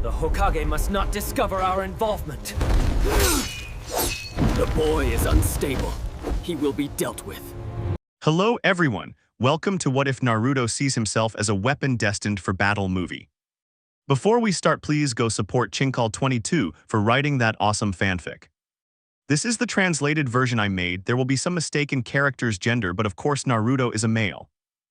The Hokage must not discover our involvement. The boy is unstable. He will be dealt with. Hello everyone, welcome to What If Naruto Sees Himself as a Weapon Destined for Battle movie. Before we start, please go support Chinkal22 for writing that awesome fanfic. This is the translated version I made. There will be some mistake in character's gender, but of course Naruto is a male.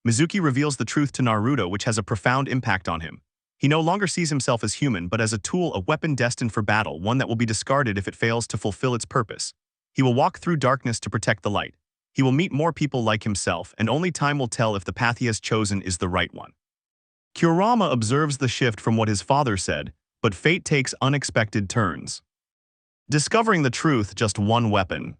Mizuki reveals the truth to Naruto, which has a profound impact on him. He no longer sees himself as human, but as a tool, a weapon destined for battle, one that will be discarded if it fails to fulfill its purpose. He will walk through darkness to protect the light. He will meet more people like himself, and only time will tell if the path he has chosen is the right one. Kurama observes the shift from what his father said, but fate takes unexpected turns. Discovering the truth, just one weapon.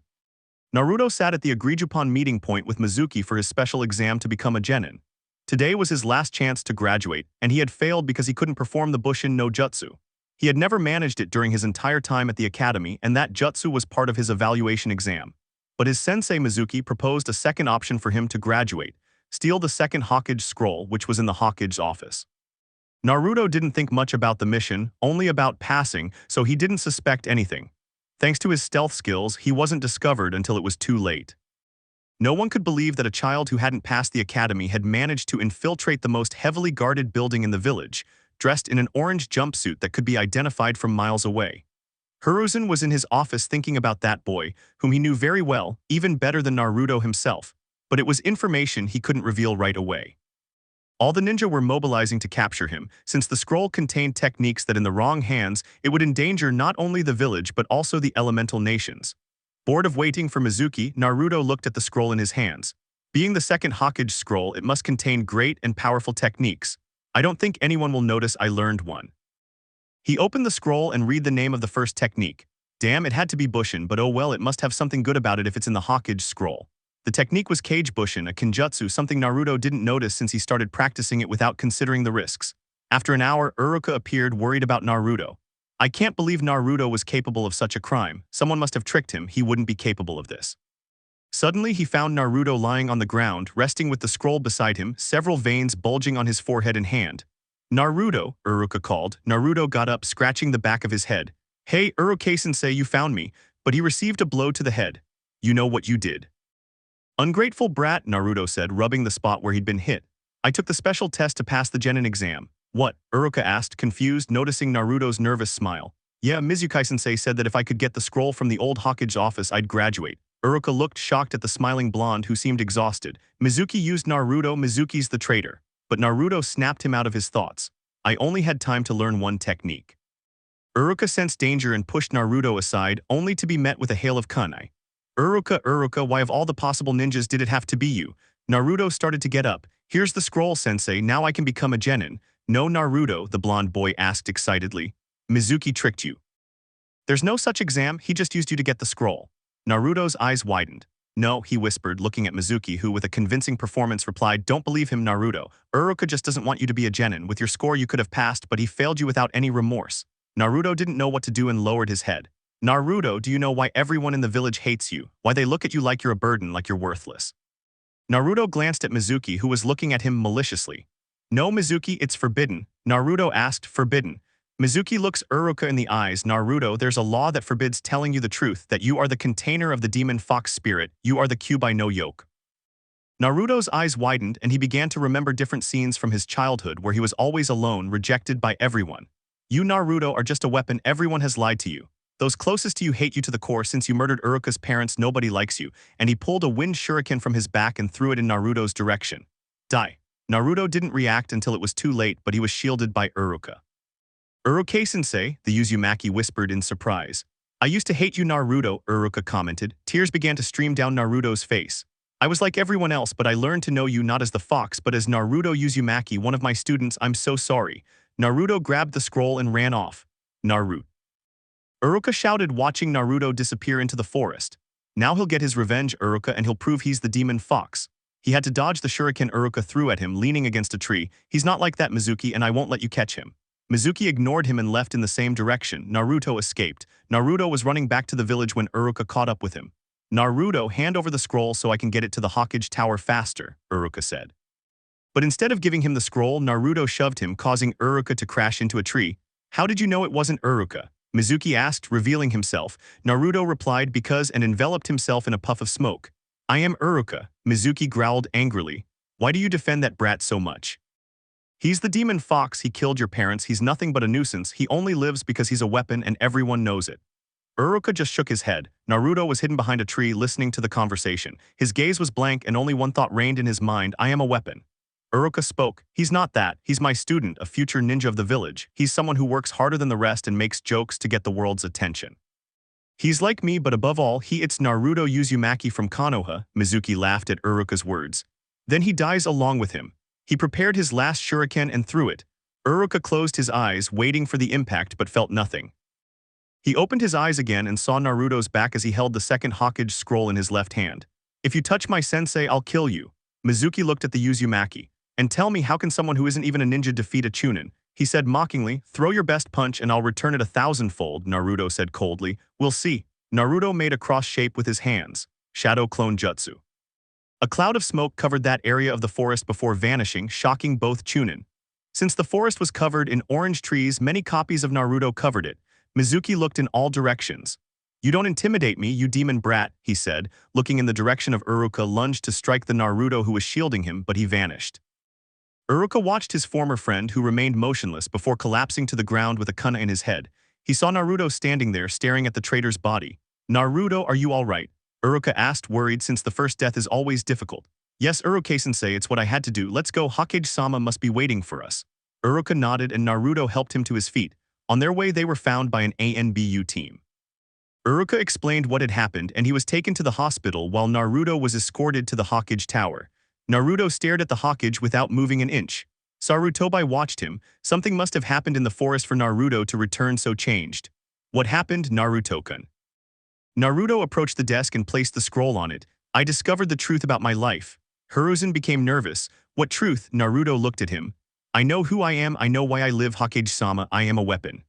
Naruto sat at the agreed-upon meeting point with Mizuki for his special exam to become a genin. Today was his last chance to graduate, and he had failed because he couldn't perform the Bushin no Jutsu. He had never managed it during his entire time at the academy, and that jutsu was part of his evaluation exam. But his sensei Mizuki proposed a second option for him to graduate: steal the second Hokage scroll, which was in the Hokage's office. Naruto didn't think much about the mission, only about passing, so he didn't suspect anything. Thanks to his stealth skills, he wasn't discovered until it was too late. No one could believe that a child who hadn't passed the academy had managed to infiltrate the most heavily guarded building in the village, dressed in an orange jumpsuit that could be identified from miles away. Hiruzen was in his office thinking about that boy, whom he knew very well, even better than Naruto himself, but it was information he couldn't reveal right away. All the ninja were mobilizing to capture him, since the scroll contained techniques that in the wrong hands, it would endanger not only the village but also the elemental nations. Bored of waiting for Mizuki, Naruto looked at the scroll in his hands. Being the second Hokage scroll, it must contain great and powerful techniques. I don't think anyone will notice I learned one. He opened the scroll and read the name of the first technique. Damn, it had to be Bushin, but oh well, it must have something good about it if it's in the Hokage scroll. The technique was Kage Bushin, a kinjutsu, something Naruto didn't notice since he started practicing it without considering the risks. After an hour, Uruka appeared, worried about Naruto. I can't believe Naruto was capable of such a crime. Someone must have tricked him. He wouldn't be capable of this. Suddenly, he found Naruto lying on the ground, resting with the scroll beside him, several veins bulging on his forehead and hand. Naruto, Uruka called. Naruto got up, scratching the back of his head. Hey, Uruka-sensei, you found me, but he received a blow to the head. You know what you did. Ungrateful brat, Naruto said, rubbing the spot where he'd been hit. I took the special test to pass the genin exam. What? Uruka asked, confused, noticing Naruto's nervous smile. Yeah, Mizuki-sensei said that if I could get the scroll from the old Hokage's office, I'd graduate. Uruka looked shocked at the smiling blonde who seemed exhausted. Mizuki used Naruto. Mizuki's the traitor. But Naruto snapped him out of his thoughts. I only had time to learn one technique. Uruka sensed danger and pushed Naruto aside, only to be met with a hail of kunai. Uruka, why of all the possible ninjas did it have to be you? Naruto started to get up. Here's the scroll, sensei, now I can become a genin. No, Naruto, the blonde boy asked excitedly. Mizuki tricked you. There's no such exam, he just used you to get the scroll. Naruto's eyes widened. No, he whispered, looking at Mizuki, who with a convincing performance replied, don't believe him, Naruto. Uruka just doesn't want you to be a genin. With your score you could have passed, but he failed you without any remorse. Naruto didn't know what to do and lowered his head. Naruto, do you know why everyone in the village hates you? Why they look at you like you're a burden, like you're worthless? Naruto glanced at Mizuki, who was looking at him maliciously. No, Mizuki, it's forbidden. Naruto asked, forbidden. Mizuki looks Uruka in the eyes. Naruto, there's a law that forbids telling you the truth, that you are the container of the demon fox spirit, you are the Kyuubi no yoke. Naruto's eyes widened and he began to remember different scenes from his childhood where he was always alone, rejected by everyone. You, Naruto, are just a weapon. Everyone has lied to you. Those closest to you hate you to the core. Since you murdered Uruka's parents, nobody likes you. And he pulled a wind shuriken from his back and threw it in Naruto's direction. Die. Naruto didn't react until it was too late, but he was shielded by Uruka. Uruka-sensei, the Uzumaki whispered in surprise. I used to hate you, Naruto, Uruka commented. Tears began to stream down Naruto's face. I was like everyone else, but I learned to know you not as the fox, but as Naruto Uzumaki, one of my students. I'm so sorry. Naruto grabbed the scroll and ran off. Naruto. Uruka shouted, watching Naruto disappear into the forest. Now he'll get his revenge, Uruka, and he'll prove he's the demon fox. He had to dodge the shuriken Uruka threw at him, leaning against a tree. He's not like that, Mizuki, and I won't let you catch him. Mizuki ignored him and left in the same direction. Naruto escaped. Naruto was running back to the village when Uruka caught up with him. Naruto, hand over the scroll so I can get it to the Hokage tower faster, Uruka said. But instead of giving him the scroll, Naruto shoved him, causing Uruka to crash into a tree. How did you know it wasn't Uruka? Mizuki asked, revealing himself. Naruto replied because and enveloped himself in a puff of smoke. I am Uruka, Mizuki growled angrily. Why do you defend that brat so much? He's the demon fox, he killed your parents, he's nothing but a nuisance, he only lives because he's a weapon and everyone knows it. Uruka just shook his head. Naruto was hidden behind a tree listening to the conversation. His gaze was blank and only one thought reigned in his mind, I am a weapon. Uruka spoke. He's not that. He's my student, a future ninja of the village. He's someone who works harder than the rest and makes jokes to get the world's attention. He's like me, but above all, it's Naruto Uzumaki from Konoha. Mizuki laughed at Uruka's words. Then he dies along with him. He prepared his last shuriken and threw it. Uruka closed his eyes, waiting for the impact, but felt nothing. He opened his eyes again and saw Naruto's back as he held the second Hokage scroll in his left hand. If you touch my sensei, I'll kill you. Mizuki looked at the Uzumaki. And tell me, how can someone who isn't even a ninja defeat a Chunin? He said mockingly, throw your best punch and I'll return it 1,000-fold, Naruto said coldly. We'll see. Naruto made a cross shape with his hands. Shadow Clone Jutsu. A cloud of smoke covered that area of the forest before vanishing, shocking both Chunin. Since the forest was covered in orange trees, many copies of Naruto covered it. Mizuki looked in all directions. You don't intimidate me, you demon brat, he said, looking in the direction of Uruka, lunged to strike the Naruto who was shielding him, but he vanished. Uruka watched his former friend, who remained motionless, before collapsing to the ground with a kunai in his head. He saw Naruto standing there, staring at the traitor's body. Naruto, are you all right? Uruka asked, worried since the first death is always difficult. Yes, Uruka-sensei, it's what I had to do. Let's go, Hokage-sama must be waiting for us. Uruka nodded and Naruto helped him to his feet. On their way, they were found by an ANBU team. Uruka explained what had happened and he was taken to the hospital while Naruto was escorted to the Hokage tower. Naruto stared at the Hokage without moving an inch. Sarutobi watched him. Something must have happened in the forest for Naruto to return so changed. What happened, Naruto-kun? Naruto approached the desk and placed the scroll on it. I discovered the truth about my life. Hiruzen became nervous. What truth? Naruto looked at him. I know who I am, I know why I live, Hokage-sama, I am a weapon.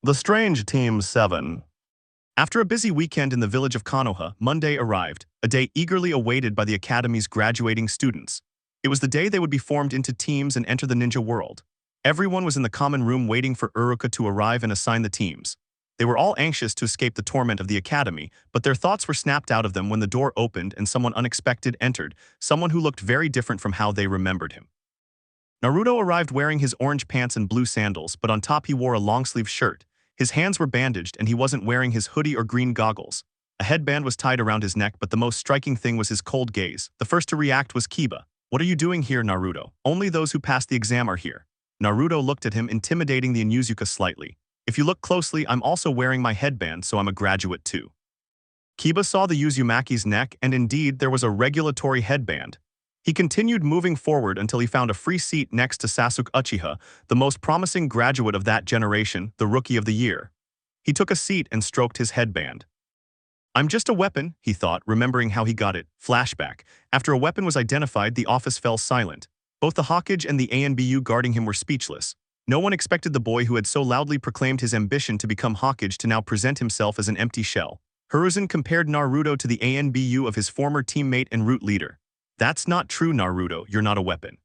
The Strange Team 7. After a busy weekend in the village of Konoha, Monday arrived, a day eagerly awaited by the academy's graduating students. It was the day they would be formed into teams and enter the ninja world. Everyone was in the common room waiting for Uruka to arrive and assign the teams. They were all anxious to escape the torment of the academy, but their thoughts were snapped out of them when the door opened and someone unexpected entered, someone who looked very different from how they remembered him. Naruto arrived wearing his orange pants and blue sandals, but on top he wore a long-sleeve shirt. His hands were bandaged and he wasn't wearing his hoodie or green goggles. A headband was tied around his neck, but the most striking thing was his cold gaze. The first to react was Kiba. What are you doing here, Naruto? Only those who passed the exam are here. Naruto looked at him, intimidating the Inuzuka slightly. If you look closely, I'm also wearing my headband, so I'm a graduate too. Kiba saw the Uzumaki's neck, and indeed there was a regulatory headband. He continued moving forward until he found a free seat next to Sasuke Uchiha, the most promising graduate of that generation, the Rookie of the Year. He took a seat and stroked his headband. I'm just a weapon, he thought, remembering how he got it. Flashback. After a weapon was identified, the office fell silent. Both the Hokage and the ANBU guarding him were speechless. No one expected the boy who had so loudly proclaimed his ambition to become Hokage to now present himself as an empty shell. Hiruzen compared Naruto to the ANBU of his former teammate and root leader. That's not true, Naruto, you're not a weapon.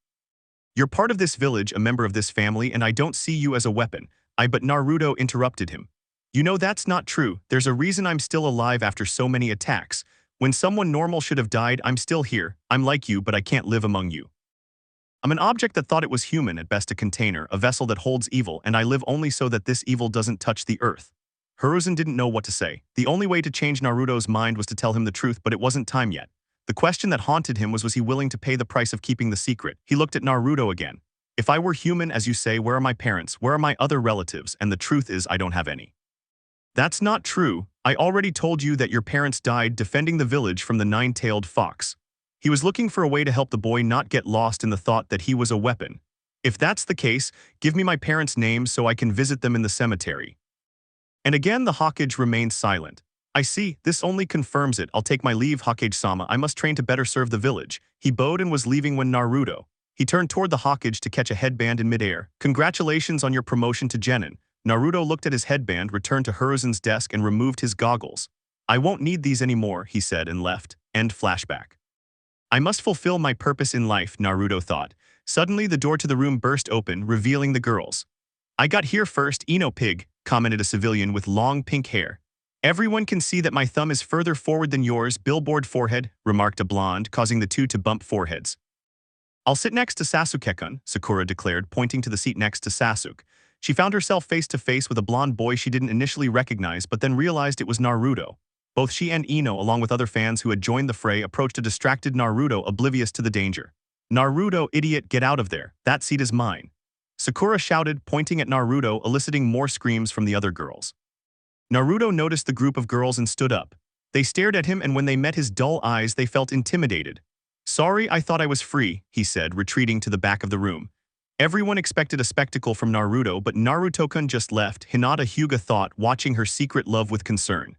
You're part of this village, a member of this family, and I don't see you as a weapon. But Naruto interrupted him. You know that's not true, there's a reason I'm still alive after so many attacks. When someone normal should have died, I'm still here. I'm like you, but I can't live among you. I'm an object that thought it was human, at best a container, a vessel that holds evil, and I live only so that this evil doesn't touch the earth. Hiruzen didn't know what to say. The only way to change Naruto's mind was to tell him the truth, but it wasn't time yet. The question that haunted him was he willing to pay the price of keeping the secret? He looked at Naruto again. If I were human, as you say, where are my parents? Where are my other relatives? And the truth is, I don't have any. That's not true. I already told you that your parents died defending the village from the nine-tailed fox. He was looking for a way to help the boy not get lost in the thought that he was a weapon. If that's the case, give me my parents' names so I can visit them in the cemetery. And again the Hokage remained silent. I see, this only confirms it. I'll take my leave, Hokage-sama. I must train to better serve the village. He bowed and was leaving when Naruto. He turned toward the Hokage to catch a headband in midair. Congratulations on your promotion to Genin. Naruto looked at his headband, returned to Hiruzen's desk and removed his goggles. I won't need these anymore, he said and left. End flashback. I must fulfill my purpose in life, Naruto thought. Suddenly the door to the room burst open, revealing the girls. I got here first, Eno pig, commented a civilian with long pink hair. Everyone can see that my thumb is further forward than yours, billboard forehead, remarked a blonde, causing the two to bump foreheads. I'll sit next to Sasuke-kun, Sakura declared, pointing to the seat next to Sasuke. She found herself face to face with a blonde boy she didn't initially recognize but then realized it was Naruto. Both she and Ino, along with other fans who had joined the fray, approached a distracted Naruto oblivious to the danger. Naruto, idiot, get out of there. That seat is mine. Sakura shouted, pointing at Naruto, eliciting more screams from the other girls. Naruto noticed the group of girls and stood up. They stared at him, and when they met his dull eyes, they felt intimidated. Sorry, I thought I was free, he said, retreating to the back of the room. Everyone expected a spectacle from Naruto, but Naruto-kun just left, Hinata Hyuga thought, watching her secret love with concern.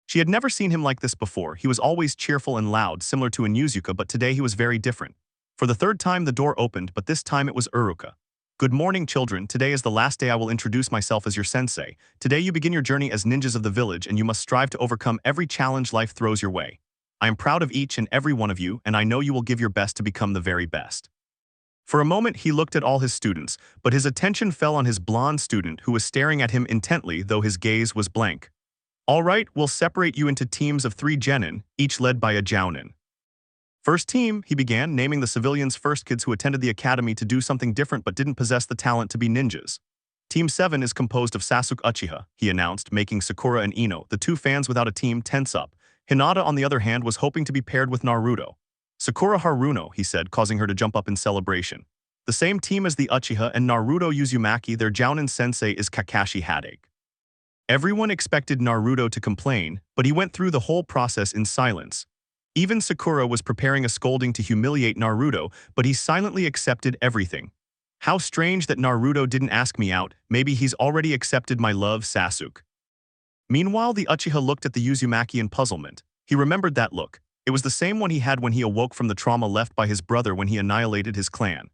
She had never seen him like this before. He was always cheerful and loud, similar to Inuzuka, but today he was very different. For the third time the door opened, but this time it was Uruka. Good morning, children. Today is the last day I will introduce myself as your sensei. Today you begin your journey as ninjas of the village, and you must strive to overcome every challenge life throws your way. I am proud of each and every one of you, and I know you will give your best to become the very best. For a moment he looked at all his students, but his attention fell on his blonde student who was staring at him intently, though his gaze was blank. All right, we'll separate you into teams of 3 genin, each led by a jounin. First team, he began, naming the civilians first kids who attended the academy to do something different but didn't possess the talent to be ninjas. Team 7 is composed of Sasuke Uchiha, he announced, making Sakura and Ino, the 2 fans without a team, tense up. Hinata, on the other hand, was hoping to be paired with Naruto. Sakura Haruno, he said, causing her to jump up in celebration. The same team as the Uchiha and Naruto Uzumaki, their jounin sensei is Kakashi Hadake. Everyone expected Naruto to complain, but he went through the whole process in silence. Even Sakura was preparing a scolding to humiliate Naruto, but he silently accepted everything. How strange that Naruto didn't ask me out. Maybe he's already accepted my love, Sasuke. Meanwhile, the Uchiha looked at the Uzumaki in puzzlement. He remembered that look. It was the same one he had when he awoke from the trauma left by his brother when he annihilated his clan.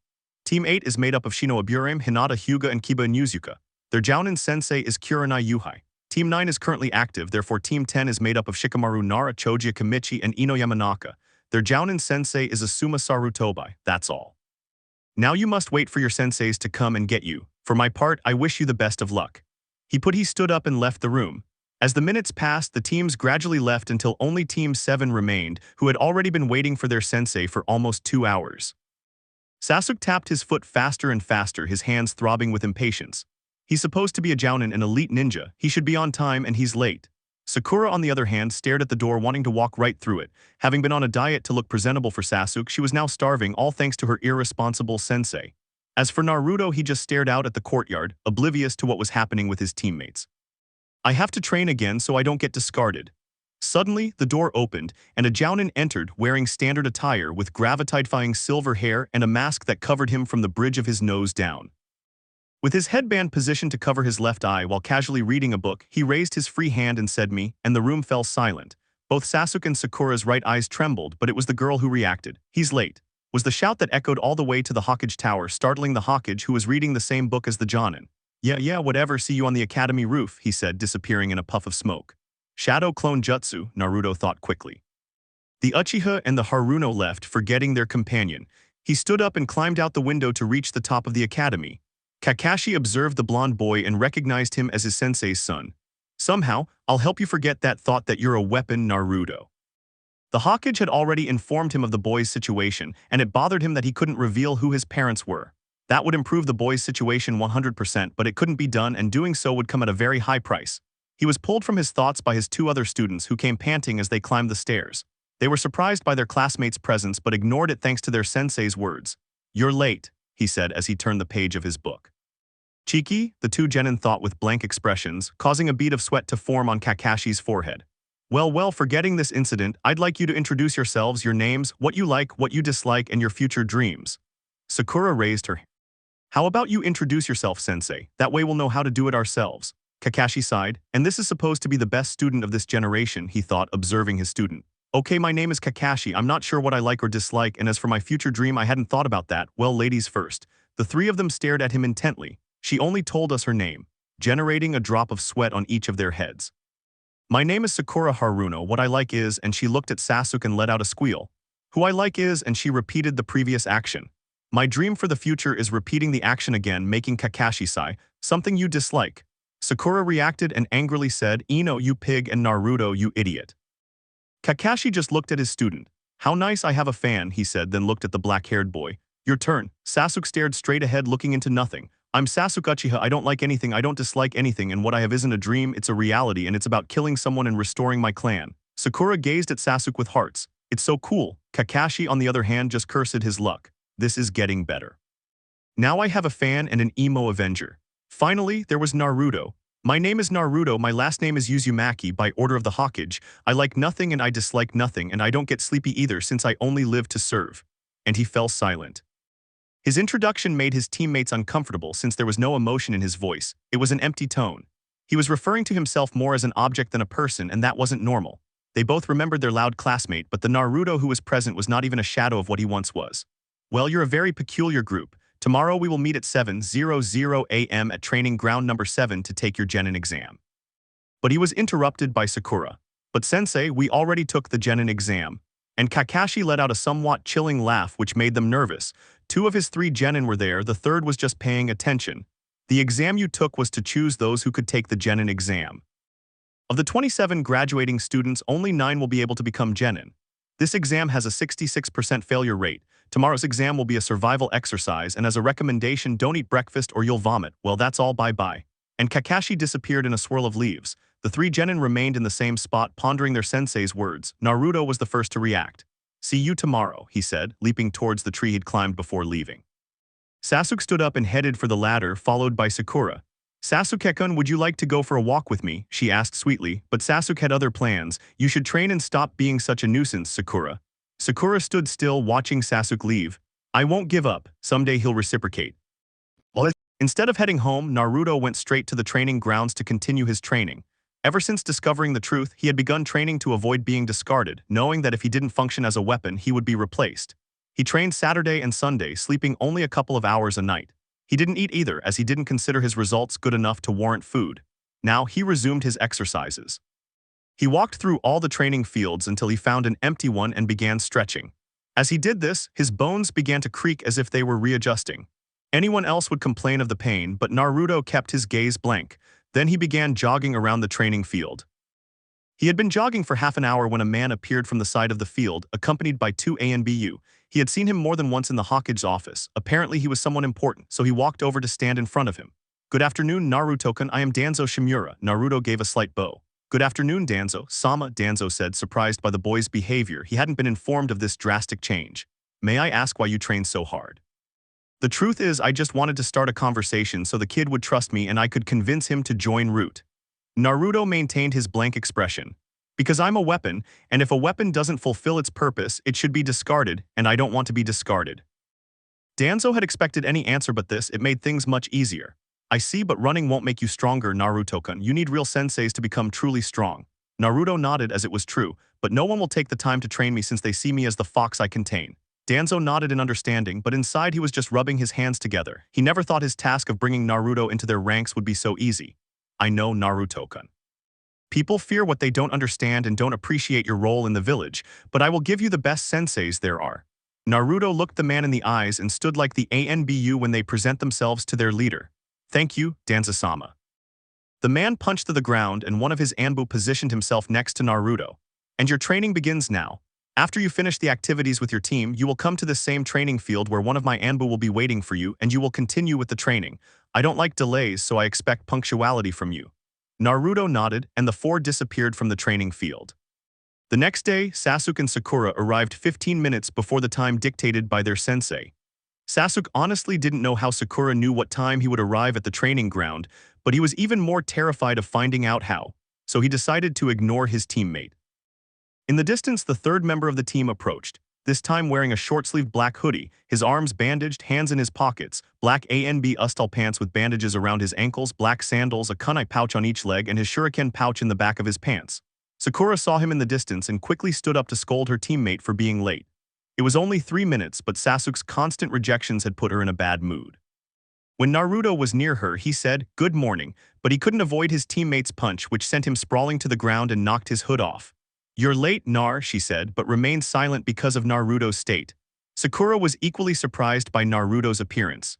Team 8 is made up of Shino Aburame, Hinata Hyuga, and Kiba Inuzuka. Their jounin sensei is Kurenai Yuhai. Team 9 is currently active, therefore Team 10 is made up of Shikamaru Nara, Choji Kamichi, and Ino Yamanaka. Their jounin sensei is Asuma Sarutobai, that's all. Now you must wait for your senseis to come and get you. For my part, I wish you the best of luck. He stood up and left the room. As the minutes passed, the teams gradually left until only Team 7 remained, who had already been waiting for their sensei for almost 2 hours. Sasuke tapped his foot faster and faster, his hands throbbing with impatience. He's supposed to be a jounin, an elite ninja. He should be on time, and he's late. Sakura, on the other hand, stared at the door, wanting to walk right through it. Having been on a diet to look presentable for Sasuke, she was now starving, all thanks to her irresponsible sensei. As for Naruto, he just stared out at the courtyard, oblivious to what was happening with his teammates. I have to train again so I don't get discarded. Suddenly, the door opened, and a jounin entered, wearing standard attire with gravitifying silver hair and a mask that covered him from the bridge of his nose down. With his headband positioned to cover his left eye while casually reading a book, he raised his free hand and said me, and the room fell silent. Both Sasuke and Sakura's right eyes trembled, but it was the girl who reacted. He's late, was the shout that echoed all the way to the Hokage Tower, startling the Hokage, who was reading the same book as the jounin. Yeah, whatever, see you on the academy roof, he said, disappearing in a puff of smoke. Shadow clone jutsu, Naruto thought quickly. The Uchiha and the Haruno left, forgetting their companion. He stood up and climbed out the window to reach the top of the academy. Kakashi observed the blonde boy and recognized him as his sensei's son. Somehow, I'll help you forget that thought that you're a weapon, Naruto. The Hokage had already informed him of the boy's situation, and it bothered him that he couldn't reveal who his parents were. That would improve the boy's situation 100%, but it couldn't be done, and doing so would come at a very high price. He was pulled from his thoughts by his 2 other students who came panting as they climbed the stairs. They were surprised by their classmates' presence but ignored it thanks to their sensei's words. You're late, he said as he turned the page of his book. Cheeky, the 2 genin thought with blank expressions, causing a bead of sweat to form on Kakashi's forehead. Well, forgetting this incident, I'd like you to introduce yourselves, your names, what you like, what you dislike, and your future dreams. Sakura raised her hand. How about you introduce yourself, sensei? That way we'll know how to do it ourselves. Kakashi sighed, and this is supposed to be the best student of this generation, he thought, observing his student. Okay, my name is Kakashi, I'm not sure what I like or dislike, and as for my future dream, I hadn't thought about that. Well, ladies first. The 3 of them stared at him intently. She only told us her name, generating a drop of sweat on each of their heads. My name is Sakura Haruno, what I like is, and she looked at Sasuke and let out a squeal. Who I like is, and she repeated the previous action. My dream for the future is repeating the action again, making Kakashi sigh. Something you dislike. Sakura reacted and angrily said, Ino, you pig, and Naruto, you idiot. Kakashi just looked at his student. How nice, I have a fan, he said, then looked at the black-haired boy. Your turn. Sasuke stared straight ahead, looking into nothing. I'm Sasuke Uchiha, I don't like anything, I don't dislike anything, and what I have isn't a dream, it's a reality, and it's about killing someone and restoring my clan. Sakura gazed at Sasuke with hearts. It's so cool. Kakashi, on the other hand, just cursed his luck. This is getting better. Now I have a fan and an emo avenger. Finally, there was Naruto. My name is Naruto, my last name is Uzumaki by order of the Hokage. I like nothing and I dislike nothing, and I don't get sleepy either since I only live to serve. And he fell silent. His introduction made his teammates uncomfortable since there was no emotion in his voice. It was an empty tone. He was referring to himself more as an object than a person, and that wasn't normal. They both remembered their loud classmate, but the Naruto who was present was not even a shadow of what he once was. Well, you're a very peculiar group. Tomorrow we will meet at 7:00 a.m. at training ground number 7 to take your Genin exam. But he was interrupted by Sakura. But sensei, we already took the Genin exam. And Kakashi let out a somewhat chilling laugh which made them nervous. 2 of his 3 Genin were there, the third was just paying attention. The exam you took was to choose those who could take the Genin exam. Of the 27 graduating students, only 9 will be able to become Genin. This exam has a 66% failure rate. Tomorrow's exam will be a survival exercise, and as a recommendation, don't eat breakfast or you'll vomit. Well, that's all, bye-bye. And Kakashi disappeared in a swirl of leaves. The 3 Genin remained in the same spot, pondering their sensei's words. Naruto was the first to react. See you tomorrow, he said, leaping towards the tree he'd climbed before leaving. Sasuke stood up and headed for the ladder, followed by Sakura. Sasuke-kun, would you like to go for a walk with me? She asked sweetly, but Sasuke had other plans. You should train and stop being such a nuisance, Sakura. Sakura stood still, watching Sasuke leave. I won't give up. Someday he'll reciprocate. Instead of heading home, Naruto went straight to the training grounds to continue his training. Ever since discovering the truth, he had begun training to avoid being discarded, knowing that if he didn't function as a weapon, he would be replaced. He trained Saturday and Sunday, sleeping only a couple of hours a night. He didn't eat either, as he didn't consider his results good enough to warrant food. Now he resumed his exercises. He walked through all the training fields until he found an empty one and began stretching. As he did this, his bones began to creak as if they were readjusting. Anyone else would complain of the pain, but Naruto kept his gaze blank. Then he began jogging around the training field. He had been jogging for half an hour when a man appeared from the side of the field, accompanied by 2 Anbu. He had seen him more than once in the Hokage's office. Apparently he was someone important, so he walked over to stand in front of him. Good afternoon, Naruto-kun, I am Danzo Shimura. Naruto gave a slight bow. Good afternoon, Danzo-sama, Danzo said, surprised by the boy's behavior. He hadn't been informed of this drastic change. May I ask why you trained so hard? The truth is, I just wanted to start a conversation so the kid would trust me and I could convince him to join Root. Naruto maintained his blank expression. Because I'm a weapon, and if a weapon doesn't fulfill its purpose, it should be discarded, and I don't want to be discarded. Danzo had expected any answer but this. It made things much easier. I see, but running won't make you stronger, Naruto-kun. You need real senseis to become truly strong. Naruto nodded as it was true, but no one will take the time to train me since they see me as the fox I contain. Danzo nodded in understanding, but inside he was just rubbing his hands together. He never thought his task of bringing Naruto into their ranks would be so easy. I know, Naruto-kun. People fear what they don't understand and don't appreciate your role in the village, but I will give you the best senseis there are. Naruto looked the man in the eyes and stood like the Anbu when they present themselves to their leader. Thank you, Danzo-sama. The man punched to the ground and one of his Anbu positioned himself next to Naruto. And your training begins now. After you finish the activities with your team, you will come to the same training field where one of my Anbu will be waiting for you and you will continue with the training. I don't like delays, so I expect punctuality from you. Naruto nodded and the 4 disappeared from the training field. The next day, Sasuke and Sakura arrived 15 minutes before the time dictated by their sensei. Sasuke honestly didn't know how Sakura knew what time he would arrive at the training ground, but he was even more terrified of finding out how, so he decided to ignore his teammate. In the distance, the 3rd member of the team approached, this time wearing a short-sleeved black hoodie, his arms bandaged, hands in his pockets, black Anbu Ustal pants with bandages around his ankles, black sandals, a kunai pouch on each leg, and his shuriken pouch in the back of his pants. Sakura saw him in the distance and quickly stood up to scold her teammate for being late. It was only 3 minutes, but Sasuke's constant rejections had put her in a bad mood. When Naruto was near her, he said, "Good morning," but he couldn't avoid his teammate's punch, which sent him sprawling to the ground and knocked his hood off. You're late, Nar, she said, but remained silent because of Naruto's state. Sakura was equally surprised by Naruto's appearance.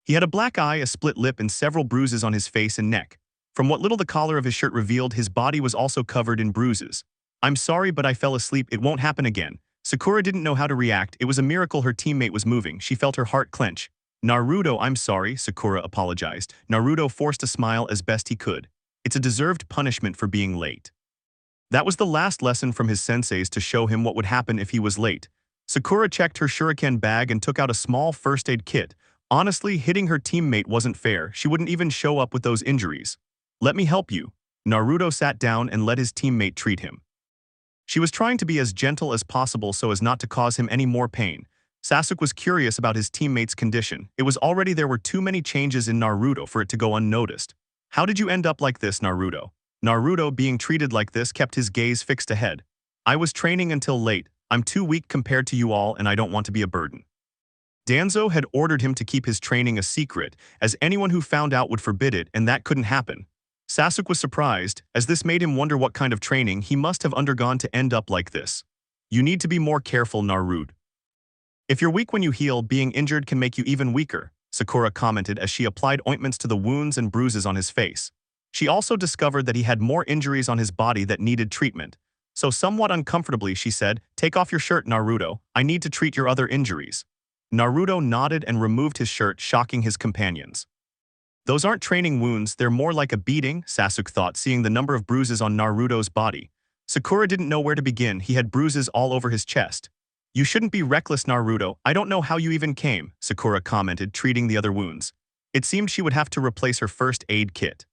He had a black eye, a split lip, and several bruises on his face and neck. From what little the collar of his shirt revealed, his body was also covered in bruises. "I'm sorry, but I fell asleep. It won't happen again." Sakura didn't know how to react. It was a miracle her teammate was moving. She felt her heart clench. "Naruto, I'm sorry," Sakura apologized. Naruto forced a smile as best he could. "It's a deserved punishment for being late." That was the last lesson from his senseis to show him what would happen if he was late. Sakura checked her shuriken bag and took out a small first aid kit. Honestly, hitting her teammate wasn't fair. She wouldn't even show up with those injuries. "Let me help you." Naruto sat down and let his teammate treat him. She was trying to be as gentle as possible so as not to cause him any more pain. Sasuke was curious about his teammate's condition. It was already there were too many changes in Naruto for it to go unnoticed. "How did you end up like this, Naruto?" Naruto, being treated like this, kept his gaze fixed ahead. "I was training until late. I'm too weak compared to you all and I don't want to be a burden." Danzo had ordered him to keep his training a secret, as anyone who found out would forbid it, and that couldn't happen. Sasuke was surprised, as this made him wonder what kind of training he must have undergone to end up like this. "You need to be more careful, Naruto. If you're weak when you heal, being injured can make you even weaker," Sakura commented as she applied ointments to the wounds and bruises on his face. She also discovered that he had more injuries on his body that needed treatment. So somewhat uncomfortably, she said, "Take off your shirt, Naruto. I need to treat your other injuries." Naruto nodded and removed his shirt, shocking his companions. "Those aren't training wounds, they're more like a beating," Sasuke thought, seeing the number of bruises on Naruto's body. Sakura didn't know where to begin. He had bruises all over his chest. "You shouldn't be reckless, Naruto. I don't know how you even came," Sakura commented, treating the other wounds. It seemed she would have to replace her first aid kit.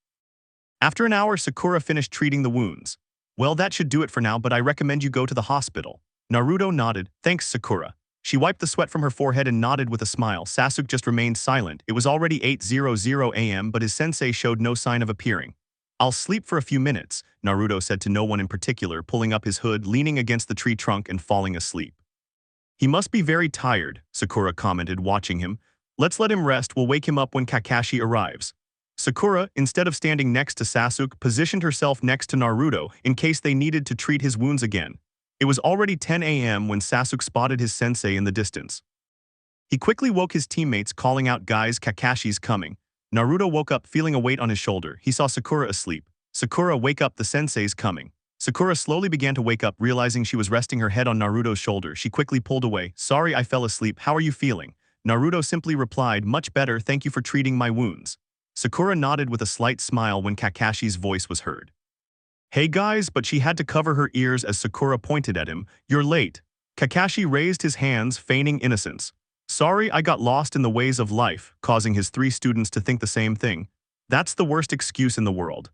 After an hour, Sakura finished treating the wounds. "Well, that should do it for now, but I recommend you go to the hospital." Naruto nodded. "Thanks, Sakura." She wiped the sweat from her forehead and nodded with a smile. Sasuke just remained silent. It was already 8:00 a.m., but his sensei showed no sign of appearing. "I'll sleep for a few minutes," Naruto said to no one in particular, pulling up his hood, leaning against the tree trunk and falling asleep. "He must be very tired," Sakura commented, watching him. "Let's let him rest. We'll wake him up when Kakashi arrives." Sakura, instead of standing next to Sasuke, positioned herself next to Naruto in case they needed to treat his wounds again. It was already 10 a.m. when Sasuke spotted his sensei in the distance. He quickly woke his teammates, calling out, "Guys, Kakashi's coming." Naruto woke up, feeling a weight on his shoulder. He saw Sakura asleep. "Sakura, wake up, the sensei's coming." Sakura slowly began to wake up, realizing she was resting her head on Naruto's shoulder. She quickly pulled away. "Sorry, I fell asleep. How are you feeling?" Naruto simply replied, "Much better, thank you for treating my wounds." Sakura nodded with a slight smile when Kakashi's voice was heard. "Hey guys," but she had to cover her ears as Sakura pointed at him. "You're late." Kakashi raised his hands, feigning innocence. "Sorry, I got lost in the ways of life," causing his three students to think the same thing. That's the worst excuse in the world.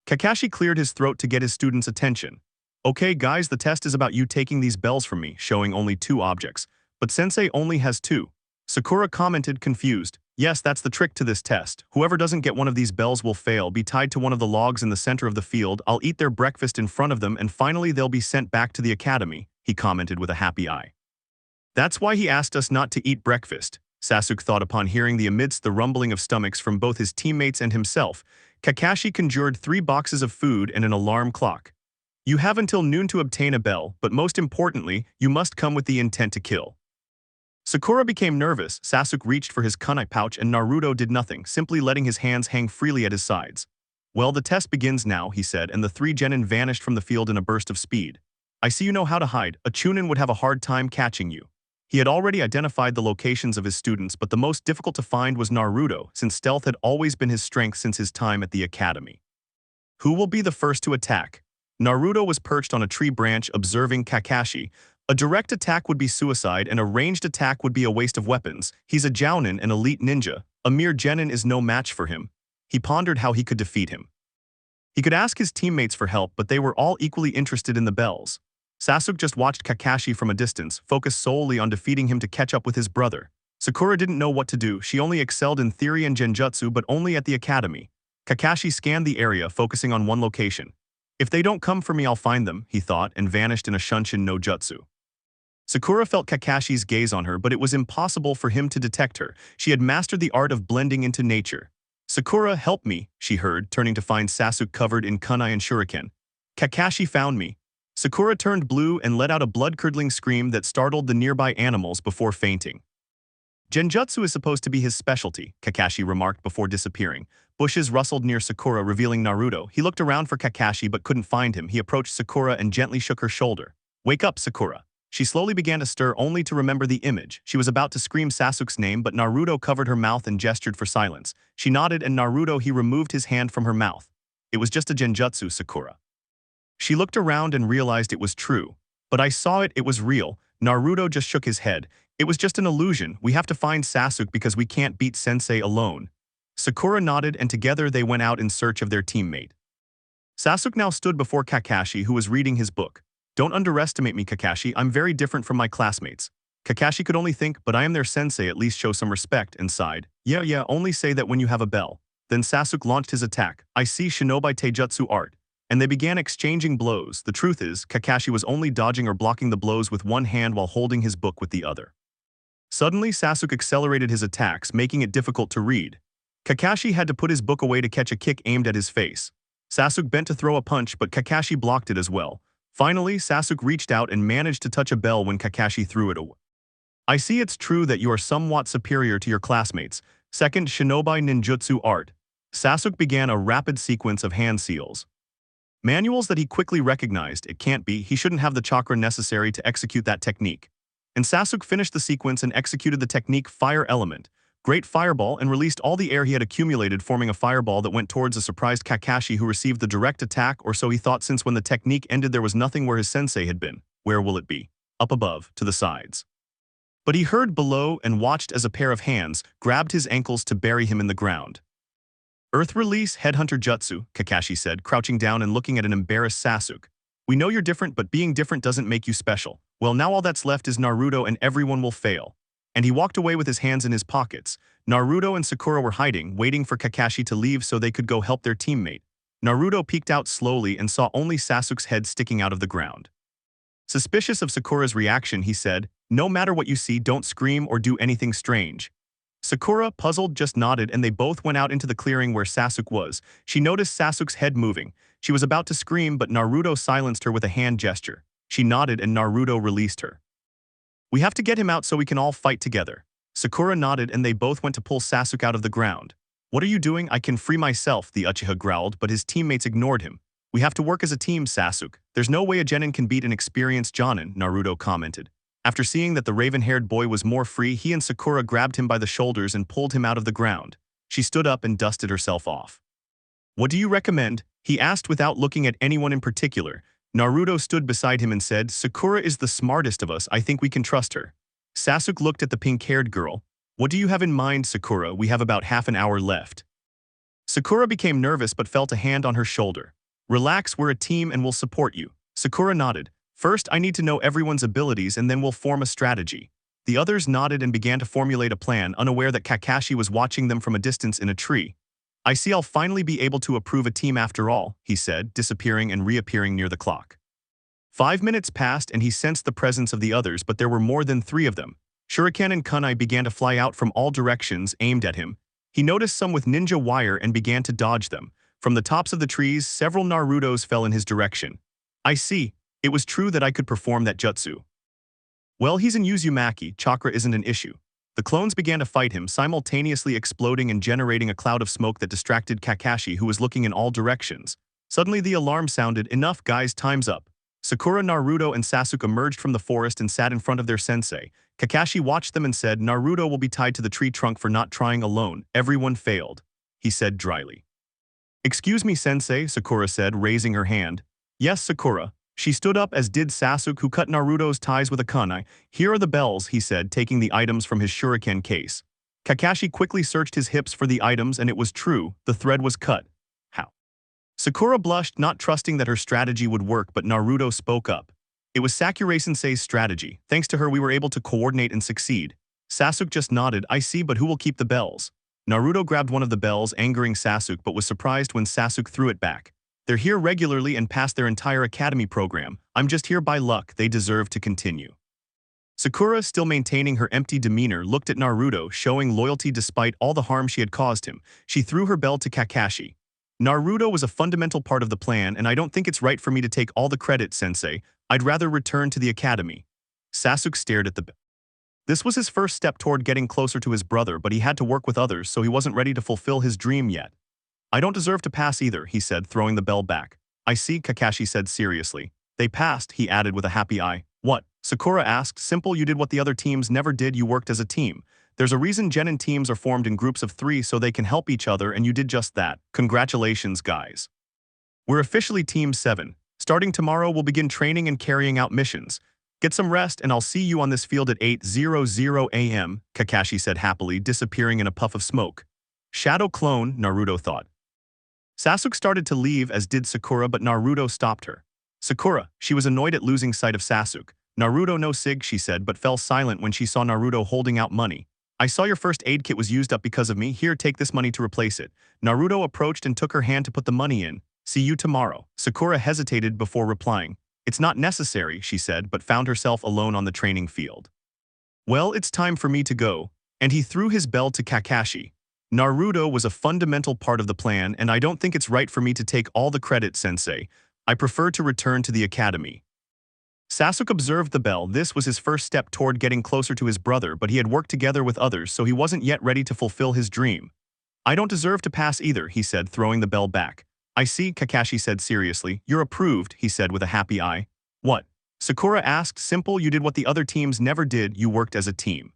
Kakashi cleared his throat to get his students' attention. "Okay guys, the test is about you taking these bells from me," showing only 2 objects. "But sensei only has 2. Sakura commented, confused. "Yes, that's the trick to this test. Whoever doesn't get one of these bells will fail, be tied to one of the logs in the center of the field. I'll eat their breakfast in front of them and finally they'll be sent back to the academy," he commented with a happy eye. "That's why he asked us not to eat breakfast," Sasuke thought upon hearing the amidst the rumbling of stomachs from both his teammates and himself. Kakashi conjured 3 boxes of food and an alarm clock. "You have until noon to obtain a bell, but most importantly, you must come with the intent to kill." Sakura became nervous. Sasuke reached for his kunai pouch and Naruto did nothing, simply letting his hands hang freely at his sides. "Well, the test begins now," he said, and the 3 genin vanished from the field in a burst of speed. "I see you know how to hide. A Chunin would have a hard time catching you." He had already identified the locations of his students, but the most difficult to find was Naruto, since stealth had always been his strength since his time at the academy. "Who will be the first to attack?" Naruto was perched on a tree branch observing Kakashi. A direct attack would be suicide and a ranged attack would be a waste of weapons. He's a Jounin, an elite ninja. A mere genin is no match for him. He pondered how he could defeat him. He could ask his teammates for help, but they were all equally interested in the bells. Sasuke just watched Kakashi from a distance, focused solely on defeating him to catch up with his brother. Sakura didn't know what to do. She only excelled in theory and genjutsu, but only at the academy. Kakashi scanned the area, focusing on one location. "If they don't come for me, I'll find them," he thought, and vanished in a Shunshin no jutsu. Sakura felt Kakashi's gaze on her, but it was impossible for him to detect her. She had mastered the art of blending into nature. "Sakura, help me," she heard, turning to find Sasuke covered in kunai and shuriken. "Kakashi found me." Sakura turned blue and let out a blood-curdling scream that startled the nearby animals before fainting. Genjutsu is supposed to be his specialty, Kakashi remarked before disappearing. Bushes rustled near Sakura, revealing Naruto. He looked around for Kakashi but couldn't find him. He approached Sakura and gently shook her shoulder. "Wake up, Sakura." She slowly began to stir, only to remember the image. She was about to scream Sasuke's name, but Naruto covered her mouth and gestured for silence. She nodded, and Naruto he removed his hand from her mouth. "It was just a genjutsu, Sakura." She looked around and realized it was true. "But I saw it, it was real." Naruto just shook his head. "It was just an illusion. We have to find Sasuke because we can't beat Sensei alone." Sakura nodded, and together they went out in search of their teammate. Sasuke now stood before Kakashi, who was reading his book. "Don't underestimate me, Kakashi. I'm very different from my classmates." Kakashi could only think, "But I am their sensei, at least show some respect," and sighed. Yeah, only say that when you have a bell." Then Sasuke launched his attack. "I see Shinobi Taijutsu art." And they began exchanging blows. The truth is, Kakashi was only dodging or blocking the blows with one hand while holding his book with the other. Suddenly, Sasuke accelerated his attacks, making it difficult to read. Kakashi had to put his book away to catch a kick aimed at his face. Sasuke bent to throw a punch, but Kakashi blocked it as well. Finally, Sasuke reached out and managed to touch a bell when Kakashi threw it away. "I see it's true that you are somewhat superior to your classmates." Second Shinobi Ninjutsu art. Sasuke began a rapid sequence of hand seals. Manuals that he quickly recognized. It can't be, he shouldn't have the chakra necessary to execute that technique. And Sasuke finished the sequence and executed the technique Fire Element. Great Fireball, and released all the air he had accumulated, forming a fireball that went towards a surprised Kakashi, who received the direct attack, or so he thought, since when the technique ended there was nothing where his sensei had been. Where will it be? Up above, to the sides. But he heard below and watched as a pair of hands grabbed his ankles to bury him in the ground. "Earth Release Headhunter Jutsu," Kakashi said, crouching down and looking at an embarrassed Sasuke. "We know you're different, but being different doesn't make you special. Well, now all that's left is Naruto, and everyone will fail." And he walked away with his hands in his pockets. Naruto and Sakura were hiding, waiting for Kakashi to leave so they could go help their teammate. Naruto peeked out slowly and saw only Sasuke's head sticking out of the ground. Suspicious of Sakura's reaction, he said, "No matter what you see, don't scream or do anything strange." Sakura, puzzled, just nodded, and they both went out into the clearing where Sasuke was. She noticed Sasuke's head moving. She was about to scream, but Naruto silenced her with a hand gesture. She nodded and Naruto released her. "We have to get him out so we can all fight together." Sakura nodded and they both went to pull Sasuke out of the ground. "What are you doing? I can free myself," the Uchiha growled, but his teammates ignored him. "We have to work as a team, Sasuke. There's no way a genin can beat an experienced jonin," Naruto commented. After seeing that the raven-haired boy was more free, he and Sakura grabbed him by the shoulders and pulled him out of the ground. She stood up and dusted herself off. "What do you recommend?" he asked without looking at anyone in particular. Naruto stood beside him and said, "Sakura is the smartest of us. I think we can trust her." Sasuke looked at the pink-haired girl. "What do you have in mind, Sakura? We have about half an hour left." Sakura became nervous but felt a hand on her shoulder. "Relax, we're a team and we'll support you." Sakura nodded. "First, I need to know everyone's abilities and then we'll form a strategy." The others nodded and began to formulate a plan, unaware that Kakashi was watching them from a distance in a tree. "I see I'll finally be able to approve a team after all," he said, disappearing and reappearing near the clock. 5 minutes passed and he sensed the presence of the others, but there were more than 3 of them. Shuriken and kunai began to fly out from all directions, aimed at him. He noticed some with ninja wire and began to dodge them. From the tops of the trees, several Narutos fell in his direction. "I see. It was true that I could perform that jutsu." "Well, he's in Uzumaki. Chakra isn't an issue." The clones began to fight him, simultaneously exploding and generating a cloud of smoke that distracted Kakashi, who was looking in all directions. Suddenly the alarm sounded. "Enough, guys, time's up." Sakura, Naruto, and Sasuke emerged from the forest and sat in front of their sensei. Kakashi watched them and said, "Naruto will be tied to the tree trunk for not trying alone. Everyone failed," he said dryly. "Excuse me, sensei," Sakura said, raising her hand. "Yes, Sakura." She stood up, as did Sasuke, who cut Naruto's ties with a kunai. "Here are the bells," he said, taking the items from his shuriken case. Kakashi quickly searched his hips for the items, and it was true, the thread was cut. "How?" Sakura blushed, not trusting that her strategy would work, but Naruto spoke up. "It was Sakura-sensei's strategy. Thanks to her we were able to coordinate and succeed." Sasuke just nodded. "I see, but who will keep the bells?" Naruto grabbed one of the bells, angering Sasuke, but was surprised when Sasuke threw it back. "They're here regularly and passed their entire academy program. I'm just here by luck. They deserve to continue." Sakura, still maintaining her empty demeanor, looked at Naruto, showing loyalty despite all the harm she had caused him. She threw her bell to Kakashi. "Naruto was a fundamental part of the plan, and I don't think it's right for me to take all the credit, sensei. I'd rather return to the academy." Sasuke stared at the bell. This was his first step toward getting closer to his brother, but he had to work with others, so he wasn't ready to fulfill his dream yet. I don't deserve to pass either, he said, throwing the bell back. I see, Kakashi said seriously. They passed, he added with a happy eye. What? Sakura asked. Simple, you did what the other teams never did, you worked as a team. There's a reason genin teams are formed in groups of 3 so they can help each other, and you did just that. Congratulations, guys. We're officially Team 7. Starting tomorrow, we'll begin training and carrying out missions. Get some rest, and I'll see you on this field at 8:00 a.m., Kakashi said happily, disappearing in a puff of smoke. Shadow clone, Naruto thought. Sasuke started to leave, as did Sakura, but Naruto stopped her. Sakura, she was annoyed at losing sight of Sasuke. Naruto no sig, she said, but fell silent when she saw Naruto holding out money. I saw your first aid kit was used up because of me. Here, take this money to replace it. Naruto approached and took her hand to put the money in. See you tomorrow. Sakura hesitated before replying. It's not necessary, she said, but found herself alone on the training field. Well, it's time for me to go. And he threw his bell to Kakashi. Naruto was a fundamental part of the plan, and I don't think it's right for me to take all the credit, sensei. I prefer to return to the academy. Sasuke observed the bell. This was his first step toward getting closer to his brother, but he had worked together with others, so he wasn't yet ready to fulfill his dream. I don't deserve to pass either, he said, throwing the bell back. I see, Kakashi said seriously. You're approved, he said with a happy eye. What? Sakura asked. Simple, you did what the other teams never did, you worked as a team.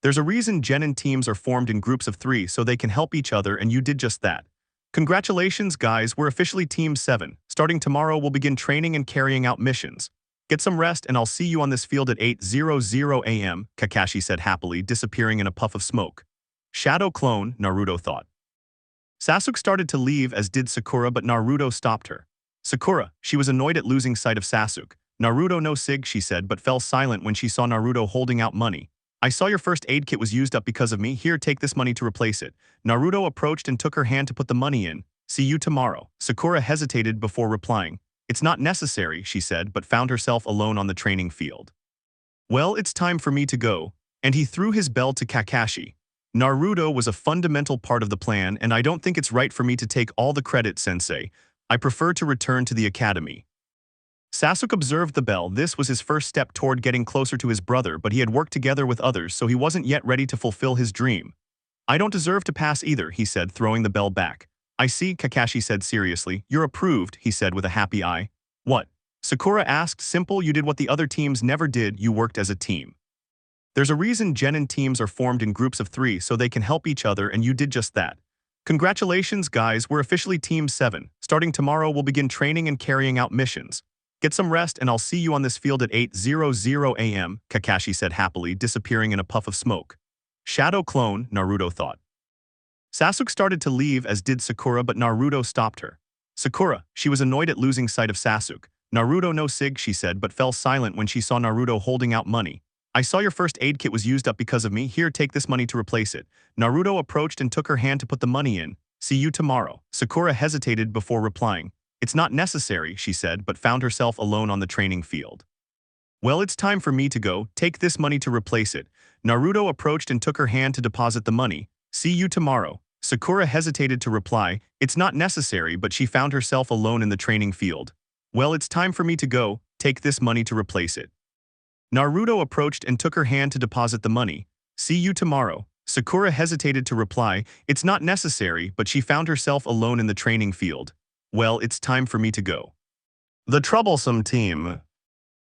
There's a reason genin teams are formed in groups of 3 so they can help each other, and you did just that. Congratulations, guys, we're officially Team 7. Starting tomorrow, we'll begin training and carrying out missions. Get some rest, and I'll see you on this field at 8:00 a.m., Kakashi said happily, disappearing in a puff of smoke. Shadow clone, Naruto thought. Sasuke started to leave, as did Sakura, but Naruto stopped her. Sakura, she was annoyed at losing sight of Sasuke. Naruto no sig, she said, but fell silent when she saw Naruto holding out money. I saw your first aid kit was used up because of me. Here, take this money to replace it. Naruto approached and took her hand to put the money in. See you tomorrow. Sakura hesitated before replying. It's not necessary, she said, but found herself alone on the training field. Well, it's time for me to go. And he threw his bell to Kakashi. Naruto was a fundamental part of the plan, and I don't think it's right for me to take all the credit, sensei. I prefer to return to the academy. Sasuke observed the bell. This was his first step toward getting closer to his brother, but he had worked together with others, so he wasn't yet ready to fulfill his dream. I don't deserve to pass either, he said, throwing the bell back. I see, Kakashi said seriously. You're approved, he said with a happy eye. What? Sakura asked. Simple, you did what the other teams never did, you worked as a team. There's a reason genin teams are formed in groups of 3 so they can help each other, and you did just that. Congratulations, guys, we're officially Team 7. Starting tomorrow, we'll begin training and carrying out missions. Get some rest, and I'll see you on this field at 8:00 a.m., Kakashi said happily, disappearing in a puff of smoke. Shadow clone, Naruto thought. Sasuke started to leave, as did Sakura, but Naruto stopped her. Sakura, she was annoyed at losing sight of Sasuke. Naruto no sig, she said, but fell silent when she saw Naruto holding out money. I saw your first aid kit was used up because of me. Here, take this money to replace it. Naruto approached and took her hand to put the money in. See you tomorrow. Sakura hesitated before replying. It's not necessary, she said, but found herself alone on the training field. Well, it's time for me to go. Take this money to replace it. Naruto approached and took her hand to deposit the money. See you tomorrow. Sakura hesitated to reply. It's not necessary, but she found herself alone in the training field. Well, it's time for me to go. Take this money to replace it. Naruto approached and took her hand to deposit the money. See you tomorrow. Sakura hesitated to reply. It's not necessary, but she found herself alone in the training field. Well, it's time for me to go. The troublesome team.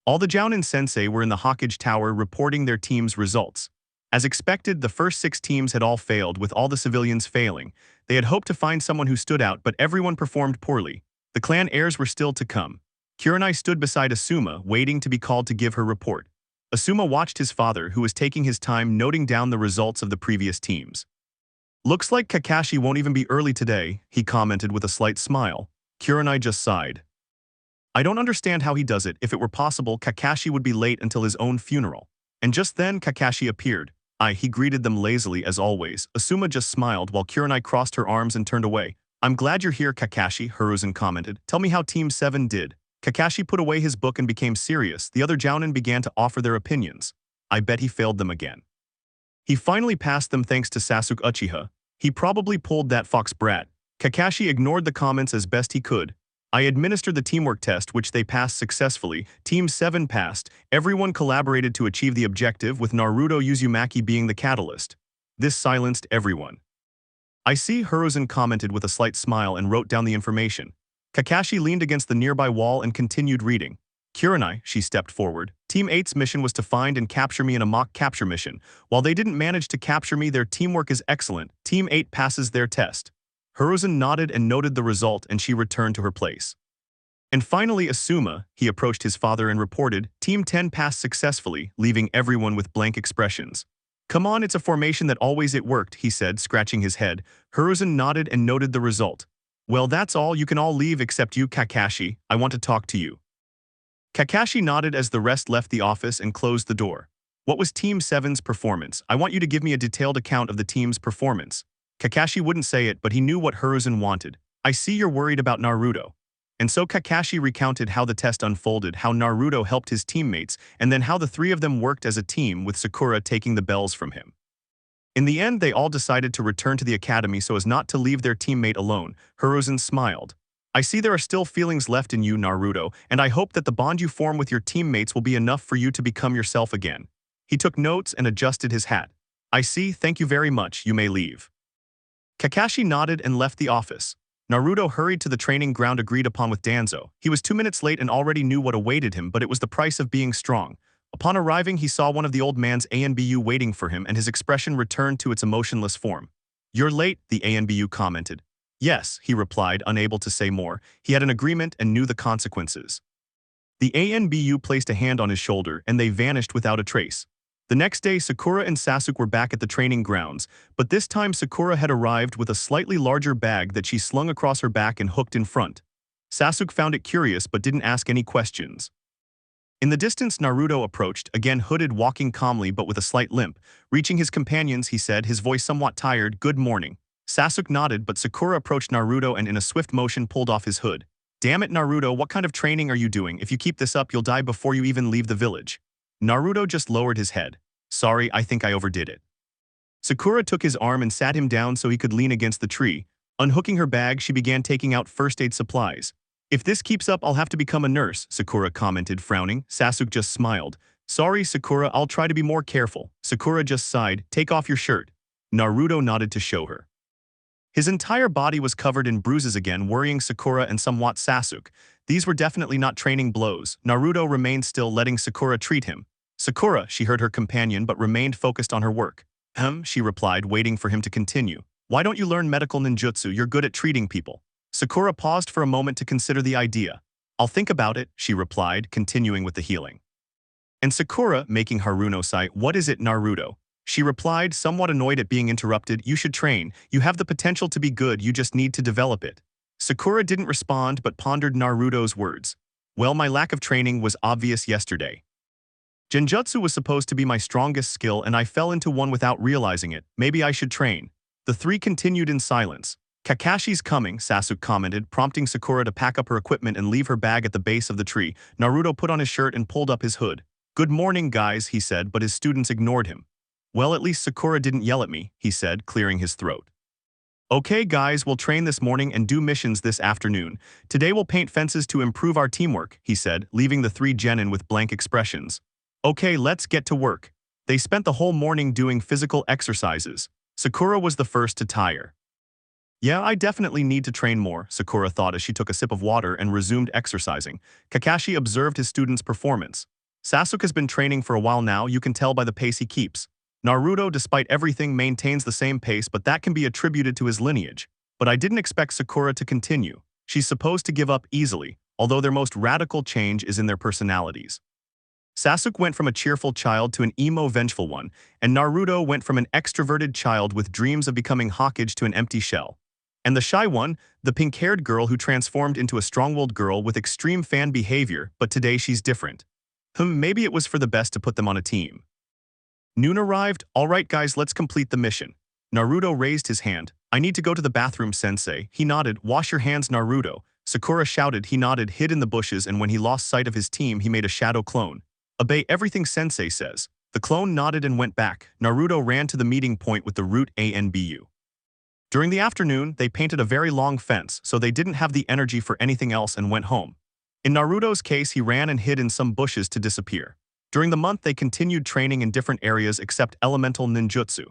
All the Jounin sensei were in the Hokage Tower reporting their team's results. As expected, the first 6 teams had all failed, with all the civilians failing. They had hoped to find someone who stood out, but everyone performed poorly. The clan heirs were still to come. Kurenai stood beside Asuma, waiting to be called to give her report. Asuma watched his father, who was taking his time noting down the results of the previous teams. Looks like Kakashi won't even be early today, he commented with a slight smile. Kurenai just sighed. I don't understand how he does it. If it were possible, Kakashi would be late until his own funeral. And just then Kakashi appeared. He greeted them lazily as always. Asuma just smiled while Kurenai crossed her arms and turned away. I'm glad you're here, Kakashi, Hiruzen commented. Tell me how Team 7 did. Kakashi put away his book and became serious. The other Jounin began to offer their opinions. I bet he failed them again. He finally passed them thanks to Sasuke Uchiha. He probably pulled that fox brat. Kakashi ignored the comments as best he could. I administered the teamwork test, which they passed successfully. Team 7 passed. Everyone collaborated to achieve the objective, with Naruto Uzumaki being the catalyst. This silenced everyone. I see, Hiruzen commented with a slight smile and wrote down the information. Kakashi leaned against the nearby wall and continued reading. Kurenai, she stepped forward. Team 8's mission was to find and capture me in a mock capture mission. While they didn't manage to capture me, their teamwork is excellent. Team 8 passes their test. Hiruzen nodded and noted the result, and she returned to her place. And finally, Asuma, he approached his father and reported, Team 10 passed successfully, leaving everyone with blank expressions. Come on, it's a formation that always it worked, he said, scratching his head. Hiruzen nodded and noted the result. Well, that's all, you can all leave except you, Kakashi, I want to talk to you. Kakashi nodded as the rest left the office and closed the door. What was Team 7's performance? I want you to give me a detailed account of the team's performance. Kakashi wouldn't say it, but he knew what Hiruzen wanted. I see you're worried about Naruto. And so Kakashi recounted how the test unfolded, how Naruto helped his teammates, and then how the three of them worked as a team, with Sakura taking the bells from him. In the end, they all decided to return to the academy so as not to leave their teammate alone. Hiruzen smiled. I see there are still feelings left in you, Naruto, and I hope that the bond you form with your teammates will be enough for you to become yourself again. He took notes and adjusted his hat. I see, thank you very much, you may leave. Kakashi nodded and left the office. Naruto hurried to the training ground agreed upon with Danzo. He was 2 minutes late and already knew what awaited him, but it was the price of being strong. Upon arriving, he saw one of the old man's ANBU waiting for him, and his expression returned to its emotionless form. You're late, the ANBU commented. Yes, he replied, unable to say more. He had an agreement and knew the consequences. The ANBU placed a hand on his shoulder, and they vanished without a trace. The next day, Sakura and Sasuke were back at the training grounds, but this time Sakura had arrived with a slightly larger bag that she slung across her back and hooked in front. Sasuke found it curious but didn't ask any questions. In the distance, Naruto approached, again hooded, walking calmly but with a slight limp. Reaching his companions, he said, his voice somewhat tired, "Good morning." Sasuke nodded, but Sakura approached Naruto and in a swift motion pulled off his hood. Damn it, Naruto, what kind of training are you doing? If you keep this up, you'll die before you even leave the village. Naruto just lowered his head. Sorry, I think I overdid it. Sakura took his arm and sat him down so he could lean against the tree. Unhooking her bag, she began taking out first aid supplies. If this keeps up, I'll have to become a nurse, Sakura commented, frowning. Sasuke just smiled. Sorry, Sakura, I'll try to be more careful. Sakura just sighed. Take off your shirt. Naruto nodded to show her. His entire body was covered in bruises again, worrying Sakura and somewhat Sasuke. These were definitely not training blows. Naruto remained still, letting Sakura treat him. Sakura, she heard her companion but remained focused on her work. She replied, waiting for him to continue. Why don't you learn medical ninjutsu? You're good at treating people. Sakura paused for a moment to consider the idea. I'll think about it, she replied, continuing with the healing. And Sakura, making Haruno sigh, what is it, Naruto? She replied, somewhat annoyed at being interrupted. You should train. You have the potential to be good, you just need to develop it. Sakura didn't respond but pondered Naruto's words. Well, my lack of training was obvious yesterday. Genjutsu was supposed to be my strongest skill and I fell into one without realizing it. Maybe I should train. The three continued in silence. Kakashi's coming, Sasuke commented, prompting Sakura to pack up her equipment and leave her bag at the base of the tree. Naruto put on his shirt and pulled up his hood. Good morning, guys, he said, but his students ignored him. Well, at least Sakura didn't yell at me, he said, clearing his throat. Okay, guys, we'll train this morning and do missions this afternoon. Today we'll paint fences to improve our teamwork, he said, leaving the three genin with blank expressions. Okay, let's get to work. They spent the whole morning doing physical exercises. Sakura was the first to tire. Yeah, I definitely need to train more, Sakura thought as she took a sip of water and resumed exercising. Kakashi observed his students' performance. Sasuke has been training for a while now, you can tell by the pace he keeps. Naruto, despite everything, maintains the same pace, but that can be attributed to his lineage. But I didn't expect Sakura to continue. She's supposed to give up easily, although their most radical change is in their personalities. Sasuke went from a cheerful child to an emo, vengeful one, and Naruto went from an extroverted child with dreams of becoming Hokage to an empty shell. And the shy one, the pink-haired girl who transformed into a strong-willed girl with extreme fan behavior, but today she's different. Maybe it was for the best to put them on a team. Noon arrived. All right, guys, let's complete the mission. Naruto raised his hand. I need to go to the bathroom, sensei. He nodded. Wash your hands, Naruto. Sakura shouted. He nodded, hid in the bushes, and when he lost sight of his team, he made a shadow clone. Obey everything sensei says. The clone nodded and went back. Naruto ran to the meeting point with the root ANBU. During the afternoon, they painted a very long fence, so they didn't have the energy for anything else and went home. In Naruto's case, he ran and hid in some bushes to disappear. During the month, they continued training in different areas except elemental ninjutsu.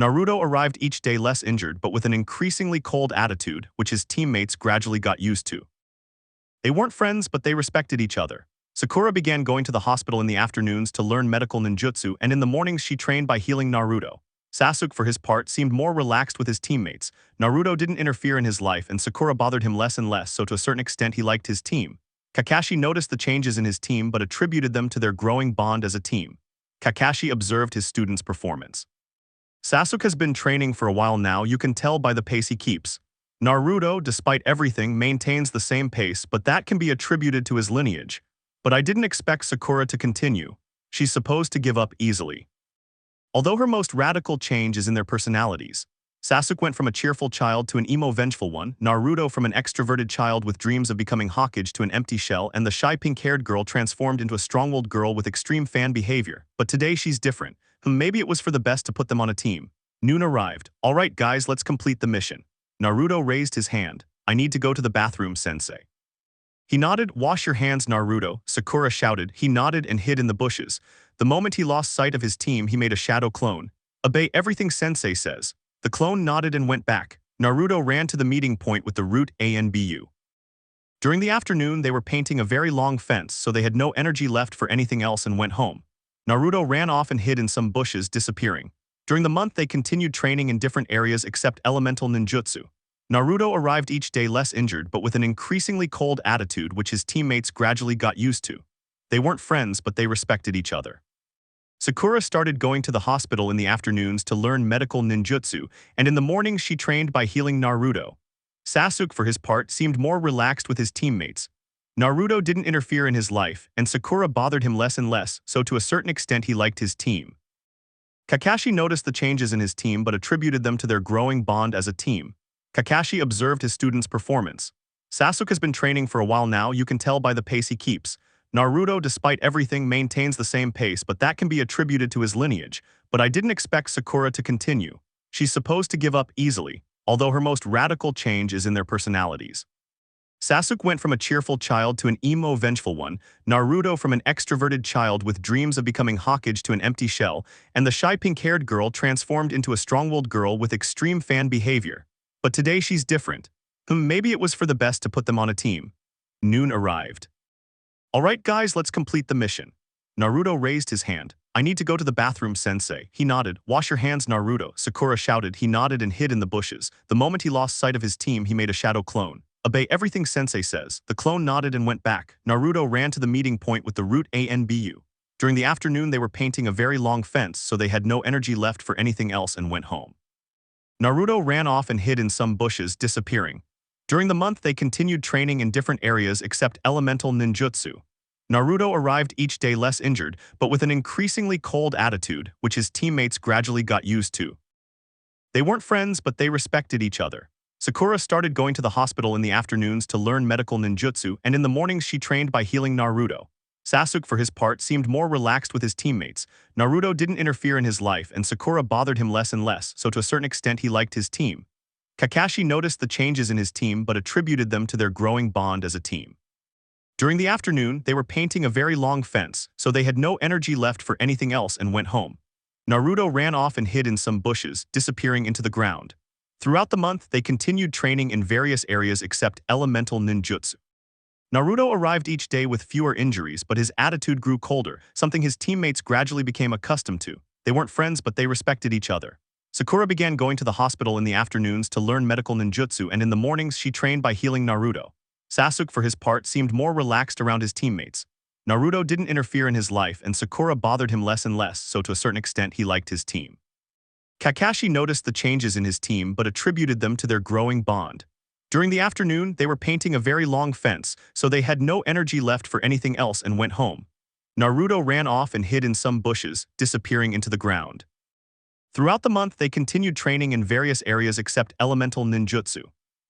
Naruto arrived each day less injured but with an increasingly cold attitude, which his teammates gradually got used to. They weren't friends, but they respected each other. Sakura began going to the hospital in the afternoons to learn medical ninjutsu, and in the mornings she trained by healing Naruto. Sasuke, for his part, seemed more relaxed with his teammates. Naruto didn't interfere in his life, and Sakura bothered him less and less, so to a certain extent he liked his team. Kakashi noticed the changes in his team but attributed them to their growing bond as a team. Kakashi observed his students' performance. Sasuke has been training for a while now, you can tell by the pace he keeps. Naruto, despite everything, maintains the same pace, but that can be attributed to his lineage. But I didn't expect Sakura to continue. She's supposed to give up easily. Although her most radical change is in their personalities. Sasuke went from a cheerful child to an emo-vengeful one, Naruto from an extroverted child with dreams of becoming Hokage to an empty shell, and the shy pink-haired girl transformed into a strong-willed girl with extreme fan behavior. But today she's different. Maybe it was for the best to put them on a team. Noon arrived. Alright guys, let's complete the mission. Naruto raised his hand. I need to go to the bathroom, sensei. He nodded. Wash your hands, Naruto, Sakura shouted. He nodded and hid in the bushes. The moment he lost sight of his team, he made a shadow clone. Obey everything sensei says. The clone nodded and went back. Naruto ran to the meeting point with the route Anbu. During the afternoon, they were painting a very long fence, so they had no energy left for anything else and went home. Naruto ran off and hid in some bushes, disappearing. During the month, they continued training in different areas except elemental ninjutsu. Naruto arrived each day less injured but with an increasingly cold attitude which his teammates gradually got used to. They weren't friends, but they respected each other. Sakura started going to the hospital in the afternoons to learn medical ninjutsu, and in the mornings she trained by healing Naruto. Sasuke, for his part, seemed more relaxed with his teammates. Naruto didn't interfere in his life, and Sakura bothered him less and less, so to a certain extent he liked his team. Kakashi noticed the changes in his team but attributed them to their growing bond as a team. Kakashi observed his students' performance. Sasuke has been training for a while now, you can tell by the pace he keeps. Naruto, despite everything, maintains the same pace, but that can be attributed to his lineage. But I didn't expect Sakura to continue. She's supposed to give up easily, although her most radical change is in their personalities. Sasuke went from a cheerful child to an emo-vengeful one, Naruto from an extroverted child with dreams of becoming Hokage to an empty shell, and the shy pink-haired girl transformed into a strong-willed girl with extreme fan behavior. But today she's different. Maybe it was for the best to put them on a team. Noon arrived. Alright guys, let's complete the mission. Naruto raised his hand. I need to go to the bathroom, sensei. He nodded. Wash your hands, Naruto, Sakura shouted. He nodded and hid in the bushes. The moment he lost sight of his team, he made a shadow clone. Obey everything sensei says. The clone nodded and went back. Naruto ran to the meeting point with the route Anbu. During the afternoon, they were painting a very long fence, so they had no energy left for anything else and went home. Naruto ran off and hid in some bushes, disappearing. During the month, they continued training in different areas except elemental ninjutsu. Naruto arrived each day less injured, but with an increasingly cold attitude, which his teammates gradually got used to. They weren't friends, but they respected each other. Sakura started going to the hospital in the afternoons to learn medical ninjutsu, and in the mornings she trained by healing Naruto. Sasuke, for his part, seemed more relaxed with his teammates. Naruto didn't interfere in his life, and Sakura bothered him less and less, so to a certain extent he liked his team. Kakashi noticed the changes in his team but attributed them to their growing bond as a team. During the afternoon, they were painting a very long fence, so they had no energy left for anything else and went home. Naruto ran off and hid in some bushes, disappearing into the ground. Throughout the month, they continued training in various areas except elemental ninjutsu. Naruto arrived each day with fewer injuries, but his attitude grew colder, something his teammates gradually became accustomed to. They weren't friends, but they respected each other. Sakura began going to the hospital in the afternoons to learn medical ninjutsu, and in the mornings she trained by healing Naruto. Sasuke, for his part, seemed more relaxed around his teammates. Naruto didn't interfere in his life, and Sakura bothered him less and less, so to a certain extent he liked his team. Kakashi noticed the changes in his team but attributed them to their growing bond. During the afternoon, they were painting a very long fence, so they had no energy left for anything else and went home. Naruto ran off and hid in some bushes, disappearing into the ground. Throughout the month, they continued training in various areas except elemental ninjutsu.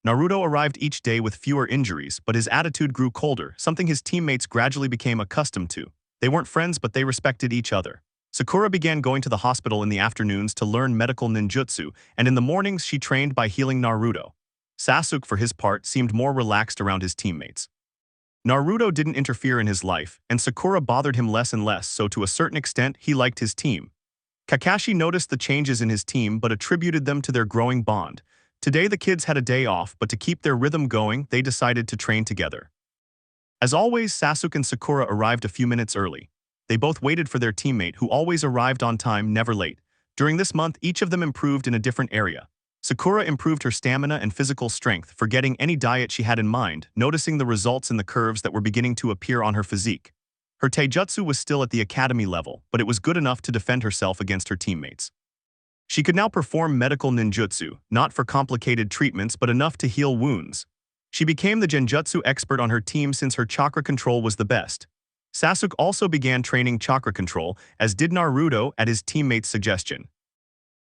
Naruto arrived each day with fewer injuries, but his attitude grew colder, something his teammates gradually became accustomed to. They weren't friends, but they respected each other. Sakura began going to the hospital in the afternoons to learn medical ninjutsu, and in the mornings she trained by healing Naruto. Sasuke, for his part, seemed more relaxed around his teammates. Naruto didn't interfere in his life, and Sakura bothered him less and less, so to a certain extent he liked his team. Kakashi noticed the changes in his team but attributed them to their growing bond. Today the kids had a day off, but to keep their rhythm going, they decided to train together. As always, Sasuke and Sakura arrived a few minutes early. They both waited for their teammate, who always arrived on time, never late. During this month, each of them improved in a different area. Sakura improved her stamina and physical strength, forgetting any diet she had in mind, noticing the results in the curves that were beginning to appear on her physique. Her taijutsu was still at the academy level, but it was good enough to defend herself against her teammates. She could now perform medical ninjutsu, not for complicated treatments but enough to heal wounds. She became the genjutsu expert on her team since her chakra control was the best. Sasuke also began training chakra control, as did Naruto at his teammate's suggestion.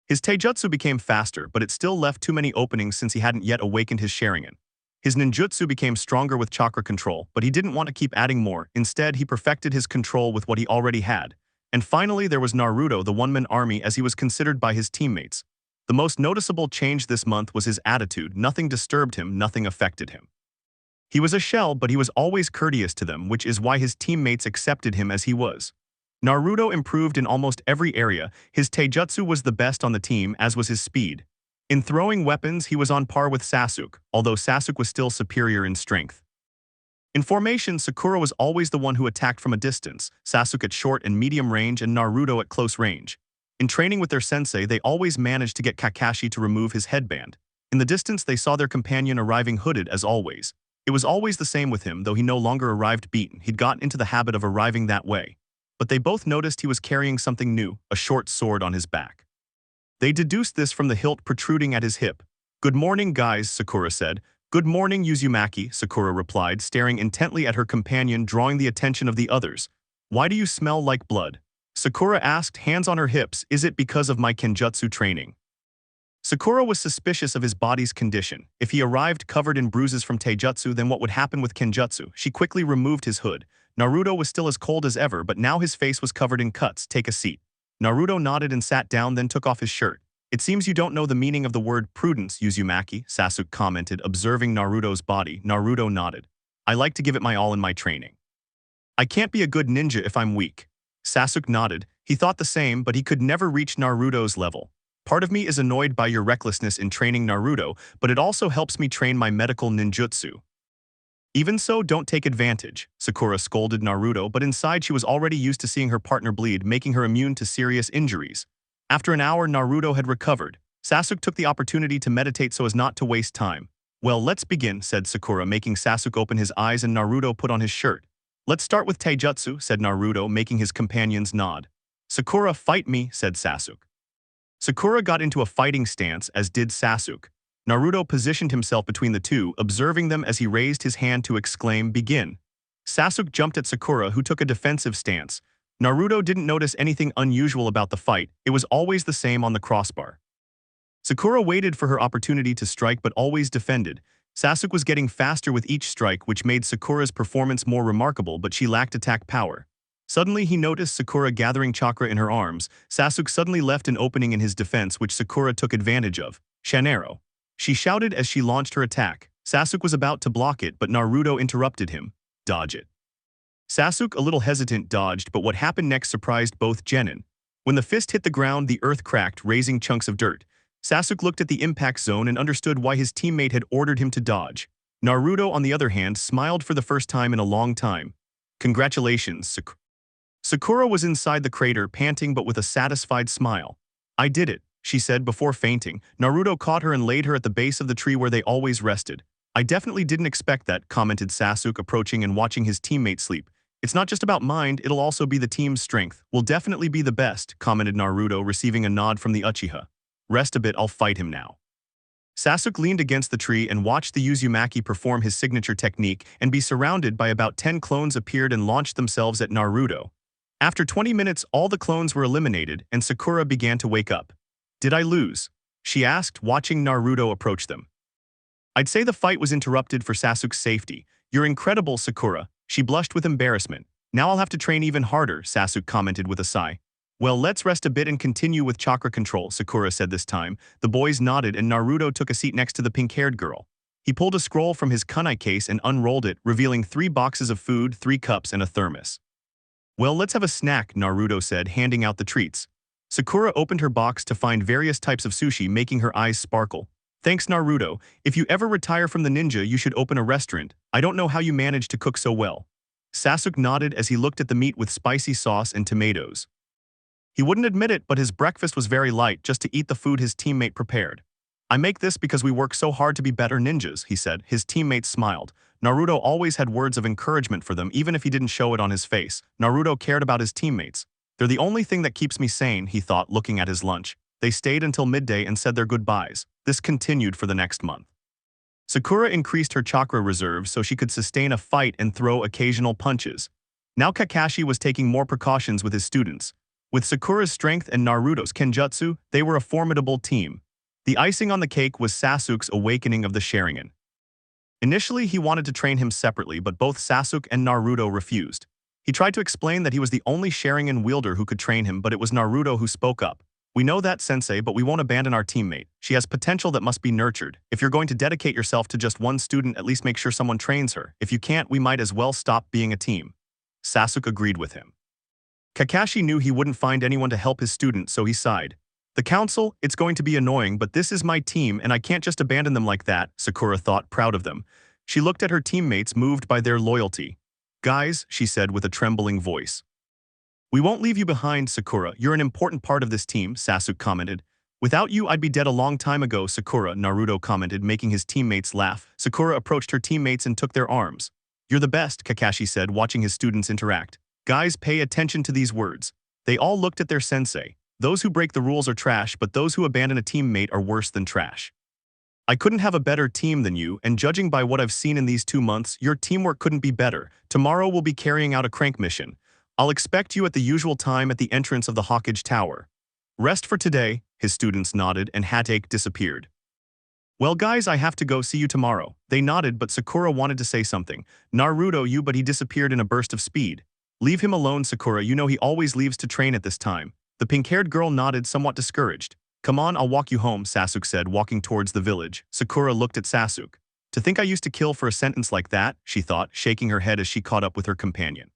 His taijutsu became faster, but it still left too many openings since he hadn't yet awakened his Sharigan. His ninjutsu became stronger with chakra control, but he didn't want to keep adding more. Instead, he perfected his control with what he already had. And finally, there was Naruto, the one-man army, as he was considered by his teammates. The most noticeable change this month was his attitude. Nothing disturbed him, nothing affected him. He was a shell, but he was always courteous to them, which is why his teammates accepted him as he was. Naruto improved in almost every area. His taijutsu was the best on the team, as was his speed. In throwing weapons, he was on par with Sasuke, although Sasuke was still superior in strength. In formation, Sakura was always the one who attacked from a distance, Sasuke at short and medium range and Naruto at close range. In training with their sensei, they always managed to get Kakashi to remove his headband. In the distance, they saw their companion arriving hooded as always. It was always the same with him, though he no longer arrived beaten. He'd gotten into the habit of arriving that way. But they both noticed he was carrying something new, a short sword on his back. They deduced this from the hilt protruding at his hip. "Good morning, guys," Sakura said. "Good morning, Uzumaki," Sakura replied, staring intently at her companion, drawing the attention of the others. "Why do you smell like blood?" Sakura asked, hands on her hips. "Is it because of my kenjutsu training?" Sakura was suspicious of his body's condition. If he arrived covered in bruises from taijutsu, then what would happen with kenjutsu? She quickly removed his hood. Naruto was still as cold as ever, but now his face was covered in cuts. "Take a seat." Naruto nodded and sat down, then took off his shirt. "It seems you don't know the meaning of the word prudence, Uzumaki," Sasuke commented, observing Naruto's body. Naruto nodded. "I like to give it my all in my training. I can't be a good ninja if I'm weak." Sasuke nodded. He thought the same, but he could never reach Naruto's level. "Part of me is annoyed by your recklessness in training Naruto, but it also helps me train my medical ninjutsu." "Even so, don't take advantage," Sakura scolded Naruto, but inside she was already used to seeing her partner bleed, making her immune to serious injuries. After an hour, Naruto had recovered. Sasuke took the opportunity to meditate so as not to waste time. "Well, let's begin," said Sakura, making Sasuke open his eyes, and Naruto put on his shirt. "Let's start with taijutsu," said Naruto, making his companions nod. "Sakura, fight me," said Sasuke. Sakura got into a fighting stance, as did Sasuke. Naruto positioned himself between the two, observing them as he raised his hand to exclaim, "Begin." Sasuke jumped at Sakura, who took a defensive stance. Naruto didn't notice anything unusual about the fight. It was always the same on the crossbar. Sakura waited for her opportunity to strike but always defended. Sasuke was getting faster with each strike, which made Sakura's performance more remarkable, but she lacked attack power. Suddenly, he noticed Sakura gathering chakra in her arms. Sasuke suddenly left an opening in his defense, which Sakura took advantage of. "Shanero," she shouted as she launched her attack. Sasuke was about to block it, but Naruto interrupted him. "Dodge it." Sasuke, a little hesitant, dodged, but what happened next surprised both genin. When the fist hit the ground, the earth cracked, raising chunks of dirt. Sasuke looked at the impact zone and understood why his teammate had ordered him to dodge. Naruto, on the other hand, smiled for the first time in a long time. "Congratulations, Sakura." Sakura was inside the crater, panting but with a satisfied smile. "I did it," she said before fainting. Naruto caught her and laid her at the base of the tree where they always rested. "I definitely didn't expect that," commented Sasuke, approaching and watching his teammate sleep. "It's not just about mind, it'll also be the team's strength. We'll definitely be the best," commented Naruto, receiving a nod from the Uchiha. "Rest a bit, I'll fight him now." Sasuke leaned against the tree and watched the Uzumaki perform his signature technique and be surrounded by about 10 clones appeared and launched themselves at Naruto. After 20 minutes, all the clones were eliminated, and Sakura began to wake up. "Did I lose?" she asked, watching Naruto approach them. "I'd say the fight was interrupted for Sasuke's safety. You're incredible, Sakura." She blushed with embarrassment. "Now I'll have to train even harder," Sasuke commented with a sigh. Well, let's rest a bit and continue with chakra control, Sakura said this time. The boys nodded and Naruto took a seat next to the pink-haired girl. He pulled a scroll from his kunai case and unrolled it, revealing 3 boxes of food, 3 cups, and a thermos. Well, let's have a snack, Naruto said, handing out the treats. Sakura opened her box to find various types of sushi, making her eyes sparkle. Thanks, Naruto. If you ever retire from the ninja, you should open a restaurant. I don't know how you manage to cook so well. Sasuke nodded as he looked at the meat with spicy sauce and tomatoes. He wouldn't admit it, but his breakfast was very light, just to eat the food his teammate prepared. I make this because we work so hard to be better ninjas, he said. His teammates smiled. Naruto always had words of encouragement for them, even if he didn't show it on his face. Naruto cared about his teammates. They're the only thing that keeps me sane, he thought, looking at his lunch. They stayed until midday and said their goodbyes. This continued for the next month. Sakura increased her chakra reserves so she could sustain a fight and throw occasional punches. Now Kakashi was taking more precautions with his students. With Sakura's strength and Naruto's kenjutsu, they were a formidable team. The icing on the cake was Sasuke's awakening of the Sharigan. Initially, he wanted to train him separately, but both Sasuke and Naruto refused. He tried to explain that he was the only Sharingan wielder who could train him, but it was Naruto who spoke up. We know that, Sensei, but we won't abandon our teammate. She has potential that must be nurtured. If you're going to dedicate yourself to just one student, at least make sure someone trains her. If you can't, we might as well stop being a team. Sasuke agreed with him. Kakashi knew he wouldn't find anyone to help his student, so he sighed. The council, it's going to be annoying, but this is my team and I can't just abandon them like that, Sakura thought, proud of them. She looked at her teammates, moved by their loyalty. Guys, she said with a trembling voice. We won't leave you behind, Sakura. You're an important part of this team, Sasuke commented. Without you, I'd be dead a long time ago, Sakura, Naruto commented, making his teammates laugh. Sakura approached her teammates and took their arms. You're the best, Kakashi said, watching his students interact. Guys, pay attention to these words. They all looked at their sensei. Those who break the rules are trash, but those who abandon a teammate are worse than trash. I couldn't have a better team than you, and judging by what I've seen in these 2 months, your teamwork couldn't be better. Tomorrow we'll be carrying out a crank mission. I'll expect you at the usual time at the entrance of the Hawkage Tower. Rest for today, his students nodded, and Hatake disappeared. Well guys, I have to go, see you tomorrow. They nodded, but Sakura wanted to say something. Naruto, but he disappeared in a burst of speed. Leave him alone, Sakura, you know he always leaves to train at this time. The pink-haired girl nodded, somewhat discouraged. Come on, I'll walk you home, Sasuke said, walking towards the village. Sakura looked at Sasuke. To think I used to kill for a sentence like that, she thought, shaking her head as she caught up with her companion.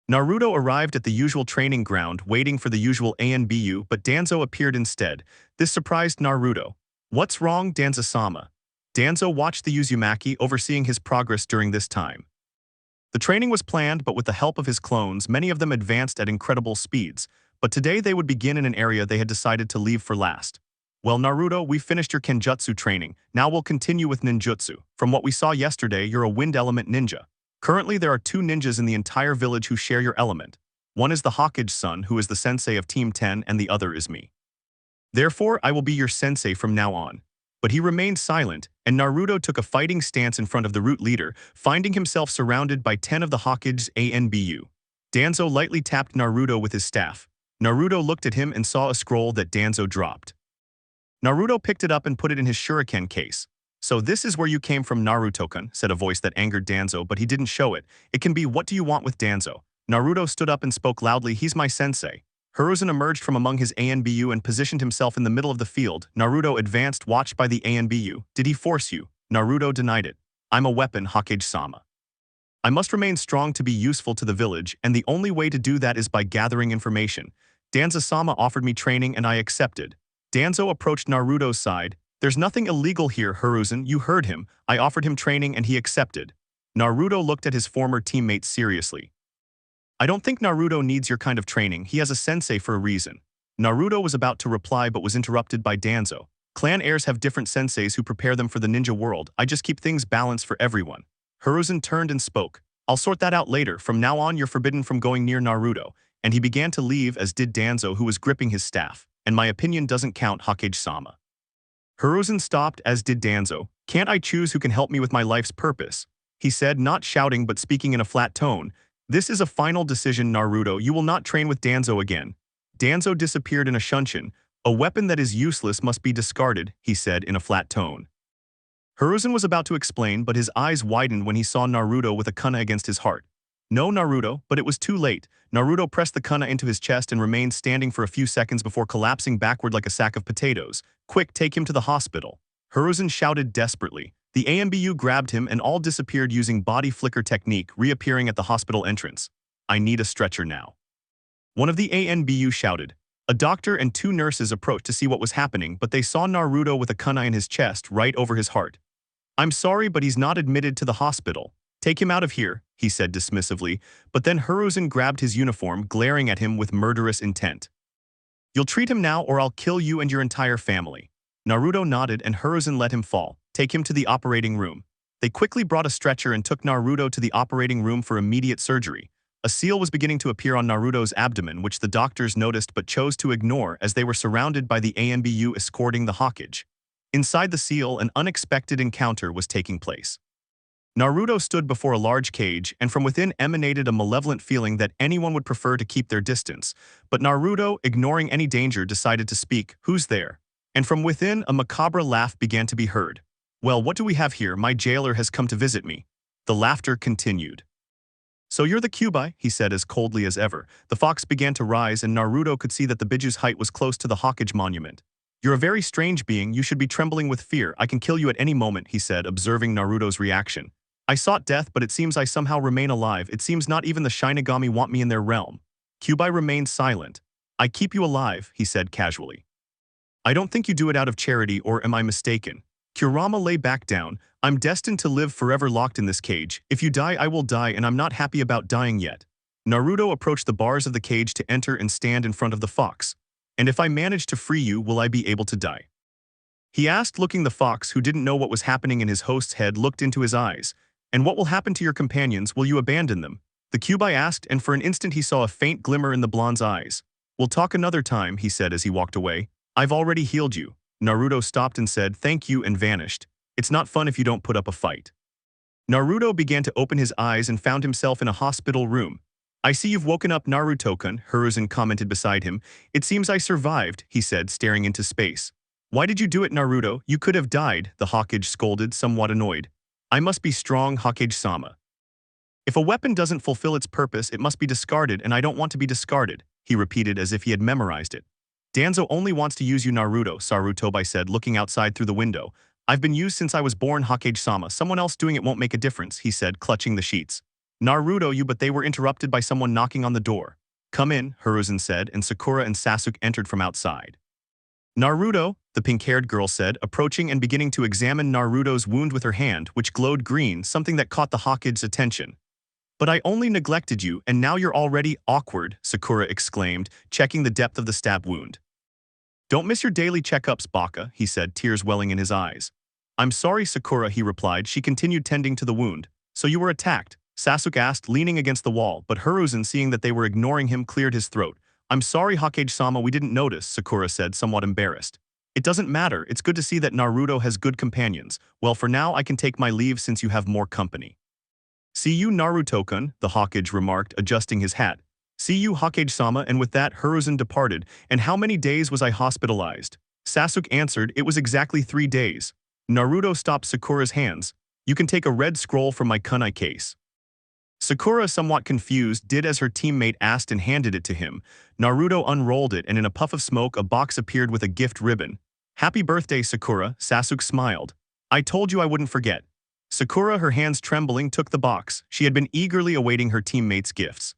Naruto arrived at the usual training ground, waiting for the usual Anbu, but Danzo appeared instead. This surprised Naruto. What's wrong, Danzo-sama? Danzo watched the Uzumaki, overseeing his progress during this time. The training was planned, but with the help of his clones, many of them advanced at incredible speeds. But today they would begin in an area they had decided to leave for last. Well, Naruto, we finished your kenjutsu training. Now we'll continue with ninjutsu. From what we saw yesterday, you're a wind element ninja. Currently, there are 2 ninjas in the entire village who share your element. One is the Hawkage son, who is the sensei of Team 10, and the other is me. Therefore, I will be your sensei from now on. But he remained silent, and Naruto took a fighting stance in front of the root leader, finding himself surrounded by 10 of the Hawkage's Anbu. Danzo lightly tapped Naruto with his staff. Naruto looked at him and saw a scroll that Danzo dropped. Naruto picked it up and put it in his shuriken case. So this is where you came from, Naruto-kun, said a voice that angered Danzo, but he didn't show it. It can be, what do you want with Danzo? Naruto stood up and spoke loudly, he's my sensei. Hiruzen emerged from among his Anbu and positioned himself in the middle of the field. Naruto advanced, watched by the Anbu. Did he force you? Naruto denied it. I'm a weapon, Hokage-sama. I must remain strong to be useful to the village, and the only way to do that is by gathering information. Danzo-sama offered me training and I accepted. Danzo approached Naruto's side. There's nothing illegal here, Hiruzen, you heard him. I offered him training and he accepted. Naruto looked at his former teammate seriously. I don't think Naruto needs your kind of training, he has a sensei for a reason. Naruto was about to reply but was interrupted by Danzo. Clan heirs have different senseis who prepare them for the ninja world. I just keep things balanced for everyone. Hiruzen turned and spoke. I'll sort that out later. From now on, you're forbidden from going near Naruto. And he began to leave, as did Danzo, who was gripping his staff. And my opinion doesn't count, Hokage-sama. Hiruzen stopped, as did Danzo. Can't I choose who can help me with my life's purpose? He said, not shouting but speaking in a flat tone. This is a final decision, Naruto. You will not train with Danzo again. Danzo disappeared in a shunshin. A weapon that is useless must be discarded, he said in a flat tone. Hiruzen was about to explain, but his eyes widened when he saw Naruto with a kunai against his heart. No, Naruto, but it was too late. Naruto pressed the kunai into his chest and remained standing for a few seconds before collapsing backward like a sack of potatoes. Quick, take him to the hospital. Hiruzen shouted desperately. The AMBU grabbed him and all disappeared using body flicker technique, reappearing at the hospital entrance. I need a stretcher now. One of the ANBU shouted. A doctor and two nurses approached to see what was happening, but they saw Naruto with a kunai in his chest right over his heart. I'm sorry, but he's not admitted to the hospital. Take him out of here, he said dismissively, but then Hiruzen grabbed his uniform, glaring at him with murderous intent. You'll treat him now or I'll kill you and your entire family. Naruto nodded and Hiruzen let him fall. Take him to the operating room. They quickly brought a stretcher and took Naruto to the operating room for immediate surgery. A seal was beginning to appear on Naruto's abdomen, which the doctors noticed but chose to ignore as they were surrounded by the AMBU escorting the Hokage. Inside the seal, an unexpected encounter was taking place. Naruto stood before a large cage, and from within emanated a malevolent feeling that anyone would prefer to keep their distance. But Naruto, ignoring any danger, decided to speak. Who's there? And from within, a macabre laugh began to be heard. Well, what do we have here? My jailer has come to visit me. The laughter continued. So you're the Kyuubi, he said as coldly as ever. The fox began to rise and Naruto could see that the Biju's height was close to the Hokage monument. You're a very strange being, you should be trembling with fear. I can kill you at any moment, he said, observing Naruto's reaction. I sought death, but it seems I somehow remain alive. It seems not even the Shinigami want me in their realm. Kyuubi remained silent. I keep you alive, he said casually. I don't think you do it out of charity, or am I mistaken? Kurama lay back down. I'm destined to live forever locked in this cage. If you die, I will die, and I'm not happy about dying yet. Naruto approached the bars of the cage to enter and stand in front of the fox. And if I manage to free you, will I be able to die? He asked, looking. The fox, who didn't know what was happening in his host's head, looked into his eyes. And what will happen to your companions? Will you abandon them? The Kyuubi asked, and for an instant he saw a faint glimmer in the blonde's eyes. We'll talk another time, he said as he walked away. I've already healed you. Naruto stopped and said, thank you, and vanished. It's not fun if you don't put up a fight. Naruto began to open his eyes and found himself in a hospital room. I see you've woken up, Naruto-kun, Hiruzen commented beside him. It seems I survived, he said, staring into space. Why did you do it, Naruto? You could have died, the Hokage scolded, somewhat annoyed. I must be strong, Hokage-sama. If a weapon doesn't fulfill its purpose, it must be discarded, and I don't want to be discarded, he repeated as if he had memorized it. Danzo only wants to use you, Naruto, Sarutobi said, looking outside through the window. I've been used since I was born, Hokage-sama. Someone else doing it won't make a difference, he said, clutching the sheets. Naruto, you, but they were interrupted by someone knocking on the door. Come in, Hiruzen said, and Sakura and Sasuke entered from outside. Naruto, the pink-haired girl said, approaching and beginning to examine Naruto's wound with her hand, which glowed green, something that caught the Hokage's attention. But I only neglected you, and now you're already awkward, Sakura exclaimed, checking the depth of the stab wound. Don't miss your daily checkups, Baka, he said, tears welling in his eyes. I'm sorry, Sakura, he replied. She continued tending to the wound. So you were attacked? Sasuke asked, leaning against the wall, but Hiruzen, seeing that they were ignoring him, cleared his throat. I'm sorry, Hokage-sama, we didn't notice, Sakura said, somewhat embarrassed. It doesn't matter, it's good to see that Naruto has good companions. Well, for now I can take my leave since you have more company. See you, Naruto-kun, the Hokage remarked, adjusting his hat. See you, Hokage-sama, and with that Hiruzen departed. And how many days was I hospitalized? Sasuke answered, it was exactly 3 days. Naruto stopped Sakura's hands. You can take a red scroll from my kunai case. Sakura, somewhat confused, did as her teammate asked and handed it to him. Naruto unrolled it, and in a puff of smoke a box appeared with a gift ribbon. Happy birthday, Sakura, Sasuke smiled. I told you I wouldn't forget. Sakura, her hands trembling, took the box. She had been eagerly awaiting her teammates' gifts.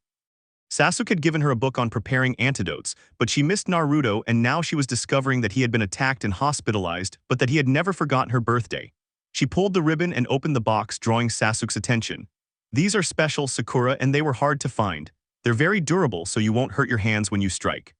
Sasuke had given her a book on preparing antidotes, but she missed Naruto, and now she was discovering that he had been attacked and hospitalized, but that he had never forgotten her birthday. She pulled the ribbon and opened the box, drawing Sasuke's attention. These are special, Sakura, and they were hard to find. They're very durable, so you won't hurt your hands when you strike.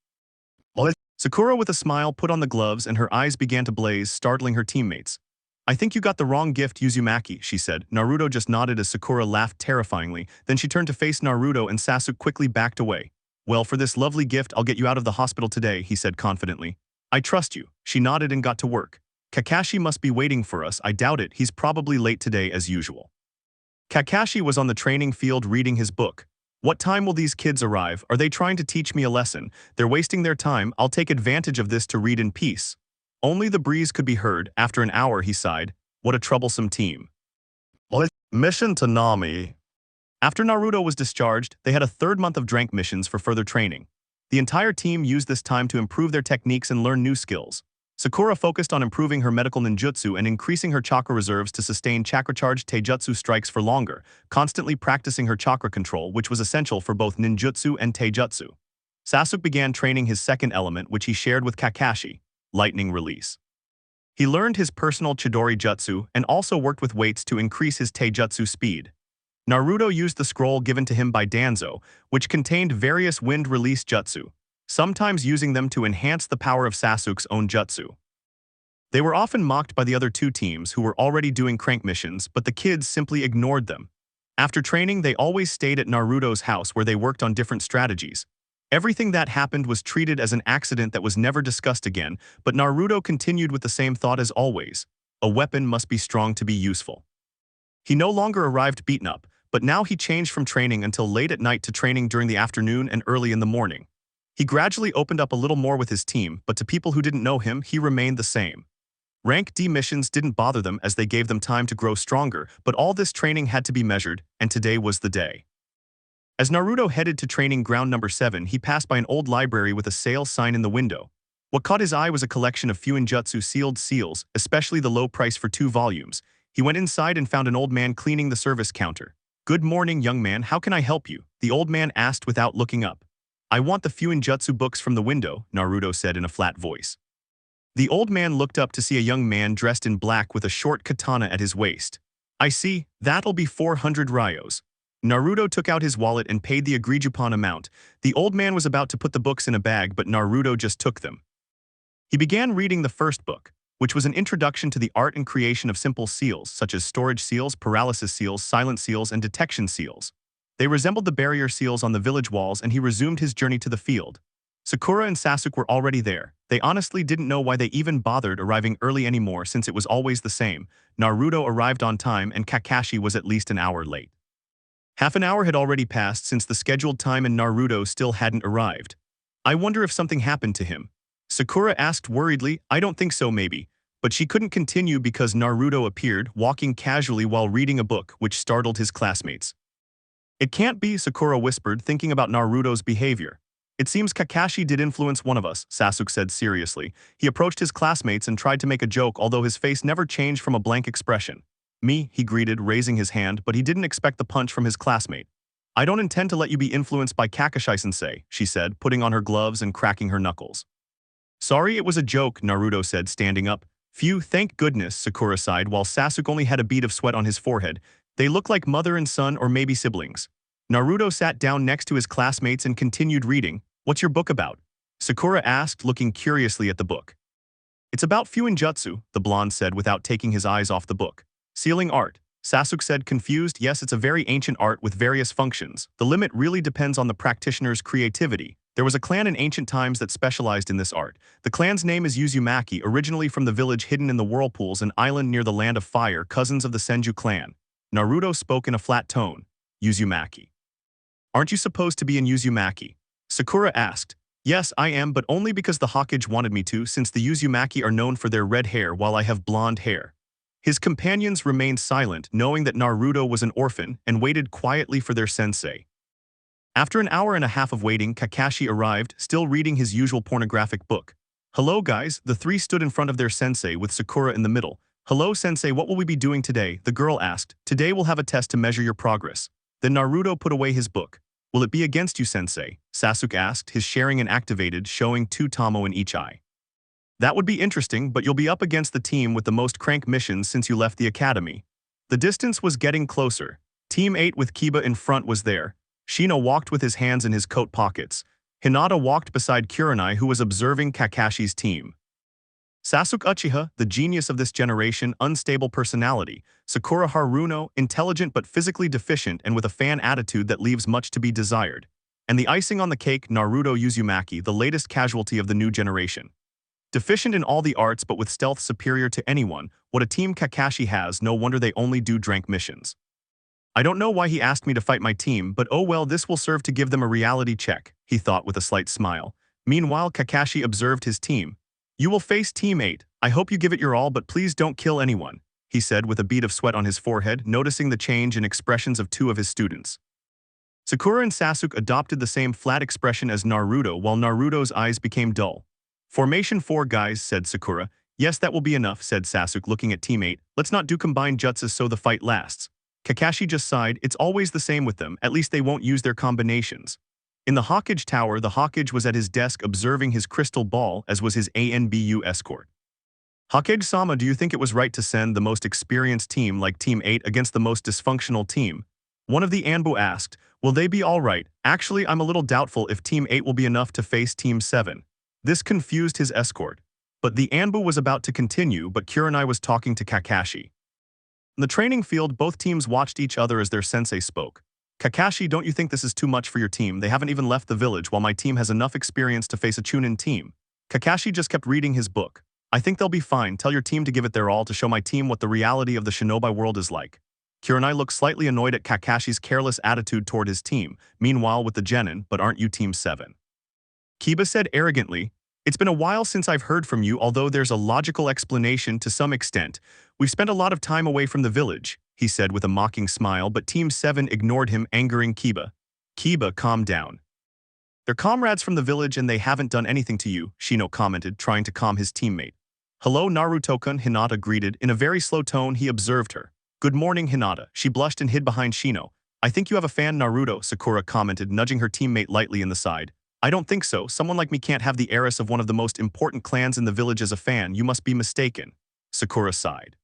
Sakura, with a smile, put on the gloves, and her eyes began to blaze, startling her teammates. I think you got the wrong gift, Uzumaki, she said. Naruto just nodded as Sakura laughed terrifyingly. Then she turned to face Naruto, and Sasuke quickly backed away. Well, for this lovely gift, I'll get you out of the hospital today, he said confidently. I trust you. She nodded and got to work. Kakashi must be waiting for us. I doubt it. He's probably late today as usual. Kakashi was on the training field reading his book. What time will these kids arrive? Are they trying to teach me a lesson? They're wasting their time. I'll take advantage of this to read in peace. Only the breeze could be heard. After an hour, he sighed. What a troublesome team. Mission to Nami. After Naruto was discharged, they had a third month of drank missions for further training. The entire team used this time to improve their techniques and learn new skills. Sakura focused on improving her medical ninjutsu and increasing her chakra reserves to sustain chakra-charged taijutsu strikes for longer, constantly practicing her chakra control, which was essential for both ninjutsu and taijutsu. Sasuke began training his second element, which he shared with Kakashi, lightning release. He learned his personal Chidori jutsu and also worked with weights to increase his taijutsu speed. Naruto used the scroll given to him by Danzo, which contained various wind release jutsu, sometimes using them to enhance the power of Sasuke's own jutsu. They were often mocked by the other two teams who were already doing crank missions, but the kids simply ignored them. After training, they always stayed at Naruto's house where they worked on different strategies. Everything that happened was treated as an accident that was never discussed again, but Naruto continued with the same thought as always: a weapon must be strong to be useful. He no longer arrived beaten up, but now he changed from training until late at night to training during the afternoon and early in the morning. He gradually opened up a little more with his team, but to people who didn't know him, he remained the same. Rank D missions didn't bother them as they gave them time to grow stronger, but all this training had to be measured, and today was the day. As Naruto headed to training ground number 7, he passed by an old library with a sale sign in the window. What caught his eye was a collection of Fuinjutsu sealed seals, especially the low price for 2 volumes. He went inside and found an old man cleaning the service counter. "Good morning, young man, how can I help you?" the old man asked without looking up. "I want the Fuinjutsu books from the window," Naruto said in a flat voice. The old man looked up to see a young man dressed in black with a short katana at his waist. "I see, that'll be 400 ryos." Naruto took out his wallet and paid the agreed-upon amount. The old man was about to put the books in a bag, but Naruto just took them. He began reading the first book, which was an introduction to the art and creation of simple seals, such as storage seals, paralysis seals, silent seals, and detection seals. They resembled the barrier seals on the village walls, and he resumed his journey to the field. Sakura and Sasuke were already there. They honestly didn't know why they even bothered arriving early anymore, since it was always the same. Naruto arrived on time and Kakashi was at least an hour late. Half an hour had already passed since the scheduled time and Naruto still hadn't arrived. "I wonder if something happened to him," Sakura asked worriedly. "I don't think so, maybe." But she couldn't continue because Naruto appeared, walking casually while reading a book, which startled his classmates. "It can't be," Sakura whispered, thinking about Naruto's behavior. "It seems Kakashi did influence one of us," Sasuke said seriously. He approached his classmates and tried to make a joke, although his face never changed from a blank expression. "Me," he greeted, raising his hand, but he didn't expect the punch from his classmate. "I don't intend to let you be influenced by Kakashi-sensei," she said, putting on her gloves and cracking her knuckles. "Sorry, it was a joke," Naruto said, standing up. "Phew, thank goodness," Sakura sighed, while Sasuke only had a bead of sweat on his forehead. They looked like mother and son, or maybe siblings. Naruto sat down next to his classmates and continued reading. "What's your book about?" Sakura asked, looking curiously at the book. "It's about Fuinjutsu," the blonde said without taking his eyes off the book. "Sealing art," Sasuke said, confused. "Yes, it's a very ancient art with various functions. The limit really depends on the practitioner's creativity. There was a clan in ancient times that specialized in this art. The clan's name is Uzumaki, originally from the village hidden in the whirlpools, an island near the Land of Fire, cousins of the Senju clan." Naruto spoke in a flat tone. "Uzumaki. Aren't you supposed to be in Uzumaki?" Sakura asked. "Yes, I am, but only because the Hokage wanted me to, since the Uzumaki are known for their red hair while I have blonde hair." His companions remained silent, knowing that Naruto was an orphan, and waited quietly for their sensei. After an hour and a half of waiting, Kakashi arrived, still reading his usual pornographic book. "Hello guys," the three stood in front of their sensei with Sakura in the middle. "Hello sensei, what will we be doing today?" the girl asked. "Today we'll have a test to measure your progress." Then Naruto put away his book. "Will it be against you, sensei?" Sasuke asked, his Sharingan activated, showing 2 Tamo in each eye. "That would be interesting, but you'll be up against the team with the most crank missions since you left the academy." The distance was getting closer. Team 8 with Kiba in front was there. Shino walked with his hands in his coat pockets. Hinata walked beside Kurenai, who was observing Kakashi's team. Sasuke Uchiha, the genius of this generation, unstable personality. Sakura Haruno, intelligent but physically deficient and with a fan attitude that leaves much to be desired. And the icing on the cake, Naruto Uzumaki, the latest casualty of the new generation. Deficient in all the arts but with stealth superior to anyone, what a team Kakashi has, no wonder they only do drank missions. "I don't know why he asked me to fight my team, but oh well, this will serve to give them a reality check," he thought with a slight smile. Meanwhile, Kakashi observed his team. "You will face Team 8. I hope you give it your all, but please don't kill anyone," he said with a bead of sweat on his forehead, noticing the change in expressions of 2 of his students. Sakura and Sasuke adopted the same flat expression as Naruto while Naruto's eyes became dull. Formation 4 guys, said Sakura. Yes, that will be enough, said Sasuke looking at teammate. Let's not do combined jutsus so the fight lasts. Kakashi just sighed. It's always the same with them, at least they won't use their combinations. In the Hokage Tower, the Hokage was at his desk observing his crystal ball, as was his ANBU escort. Hokage-sama, do you think it was right to send the most experienced team like Team 8 against the most dysfunctional team? One of the Anbu asked, will they be alright? Actually, I'm a little doubtful if Team 8 will be enough to face Team 7. This confused his escort. But the Anbu was about to continue, but Kurenai was talking to Kakashi. In the training field, both teams watched each other as their sensei spoke. Kakashi, don't you think this is too much for your team? They haven't even left the village while my team has enough experience to face a Chunin team. Kakashi just kept reading his book. I think they'll be fine. Tell your team to give it their all to show my team what the reality of the shinobi world is like. Kurenai looked slightly annoyed at Kakashi's careless attitude toward his team, meanwhile with the genin, but aren't you Team 7? Kiba said arrogantly, it's been a while since I've heard from you, although there's a logical explanation to some extent. We've spent a lot of time away from the village, he said with a mocking smile, but Team 7 ignored him, angering Kiba. Kiba, calm down. They're comrades from the village and they haven't done anything to you, Shino commented, trying to calm his teammate. Hello, Naruto-kun, Hinata greeted. In a very slow tone, he observed her. Good morning, Hinata. She blushed and hid behind Shino. I think you have a fan, Naruto, Sakura commented, nudging her teammate lightly in the side. I don't think so. Someone like me can't have the heiress of one of the most important clans in the village as a fan. You must be mistaken. Sakura sighed.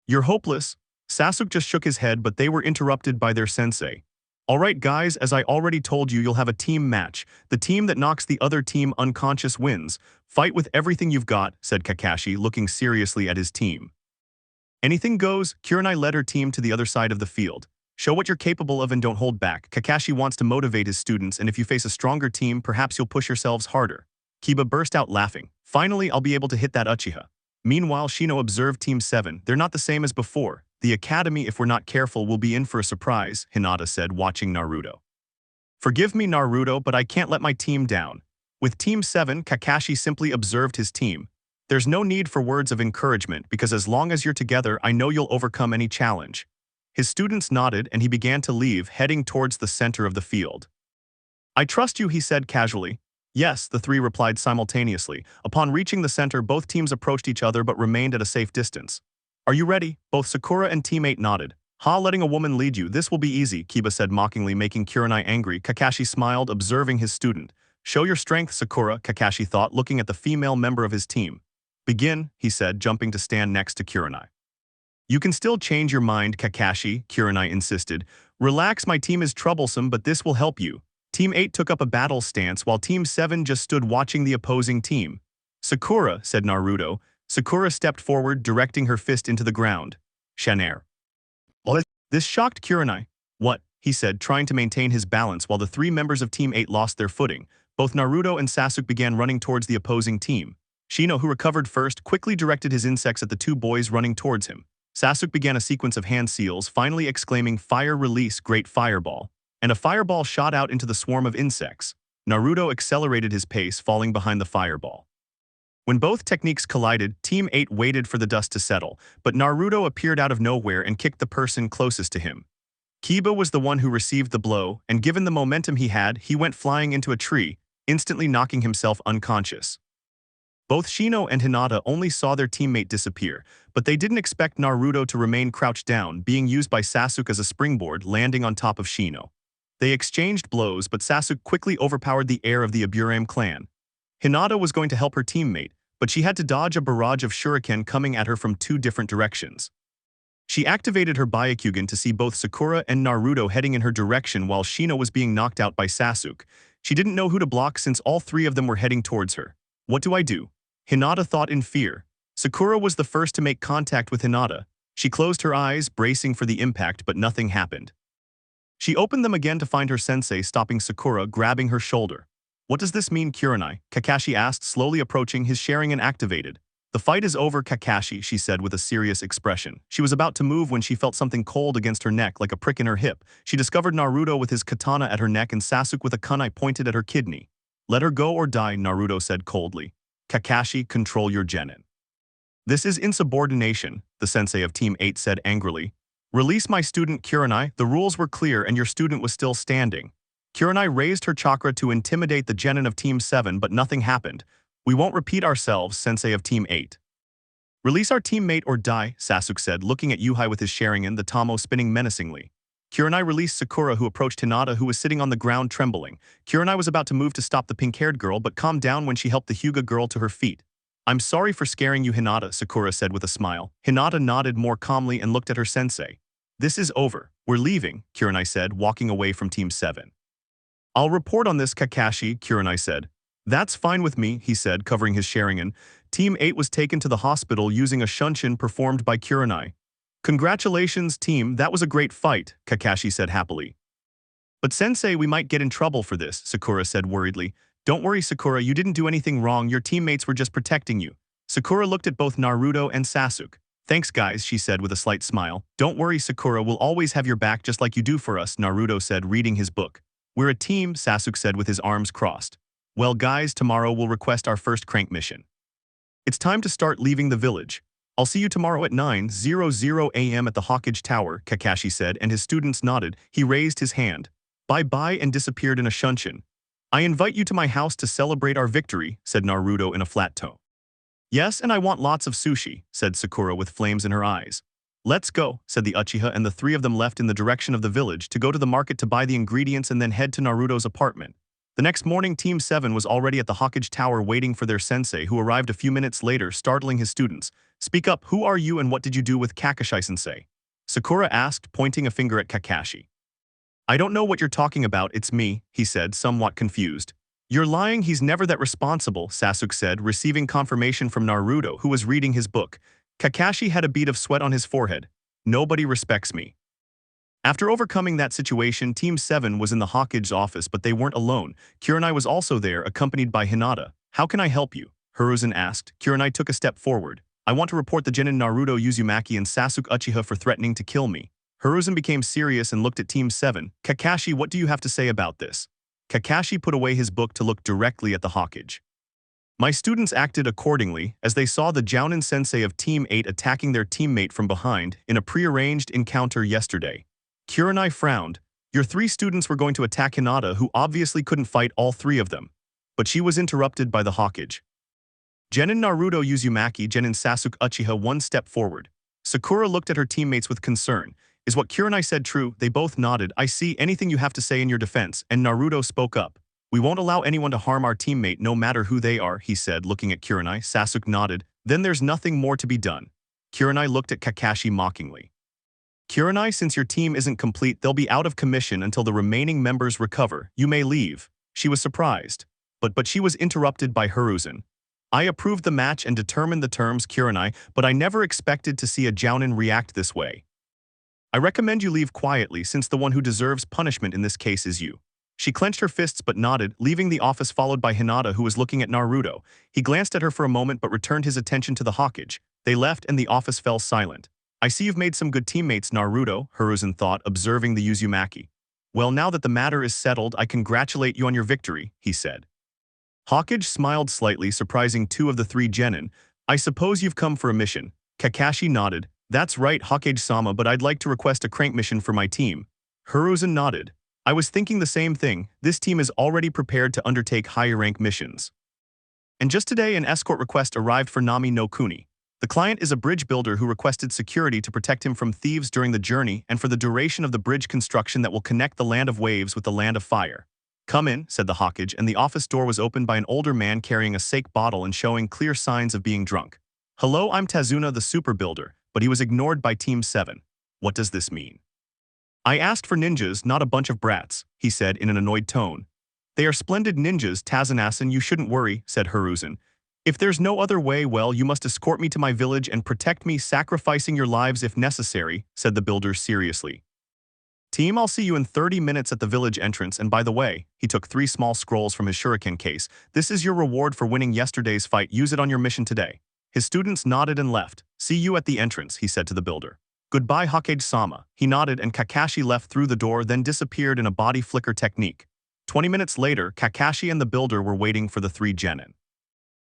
You're hopeless. Sasuke just shook his head, but they were interrupted by their sensei. Alright guys, as I already told you, you'll have a team match. The team that knocks the other team unconscious wins. Fight with everything you've got, said Kakashi, looking seriously at his team. Anything goes. Kurenai led her team to the other side of the field. Show what you're capable of and don't hold back. Kakashi wants to motivate his students, and if you face a stronger team, perhaps you'll push yourselves harder. Kiba burst out laughing. Finally, I'll be able to hit that Uchiha. Meanwhile, Shino observed Team 7. They're not the same as before. The academy, if we're not careful, will be in for a surprise, Hinata said, watching Naruto. Forgive me, Naruto, but I can't let my team down. With Team 7, Kakashi simply observed his team. There's no need for words of encouragement because as long as you're together, I know you'll overcome any challenge. His students nodded and he began to leave, heading towards the center of the field. I trust you, he said casually. Yes, the three replied simultaneously. Upon reaching the center, both teams approached each other but remained at a safe distance. Are you ready? Both Sakura and teammate nodded. Letting a woman lead you, this will be easy, Kiba said mockingly, making Kurenai angry. Kakashi smiled, observing his student. Show your strength, Sakura, Kakashi thought, looking at the female member of his team. Begin, he said, jumping to stand next to Kurenai. You can still change your mind, Kakashi, Kurenai insisted. Relax, my team is troublesome, but this will help you. Team 8 took up a battle stance while Team 7 just stood watching the opposing team. Sakura, said Naruto. Sakura stepped forward, directing her fist into the ground. Shanair. This shocked Kurenai. What? He said, trying to maintain his balance while the three members of Team 8 lost their footing. Both Naruto and Sasuke began running towards the opposing team. Shino, who recovered first, quickly directed his insects at the two boys running towards him. Sasuke began a sequence of hand seals, finally exclaiming, Fire release, great fireball. And a fireball shot out into the swarm of insects. Naruto accelerated his pace, falling behind the fireball. When both techniques collided, Team 8 waited for the dust to settle, but Naruto appeared out of nowhere and kicked the person closest to him. Kiba was the one who received the blow, and given the momentum he had, he went flying into a tree, instantly knocking himself unconscious. Both Shino and Hinata only saw their teammate disappear, but they didn't expect Naruto to remain crouched down, being used by Sasuke as a springboard, landing on top of Shino. They exchanged blows, but Sasuke quickly overpowered the heir of the Aburame clan. Hinata was going to help her teammate, but she had to dodge a barrage of shuriken coming at her from two different directions. She activated her Byakugan to see both Sakura and Naruto heading in her direction while Shino was being knocked out by Sasuke. She didn't know who to block since all three of them were heading towards her. What do I do? Hinata thought in fear. Sakura was the first to make contact with Hinata. She closed her eyes, bracing for the impact, but nothing happened. She opened them again to find her sensei stopping Sakura, grabbing her shoulder. What does this mean, Kurenai? Kakashi asked, slowly approaching, his Sharigan activated. The fight is over, Kakashi, she said with a serious expression. She was about to move when she felt something cold against her neck, like a prick in her hip. She discovered Naruto with his katana at her neck and Sasuke with a kunai pointed at her kidney. Let her go or die, Naruto said coldly. Kakashi, control your genin. This is insubordination, the sensei of Team 8 said angrily. Release my student Kurenai, the rules were clear and your student was still standing. Kurenai raised her chakra to intimidate the genin of Team 7, but nothing happened. We won't repeat ourselves, Sensei of Team 8. Release our teammate or die, Sasuke said, looking at Yuhai with his Sharigan, the Tomo spinning menacingly. Kurenai released Sakura, who approached Hinata, who was sitting on the ground trembling. Kurenai was about to move to stop the pink-haired girl, but calmed down when she helped the Hyuga girl to her feet. I'm sorry for scaring you, Hinata, Sakura said with a smile. Hinata nodded more calmly and looked at her sensei. This is over. We're leaving, Kurenai said, walking away from Team 7. I'll report on this, Kakashi, Kurenai said. That's fine with me, he said, covering his Sharigan. Team 8 was taken to the hospital using a shunshin performed by Kurenai. Congratulations, team, that was a great fight, Kakashi said happily. But sensei, we might get in trouble for this, Sakura said worriedly. Don't worry, Sakura, you didn't do anything wrong, your teammates were just protecting you. Sakura looked at both Naruto and Sasuke. Thanks guys, she said with a slight smile. Don't worry, Sakura, we'll always have your back just like you do for us, Naruto said, reading his book. We're a team, Sasuke said with his arms crossed. Well guys, tomorrow we'll request our first crank mission. It's time to start leaving the village. I'll see you tomorrow at 9:00 a.m. at the Hawkage Tower, Kakashi said, and his students nodded. He raised his hand. Bye-bye, and disappeared in a shunshin. I invite you to my house to celebrate our victory, said Naruto in a flat tone. Yes, and I want lots of sushi, said Sakura with flames in her eyes. Let's go, said the Uchiha, and the three of them left in the direction of the village to go to the market to buy the ingredients and then head to Naruto's apartment. The next morning, Team 7 was already at the Hawkage Tower waiting for their sensei, who arrived a few minutes later, startling his students. Speak up, who are you and what did you do with Kakashi-sensei? Sakura asked, pointing a finger at Kakashi. I don't know what you're talking about, it's me, he said, somewhat confused. You're lying, he's never that responsible, Sasuke said, receiving confirmation from Naruto, who was reading his book. Kakashi had a bead of sweat on his forehead. Nobody respects me. After overcoming that situation, Team 7 was in the Hawkage's office, but they weren't alone. Kurenai was also there, accompanied by Hinata. How can I help you? Hiruzen asked. Kurenai took a step forward. I want to report the genin Naruto Uzumaki and Sasuke Uchiha for threatening to kill me. Hiruzen became serious and looked at Team 7. Kakashi, what do you have to say about this? Kakashi put away his book to look directly at the Hawkage. My students acted accordingly as they saw the Jounin sensei of Team 8 attacking their teammate from behind in a prearranged encounter yesterday. Kurenai frowned. Your three students were going to attack Hinata, who obviously couldn't fight all three of them. But she was interrupted by the Hawkage. Genin Naruto Uzumaki, Genin Sasuke Uchiha one step forward. Sakura looked at her teammates with concern. Is what Kurenai said true? They both nodded. I see, anything you have to say in your defense, and Naruto spoke up. We won't allow anyone to harm our teammate no matter who they are, he said, looking at Kurenai. Sasuke nodded. Then there's nothing more to be done. Kurenai looked at Kakashi mockingly. Kurenai, since your team isn't complete, they'll be out of commission until the remaining members recover. You may leave. She was surprised. But she was interrupted by Hiruzen. I approved the match and determined the terms, Kurenai, but I never expected to see a Jounin react this way. I recommend you leave quietly, since the one who deserves punishment in this case is you. She clenched her fists but nodded, leaving the office followed by Hinata, who was looking at Naruto. He glanced at her for a moment but returned his attention to the Hawkage. They left and the office fell silent. I see you've made some good teammates, Naruto, Hiruzen thought, observing the Uzumaki. Well, now that the matter is settled, I congratulate you on your victory, he said. Hawkage smiled slightly, surprising two of the three genin. I suppose you've come for a mission. Kakashi nodded. That's right, Hawkage-sama, but I'd like to request a crank mission for my team. Hiruzen nodded. I was thinking the same thing. This team is already prepared to undertake higher rank missions. And just today, an escort request arrived for Nami no Kuni. The client is a bridge builder who requested security to protect him from thieves during the journey and for the duration of the bridge construction that will connect the Land of Waves with the Land of Fire. Come in, said the Hawkage, and the office door was opened by an older man carrying a sake bottle and showing clear signs of being drunk. Hello, I'm Tazuna the super builder, but he was ignored by Team 7. What does this mean? I asked for ninjas, not a bunch of brats, he said in an annoyed tone. They are splendid ninjas, Tazunasan, you shouldn't worry, said Hiruzen. If there's no other way, well, you must escort me to my village and protect me, sacrificing your lives if necessary, said the builder seriously. Team, I'll see you in 30 minutes at the village entrance, and by the way, he took 3 small scrolls from his shuriken case. This is your reward for winning yesterday's fight, use it on your mission today. His students nodded and left. See you at the entrance, he said to the builder. Goodbye, Hokage-sama. He nodded and Kakashi left through the door, then disappeared in a body flicker technique. 20 minutes later, Kakashi and the builder were waiting for the 3 genin.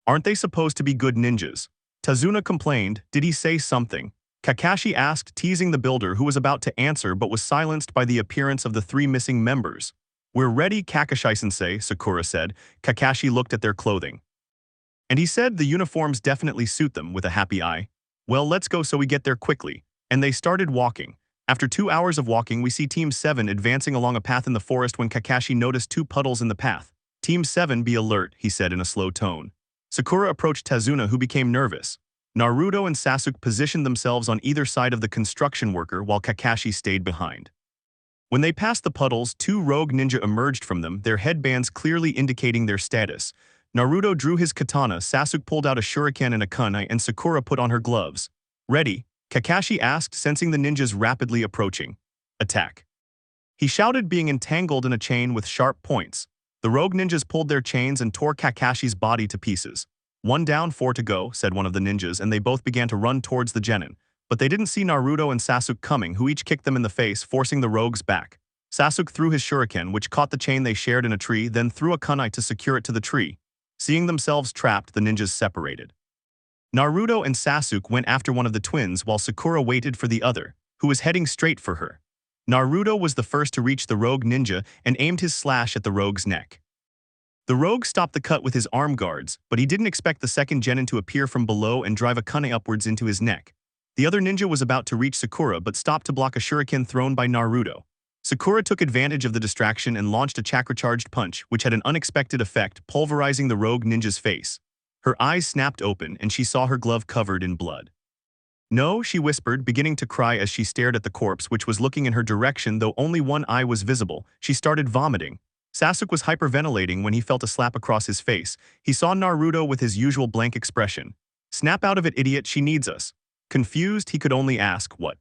Aren't they supposed to be good ninjas? Tazuna complained. Did he say something? Kakashi asked, teasing the builder, who was about to answer but was silenced by the appearance of the 3 missing members. We're ready, Kakashi-sensei, Sakura said. Kakashi looked at their clothing. And he said the uniforms definitely suit them with a happy eye. Well, let's go so we get there quickly. And they started walking. After 2 hours of walking, we see Team 7 advancing along a path in the forest when Kakashi noticed 2 puddles in the path. Team 7, be alert, he said in a slow tone. Sakura approached Tazuna, who became nervous. Naruto and Sasuke positioned themselves on either side of the construction worker while Kakashi stayed behind. When they passed the puddles, 2 rogue ninja emerged from them, their headbands clearly indicating their status. Naruto drew his katana, Sasuke pulled out a shuriken and a kunai, and Sakura put on her gloves. Ready? Kakashi asked, sensing the ninjas rapidly approaching. Attack. He shouted, being entangled in a chain with sharp points. The rogue ninjas pulled their chains and tore Kakashi's body to pieces. 1 down, 4 to go, said one of the ninjas, and they both began to run towards the genin. But they didn't see Naruto and Sasuke coming, who each kicked them in the face, forcing the rogues back. Sasuke threw his shuriken, which caught the chain they shared in a tree, then threw a kunai to secure it to the tree. Seeing themselves trapped, the ninjas separated. Naruto and Sasuke went after one of the twins while Sakura waited for the other, who was heading straight for her. Naruto was the first to reach the rogue ninja and aimed his slash at the rogue's neck. The rogue stopped the cut with his arm guards, but he didn't expect the second genin to appear from below and drive a kunai upwards into his neck. The other ninja was about to reach Sakura but stopped to block a shuriken thrown by Naruto. Sakura took advantage of the distraction and launched a chakra-charged punch, which had an unexpected effect, pulverizing the rogue ninja's face. Her eyes snapped open and she saw her glove covered in blood. No, she whispered, beginning to cry as she stared at the corpse, which was looking in her direction though only one eye was visible. She started vomiting. Sasuke was hyperventilating when he felt a slap across his face. He saw Naruto with his usual blank expression. Snap out of it, idiot, she needs us. Confused, he could only ask, what?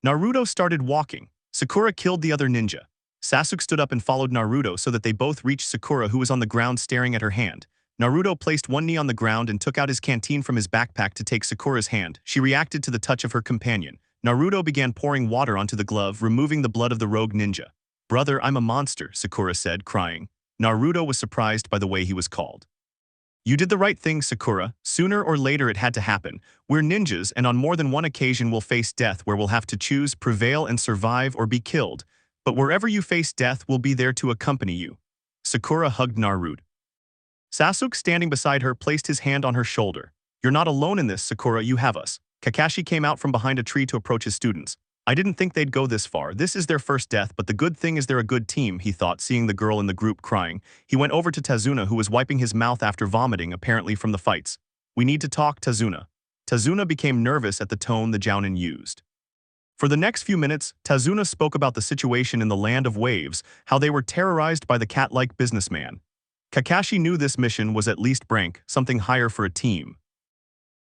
Naruto started walking. Sakura killed the other ninja. Sasuke stood up and followed Naruto so that they both reached Sakura, who was on the ground staring at her hand. Naruto placed one knee on the ground and took out his canteen from his backpack to take Sakura's hand. She reacted to the touch of her companion. Naruto began pouring water onto the glove, removing the blood of the rogue ninja. Brother, I'm a monster, Sakura said, crying. Naruto was surprised by the way he was called. You did the right thing, Sakura. Sooner or later it had to happen. We're ninjas, and on more than one occasion we'll face death where we'll have to choose, prevail and survive or be killed. But wherever you face death, we'll be there to accompany you. Sakura hugged Naruto. Sasuke, standing beside her, placed his hand on her shoulder. You're not alone in this, Sakura, you have us. Kakashi came out from behind a tree to approach his students. I didn't think they'd go this far. This is their first death, but the good thing is they're a good team, he thought, seeing the girl in the group crying. He went over to Tazuna, who was wiping his mouth after vomiting, apparently from the fights. We need to talk, Tazuna. Tazuna became nervous at the tone the Jounin used. For the next few minutes, Tazuna spoke about the situation in the Land of Waves, how they were terrorized by the cat-like businessman. Kakashi knew this mission was at least rank, something higher for a team.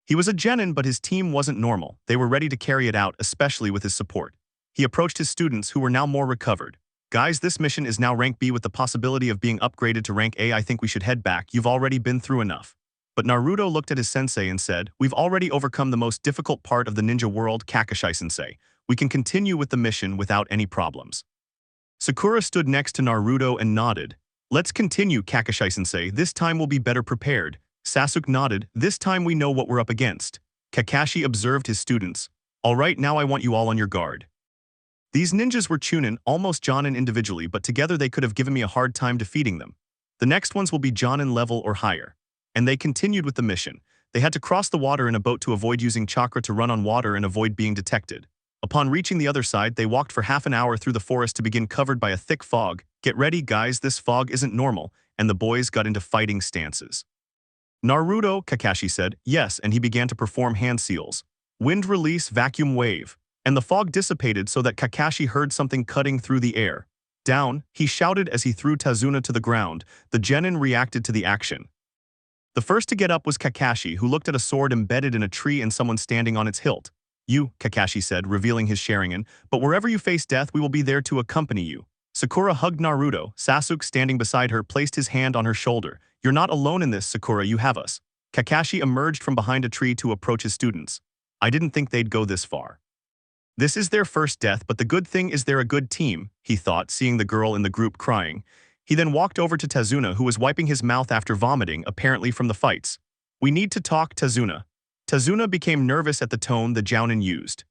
He was a genin, but his team wasn't normal. They were ready to carry it out, especially with his support. He approached his students, who were now more recovered. Guys, this mission is now rank B with the possibility of being upgraded to rank A. I think we should head back. You've already been through enough. But Naruto looked at his sensei and said, we've already overcome the most difficult part of the ninja world, Kakashi-sensei. We can continue with the mission without any problems. Sakura stood next to Naruto and nodded. Let's continue, Kakashi-sensei. This time we'll be better prepared. Sasuke nodded. This time we know what we're up against. Kakashi observed his students. All right, now I want you all on your guard. These ninjas were Chunin, almost Jonin individually, but together they could have given me a hard time defeating them. The next ones will be Jonin level or higher. And they continued with the mission. They had to cross the water in a boat to avoid using chakra to run on water and avoid being detected. Upon reaching the other side, they walked for half an hour through the forest to begin covered by a thick fog. Get ready, guys, this fog isn't normal, and the boys got into fighting stances. Naruto, Kakashi said, yes, and he began to perform hand seals. Wind release, vacuum wave. And the fog dissipated so that Kakashi heard something cutting through the air. Down, he shouted as he threw Tazuna to the ground. The genin reacted to the action. The first to get up was Kakashi, who looked at a sword embedded in a tree and someone standing on its hilt. You, Kakashi said, revealing his Sharigan, but wherever you face death, we will be there to accompany you. Sakura hugged Naruto. Sasuke, standing beside her, placed his hand on her shoulder. You're not alone in this, Sakura, you have us. Kakashi emerged from behind a tree to approach his students. I didn't think they'd go this far. This is their first death, but the good thing is they're a good team, he thought, seeing the girl in the group crying. He then walked over to Tazuna, who was wiping his mouth after vomiting, apparently from the fights. We need to talk, Tazuna. Tazuna became nervous at the tone the Jounin used.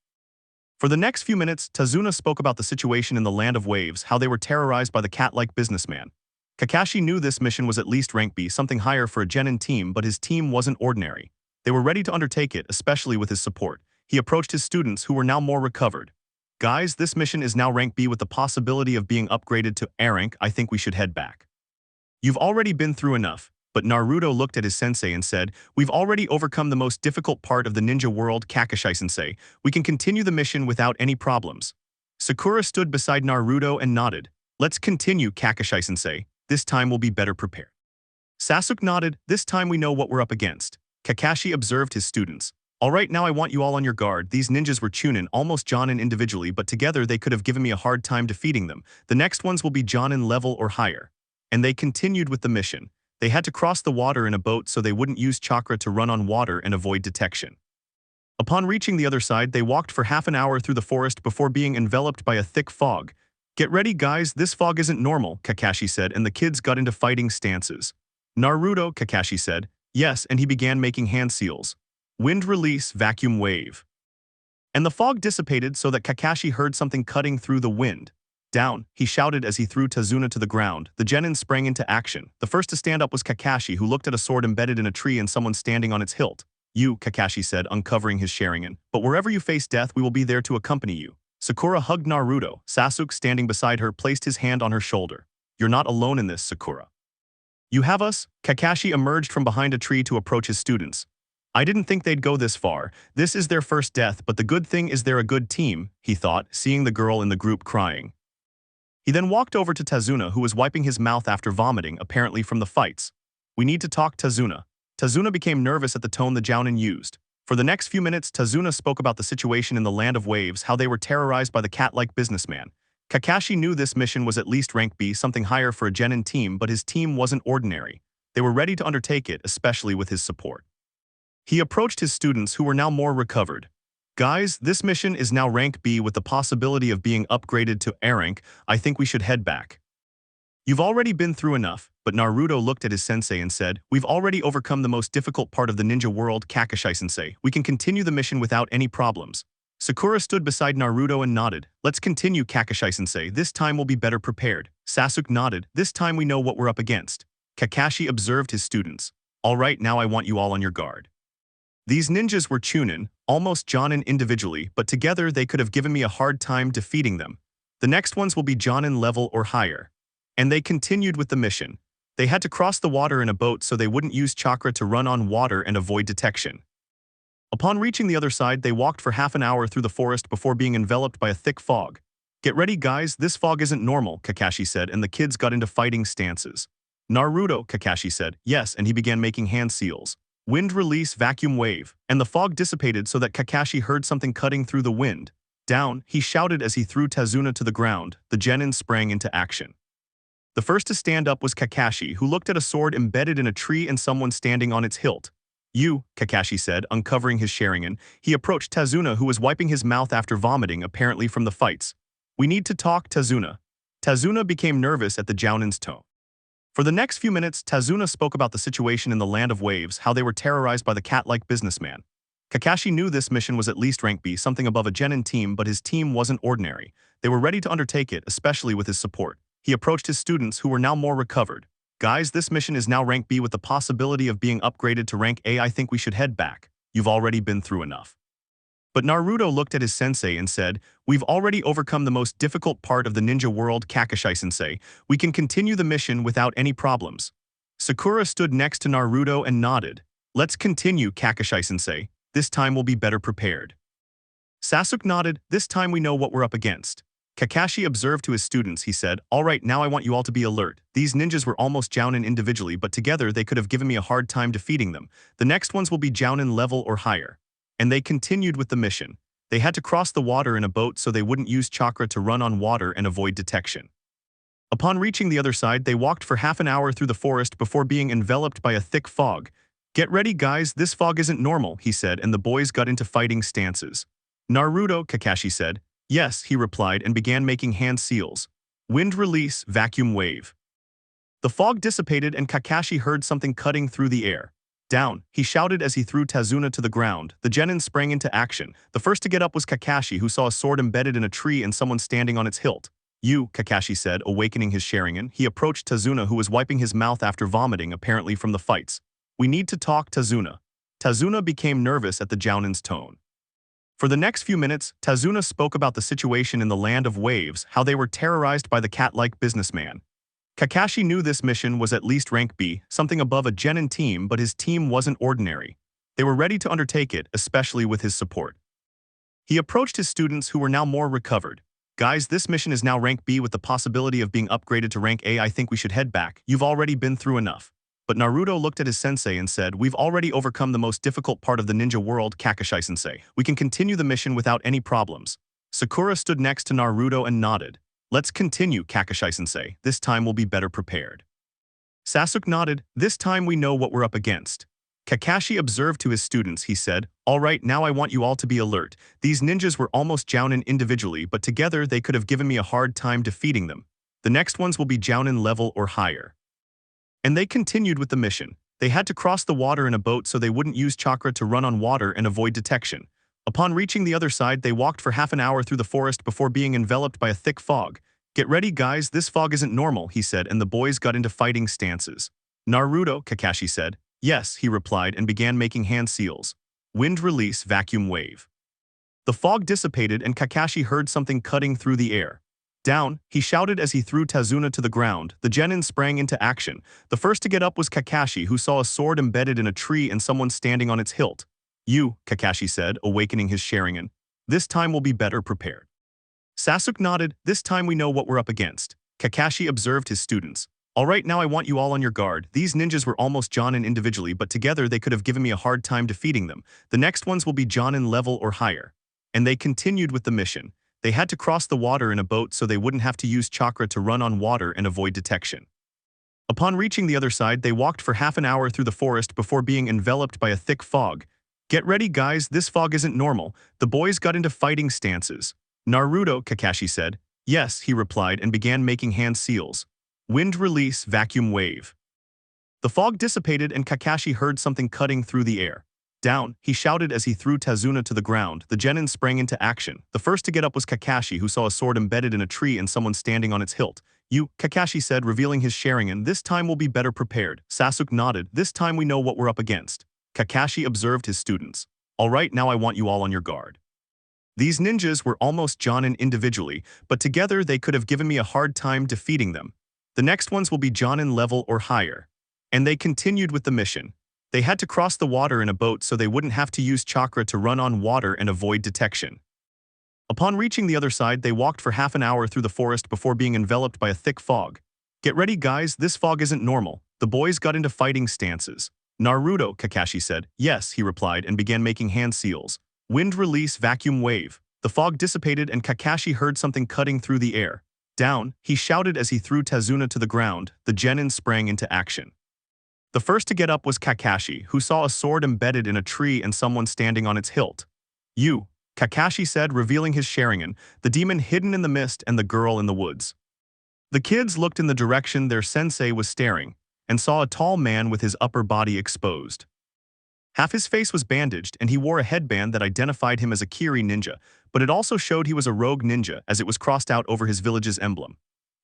For the next few minutes, Tazuna spoke about the situation in the Land of Waves, how they were terrorized by the cat-like businessman. Kakashi knew this mission was at least rank B, something higher for a genin team, but his team wasn't ordinary. They were ready to undertake it, especially with his support. He approached his students, who were now more recovered. Guys, this mission is now rank B with the possibility of being upgraded to A rank. I think we should head back. You've already been through enough. But Naruto looked at his sensei and said, we've already overcome the most difficult part of the ninja world, Kakashi-sensei. We can continue the mission without any problems. Sakura stood beside Naruto and nodded. Let's continue, Kakashi-sensei. This time we'll be better prepared. Sasuke nodded. This time we know what we're up against. Kakashi observed his students. All right, now I want you all on your guard. These ninjas were Chunin, almost Jonin individually, but together they could have given me a hard time defeating them. The next ones will be Jonin level or higher. And they continued with the mission. They had to cross the water in a boat so they wouldn't use chakra to run on water and avoid detection. Upon reaching the other side, they walked for half an hour through the forest before being enveloped by a thick fog. Get ready, guys, this fog isn't normal, Kakashi said, and the kids got into fighting stances. Naruto, Kakashi said, yes, and he began making hand seals. Wind release, vacuum wave. And the fog dissipated so that Kakashi heard something cutting through the wind. Down, he shouted as he threw Tazuna to the ground. The genin sprang into action. The first to stand up was Kakashi, who looked at a sword embedded in a tree and someone standing on its hilt. You, Kakashi said, uncovering his Sharigan. But wherever you face death, we will be there to accompany you. Sakura hugged Naruto. Sasuke, standing beside her, placed his hand on her shoulder. You're not alone in this, Sakura. You have us? Kakashi emerged from behind a tree to approach his students. I didn't think they'd go this far. This is their first death, but the good thing is they're a good team, he thought, seeing the girl in the group crying. He then walked over to Tazuna, who was wiping his mouth after vomiting, apparently from the fights. We need to talk, Tazuna. Tazuna became nervous at the tone the Jounin used. For the next few minutes, Tazuna spoke about the situation in the Land of Waves, how they were terrorized by the cat-like businessman. Kakashi knew this mission was at least rank B, something higher for a genin team, but his team wasn't ordinary. They were ready to undertake it, especially with his support. He approached his students, who were now more recovered. Guys, this mission is now rank B with the possibility of being upgraded to A rank. I think we should head back. You've already been through enough, but Naruto looked at his sensei and said, we've already overcome the most difficult part of the ninja world, Kakashi-sensei. We can continue the mission without any problems. Sakura stood beside Naruto and nodded. Let's continue, Kakashi-sensei. This time we'll be better prepared. Sasuke nodded. This time we know what we're up against. Kakashi observed his students. All right, now I want you all on your guard. These ninjas were Chunin, almost Jonin individually, but together they could have given me a hard time defeating them. The next ones will be Jonin level or higher. And they continued with the mission. They had to cross the water in a boat so they wouldn't use chakra to run on water and avoid detection. Upon reaching the other side, they walked for half an hour through the forest before being enveloped by a thick fog. Get ready, guys, this fog isn't normal, Kakashi said, and the kids got into fighting stances. Naruto, Kakashi said, yes, and he began making hand seals. Wind release, vacuum wave, and the fog dissipated so that Kakashi heard something cutting through the wind. Down, he shouted as he threw Tazuna to the ground. The genin sprang into action. The first to stand up was Kakashi, who looked at a sword embedded in a tree and someone standing on its hilt. You, Kakashi said, uncovering his Sharigan. He approached Tazuna, who was wiping his mouth after vomiting, apparently from the fights. We need to talk, Tazuna. Tazuna became nervous at the Jounin's tone. For the next few minutes, Tazuna spoke about the situation in the Land of Waves, how they were terrorized by the cat-like businessman. Kakashi knew this mission was at least rank B, something above a genin team, but his team wasn't ordinary. They were ready to undertake it, especially with his support. He approached his students, who were now more recovered. Guys, this mission is now rank B with the possibility of being upgraded to rank A. I think we should head back. You've already been through enough. But Naruto looked at his sensei and said, we've already overcome the most difficult part of the ninja world, Kakashi-sensei. We can continue the mission without any problems. Sakura stood next to Naruto and nodded. Let's continue, Kakashi-sensei. This time we'll be better prepared. Sasuke nodded. This time we know what we're up against. Kakashi observed to his students, he said, all right, now I want you all to be alert. These ninjas were almost Jounin individually, but together they could have given me a hard time defeating them. The next ones will be Jounin level or higher. And they continued with the mission. They had to cross the water in a boat so they wouldn't use chakra to run on water and avoid detection. Upon reaching the other side, they walked for half an hour through the forest before being enveloped by a thick fog. Get ready, guys, this fog isn't normal, he said, and the boys got into fighting stances. Naruto, Kakashi said. Yes, he replied and began making hand seals. Wind release, vacuum wave. The fog dissipated and Kakashi heard something cutting through the air. Down, he shouted as he threw Tazuna to the ground. The genin sprang into action. The first to get up was Kakashi, who saw a sword embedded in a tree and someone standing on its hilt. You, Kakashi said, awakening his Sharigan. He approached Tazuna, who was wiping his mouth after vomiting, apparently from the fights. We need to talk, Tazuna. Tazuna became nervous at the Jounin's tone. For the next few minutes, Tazuna spoke about the situation in the Land of Waves, how they were terrorized by the cat-like businessman. Kakashi knew this mission was at least rank B, something above a genin team, but his team wasn't ordinary. They were ready to undertake it, especially with his support. He approached his students, who were now more recovered. Guys, this mission is now rank B with the possibility of being upgraded to rank A. I think we should head back. You've already been through enough. But Naruto looked at his sensei and said, we've already overcome the most difficult part of the ninja world, Kakashi-sensei. We can continue the mission without any problems. Sakura stood next to Naruto and nodded. Let's continue, Kakashi-sensei. This time we'll be better prepared. Sasuke nodded. This time we know what we're up against. Kakashi observed to his students. He said, all right, now I want you all to be alert. These ninjas were almost Jounin individually, but together they could have given me a hard time defeating them. The next ones will be Jounin level or higher. And they continued with the mission. They had to cross the water in a boat so they wouldn't use chakra to run on water and avoid detection. Upon reaching the other side, they walked for half an hour through the forest before being enveloped by a thick fog. Get ready, guys, this fog isn't normal, he said, and the boys got into fighting stances. Naruto, Kakashi said. Yes, he replied and began making hand seals. Wind release, vacuum wave. The fog dissipated and Kakashi heard something cutting through the air. Down, he shouted as he threw Tazuna to the ground. The genin sprang into action. The first to get up was Kakashi, who saw a sword embedded in a tree and someone standing on its hilt. You, Kakashi said, awakening his Sharigan. This time we'll be better prepared. Sasuke nodded. This time we know what we're up against. Kakashi observed his students. All right, now I want you all on your guard. These ninjas were almost Jounin individually, but together they could have given me a hard time defeating them. The next ones will be Jounin level or higher. And they continued with the mission. They had to cross the water in a boat so they wouldn't have to use chakra to run on water and avoid detection. Upon reaching the other side, they walked for half an hour through the forest before being enveloped by a thick fog. Get ready, guys, this fog isn't normal. The boys got into fighting stances. Naruto, Kakashi said. Yes, he replied and began making hand seals. Wind release, vacuum wave. The fog dissipated and Kakashi heard something cutting through the air. Down, he shouted as he threw Tazuna to the ground. The genin sprang into action. The first to get up was Kakashi, who saw a sword embedded in a tree and someone standing on its hilt. You, Kakashi said, revealing his Sharigan. This time we'll be better prepared. Sasuke nodded. This time we know what we're up against. Kakashi observed his students. All right, now I want you all on your guard. These ninjas were almost Jounin individually, but together they could have given me a hard time defeating them. The next ones will be Jounin level or higher. And they continued with the mission. They had to cross the water in a boat so they wouldn't have to use chakra to run on water and avoid detection. Upon reaching the other side, they walked for half an hour through the forest before being enveloped by a thick fog. Get ready, guys, this fog isn't normal. The boys got into fighting stances. Naruto, Kakashi said. Yes, he replied and began making hand seals. Wind release, vacuum wave. The fog dissipated and Kakashi heard something cutting through the air. Down, he shouted as he threw Tazuna to the ground. The genin sprang into action. The first to get up was Kakashi, who saw a sword embedded in a tree and someone standing on its hilt. You, Kakashi said, revealing his Sharigan, the demon hidden in the mist and the girl in the woods. The kids looked in the direction their sensei was staring, and saw a tall man with his upper body exposed. Half his face was bandaged, and he wore a headband that identified him as a Kiri ninja, but it also showed he was a rogue ninja as it was crossed out over his village's emblem.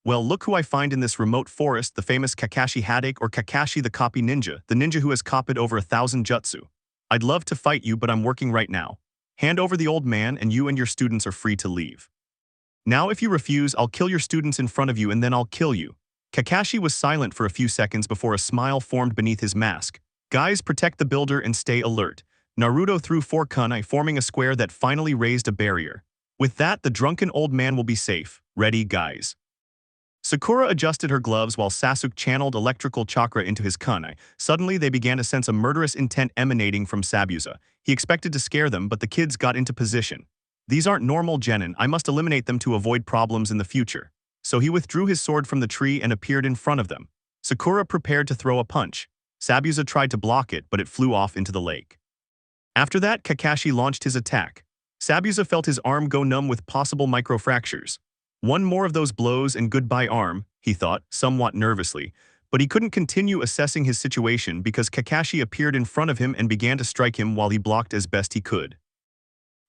Well, look who I find in this remote forest, the famous Kakashi Hadake, or Kakashi the Copy Ninja, the ninja who has copied over 1,000 jutsu. I'd love to fight you, but I'm working right now. Hand over the old man and you and your students are free to leave. Now if you refuse, I'll kill your students in front of you and then I'll kill you. Kakashi was silent for a few seconds before a smile formed beneath his mask. Guys, protect the builder and stay alert. Naruto threw 4 kunai, forming a square that finally raised a barrier. With that, the drunken old man will be safe. Ready, guys. Sakura adjusted her gloves while Sasuke channeled electrical chakra into his kunai. Suddenly, they began to sense a murderous intent emanating from Sabusa. He expected to scare them, but the kids got into position. These aren't normal genin, I must eliminate them to avoid problems in the future. So he withdrew his sword from the tree and appeared in front of them. Sakura prepared to throw a punch. Sabusa tried to block it, but it flew off into the lake. After that, Kakashi launched his attack. Sabusa felt his arm go numb with possible microfractures. One more of those blows and goodbye arm, he thought, somewhat nervously, But he couldn't continue assessing his situation because Kakashi appeared in front of him and began to strike him while he blocked as best he could.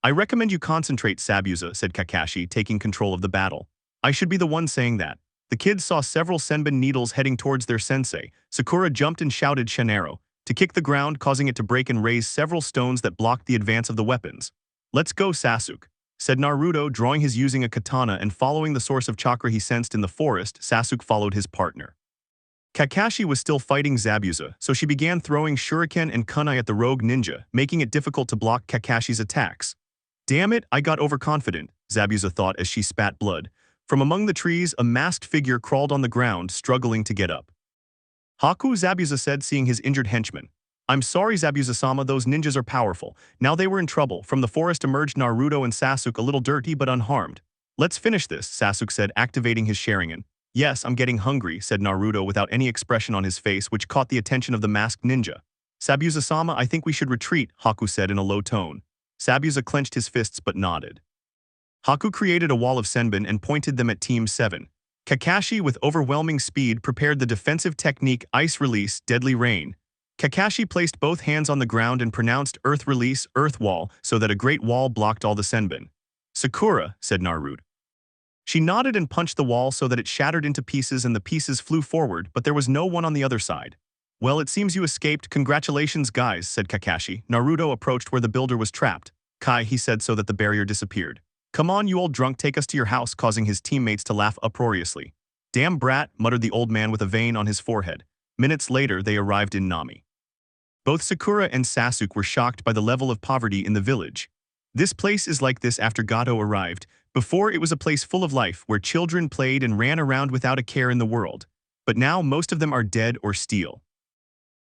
"I recommend you concentrate, Sabusa," said Kakashi, taking control of the battle. "I should be the one saying that." The kids saw several senbon needles heading towards their sensei. Sakura jumped and shouted Shanero to kick the ground, causing it to break and raise several stones that blocked the advance of the weapons. "Let's go, Sasuke," said Naruto, drawing his using a katana and following the source of chakra he sensed in the forest. Sasuke followed his partner. Kakashi was still fighting Zabuza, so she began throwing shuriken and kunai at the rogue ninja, making it difficult to block Kakashi's attacks. "Damn it, I got overconfident," Zabuza thought as she spat blood. From among the trees, a masked figure crawled on the ground, struggling to get up. "Haku," Zabuza said, seeing his injured henchman. "I'm sorry, Zabuza-sama, those ninjas are powerful." Now they were in trouble. From the forest emerged Naruto and Sasuke, a little dirty but unharmed. "Let's finish this," Sasuke said, activating his Sharingan. "Yes, I'm getting hungry," said Naruto without any expression on his face, which caught the attention of the masked ninja. "Sabuza-sama, I think we should retreat," Haku said in a low tone. Sabuza clenched his fists but nodded. Haku created a wall of senbon and pointed them at Team 7. Kakashi, with overwhelming speed, prepared the defensive technique Ice Release, Deadly Rain. Kakashi placed both hands on the ground and pronounced Earth Release, Earth Wall, so that a great wall blocked all the senbon. "Sakura," said Naruto. She nodded and punched the wall so that it shattered into pieces and the pieces flew forward, but there was no one on the other side. "Well, it seems you escaped. Congratulations, guys," said Kakashi. Naruto approached where the builder was trapped. "Kai," he said so that the barrier disappeared. "Come on, you old drunk, take us to your house," causing his teammates to laugh uproariously. "Damn brat," muttered the old man with a vein on his forehead. Minutes later, they arrived in Nami. Both Sakura and Sasuke were shocked by the level of poverty in the village. This place is like this after Gojo arrived. Before, it was a place full of life where children played and ran around without a care in the world. But now most of them are dead or steal.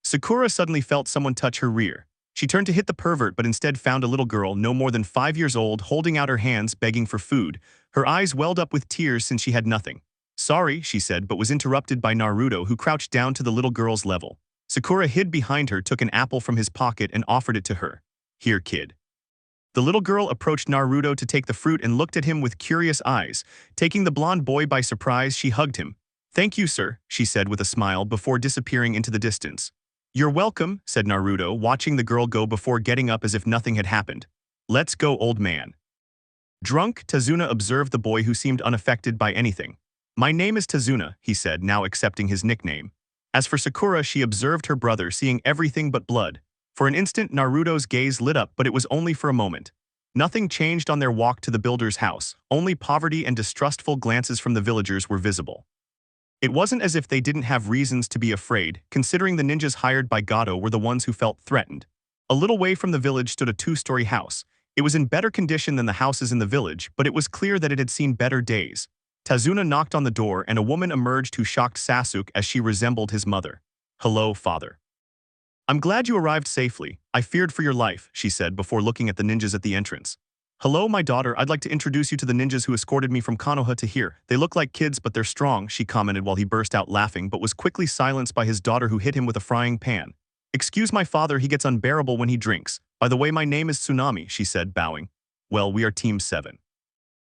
Sakura suddenly felt someone touch her rear. She turned to hit the pervert but instead found a little girl no more than 5 years old holding out her hands begging for food. Her eyes welled up with tears since she had nothing. "Sorry," she said, but was interrupted by Naruto, who crouched down to the little girl's level. Sakura hid behind her, took an apple from his pocket and offered it to her. "Here, kid." The little girl approached Naruto to take the fruit and looked at him with curious eyes. Taking the blonde boy by surprise, she hugged him. "Thank you, sir," she said with a smile before disappearing into the distance. "You're welcome," said Naruto, watching the girl go before getting up as if nothing had happened. "Let's go, old man." Drunk, Tazuna observed the boy who seemed unaffected by anything. "My name is Tazuna," he said, now accepting his nickname. As for Sakura, she observed her brother, seeing everything but blood. For an instant, Naruto's gaze lit up, but it was only for a moment. Nothing changed on their walk to the builder's house. Only poverty and distrustful glances from the villagers were visible. It wasn't as if they didn't have reasons to be afraid, considering the ninjas hired by Gojo were the ones who felt threatened. A little way from the village stood a 2-story house. It was in better condition than the houses in the village, but it was clear that it had seen better days. Tazuna knocked on the door and a woman emerged who shocked Sasuke as she resembled his mother. "Hello, father. I'm glad you arrived safely. I feared for your life," she said before looking at the ninjas at the entrance. "Hello, my daughter. I'd like to introduce you to the ninjas who escorted me from Konoha to here. They look like kids, but they're strong," she commented while he burst out laughing, but was quickly silenced by his daughter who hit him with a frying pan. "Excuse my father, he gets unbearable when he drinks. By the way, my name is Tsunami," she said, bowing. "Well, we are Team 7.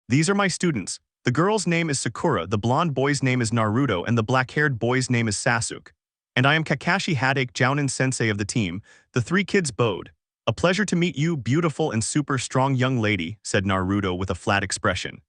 These are my students. The girl's name is Sakura, the blonde boy's name is Naruto, and the black-haired boy's name is Sasuke. And I am Kakashi Hadake, Jounin sensei of the team." The 3 kids bowed. "A pleasure to meet you, beautiful and super strong young lady," said Naruto with a flat expression.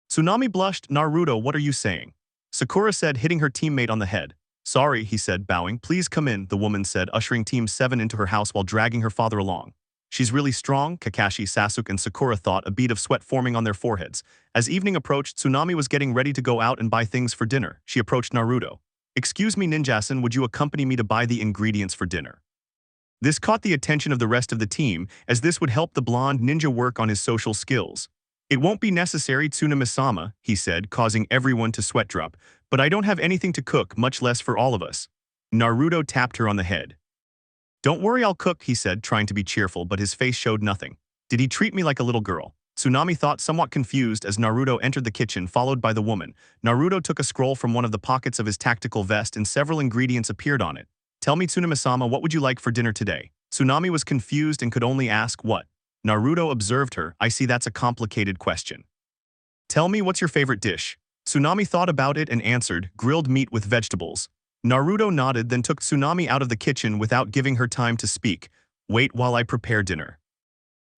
Tsunami blushed. "Naruto, what are you saying?" Sakura said, hitting her teammate on the head. "Sorry," he said, bowing. "Please come in," the woman said, ushering Team 7 into her house while dragging her father along. "She's really strong," Kakashi, Sasuke, and Sakura thought, a bead of sweat forming on their foreheads. As evening approached, Tsunami was getting ready to go out and buy things for dinner. She approached Naruto. "Excuse me, Ninjasan, would you accompany me to buy the ingredients for dinner?" This caught the attention of the rest of the team, as this would help the blonde ninja work on his social skills. "It won't be necessary, Tsunami-sama," he said, causing everyone to sweat drop. "But I don't have anything to cook, much less for all of us." Naruto tapped her on the head. "Don't worry, I'll cook," he said, trying to be cheerful, but his face showed nothing. "Did he treat me like a little girl?" Tsunami thought, somewhat confused, as Naruto entered the kitchen, followed by the woman. Naruto took a scroll from one of the pockets of his tactical vest and several ingredients appeared on it. "Tell me, Tsunami-sama, what would you like for dinner today?" Tsunami was confused and could only ask, "What?" Naruto observed her. "I see, that's a complicated question. Tell me, what's your favorite dish?" Tsunami thought about it and answered, "Grilled meat with vegetables." Naruto nodded, then took Tsunami out of the kitchen without giving her time to speak. Wait while I prepare dinner.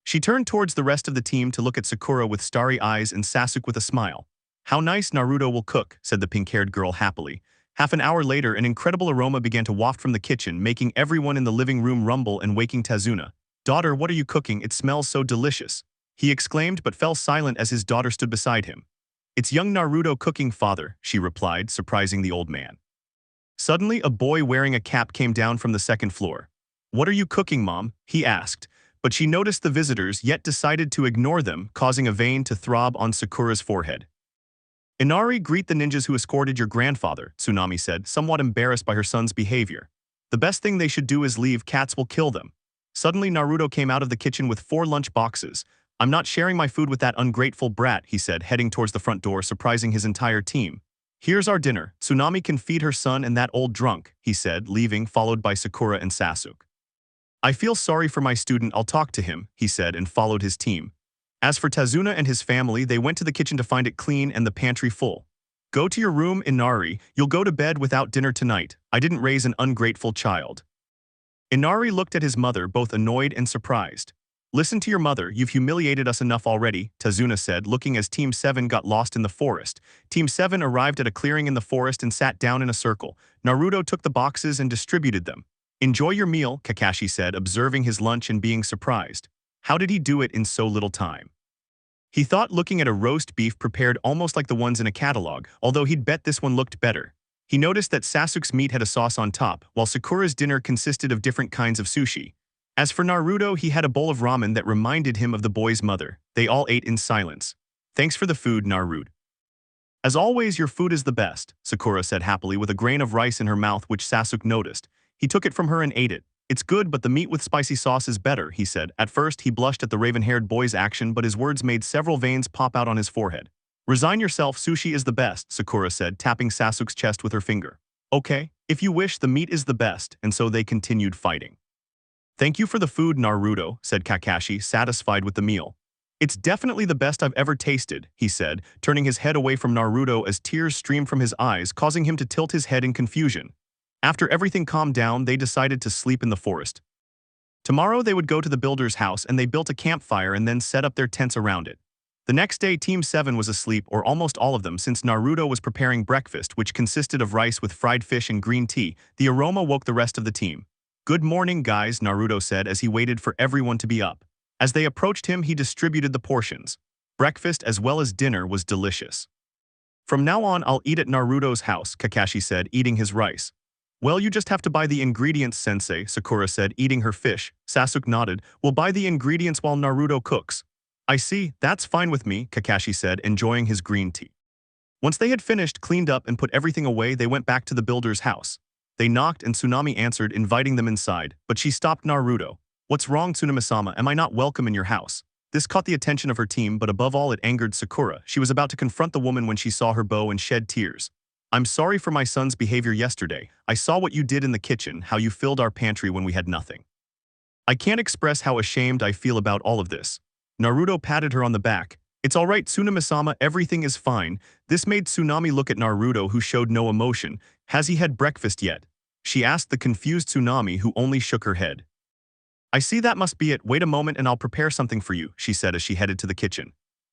She turned towards the rest of the team to look at Sakura with starry eyes and Sasuke with a smile. How nice Naruto will cook, said the pink-haired girl happily. Half an hour later, an incredible aroma began to waft from the kitchen, making everyone in the living room rumble and waking Tazuna. Daughter, what are you cooking? It smells so delicious. He exclaimed but fell silent as his daughter stood beside him. It's young Naruto cooking, father, she replied, surprising the old man. Suddenly, a boy wearing a cap came down from the second floor. What are you cooking, Mom? He asked, but she noticed the visitors yet decided to ignore them, causing a vein to throb on Sakura's forehead. Inari, greet the ninjas who escorted your grandfather, Tsunami said, somewhat embarrassed by her son's behavior. The best thing they should do is leave, cats will kill them. Suddenly Naruto came out of the kitchen with 4 lunch boxes. I'm not sharing my food with that ungrateful brat, he said, heading towards the front door, surprising his entire team. Here's our dinner. Tsunami can feed her son and that old drunk, he said, leaving, followed by Sakura and Sasuke. I feel sorry for my student, I'll talk to him, he said, and followed his team. As for Tazuna and his family, they went to the kitchen to find it clean and the pantry full. Go to your room, Inari, you'll go to bed without dinner tonight. I didn't raise an ungrateful child. Inari looked at his mother, both annoyed and surprised. Listen to your mother, you've humiliated us enough already, Tazuna said, looking as Team 7 got lost in the forest. Team 7 arrived at a clearing in the forest and sat down in a circle. Naruto took the boxes and distributed them. Enjoy your meal, Kakashi said, observing his lunch and being surprised. How did he do it in so little time? He thought, looking at a roast beef prepared almost like the ones in a catalog, although he'd bet this one looked better. He noticed that Sasuke's meat had a sauce on top, while Sakura's dinner consisted of different kinds of sushi. As for Naruto, he had a bowl of ramen that reminded him of the boy's mother. They all ate in silence. Thanks for the food, Naruto. As always, your food is the best, Sakura said happily with a grain of rice in her mouth which Sasuke noticed. He took it from her and ate it. It's good, but the meat with spicy sauce is better, he said. At first, he blushed at the raven-haired boy's action, but his words made several veins pop out on his forehead. Resign yourself, sushi is the best, Sakura said, tapping Sasuke's chest with her finger. Okay, if you wish, the meat is the best, and so they continued fighting. Thank you for the food, Naruto, said Kakashi, satisfied with the meal. It's definitely the best I've ever tasted, he said, turning his head away from Naruto as tears streamed from his eyes, causing him to tilt his head in confusion. After everything calmed down, they decided to sleep in the forest. Tomorrow they would go to the builder's house and they built a campfire and then set up their tents around it. The next day, Team 7 was asleep, or almost all of them, since Naruto was preparing breakfast, which consisted of rice with fried fish and green tea. The aroma woke the rest of the team. Good morning, guys, Naruto said as he waited for everyone to be up. As they approached him, he distributed the portions. Breakfast as well as dinner was delicious. From now on, I'll eat at Naruto's house, Kakashi said, eating his rice. Well, you just have to buy the ingredients, Sensei, Sakura said, eating her fish. Sasuke nodded. We'll buy the ingredients while Naruto cooks. I see, that's fine with me, Kakashi said, enjoying his green tea. Once they had finished, cleaned up, and put everything away, they went back to the builder's house. They knocked and Tsunami answered, inviting them inside, but she stopped Naruto. What's wrong, Tsunami-sama? Am I not welcome in your house? This caught the attention of her team, but above all it angered Sakura. She was about to confront the woman when she saw her bow and shed tears. I'm sorry for my son's behavior yesterday. I saw what you did in the kitchen, how you filled our pantry when we had nothing. I can't express how ashamed I feel about all of this. Naruto patted her on the back. It's all right, Tsunami-sama, everything is fine. This made Tsunami look at Naruto, who showed no emotion. Has he had breakfast yet? She asked the confused Tsunami, who only shook her head. I see, that must be it. Wait a moment and I'll prepare something for you, she said as she headed to the kitchen.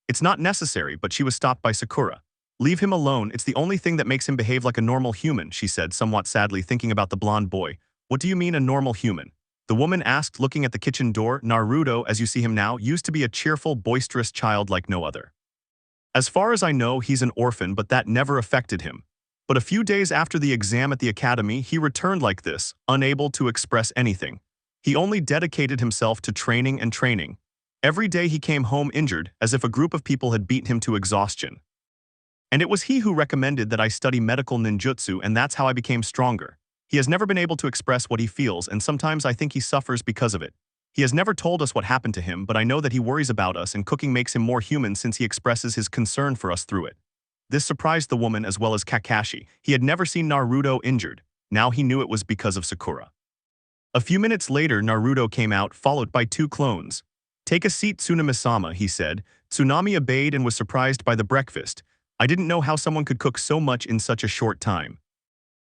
It's not necessary, but she was stopped by Sakura. Leave him alone, it's the only thing that makes him behave like a normal human, she said, somewhat sadly thinking about the blonde boy. What do you mean, a normal human? The woman asked, looking at the kitchen door. Naruto, as you see him now, used to be a cheerful, boisterous child like no other. As far as I know, he's an orphan, but that never affected him. But a few days after the exam at the academy, he returned like this, unable to express anything. He only dedicated himself to training and training. Every day he came home injured, as if a group of people had beaten him to exhaustion. And it was he who recommended that I study medical ninjutsu, and that's how I became stronger. He has never been able to express what he feels, and sometimes I think he suffers because of it. He has never told us what happened to him, but I know that he worries about us, and cooking makes him more human since he expresses his concern for us through it. This surprised the woman as well as Kakashi. He had never seen Naruto injured. Now he knew it was because of Sakura. A few minutes later, Naruto came out, followed by 2 clones. Take a seat, Tsunami-sama, he said. Tsunami obeyed and was surprised by the breakfast. I didn't know how someone could cook so much in such a short time.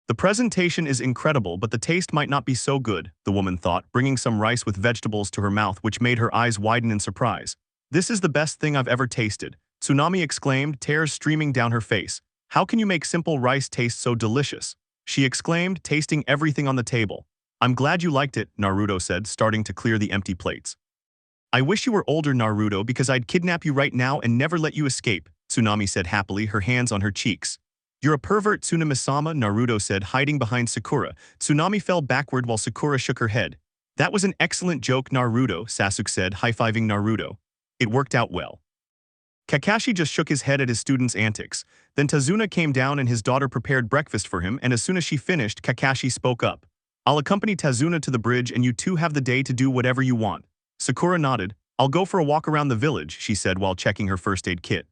The presentation is incredible, but the taste might not be so good, the woman thought, bringing some rice with vegetables to her mouth, which made her eyes widen in surprise. This is the best thing I've ever tasted, Tsunami exclaimed, tears streaming down her face. How can you make simple rice taste so delicious? She exclaimed, tasting everything on the table. I'm glad you liked it, Naruto said, starting to clear the empty plates. I wish you were older, Naruto, because I'd kidnap you right now and never let you escape, Tsunami said happily, her hands on her cheeks. You're a pervert, Tsunami-sama, Naruto said, hiding behind Sakura. Tsunami fell backward while Sakura shook her head. That was an excellent joke, Naruto, Sasuke said, high-fiving Naruto. It worked out well. Kakashi just shook his head at his students' antics. Then Tazuna came down and his daughter prepared breakfast for him, and as soon as she finished, Kakashi spoke up. I'll accompany Tazuna to the bridge and you two have the day to do whatever you want. Sakura nodded. I'll go for a walk around the village, she said while checking her first aid kit.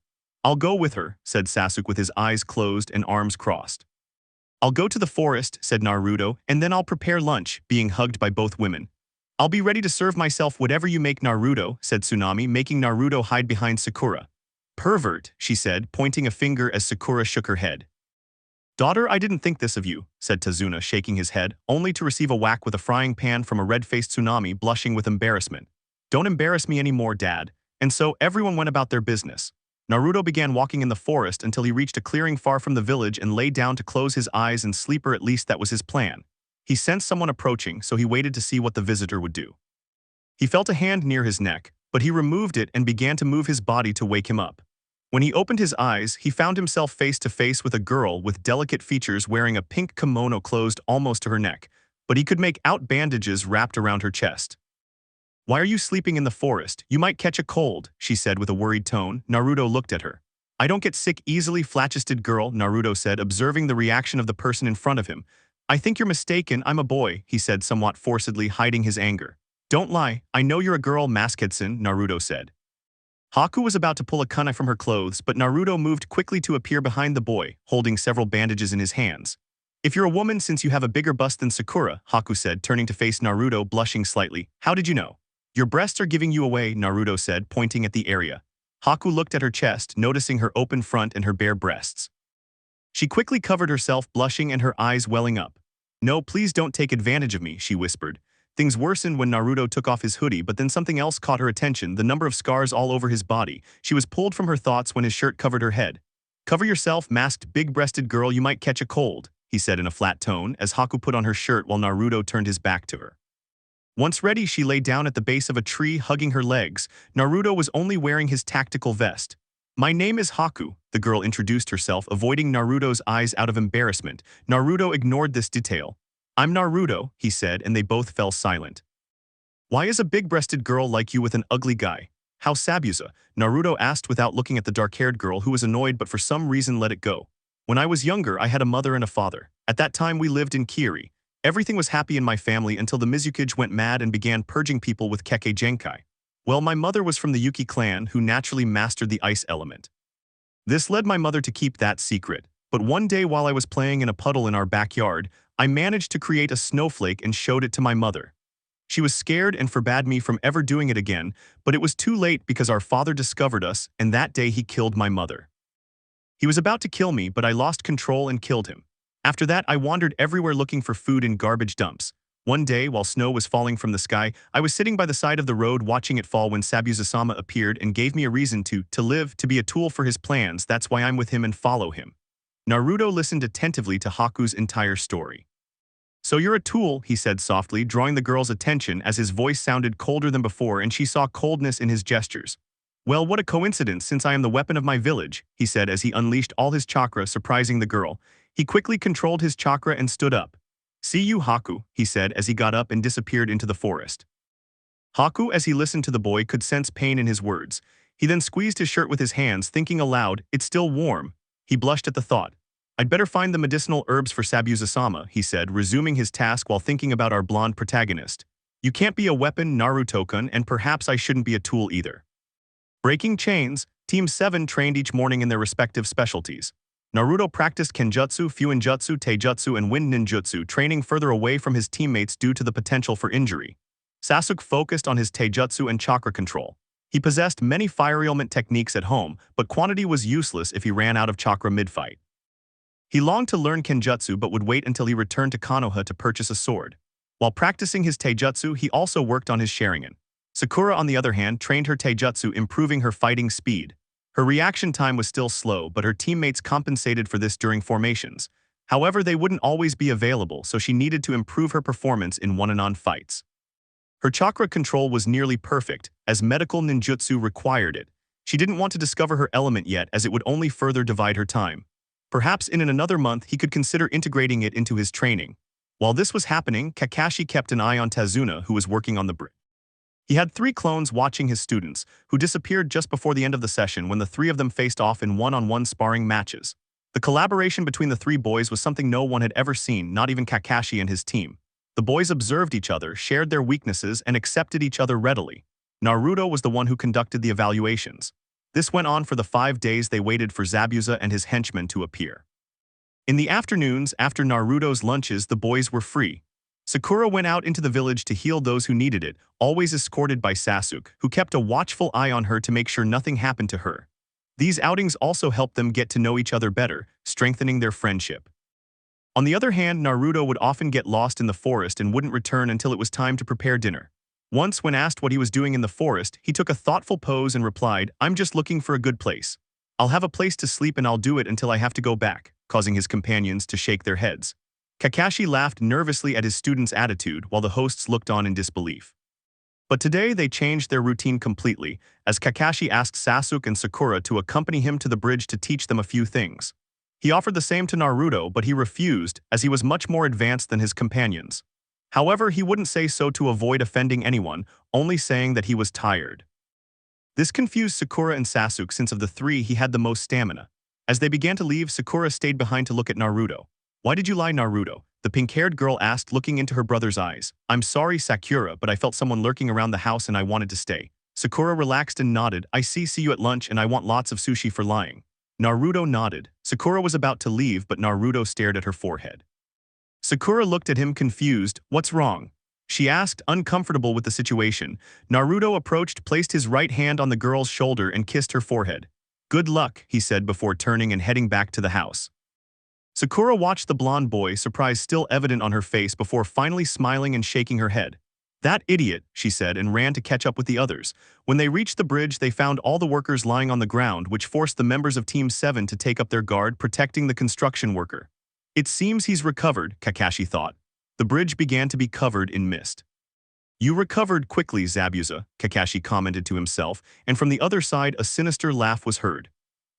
I'll go with her, said Sasuke with his eyes closed and arms crossed. I'll go to the forest, said Naruto, and then I'll prepare lunch, being hugged by both women. I'll be ready to serve myself whatever you make, Naruto, said Tsunami, making Naruto hide behind Sakura. Pervert, she said, pointing a finger as Sakura shook her head. Daughter, I didn't think this of you, said Tazuna, shaking his head, only to receive a whack with a frying pan from a red-faced Tsunami blushing with embarrassment. Don't embarrass me anymore, Dad. And so everyone went about their business. Naruto began walking in the forest until he reached a clearing far from the village and lay down to close his eyes and sleep, or at least that was his plan. He sensed someone approaching, so he waited to see what the visitor would do. He felt a hand near his neck, but he removed it and began to move his body to wake him up. When he opened his eyes, he found himself face to face with a girl with delicate features wearing a pink kimono closed almost to her neck, but he could make out bandages wrapped around her chest. Why are you sleeping in the forest? You might catch a cold, she said with a worried tone. Naruto looked at her. I don't get sick easily, flat-chested girl, Naruto said, observing the reaction of the person in front of him. I think you're mistaken, I'm a boy, he said somewhat forcedly, hiding his anger. Don't lie, I know you're a girl, Masketsun, Naruto said. Haku was about to pull a kunai from her clothes, but Naruto moved quickly to appear behind the boy, holding several bandages in his hands. If you're a woman since you have a bigger bust than Sakura, Haku said, turning to face Naruto, blushing slightly. How did you know? Your breasts are giving you away, Naruto said, pointing at the area. Haku looked at her chest, noticing her open front and her bare breasts. She quickly covered herself, blushing and her eyes welling up. No, please don't take advantage of me, she whispered. Things worsened when Naruto took off his hoodie, but then something else caught her attention, the number of scars all over his body. She was pulled from her thoughts when his shirt covered her head. Cover yourself, masked big-breasted girl, you might catch a cold, he said in a flat tone as Haku put on her shirt while Naruto turned his back to her. Once ready, she lay down at the base of a tree, hugging her legs. Naruto was only wearing his tactical vest. My name is Haku, the girl introduced herself, avoiding Naruto's eyes out of embarrassment. Naruto ignored this detail. I'm Naruto, he said, and they both fell silent. Why is a big-breasted girl like you with an ugly guy? How Sabusa? Naruto asked without looking at the dark-haired girl who was annoyed but for some reason let it go. When I was younger, I had a mother and a father. At that time, we lived in Kiri. Everything was happy in my family until the Mizukage went mad and began purging people with Kekkei Genkai. Well, my mother was from the Yuki clan who naturally mastered the ice element. This led my mother to keep that secret, but one day while I was playing in a puddle in our backyard, I managed to create a snowflake and showed it to my mother. She was scared and forbade me from ever doing it again, but it was too late because our father discovered us, and that day he killed my mother. He was about to kill me, but I lost control and killed him. After that, I wandered everywhere looking for food in garbage dumps. One day, while snow was falling from the sky, I was sitting by the side of the road watching it fall when Sabusa-sama appeared and gave me a reason to live, to be a tool for his plans. That's why I'm with him and follow him. Naruto listened attentively to Haku's entire story. So you're a tool, he said softly, drawing the girl's attention as his voice sounded colder than before and she saw coldness in his gestures. Well, what a coincidence since I am the weapon of my village, he said as he unleashed all his chakra, surprising the girl. He quickly controlled his chakra and stood up. See you, Haku, he said as he got up and disappeared into the forest. Haku, as he listened to the boy, could sense pain in his words. He then squeezed his shirt with his hands, thinking aloud, it's still warm. He blushed at the thought. I'd better find the medicinal herbs for Sabusa-sama, he said, resuming his task while thinking about our blonde protagonist. You can't be a weapon, Naruto-kun, and perhaps I shouldn't be a tool either. Breaking chains, Team 7 trained each morning in their respective specialties. Naruto practiced Kenjutsu, Fuinjutsu, Taijutsu, and Wind Ninjutsu, training further away from his teammates due to the potential for injury. Sasuke focused on his Taijutsu and chakra control. He possessed many fire element techniques at home, but quantity was useless if he ran out of chakra mid-fight. He longed to learn kenjutsu but would wait until he returned to Konoha to purchase a sword. While practicing his taijutsu, he also worked on his Sharingan. Sakura, on the other hand, trained her taijutsu, improving her fighting speed. Her reaction time was still slow, but her teammates compensated for this during formations. However, they wouldn't always be available, so she needed to improve her performance in one-on-one fights. Her chakra control was nearly perfect, as medical ninjutsu required it. She didn't want to discover her element yet, as it would only further divide her time. Perhaps in another month he could consider integrating it into his training. While this was happening, Kakashi kept an eye on Tazuna, who was working on the bridge. He had 3 clones watching his students, who disappeared just before the end of the session when the 3 of them faced off in one-on-one sparring matches. The collaboration between the 3 boys was something no one had ever seen, not even Kakashi and his team. The boys observed each other, shared their weaknesses, and accepted each other readily. Naruto was the one who conducted the evaluations. This went on for the 5 days they waited for Zabuza and his henchmen to appear. In the afternoons, after Naruto's lunches, the boys were free. Sakura went out into the village to heal those who needed it, always escorted by Sasuke, who kept a watchful eye on her to make sure nothing happened to her. These outings also helped them get to know each other better, strengthening their friendship. On the other hand, Naruto would often get lost in the forest and wouldn't return until it was time to prepare dinner. Once, when asked what he was doing in the forest, he took a thoughtful pose and replied, "I'm just looking for a good place. I'll have a place to sleep and I'll do it until I have to go back," causing his companions to shake their heads. Kakashi laughed nervously at his students' attitude while the hosts looked on in disbelief. But today they changed their routine completely, as Kakashi asked Sasuke and Sakura to accompany him to the bridge to teach them a few things. He offered the same to Naruto, but he refused, as he was much more advanced than his companions. However, he wouldn't say so to avoid offending anyone, only saying that he was tired. This confused Sakura and Sasuke, since of the 3 he had the most stamina. As they began to leave, Sakura stayed behind to look at Naruto. "Why did you lie, Naruto?" the pink-haired girl asked, looking into her brother's eyes. "I'm sorry, Sakura, but I felt someone lurking around the house and I wanted to stay." Sakura relaxed and nodded. "I see you at lunch and I want lots of sushi for lying." Naruto nodded. Sakura was about to leave, but Naruto stared at her forehead. Sakura looked at him confused. "What's wrong?" she asked, uncomfortable with the situation. Naruto approached, placed his right hand on the girl's shoulder and kissed her forehead. "Good luck," he said before turning and heading back to the house. Sakura watched the blonde boy, surprise still evident on her face, before finally smiling and shaking her head. "That idiot," she said, and ran to catch up with the others. When they reached the bridge, they found all the workers lying on the ground, which forced the members of Team 7 to take up their guard, protecting the construction worker. "It seems he's recovered," Kakashi thought. The bridge began to be covered in mist. "You recovered quickly, Zabuza," Kakashi commented to himself, and from the other side a sinister laugh was heard.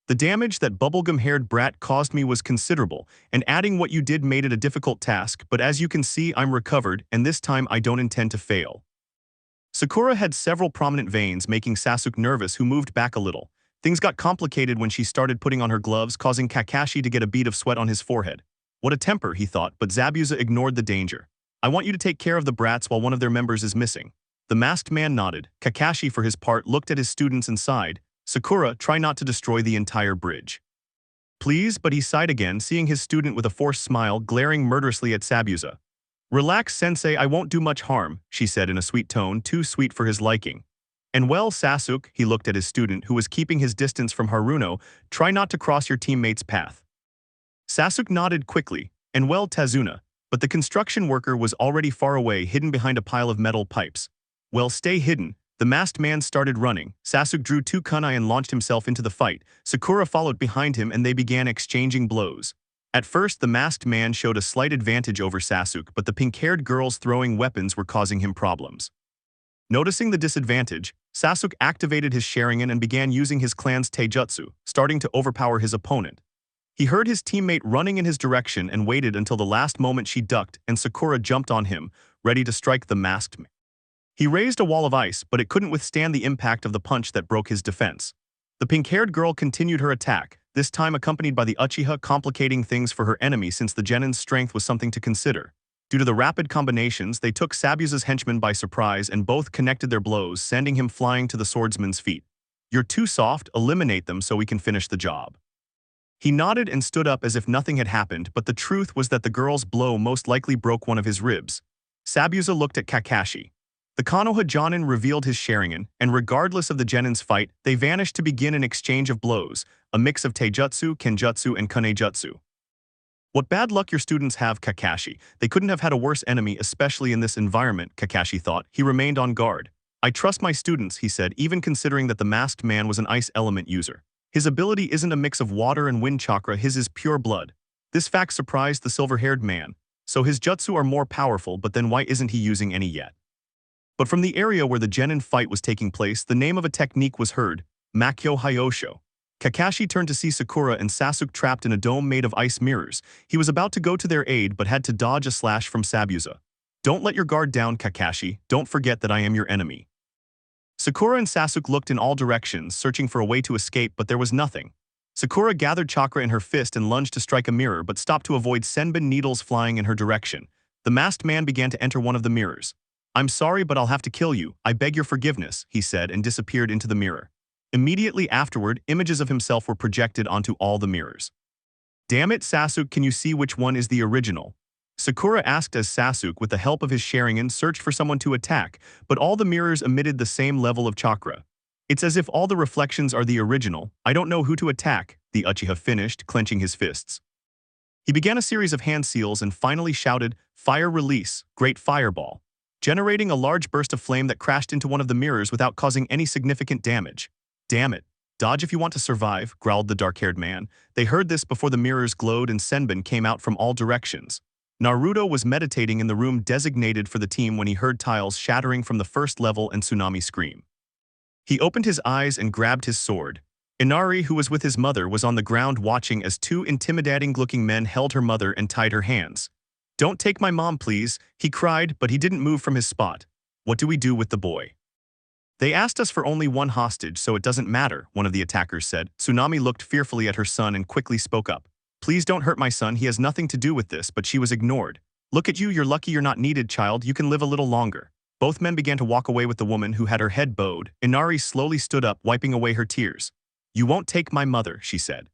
"The damage that bubblegum-haired brat caused me was considerable, and adding what you did made it a difficult task, but as you can see, I'm recovered, and this time I don't intend to fail." Sakura had several prominent veins, making Sasuke nervous, who moved back a little. Things got complicated when she started putting on her gloves, causing Kakashi to get a bead of sweat on his forehead. What a temper, he thought, but Zabuza ignored the danger. "I want you to take care of the brats while one of their members is missing." The masked man nodded. Kakashi, for his part, looked at his students and sighed. "Sakura, try not to destroy the entire bridge." "Please," but he sighed again, seeing his student with a forced smile glaring murderously at Zabuza. "Relax, sensei, I won't do much harm," she said in a sweet tone, too sweet for his liking. "And well, Sasuke," he looked at his student, who was keeping his distance from Haruno, "try not to cross your teammate's path." Sasuke nodded quickly. "And well, Tazuna," but the construction worker was already far away, hidden behind a pile of metal pipes. "Well, stay hidden." The masked man started running. Sasuke drew 2 kunai and launched himself into the fight. Sakura followed behind him and they began exchanging blows. At first, the masked man showed a slight advantage over Sasuke, but the pink-haired girls throwing weapons were causing him problems. Noticing the disadvantage, Sasuke activated his Sharingan and began using his clan's taijutsu, starting to overpower his opponent. He heard his teammate running in his direction and waited until the last moment she ducked and Sakura jumped on him, ready to strike the masked man. He raised a wall of ice, but it couldn't withstand the impact of the punch that broke his defense. The pink-haired girl continued her attack, this time accompanied by the Uchiha, complicating things for her enemy since the genin's strength was something to consider. Due to the rapid combinations, they took Zabuza's henchmen by surprise and both connected their blows, sending him flying to the swordsman's feet. "You're too soft, eliminate them so we can finish the job." He nodded and stood up as if nothing had happened, but the truth was that the girl's blow most likely broke one of his ribs. Zabuza looked at Kakashi. The Konoha Jonin revealed his Sharingan, and regardless of the genin's fight, they vanished to begin an exchange of blows, a mix of taijutsu, kenjutsu, and kunai-jutsu. What bad luck your students have, Kakashi. They couldn't have had a worse enemy, especially in this environment, Kakashi thought. He remained on guard. I trust my students, he said, even considering that the masked man was an ice element user. His ability isn't a mix of water and wind chakra, his is pure blood. This fact surprised the silver-haired man. So his jutsu are more powerful, but then why isn't he using any yet? But from the area where the genin fight was taking place, the name of a technique was heard, Makuo Hyosho. Kakashi turned to see Sakura and Sasuke trapped in a dome made of ice mirrors. He was about to go to their aid but had to dodge a slash from Sabuza. Don't let your guard down, Kakashi. Don't forget that I am your enemy. Sakura and Sasuke looked in all directions, searching for a way to escape, but there was nothing. Sakura gathered chakra in her fist and lunged to strike a mirror but stopped to avoid senbon needles flying in her direction. The masked man began to enter one of the mirrors. I'm sorry, but I'll have to kill you. I beg your forgiveness, he said and disappeared into the mirror. Immediately afterward, images of himself were projected onto all the mirrors. Damn it, Sasuke, can you see which one is the original? Sakura asked as Sasuke, with the help of his Sharigan, searched for someone to attack, but all the mirrors emitted the same level of chakra. It's as if all the reflections are the original. I don't know who to attack, the Uchiha finished, clenching his fists. He began a series of hand seals and finally shouted, Fire release, great fireball, generating a large burst of flame that crashed into one of the mirrors without causing any significant damage. Damn it. Dodge if you want to survive, growled the dark-haired man. They heard this before the mirrors glowed and senbon came out from all directions. Naruto was meditating in the room designated for the team when he heard tiles shattering from the first level and Tsunami scream. He opened his eyes and grabbed his sword. Inari, who was with his mother, was on the ground watching as two intimidating-looking men held her mother and tied her hands. Don't take my mom, please, he cried, but he didn't move from his spot. What do we do with the boy? They asked us for only one hostage, so it doesn't matter, one of the attackers said. Tsunami looked fearfully at her son and quickly spoke up. Please don't hurt my son, he has nothing to do with this, but she was ignored. Look at you, you're lucky you're not needed, child, you can live a little longer. Both men began to walk away with the woman who had her head bowed. Inari slowly stood up, wiping away her tears. You won't take my mother, she said.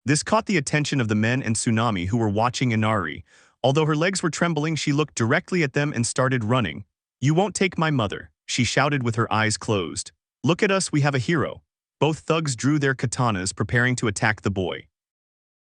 This caught the attention of the men and Tsunami who were watching Inari. Although her legs were trembling, she looked directly at them and started running. You won't take my mother, she shouted with her eyes closed. Look at us, we have a hero. Both thugs drew their katanas, preparing to attack the boy.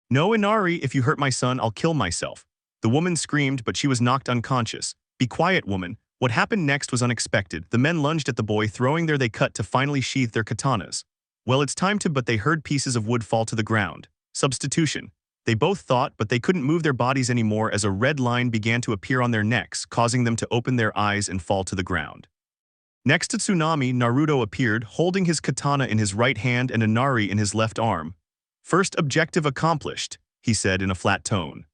No, Inari, if you hurt my son, I'll kill myself. The woman screamed, but she was knocked unconscious. Be quiet, woman. What happened next was unexpected. The men lunged at the boy, throwing there they cut to finally sheath their katanas. Well, it's time to, but they heard pieces of wood fall to the ground. Substitution. They both thought, but they couldn't move their bodies anymore as a red line began to appear on their necks, causing them to open their eyes and fall to the ground. Next to Tsunami, Naruto appeared, holding his katana in his right hand and Inari in his left arm. First objective accomplished, he said in a flat tone.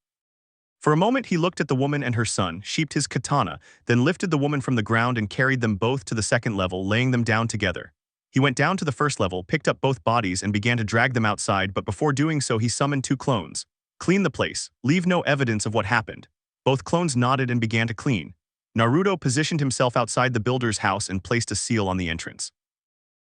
For a moment he looked at the woman and her son, sheathed his katana, then lifted the woman from the ground and carried them both to the second level, laying them down together. He went down to the first level, picked up both bodies and began to drag them outside, but before doing so he summoned two clones. Clean the place, leave no evidence of what happened. Both clones nodded and began to clean. Naruto positioned himself outside the builder's house and placed a seal on the entrance.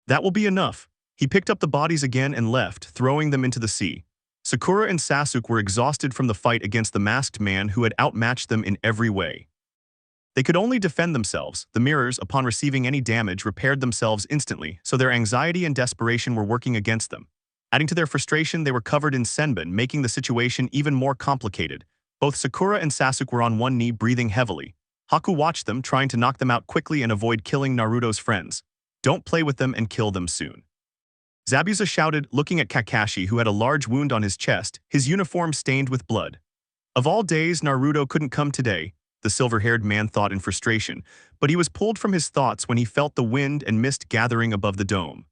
That will be enough. He picked up the bodies again and left, throwing them into the sea. Sakura and Sasuke were exhausted from the fight against the masked man who had outmatched them in every way. They could only defend themselves. The mirrors, upon receiving any damage, repaired themselves instantly, so their anxiety and desperation were working against them. Adding to their frustration, they were covered in senbon, making the situation even more complicated. Both Sakura and Sasuke were on one knee, breathing heavily. Haku watched them, trying to knock them out quickly and avoid killing Naruto's friends. Don't play with them and kill them soon. Zabuza shouted, looking at Kakashi, who had a large wound on his chest, his uniform stained with blood. Of all days, Naruto couldn't come today, the silver-haired man thought in frustration, but he was pulled from his thoughts when he felt the wind and mist gathering above the dome.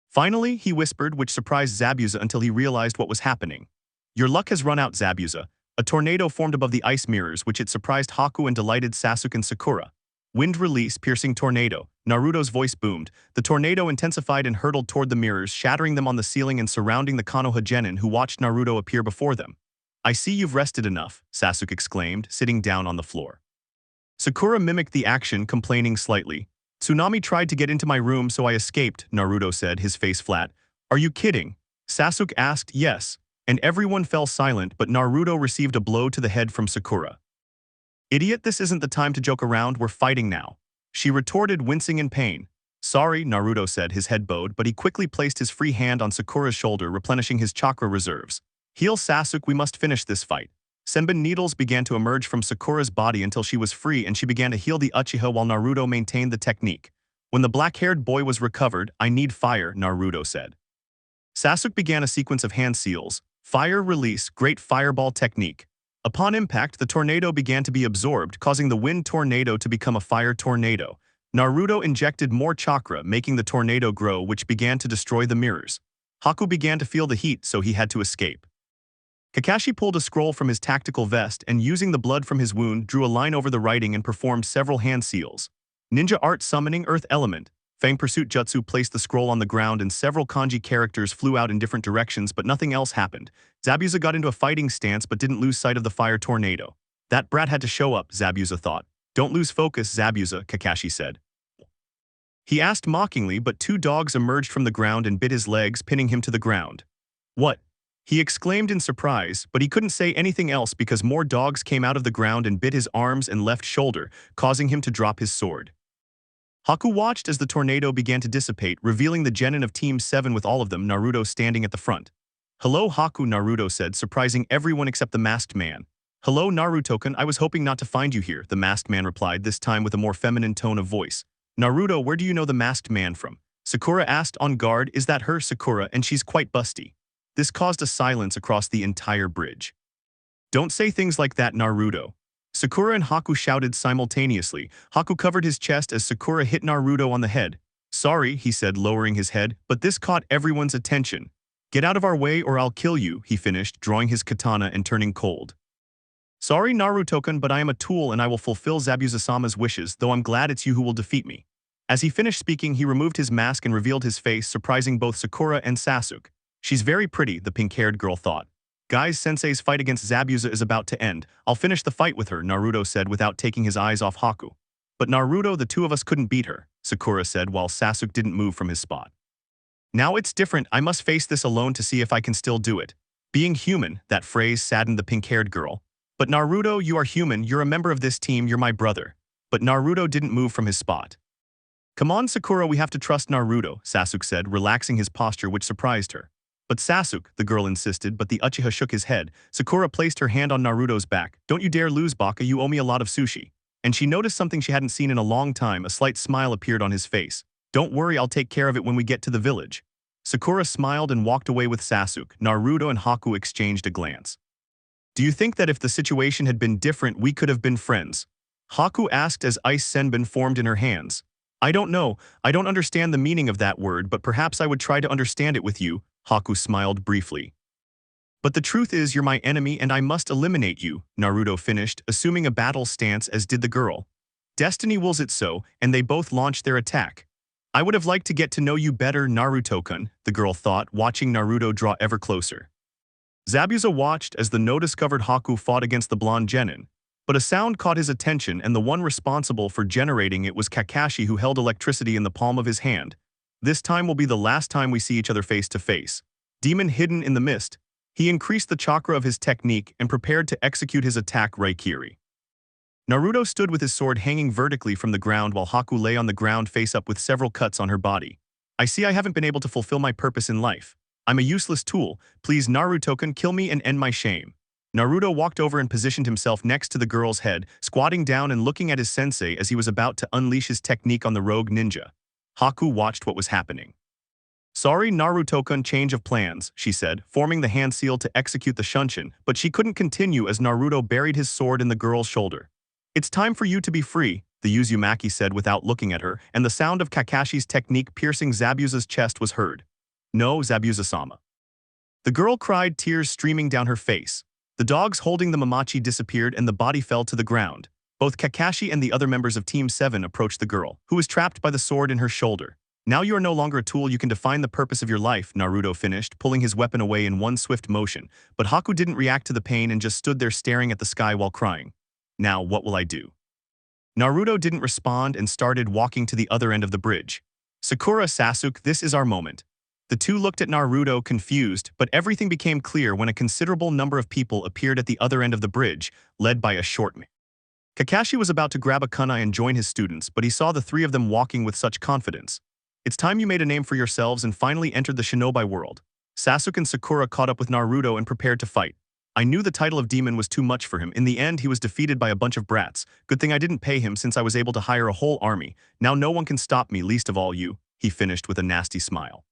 Finally, he whispered, which surprised Zabuza until he realized what was happening. Your luck has run out, Zabuza. A tornado formed above the ice mirrors, which it surprised Haku and delighted Sasuke and Sakura. Wind release, piercing tornado. Naruto's voice boomed. The tornado intensified and hurtled toward the mirrors, shattering them on the ceiling and surrounding the Konoha genin who watched Naruto appear before them. I see you've rested enough, Sasuke exclaimed, sitting down on the floor. Sakura mimicked the action, complaining slightly. Tsunami tried to get into my room, so I escaped, Naruto said, his face flat. Are you kidding? Sasuke asked. Yes, and everyone fell silent, but Naruto received a blow to the head from Sakura. Idiot, this isn't the time to joke around, we're fighting now. She retorted, wincing in pain. Sorry, Naruto said, his head bowed, but he quickly placed his free hand on Sakura's shoulder, replenishing his chakra reserves. Heal, Sasuke, we must finish this fight. Senbon needles began to emerge from Sakura's body until she was free and she began to heal the Uchiha while Naruto maintained the technique. When the black-haired boy was recovered, "I need fire," Naruto said. Sasuke began a sequence of hand seals. Fire release, great fireball technique. Upon impact, the tornado began to be absorbed, causing the wind tornado to become a fire tornado. Naruto injected more chakra, making the tornado grow, which began to destroy the mirrors. Haku began to feel the heat, so he had to escape. Kakashi pulled a scroll from his tactical vest and, using the blood from his wound, drew a line over the writing and performed several hand seals. Ninja art summoning earth element. Fang Pursuit Jutsu placed the scroll on the ground and several kanji characters flew out in different directions, but nothing else happened. Zabuza got into a fighting stance but didn't lose sight of the fire tornado. That brat had to show up, Zabuza thought. Don't lose focus, Zabuza, Kakashi said. He asked mockingly, but two dogs emerged from the ground and bit his legs, pinning him to the ground. What? He exclaimed in surprise, but he couldn't say anything else because more dogs came out of the ground and bit his arms and left shoulder, causing him to drop his sword. Haku watched as the tornado began to dissipate, revealing the genin of Team 7 with all of them, Naruto standing at the front. "Hello, Haku," Naruto said, surprising everyone except the masked man. "Hello, Naruto-kun, I was hoping not to find you here," the masked man replied, this time with a more feminine tone of voice. "Naruto, where do you know the masked man from?" Sakura asked on guard. "Is that her, Sakura? And she's quite busty." This caused a silence across the entire bridge. "Don't say things like that, Naruto." Sakura and Haku shouted simultaneously. Haku covered his chest as Sakura hit Naruto on the head. "Sorry," he said, lowering his head, but this caught everyone's attention. "Get out of our way or I'll kill you," he finished, drawing his katana and turning cold. "Sorry, Naruto-kun, but I am a tool and I will fulfill Zabuza-sama's wishes, though I'm glad it's you who will defeat me." As he finished speaking, he removed his mask and revealed his face, surprising both Sakura and Sasuke. "She's very pretty," the pink-haired girl thought. "Guys, Sensei's fight against Zabuza is about to end. I'll finish the fight with her," Naruto said without taking his eyes off Haku. "But Naruto, the two of us couldn't beat her," Sakura said while Sasuke didn't move from his spot. "Now it's different. I must face this alone to see if I can still do it." Being human, that phrase saddened the pink-haired girl. "But Naruto, you are human, you're a member of this team, you're my brother." But Naruto didn't move from his spot. "Come on, Sakura, we have to trust Naruto," Sasuke said, relaxing his posture, which surprised her. "But Sasuke," the girl insisted, but the Uchiha shook his head. Sakura placed her hand on Naruto's back. "Don't you dare lose, Baka, you owe me a lot of sushi." And she noticed something she hadn't seen in a long time. A slight smile appeared on his face. "Don't worry, I'll take care of it when we get to the village." Sakura smiled and walked away with Sasuke. Naruto and Haku exchanged a glance. "Do you think that if the situation had been different, we could have been friends?" Haku asked as ice senbon formed in her hands. "I don't know. I don't understand the meaning of that word, but perhaps I would try to understand it with you." Haku smiled briefly. "But the truth is you're my enemy and I must eliminate you," Naruto finished, assuming a battle stance as did the girl. "Destiny wills it so," and they both launched their attack. "I would have liked to get to know you better, Naruto-kun," the girl thought, watching Naruto draw ever closer. Zabuza watched as the no-discovered Haku fought against the blonde genin. But a sound caught his attention and the one responsible for generating it was Kakashi, who held electricity in the palm of his hand. "This time will be the last time we see each other face to face." Demon hidden in the mist. He increased the chakra of his technique and prepared to execute his attack Raikiri. Naruto stood with his sword hanging vertically from the ground while Haku lay on the ground face up with several cuts on her body. "I see I haven't been able to fulfill my purpose in life. I'm a useless tool. Please, Naruto-kun, kill me and end my shame." Naruto walked over and positioned himself next to the girl's head, squatting down and looking at his sensei as he was about to unleash his technique on the rogue ninja. Haku watched what was happening. "Sorry, Naruto-kun, change of plans," she said, forming the hand seal to execute the shunshin, but she couldn't continue as Naruto buried his sword in the girl's shoulder. "It's time for you to be free," the Uzumaki said without looking at her, and the sound of Kakashi's technique piercing Zabuza's chest was heard. "No, Zabuza-sama." The girl cried, tears streaming down her face. The dogs holding the Momoshiki disappeared and the body fell to the ground. Both Kakashi and the other members of Team 7 approached the girl, who was trapped by the sword in her shoulder. "Now you are no longer a tool, you can define the purpose of your life," Naruto finished, pulling his weapon away in one swift motion, but Haku didn't react to the pain and just stood there staring at the sky while crying. "Now what will I do?" Naruto didn't respond and started walking to the other end of the bridge. "Sakura, Sasuke, this is our moment." The two looked at Naruto confused, but everything became clear when a considerable number of people appeared at the other end of the bridge, led by a short man. Kakashi was about to grab a kunai and join his students, but he saw the three of them walking with such confidence. "It's time you made a name for yourselves and finally entered the shinobi world." Sasuke and Sakura caught up with Naruto and prepared to fight. I knew the title of demon was too much for him. In the end, he was defeated by a bunch of brats. Good thing I didn't pay him since I was able to hire a whole army. Now no one can stop me, least of all you," he finished with a nasty smile.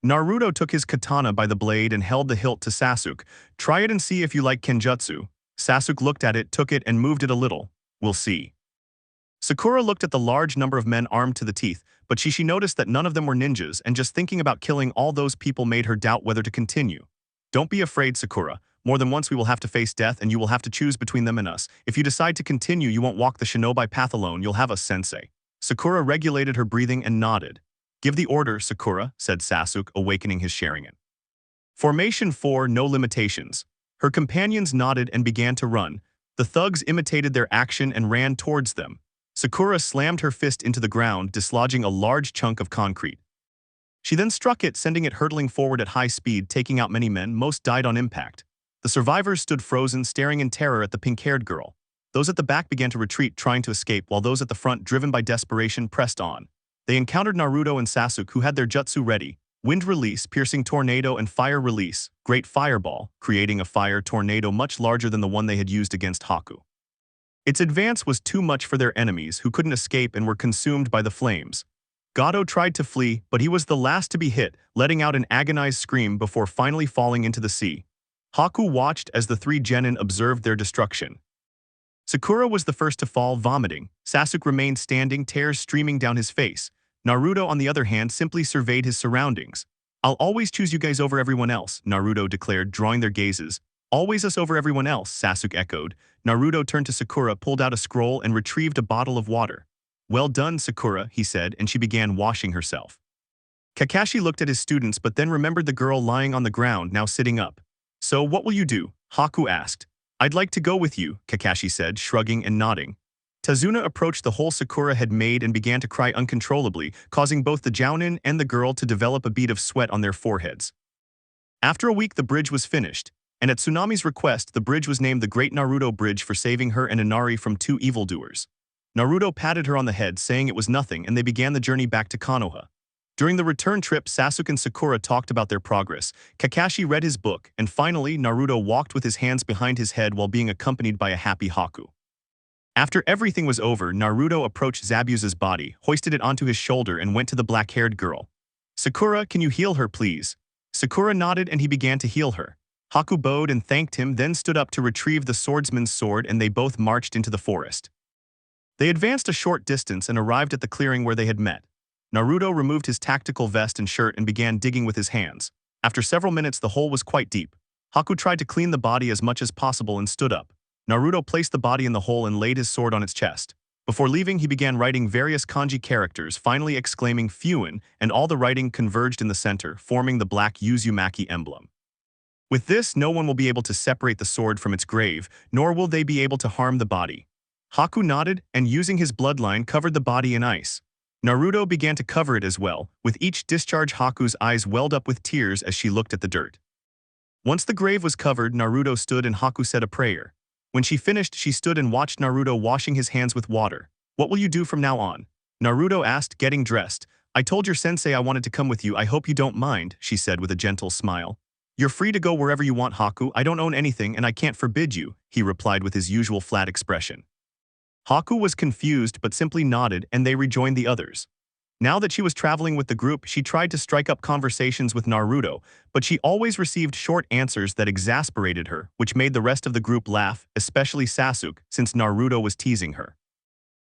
Naruto took his katana by the blade and held the hilt to Sasuke. "Try it and see if you like kenjutsu." Sasuke looked at it, took it, and moved it a little. "We'll see." Sakura looked at the large number of men armed to the teeth, but she noticed that none of them were ninjas, and just thinking about killing all those people made her doubt whether to continue. "Don't be afraid, Sakura. More than once we will have to face death, and you will have to choose between them and us. If you decide to continue, you won't walk the shinobi path alone, you'll have us, sensei." Sakura regulated her breathing and nodded. "Give the order, Sakura," said Sasuke, awakening his Sharigan. Formation 4, no limitations. Her companions nodded and began to run. The thugs imitated their action and ran towards them. Sakura slammed her fist into the ground, dislodging a large chunk of concrete. She then struck it, sending it hurtling forward at high speed, taking out many men. Most died on impact. The survivors stood frozen, staring in terror at the pink-haired girl. Those at the back began to retreat, trying to escape, while those at the front, driven by desperation, pressed on. They encountered Naruto and Sasuke, who had their jutsu ready. Wind release, piercing tornado, and fire release, great fireball, creating a fire tornado much larger than the one they had used against Haku. Its advance was too much for their enemies, who couldn't escape and were consumed by the flames. Gojo tried to flee, but he was the last to be hit, letting out an agonized scream before finally falling into the sea. Haku watched as the three genin observed their destruction. Sakura was the first to fall, vomiting. Sasuke remained standing, tears streaming down his face. Naruto, on the other hand, simply surveyed his surroundings. "I'll always choose you guys over everyone else," Naruto declared, drawing their gazes. "Always us over everyone else," Sasuke echoed. Naruto turned to Sakura, pulled out a scroll, and retrieved a bottle of water. "Well done, Sakura," he said, and she began washing herself. Kakashi looked at his students but then remembered the girl lying on the ground, now sitting up. "So what will you do?" Haku asked. "I'd like to go with you," Kakashi said, shrugging and nodding. Tazuna approached the hole Sakura had made and began to cry uncontrollably, causing both the jounin and the girl to develop a bead of sweat on their foreheads. After a week, the bridge was finished, and at Tsunami's request, the bridge was named the Great Naruto Bridge for saving her and Inari from two evildoers. Naruto patted her on the head, saying it was nothing, and they began the journey back to Konoha. During the return trip, Sasuke and Sakura talked about their progress. Kakashi read his book, and finally, Naruto walked with his hands behind his head while being accompanied by a happy Haku. After everything was over, Naruto approached Zabuza's body, hoisted it onto his shoulder, and went to the black-haired girl. "Sakura, can you heal her, please?" Sakura nodded and he began to heal her. Haku bowed and thanked him, then stood up to retrieve the swordsman's sword, and they both marched into the forest. They advanced a short distance and arrived at the clearing where they had met. Naruto removed his tactical vest and shirt and began digging with his hands. After several minutes, the hole was quite deep. Haku tried to clean the body as much as possible and stood up. Naruto placed the body in the hole and laid his sword on its chest. Before leaving, he began writing various kanji characters, finally exclaiming "Fuin," and all the writing converged in the center, forming the black Uzumaki emblem. With this, no one will be able to separate the sword from its grave, nor will they be able to harm the body. Haku nodded and, using his bloodline, covered the body in ice. Naruto began to cover it as well. With each discharge, Haku's eyes welled up with tears as she looked at the dirt. Once the grave was covered, Naruto stood and Haku said a prayer. When she finished, she stood and watched Naruto washing his hands with water. "What will you do from now on?" Naruto asked, getting dressed. "I told your sensei I wanted to come with you. I hope you don't mind," she said with a gentle smile. "You're free to go wherever you want, Haku. I don't own anything and I can't forbid you," he replied with his usual flat expression. Haku was confused but simply nodded and they rejoined the others. Now that she was traveling with the group, she tried to strike up conversations with Naruto, but she always received short answers that exasperated her, which made the rest of the group laugh, especially Sasuke, since Naruto was teasing her.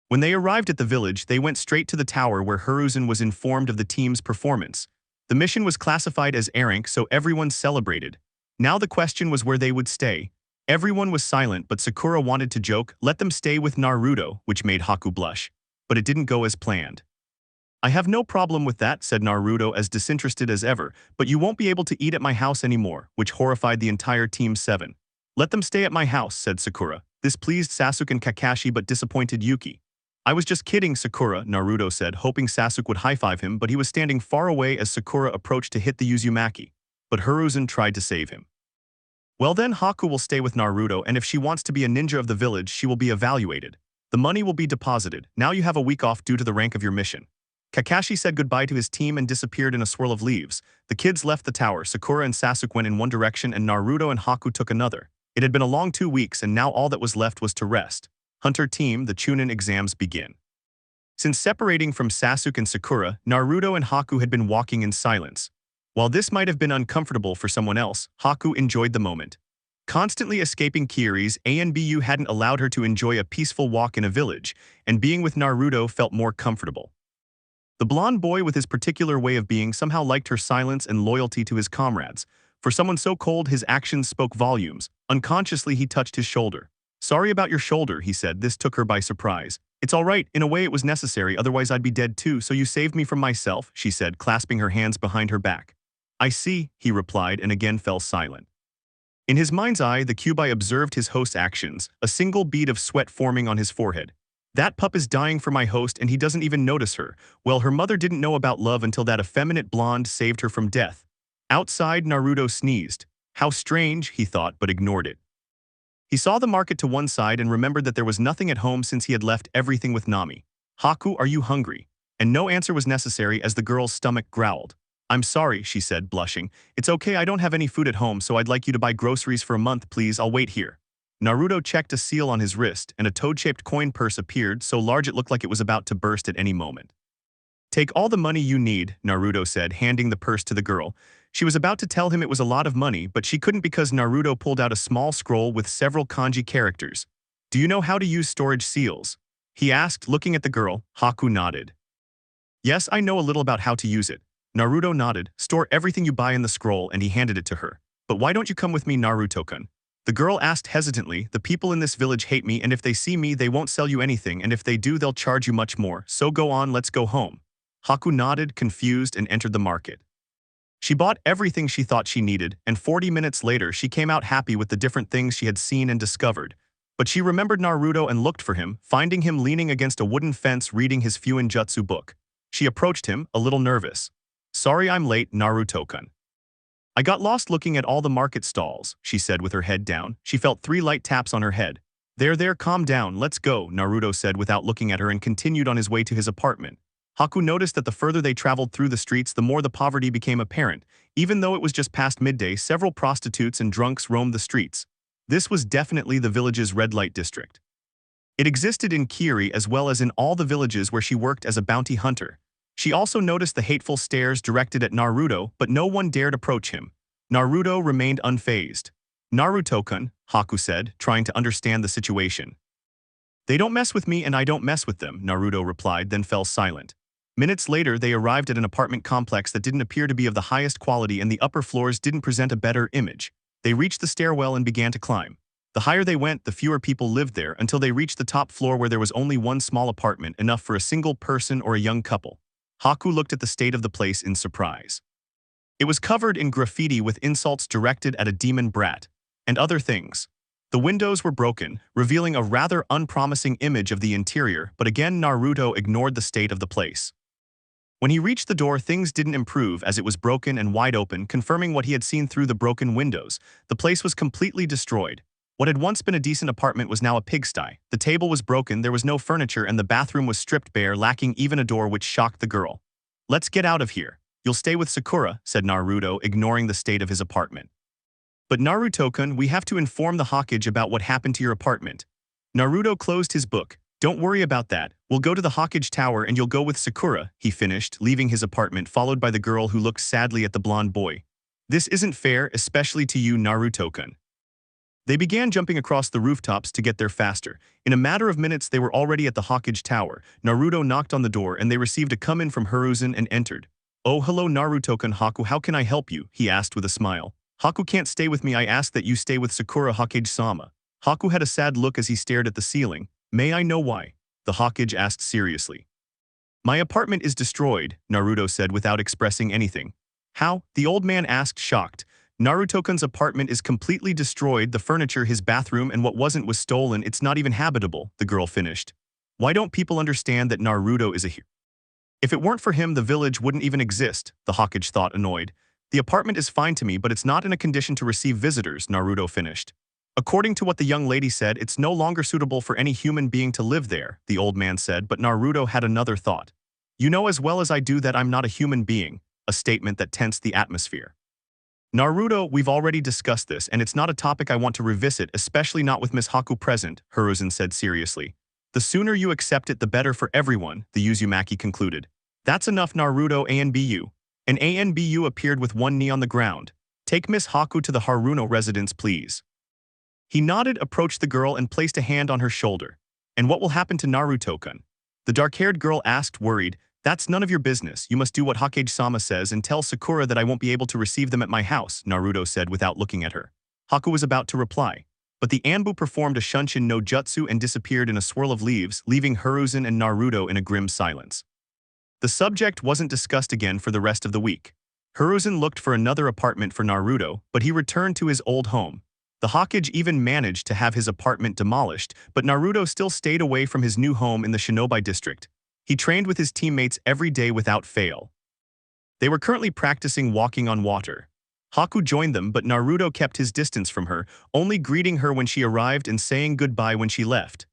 When they arrived at the village, they went straight to the tower where Hiruzen was informed of the team's performance. The mission was classified as A rank, so everyone celebrated. Now the question was where they would stay. Everyone was silent, but Sakura wanted to joke, "Let them stay with Naruto," which made Haku blush. But it didn't go as planned. "I have no problem with that," said Naruto as disinterested as ever, "but you won't be able to eat at my house anymore," which horrified the entire Team 7. "Let them stay at my house," said Sakura. This pleased Sasuke and Kakashi but disappointed Yuki. "I was just kidding, Sakura," Naruto said, hoping Sasuke would high-five him, but he was standing far away as Sakura approached to hit the Uzumaki. But Hiruzen tried to save him. "Well then, Haku will stay with Naruto, and if she wants to be a ninja of the village, she will be evaluated. The money will be deposited. Now you have a week off due to the rank of your mission." Kakashi said goodbye to his team and disappeared in a swirl of leaves. The kids left the tower. Sakura and Sasuke went in one direction and Naruto and Haku took another. It had been a long 2 weeks and now all that was left was to rest. Hunter team, the Chunin exams begin. Since separating from Sasuke and Sakura, Naruto and Haku had been walking in silence. While this might have been uncomfortable for someone else, Haku enjoyed the moment. Constantly escaping Kiri's Anbu hadn't allowed her to enjoy a peaceful walk in a village, and being with Naruto felt more comfortable. The blonde boy with his particular way of being somehow liked her silence and loyalty to his comrades. For someone so cold, his actions spoke volumes. Unconsciously, he touched his shoulder. "Sorry about your shoulder," he said. This took her by surprise. "It's all right, in a way it was necessary, otherwise I'd be dead too, so you saved me from myself," she said, clasping her hands behind her back. "I see," he replied and again fell silent. In his mind's eye, the Kyuubi observed his host's actions, a single bead of sweat forming on his forehead. "That pup is dying for my host and he doesn't even notice her." Well, her mother didn't know about love until that effeminate blonde saved her from death. Outside, Naruto sneezed. How strange, he thought, but ignored it. He saw the market to one side and remembered that there was nothing at home since he had left everything with Nami. "Haku, are you hungry?" And no answer was necessary as the girl's stomach growled. "I'm sorry," she said, blushing. "It's okay, I don't have any food at home, so I'd like you to buy groceries for a month, please. I'll wait here." Naruto checked a seal on his wrist, and a toad-shaped coin purse appeared, so large it looked like it was about to burst at any moment. "Take all the money you need," Naruto said, handing the purse to the girl. She was about to tell him it was a lot of money, but she couldn't because Naruto pulled out a small scroll with several kanji characters. "Do you know how to use storage seals?" he asked, looking at the girl. Haku nodded. "Yes, I know a little about how to use it." Naruto nodded. "Store everything you buy in the scroll," and he handed it to her. "But why don't you come with me, Naruto-kun?" The girl asked hesitantly. "The people in this village hate me, and if they see me, they won't sell you anything, and if they do, they'll charge you much more. So go on, let's go home." Haku nodded, confused, and entered the market. She bought everything she thought she needed, and 40 minutes later she came out happy with the different things she had seen and discovered. But she remembered Naruto and looked for him, finding him leaning against a wooden fence reading his Fuinjutsu book. She approached him, a little nervous. "Sorry I'm late, Naruto-kun. I got lost looking at all the market stalls," she said with her head down. She felt 3 light taps on her head. There, calm down, let's go," Naruto said without looking at her and continued on his way to his apartment. Haku noticed that the further they traveled through the streets, the more the poverty became apparent. Even though it was just past midday, several prostitutes and drunks roamed the streets. This was definitely the village's red light district. It existed in Kiri as well as in all the villages where she worked as a bounty hunter. She also noticed the hateful stares directed at Naruto, but no one dared approach him. Naruto remained unfazed. "Naruto-kun," Haku said, trying to understand the situation. "They don't mess with me and I don't mess with them," Naruto replied, then fell silent. Minutes later, they arrived at an apartment complex that didn't appear to be of the highest quality and the upper floors didn't present a better image. They reached the stairwell and began to climb. The higher they went, the fewer people lived there until they reached the top floor where there was only one small apartment, enough for a single person or a young couple. Haku looked at the state of the place in surprise. It was covered in graffiti with insults directed at a demon brat, and other things. The windows were broken, revealing a rather unpromising image of the interior, but again Naruto ignored the state of the place. When he reached the door, things didn't improve as it was broken and wide open, confirming what he had seen through the broken windows. The place was completely destroyed. What had once been a decent apartment was now a pigsty. The table was broken, there was no furniture, and the bathroom was stripped bare, lacking even a door, which shocked the girl. "Let's get out of here. You'll stay with Sakura," said Naruto, ignoring the state of his apartment. "But Naruto-kun, we have to inform the Hokage about what happened to your apartment." Naruto closed his book. "Don't worry about that. We'll go to the Hokage Tower and you'll go with Sakura," he finished, leaving his apartment, followed by the girl who looked sadly at the blonde boy. "This isn't fair, especially to you, Naruto-kun." They began jumping across the rooftops to get there faster. In a matter of minutes, they were already at the Hokage Tower. Naruto knocked on the door and they received a come-in from Hiruzen and entered. "Oh, hello Naruto-kun. Haku, how can I help you?" he asked with a smile. "Haku can't stay with me. I ask that you stay with Sakura, Hokage-sama." Haku had a sad look as he stared at the ceiling. "May I know why?" the Hokage asked seriously. "My apartment is destroyed," Naruto said without expressing anything. "How?" the old man asked, shocked. "Naruto-kun's apartment is completely destroyed. The furniture, his bathroom, and what wasn't was stolen. It's not even habitable," the girl finished. "Why don't people understand that Naruto is a hero? If it weren't for him, the village wouldn't even exist," the Hokage thought, annoyed. "The apartment is fine to me, but it's not in a condition to receive visitors," Naruto finished. "According to what the young lady said, it's no longer suitable for any human being to live there," the old man said, but Naruto had another thought. You know as well as I do that I'm not a human being, a statement that tensed the atmosphere. Naruto, we've already discussed this, and it's not a topic I want to revisit, especially not with Miss Haku present, Hiruzen said seriously. The sooner you accept it, the better for everyone, the Uzumaki concluded. That's enough, Naruto ANBU. An ANBU appeared with one knee on the ground. Take Miss Haku to the Haruno residence, please. He nodded, approached the girl, and placed a hand on her shoulder. And what will happen to Naruto-kun? The dark-haired girl asked, worried. That's none of your business. You must do what Hokage-sama says and tell Sakura that I won't be able to receive them at my house, Naruto said without looking at her. Haku was about to reply. But the Anbu performed a Shunshin no Jutsu and disappeared in a swirl of leaves, leaving Hiruzen and Naruto in a grim silence. The subject wasn't discussed again for the rest of the week. Hiruzen looked for another apartment for Naruto, but he returned to his old home. The Hokage even managed to have his apartment demolished, but Naruto still stayed away from his new home in the Shinobi district. He trained with his teammates every day without fail. They were currently practicing walking on water. Haku joined them, but Naruto kept his distance from her, only greeting her when she arrived and saying goodbye when she left.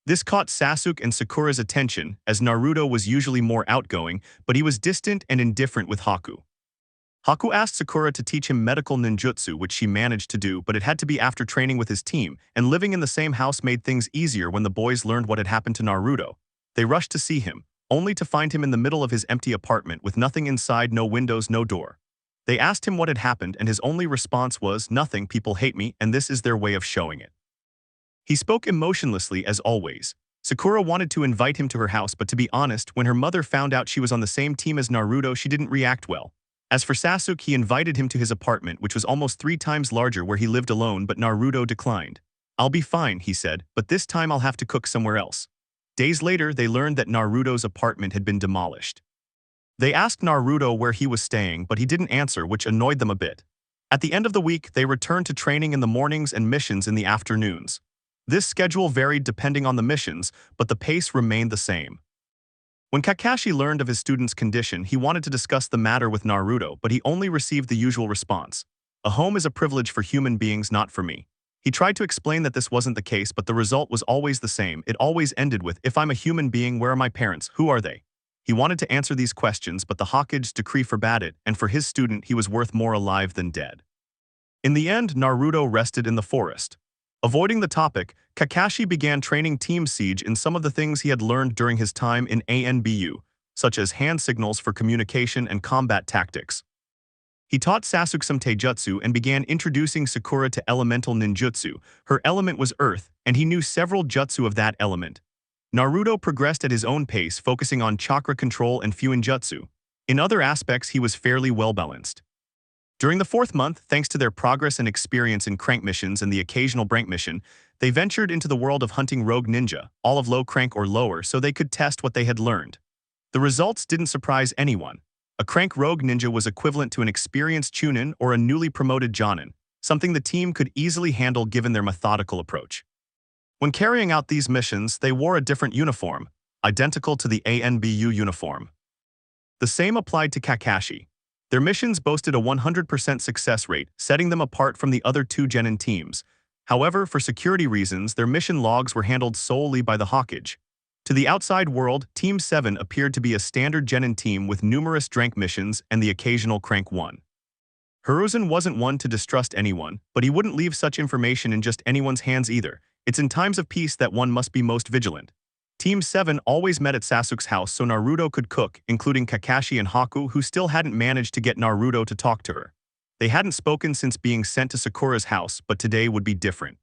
This caught Sasuke and Sakura's attention, as Naruto was usually more outgoing, but he was distant and indifferent with Haku. Haku asked Sakura to teach him medical ninjutsu, which she managed to do, but it had to be after training with his team, and living in the same house made things easier when the boys learned what had happened to Naruto. They rushed to see him, only to find him in the middle of his empty apartment with nothing inside, no windows, no door. They asked him what had happened, and his only response was, "Nothing, people hate me, and this is their way of showing it." He spoke emotionlessly as always. Sakura wanted to invite him to her house, but to be honest, when her mother found out she was on the same team as Naruto, she didn't react well. As for Sasuke, he invited him to his apartment, which was almost 3 times larger, where he lived alone, but Naruto declined. "I'll be fine," he said, "but this time I'll have to cook somewhere else." Days later, they learned that Naruto's apartment had been demolished. They asked Naruto where he was staying, but he didn't answer, which annoyed them a bit. At the end of the week, they returned to training in the mornings and missions in the afternoons. This schedule varied depending on the missions, but the pace remained the same. When Kakashi learned of his student's condition, he wanted to discuss the matter with Naruto, but he only received the usual response. "A home is a privilege for human beings, not for me." He tried to explain that this wasn't the case, but the result was always the same. It always ended with, "If I'm a human being, where are my parents? Who are they?" He wanted to answer these questions, but the Hokage's decree forbade it, and for his student, he was worth more alive than dead. In the end, Naruto rested in the forest. Avoiding the topic, Kakashi began training Team Siege in some of the things he had learned during his time in ANBU, such as hand signals for communication and combat tactics. He taught Sasuke some taijutsu and began introducing Sakura to elemental ninjutsu. Her element was earth, and he knew several jutsu of that element. Naruto progressed at his own pace, focusing on chakra control and fuinjutsu. In other aspects, he was fairly well-balanced. During the 4th month, thanks to their progress and experience in crank missions and the occasional brank mission, they ventured into the world of hunting rogue ninja, all of low crank or lower, so they could test what they had learned. The results didn't surprise anyone. A crank rogue ninja was equivalent to an experienced chunin or a newly promoted jonin, something the team could easily handle given their methodical approach. When carrying out these missions, they wore a different uniform, identical to the ANBU uniform. The same applied to Kakashi. Their missions boasted a 100% success rate, setting them apart from the other 2 genin teams. However, for security reasons, their mission logs were handled solely by the Hokage. To the outside world, Team 7 appeared to be a standard genin team with numerous drank missions and the occasional crank one. Hiruzen wasn't one to distrust anyone, but he wouldn't leave such information in just anyone's hands either. It's in times of peace that one must be most vigilant. Team 7 always met at Sasuke's house so Naruto could cook, including Kakashi and Haku, who still hadn't managed to get Naruto to talk to her. They hadn't spoken since being sent to Sakura's house, but today would be different.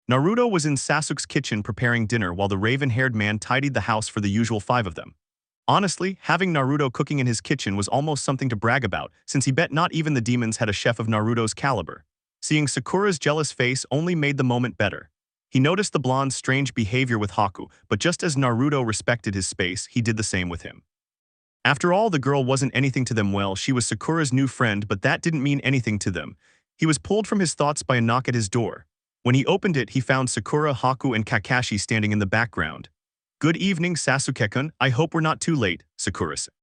Naruto was in Sasuke's kitchen preparing dinner while the raven-haired man tidied the house for the usual 5 of them. Honestly, having Naruto cooking in his kitchen was almost something to brag about, since he bet not even the demons had a chef of Naruto's caliber. Seeing Sakura's jealous face only made the moment better. He noticed the blonde's strange behavior with Haku, but just as Naruto respected his space, he did the same with him. After all, the girl wasn't anything to them. Well, she was Sakura's new friend, but that didn't mean anything to them. He was pulled from his thoughts by a knock at his door. When he opened it, he found Sakura, Haku, and Kakashi standing in the background. "Good evening, Sasuke-kun. I hope we're not too late," Sakura said.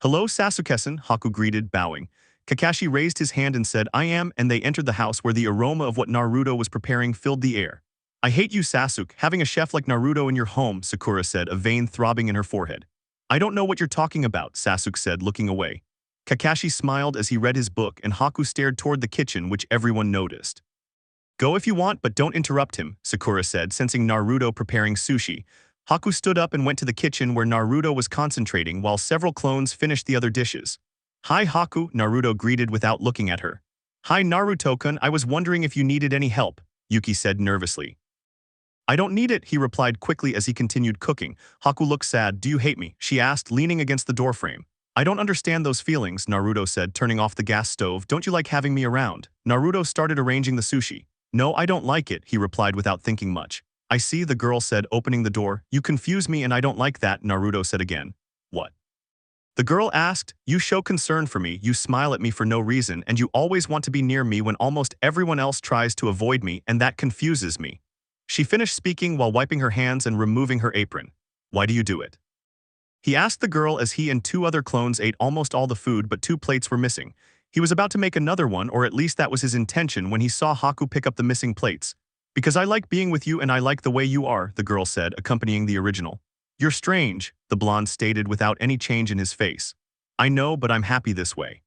"Hello, Sasuke-san," Haku greeted, bowing. Kakashi raised his hand and said, "I am," and they entered the house where the aroma of what Naruto was preparing filled the air. "I hate you, Sasuke, having a chef like Naruto in your home," Sakura said, a vein throbbing in her forehead. I don't know what you're talking about, Sasuke said, looking away. Kakashi smiled as he read his book and Haku stared toward the kitchen, which everyone noticed. Go if you want, but don't interrupt him, Sakura said, sensing Naruto preparing sushi. Haku stood up and went to the kitchen where Naruto was concentrating while several clones finished the other dishes. Hi Haku, Naruto greeted without looking at her. Hi Naruto-kun, I was wondering if you needed any help, Yuki said nervously. I don't need it, he replied quickly as he continued cooking. Haku looked sad. Do you hate me? She asked, leaning against the doorframe. I don't understand those feelings, Naruto said, turning off the gas stove. Don't you like having me around? Naruto started arranging the sushi. No, I don't like it, he replied without thinking much. I see, the girl said, opening the door. You confuse me and I don't like that, Naruto said again. What? The girl asked. You show concern for me, you smile at me for no reason, and you always want to be near me when almost everyone else tries to avoid me, and that confuses me. She finished speaking while wiping her hands and removing her apron. Why do you do it? He asked the girl as he and two other clones ate almost all the food, but two plates were missing. He was about to make another one, or at least that was his intention, when he saw Haku pick up the missing plates. Because I like being with you and I like the way you are, the girl said, accompanying the original. You're strange, the blonde stated without any change in his face. I know, but I'm happy this way.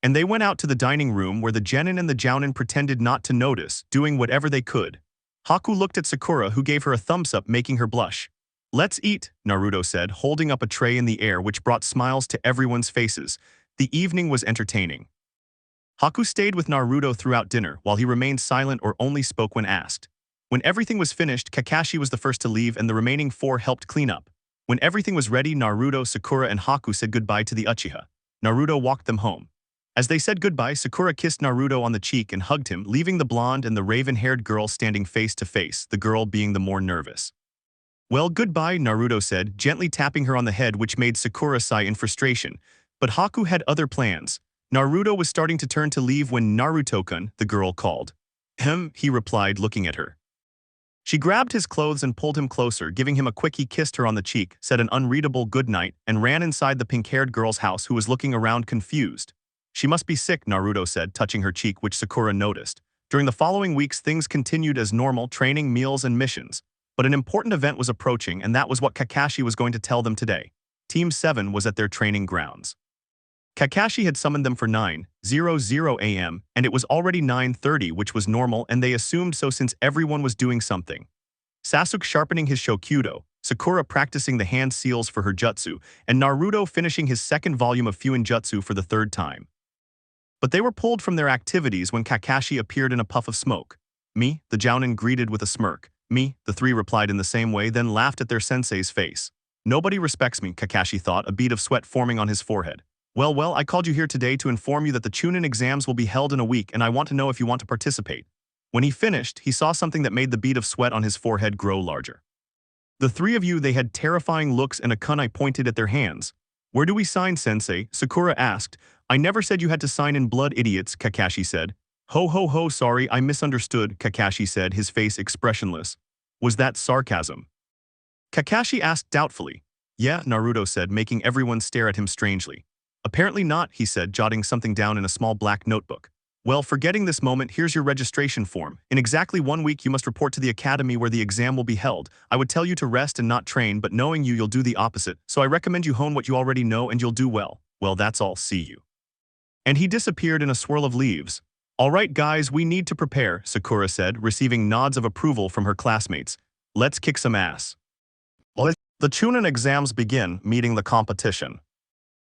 And they went out to the dining room where the genin and the jounin pretended not to notice, doing whatever they could. Haku looked at Sakura, who gave her a thumbs up, making her blush. Let's eat, Naruto said, holding up a tray in the air which brought smiles to everyone's faces. The evening was entertaining. Haku stayed with Naruto throughout dinner, while he remained silent or only spoke when asked. When everything was finished, Kakashi was the first to leave and the remaining four helped clean up. When everything was ready, Naruto, Sakura, and Haku said goodbye to the Uchiha. Naruto walked them home. As they said goodbye, Sakura kissed Naruto on the cheek and hugged him, leaving the blonde and the raven-haired girl standing face to face, the girl being the more nervous. Well, goodbye, Naruto said, gently tapping her on the head, which made Sakura sigh in frustration. But Haku had other plans. Naruto was starting to turn to leave when Naruto-kun, the girl, called. He replied, looking at her. She grabbed his clothes and pulled him closer, giving him a quick. He kissed her on the cheek, said an unreadable good night, and ran inside the pink-haired girl's house, who was looking around confused. She must be sick, Naruto said, touching her cheek, which Sakura noticed. During the following weeks, things continued as normal, training, meals, and missions. But an important event was approaching, and that was what Kakashi was going to tell them today. Team 7 was at their training grounds. Kakashi had summoned them for 9:00 a.m., and it was already 9:30, which was normal, and they assumed so since everyone was doing something. Sasuke sharpening his shokudo, Sakura practicing the hand seals for her jutsu, and Naruto finishing his second volume of Fuin Jutsu for the third time. But they were pulled from their activities when Kakashi appeared in a puff of smoke. Me, the jounin greeted with a smirk. Me, the three replied in the same way, then laughed at their sensei's face. Nobody respects me, Kakashi thought, a bead of sweat forming on his forehead. Well, I called you here today to inform you that the Chunin exams will be held in a week, and I want to know if you want to participate. When he finished, he saw something that made the bead of sweat on his forehead grow larger. The three of you, they had terrifying looks and a kunai pointed at their hands. Where do we sign, sensei? Sakura asked. I never said you had to sign in blood, idiots, Kakashi said. Ho, sorry, I misunderstood, Kakashi said, his face expressionless. Was that sarcasm? Kakashi asked doubtfully. Yeah, Naruto said, making everyone stare at him strangely. Apparently not, he said, jotting something down in a small black notebook. Well, forgetting this moment, here's your registration form. In exactly 1 week, you must report to the academy where the exam will be held. I would tell you to rest and not train, but knowing you, you'll do the opposite, so I recommend you hone what you already know and you'll do well. Well, that's all, see you. And he disappeared in a swirl of leaves. All right, guys, we need to prepare, Sakura said, receiving nods of approval from her classmates. Let's kick some ass. The Chunin exams begin, meeting the competition.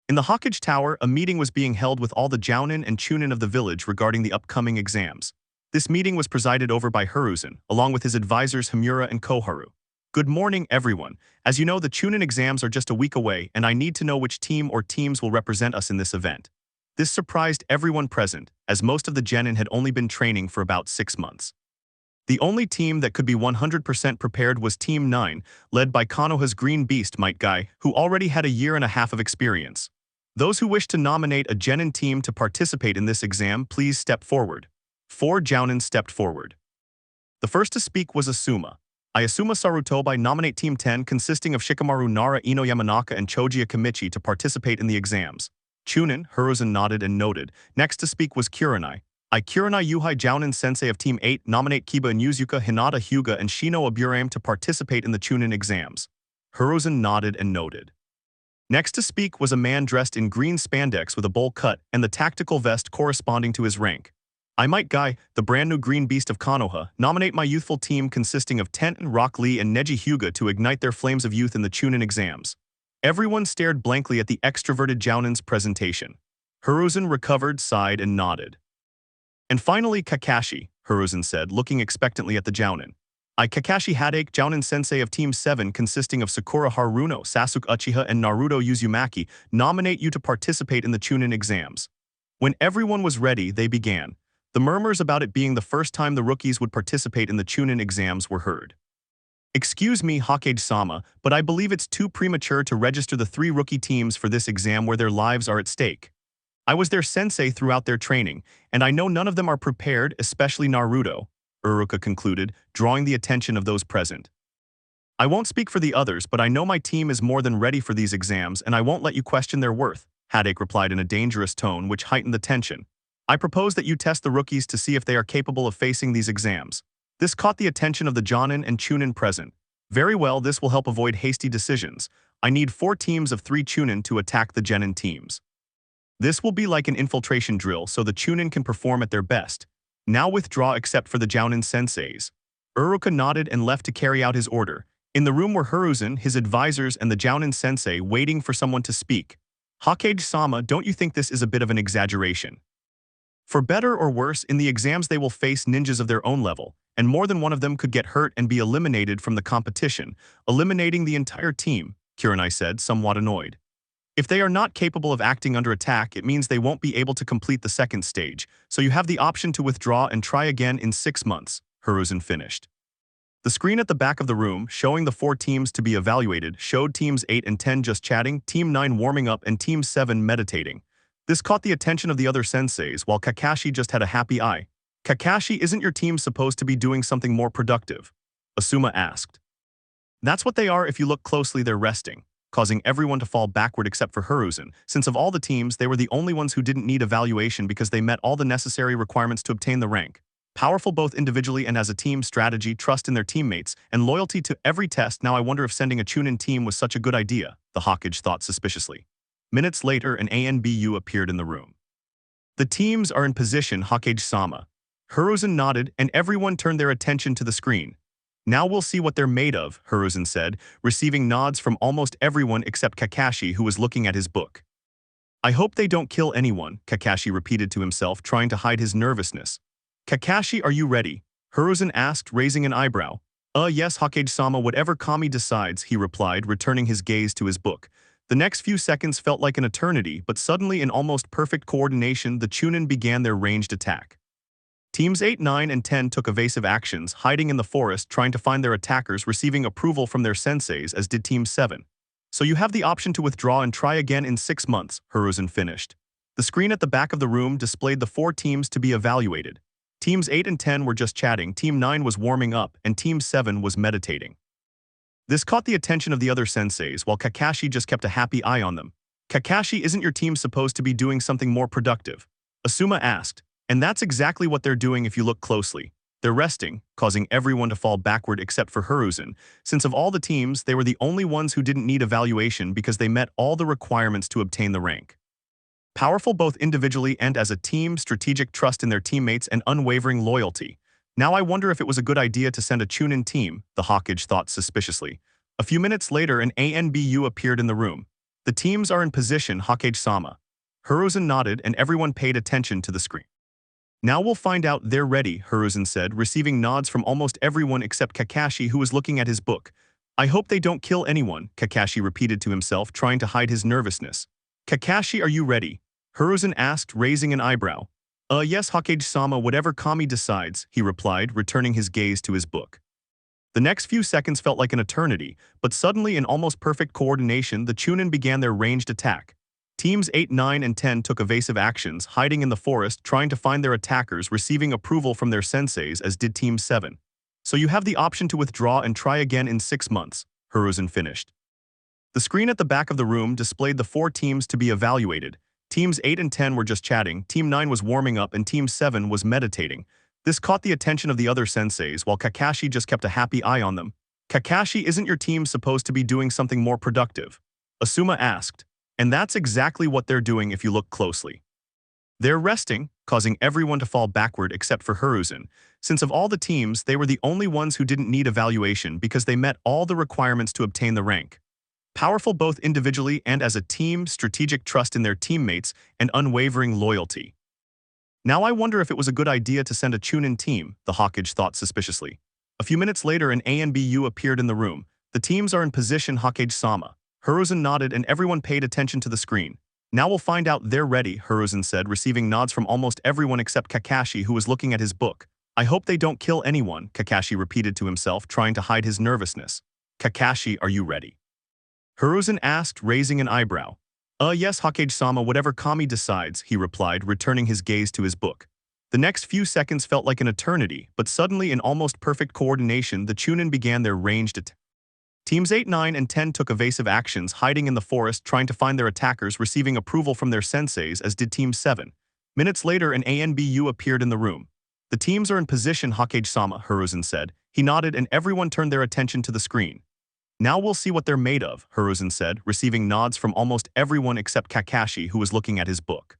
In the Hokage Tower, a meeting was being held with all the Jounin and Chunin of the village regarding the upcoming exams. This meeting was presided over by Hiruzen, along with his advisors Hamura and Koharu. Good morning, everyone. As you know, the Chunin exams are just a week away, and I need to know which team or teams will represent us in this event. This surprised everyone present, as most of the genin had only been training for about 6 months. The only team that could be 100% prepared was Team 9, led by Konoha's Green Beast Might Guy, who already had a year and a half of experience. Those who wish to nominate a genin team to participate in this exam, please step forward. 4 jounin stepped forward. The first to speak was Asuma. I, Asuma Sarutobi, nominate Team 10 consisting of Shikamaru Nara, Ino Yamanaka, and Choji Akamichi to participate in the exams. Chunin, Hiruzen nodded and noted. Next to speak was Kurenai. I, Kurenai Yuhai Jounin Sensei of Team 8, nominate Kiba and Yuzuka, Hinata, Hyuga, and Shino Aburame to participate in the Chunin exams. Hiruzen nodded and noted. Next to speak was a man dressed in green spandex with a bowl cut and the tactical vest corresponding to his rank. I might Guy, the brand new green beast of Konoha, nominate my youthful team consisting of Tenten, Rock Lee, and Neji Hyuga to ignite their flames of youth in the Chunin exams. Everyone stared blankly at the extroverted Jounin's presentation. Hiruzen recovered, sighed, and nodded. And finally Kakashi, Hiruzen said, looking expectantly at the Jounin. I, Kakashi Hadake, Jounin-sensei of Team 7 consisting of Sakura Haruno, Sasuke Uchiha, and Naruto Uzumaki, nominate you to participate in the Chunin exams. When everyone was ready, they began. The murmurs about it being the first time the rookies would participate in the Chunin exams were heard. Excuse me, Hokage-sama, but I believe it's too premature to register the 3 rookie teams for this exam where their lives are at stake. I was their sensei throughout their training, and I know none of them are prepared, especially Naruto, Uruka concluded, drawing the attention of those present. I won't speak for the others, but I know my team is more than ready for these exams, and I won't let you question their worth, Hadake replied in a dangerous tone which heightened the tension. I propose that you test the rookies to see if they are capable of facing these exams. This caught the attention of the Jonin and Chunin present. Very well, this will help avoid hasty decisions. I need 4 teams of 3 Chunin to attack the Genin teams. This will be like an infiltration drill so the Chunin can perform at their best. Now withdraw except for the Jounin senseis. Uruka nodded and left to carry out his order. In the room were Hiruzen, his advisors, and the Jounin sensei waiting for someone to speak. Hokage-sama, don't you think this is a bit of an exaggeration? For better or worse, in the exams they will face ninjas of their own level, and more than one of them could get hurt and be eliminated from the competition, eliminating the entire team, Kurenai said, somewhat annoyed. If they are not capable of acting under attack, it means they won't be able to complete the second stage, so you have the option to withdraw and try again in 6 months, Hiruzen finished. The screen at the back of the room, showing the 4 teams to be evaluated, showed Teams 8 and 10 just chatting, Team 9 warming up, and Team 7 meditating. This caught the attention of the other senseis, while Kakashi just had a happy eye. Kakashi, isn't your team supposed to be doing something more productive? Asuma asked. That's what they are. If you look closely, they're resting, causing everyone to fall backward except for Hiruzen, since of all the teams, they were the only ones who didn't need evaluation because they met all the necessary requirements to obtain the rank. Powerful both individually and as a team, strategy, trust in their teammates, and loyalty to every test. Now I wonder if sending a Chunin team was such a good idea, the Hokage thought suspiciously. Minutes later, an ANBU appeared in the room. The teams are in position, Hokage-sama. Hiruzen nodded, and everyone turned their attention to the screen. Now we'll see what they're made of, Hiruzen said, receiving nods from almost everyone except Kakashi, who was looking at his book. I hope they don't kill anyone, Kakashi repeated to himself, trying to hide his nervousness. Kakashi, are you ready? Hiruzen asked, raising an eyebrow. Yes, Hokage-sama, whatever Kami decides, he replied, returning his gaze to his book. The next few seconds felt like an eternity, but suddenly in almost perfect coordination, the Chunin began their ranged attack. Teams 8, 9, and 10 took evasive actions, hiding in the forest, trying to find their attackers, receiving approval from their senseis, as did Team 7. So you have the option to withdraw and try again in 6 months, Hiruzen finished. The screen at the back of the room displayed the 4 teams to be evaluated. Teams 8 and 10 were just chatting, Team 9 was warming up, and Team 7 was meditating. This caught the attention of the other senseis, while Kakashi just kept a happy eye on them. Kakashi, isn't your team supposed to be doing something more productive? Asuma asked, and that's exactly what they're doing if you look closely. They're resting, causing everyone to fall backward except for Hiruzen, since of all the teams, they were the only ones who didn't need evaluation because they met all the requirements to obtain the rank. Powerful both individually and as a team, strategic trust in their teammates, and unwavering loyalty. Now I wonder if it was a good idea to send a Chunin team, the Hokage thought suspiciously. A few minutes later, an ANBU appeared in the room. The teams are in position, Hokage-sama. Hiruzen nodded, and everyone paid attention to the screen. Now we'll find out. They're ready, Hiruzen said, receiving nods from almost everyone except Kakashi, who was looking at his book. I hope they don't kill anyone, Kakashi repeated to himself, trying to hide his nervousness. Kakashi, are you ready? Hiruzen asked, raising an eyebrow. Yes, Hokage-sama, whatever Kami decides, he replied, returning his gaze to his book. The next few seconds felt like an eternity, but suddenly in almost perfect coordination, the Chunin began their ranged attack. Teams 8, 9, and 10 took evasive actions, hiding in the forest, trying to find their attackers, receiving approval from their senseis, as did Team 7. So you have the option to withdraw and try again in 6 months, Hiruzen finished. The screen at the back of the room displayed the 4 teams to be evaluated. Teams 8 and 10 were just chatting, Team 9 was warming up, and Team 7 was meditating. This caught the attention of the other senseis, while Kakashi just kept a happy eye on them. Kakashi, isn't your team supposed to be doing something more productive? Asuma asked. And that's exactly what they're doing if you look closely. They're resting, causing everyone to fall backward except for Hiruzen, since of all the teams, they were the only ones who didn't need evaluation because they met all the requirements to obtain the rank. Powerful both individually and as a team, strategic trust in their teammates, and unwavering loyalty. Now I wonder if it was a good idea to send a Chunin team, the Hokage thought suspiciously. A few minutes later, an ANBU appeared in the room. The teams are in position, Hokage-sama. Hiruzen nodded and everyone paid attention to the screen. Now we'll find out they're ready, Hiruzen said, receiving nods from almost everyone except Kakashi, who was looking at his book. I hope they don't kill anyone, Kakashi repeated to himself, trying to hide his nervousness. Kakashi, are you ready? Hiruzen asked, raising an eyebrow. Yes, Hokage-sama, whatever Kami decides, he replied, returning his gaze to his book. The next few seconds felt like an eternity, but suddenly in almost perfect coordination, the Chunin began their ranged attack. Teams 8, 9, and 10 took evasive actions, hiding in the forest, trying to find their attackers, receiving approval from their senseis, as did Team 7. Minutes later, an ANBU appeared in the room. The teams are in position, Hokage-sama, Hiruzen said. He nodded and everyone turned their attention to the screen. Now we'll see what they're made of, Hiruzen said, receiving nods from almost everyone except Kakashi, who was looking at his book.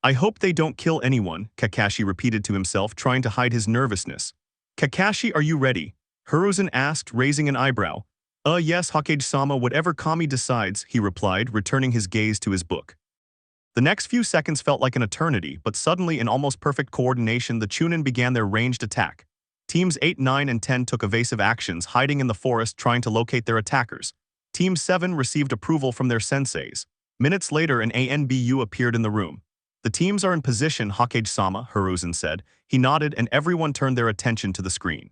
I hope they don't kill anyone, Kakashi repeated to himself, trying to hide his nervousness. Kakashi, are you ready? Hiruzen asked, raising an eyebrow. Yes, Hokage-sama, whatever Kami decides, he replied, returning his gaze to his book. The next few seconds felt like an eternity, but suddenly in almost perfect coordination, the Chunin began their ranged attack. Teams 8, 9, and 10 took evasive actions, hiding in the forest, trying to locate their attackers. Team 7 received approval from their senseis. Minutes later, an ANBU appeared in the room. The teams are in position, Hokage-sama, Hiruzen said. He nodded and everyone turned their attention to the screen.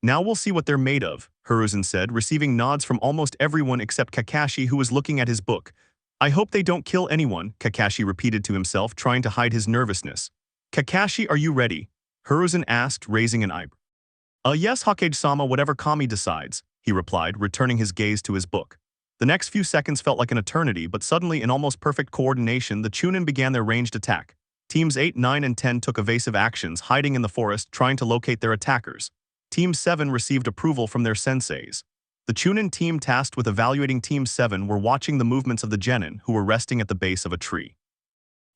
Now we'll see what they're made of, Hiruzen said, receiving nods from almost everyone except Kakashi, who was looking at his book. I hope they don't kill anyone, Kakashi repeated to himself, trying to hide his nervousness. Kakashi, are you ready? Hiruzen asked, raising an eyebrow. Yes, Hokage-sama, whatever Kami decides, he replied, returning his gaze to his book. The next few seconds felt like an eternity, but suddenly in almost perfect coordination, the Chunin began their ranged attack. Teams 8, 9, and 10 took evasive actions, hiding in the forest, trying to locate their attackers. Team 7 received approval from their senseis. The Chunin team tasked with evaluating Team 7 were watching the movements of the genin, who were resting at the base of a tree.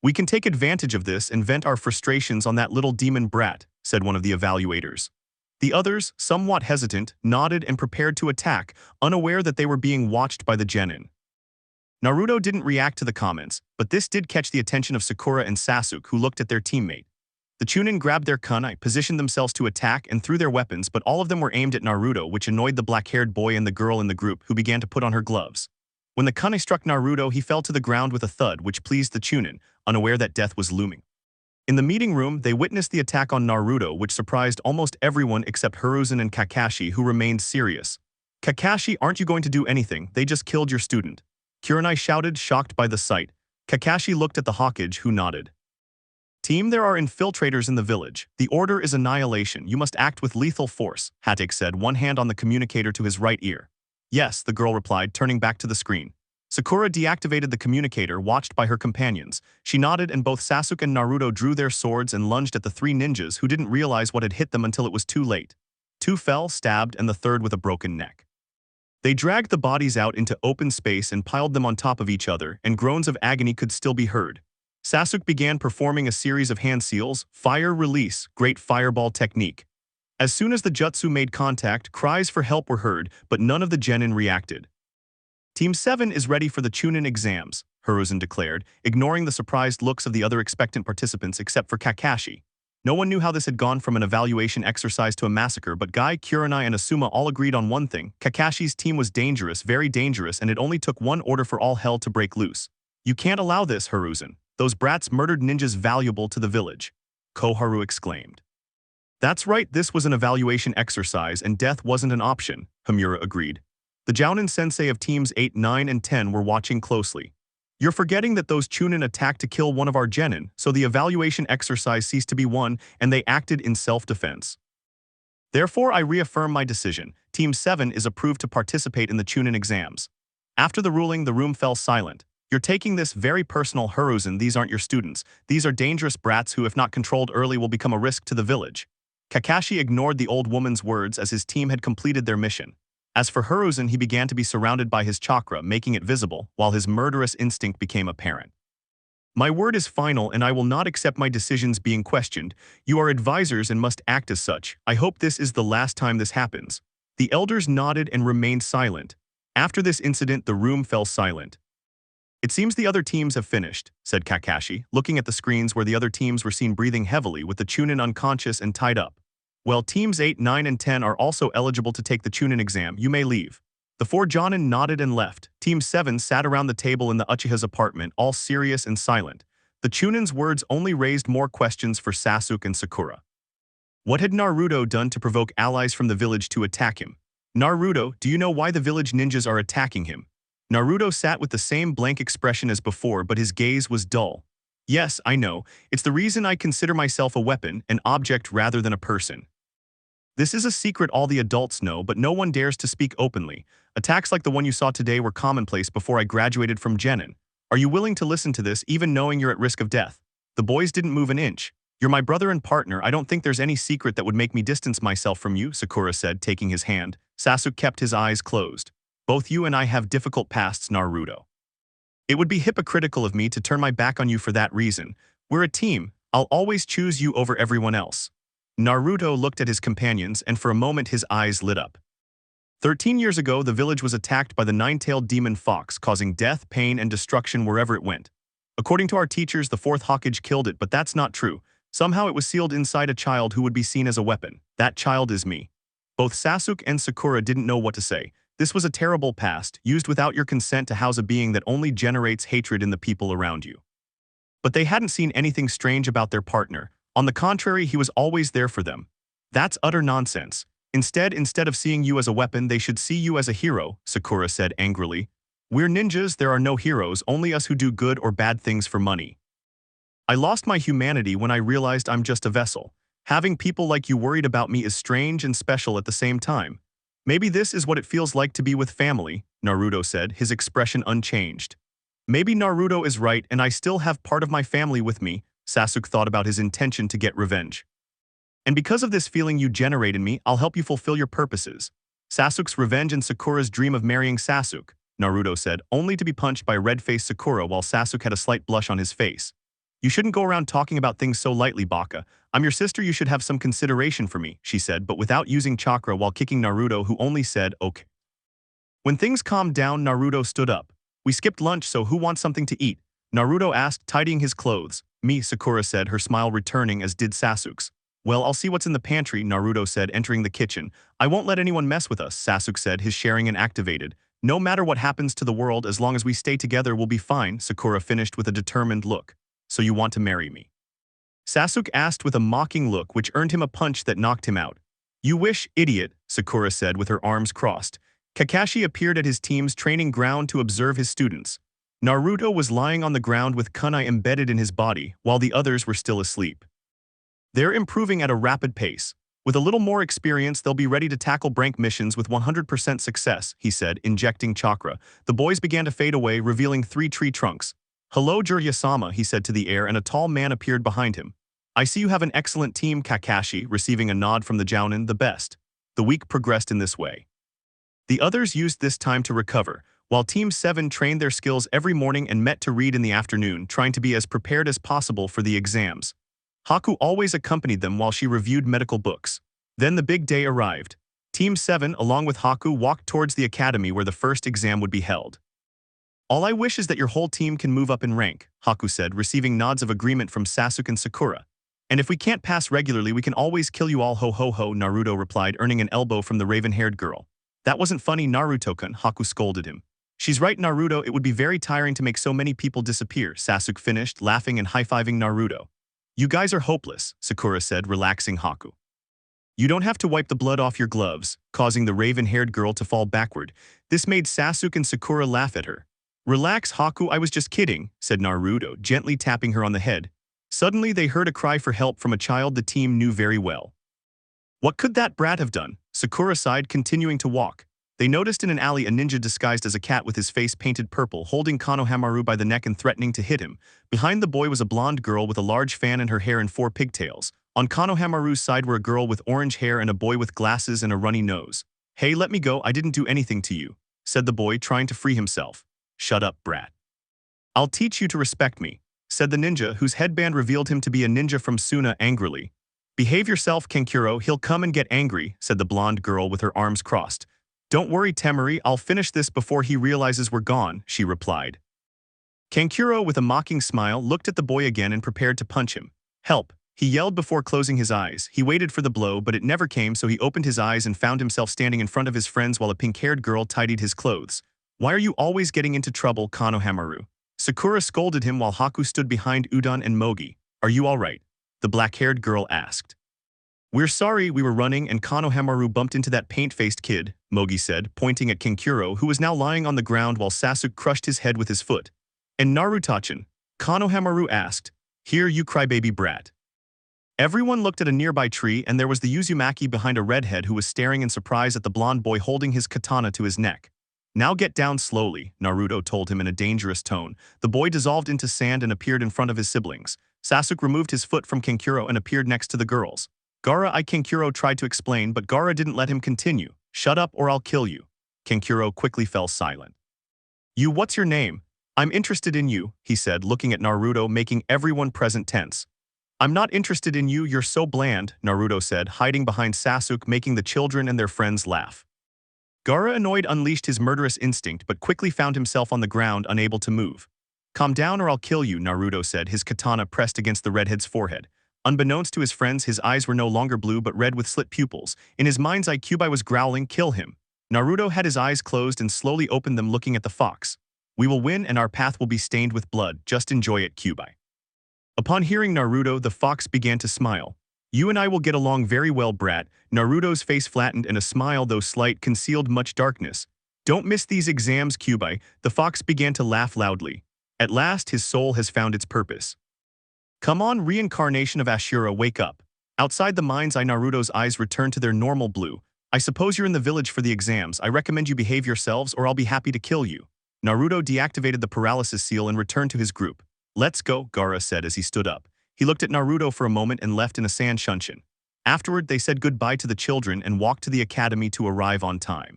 We can take advantage of this and vent our frustrations on that little demon brat, said one of the evaluators. The others, somewhat hesitant, nodded and prepared to attack, unaware that they were being watched by the genin. Naruto didn't react to the comments, but this did catch the attention of Sakura and Sasuke, who looked at their teammate. The Chunin grabbed their kunai, positioned themselves to attack, and threw their weapons, but all of them were aimed at Naruto, which annoyed the black-haired boy and the girl in the group, who began to put on her gloves. When the kunai struck Naruto, he fell to the ground with a thud, which pleased the Chunin, unaware that death was looming. In the meeting room, they witnessed the attack on Naruto, which surprised almost everyone except Hiruzen and Kakashi, who remained serious. Kakashi, aren't you going to do anything? They just killed your student. Kurenai shouted, shocked by the sight. Kakashi looked at the Hokage, who nodded. Team, there are infiltrators in the village. The order is annihilation. You must act with lethal force, Hatake said, one hand on the communicator to his right ear. Yes, the girl replied, turning back to the screen. Sakura deactivated the communicator, watched by her companions. She nodded and both Sasuke and Naruto drew their swords and lunged at the three ninjas, who didn't realize what had hit them until it was too late. Two fell, stabbed, and the third with a broken neck. They dragged the bodies out into open space and piled them on top of each other, and groans of agony could still be heard. Sasuke began performing a series of hand seals, fire release, great fireball technique. As soon as the jutsu made contact, cries for help were heard, but none of the genin reacted. Team 7 is ready for the Chunin exams, Hiruzen declared, ignoring the surprised looks of the other expectant participants except for Kakashi. No one knew how this had gone from an evaluation exercise to a massacre, but Guy, Kurenai, and Asuma all agreed on one thing: Kakashi's team was dangerous, very dangerous, and it only took one order for all hell to break loose. You can't allow this, Hiruzen. Those brats murdered ninjas valuable to the village, Koharu exclaimed. That's right, this was an evaluation exercise and death wasn't an option, Hamura agreed. The Jounin sensei of teams 8, 9, and 10 were watching closely. You're forgetting that those Chunin attacked to kill one of our genin, so the evaluation exercise ceased to be one and they acted in self-defense. Therefore, I reaffirm my decision. Team 7 is approved to participate in the Chunin exams. After the ruling, the room fell silent. You're taking this very personal, Hiruzen. These aren't your students. These are dangerous brats who, if not controlled early, will become a risk to the village. Kakashi ignored the old woman's words as his team had completed their mission. As for Hiruzen, he began to be surrounded by his chakra, making it visible, while his murderous instinct became apparent. My word is final and I will not accept my decisions being questioned. You are advisors and must act as such. I hope this is the last time this happens. The elders nodded and remained silent. After this incident, the room fell silent. It seems the other teams have finished, said Kakashi, looking at the screens where the other teams were seen breathing heavily with the Chunin unconscious and tied up. Well, teams 8, 9, and 10 are also eligible to take the Chunin exam. You may leave. The 4 Jonin nodded and left. Team 7 sat around the table in the Uchiha's apartment, all serious and silent. The Chunin's words only raised more questions for Sasuke and Sakura. What had Naruto done to provoke allies from the village to attack him? Naruto, do you know why the village ninjas are attacking him? Naruto sat with the same blank expression as before, but his gaze was dull. Yes, I know. It's the reason I consider myself a weapon, an object rather than a person. This is a secret all the adults know, but no one dares to speak openly. Attacks like the one you saw today were commonplace before I graduated from Genin. Are you willing to listen to this, even knowing you're at risk of death? The boys didn't move an inch. You're my brother and partner. I don't think there's any secret that would make me distance myself from you, Sakura said, taking his hand. Sasuke kept his eyes closed. Both you and I have difficult pasts, Naruto. It would be hypocritical of me to turn my back on you for that reason. We're a team. I'll always choose you over everyone else. Naruto looked at his companions, and for a moment his eyes lit up. 13 years ago, the village was attacked by the nine-tailed demon fox, causing death, pain, and destruction wherever it went. According to our teachers, the fourth Hokage killed it, but that's not true. Somehow it was sealed inside a child who would be seen as a weapon. That child is me. Both Sasuke and Sakura didn't know what to say. This was a terrible past, used without your consent to house a being that only generates hatred in the people around you. But they hadn't seen anything strange about their partner. On the contrary, he was always there for them. That's utter nonsense. Instead of seeing you as a weapon, they should see you as a hero, Sakura said angrily. We're ninjas, there are no heroes, only us who do good or bad things for money. I lost my humanity when I realized I'm just a vessel. Having people like you worried about me is strange and special at the same time. Maybe this is what it feels like to be with family, Naruto said, his expression unchanged. Maybe Naruto is right and I still have part of my family with me, Sasuke thought about his intention to get revenge. And because of this feeling you generate in me, I'll help you fulfill your purposes. Sasuke's revenge and Sakura's dream of marrying Sasuke, Naruto said, only to be punched by red-faced Sakura while Sasuke had a slight blush on his face. You shouldn't go around talking about things so lightly, Baka. I'm your sister, you should have some consideration for me, she said, but without using chakra while kicking Naruto, who only said, okay. When things calmed down, Naruto stood up. We skipped lunch, so who wants something to eat? Naruto asked, tidying his clothes. Me, Sakura said, her smile returning as did Sasuke's. Well, I'll see what's in the pantry, Naruto said, entering the kitchen. I won't let anyone mess with us, Sasuke said, his Sharingan activated. No matter what happens to the world, as long as we stay together, we'll be fine, Sakura finished with a determined look. So you want to marry me? Sasuke asked with a mocking look which earned him a punch that knocked him out. You wish, idiot, Sakura said with her arms crossed. Kakashi appeared at his team's training ground to observe his students. Naruto was lying on the ground with kunai embedded in his body, while the others were still asleep. They're improving at a rapid pace. With a little more experience, they'll be ready to tackle Brank missions with 100% success, he said, injecting chakra. The boys began to fade away, revealing 3 tree trunks. Hello, Jiraiya-sama, he said to the air, and a tall man appeared behind him. I see you have an excellent team, Kakashi, receiving a nod from the Jounin, the best. The week progressed in this way. The others used this time to recover, while Team 7 trained their skills every morning and met to read in the afternoon, trying to be as prepared as possible for the exams. Haku always accompanied them while she reviewed medical books. Then the big day arrived. Team 7, along with Haku, walked towards the academy where the first exam would be held. All I wish is that your whole team can move up in rank, Haku said, receiving nods of agreement from Sasuke and Sakura. And if we can't pass regularly, we can always kill you all, ho ho ho, Naruto replied, earning an elbow from the raven-haired girl. That wasn't funny, Naruto-kun, Haku scolded him. She's right, Naruto, it would be very tiring to make so many people disappear, Sasuke finished, laughing and high-fiving Naruto. You guys are hopeless, Sakura said, relaxing Haku. You don't have to wipe the blood off your gloves, causing the raven-haired girl to fall backward. This made Sasuke and Sakura laugh at her. Relax, Haku, I was just kidding, said Naruto, gently tapping her on the head. Suddenly they heard a cry for help from a child the team knew very well. What could that brat have done? Sakura sighed, continuing to walk. They noticed in an alley a ninja disguised as a cat with his face painted purple, holding Konohamaru by the neck and threatening to hit him. Behind the boy was a blonde girl with a large fan in her hair and 4 pigtails. On Konohamaru's side were a girl with orange hair and a boy with glasses and a runny nose. Hey, let me go, I didn't do anything to you, said the boy trying to free himself. Shut up, brat. I'll teach you to respect me, said the ninja whose headband revealed him to be a ninja from Suna angrily. Behave yourself, Kankuro, he'll come and get angry, said the blonde girl with her arms crossed. Don't worry, Temari, I'll finish this before he realizes we're gone, she replied. Kankuro, with a mocking smile, looked at the boy again and prepared to punch him. Help, he yelled before closing his eyes. He waited for the blow, but it never came, so he opened his eyes and found himself standing in front of his friends while a pink-haired girl tidied his clothes. Why are you always getting into trouble, Konohamaru? Sakura scolded him while Haku stood behind Udon and Mogi. Are you all right? The black-haired girl asked. We're sorry, we were running and Konohamaru bumped into that paint-faced kid, Mogi said, pointing at Kankuro, who was now lying on the ground while Sasuke crushed his head with his foot. And Naruto-chan? Konohamaru asked. Here, you crybaby brat. Everyone looked at a nearby tree and there was the Uzumaki behind a redhead who was staring in surprise at the blonde boy holding his katana to his neck. Now get down slowly, Naruto told him in a dangerous tone. The boy dissolved into sand and appeared in front of his siblings. Sasuke removed his foot from Kankuro and appeared next to the girls. Kankuro tried to explain, but Gaara didn't let him continue. Shut up or I'll kill you. Kankuro quickly fell silent. You, what's your name? I'm interested in you, he said, looking at Naruto, making everyone present tense. I'm not interested in you, you're so bland, Naruto said, hiding behind Sasuke, making the children and their friends laugh. Gaara, annoyed, unleashed his murderous instinct but quickly found himself on the ground, unable to move. Calm down or I'll kill you, Naruto said, his katana pressed against the redhead's forehead. Unbeknownst to his friends, his eyes were no longer blue but red with slit pupils. In his mind's eye, Kyuubi was growling, kill him. Naruto had his eyes closed and slowly opened them, looking at the fox. We will win and our path will be stained with blood, just enjoy it, Kyuubi. Upon hearing Naruto, the fox began to smile. You and I will get along very well, brat. Naruto's face flattened and a smile, though slight, concealed much darkness. Don't miss these exams, Kyuubi. The fox began to laugh loudly. At last, his soul has found its purpose. Come on, Reincarnation of Ashura, wake up. Outside the mind's eye, Naruto's eyes returned to their normal blue. I suppose you're in the village for the exams. I recommend you behave yourselves or I'll be happy to kill you. Naruto deactivated the paralysis seal and returned to his group. Let's go, Gaara said as he stood up. He looked at Naruto for a moment and left in a sand shunshin. Afterward, they said goodbye to the children and walked to the academy to arrive on time.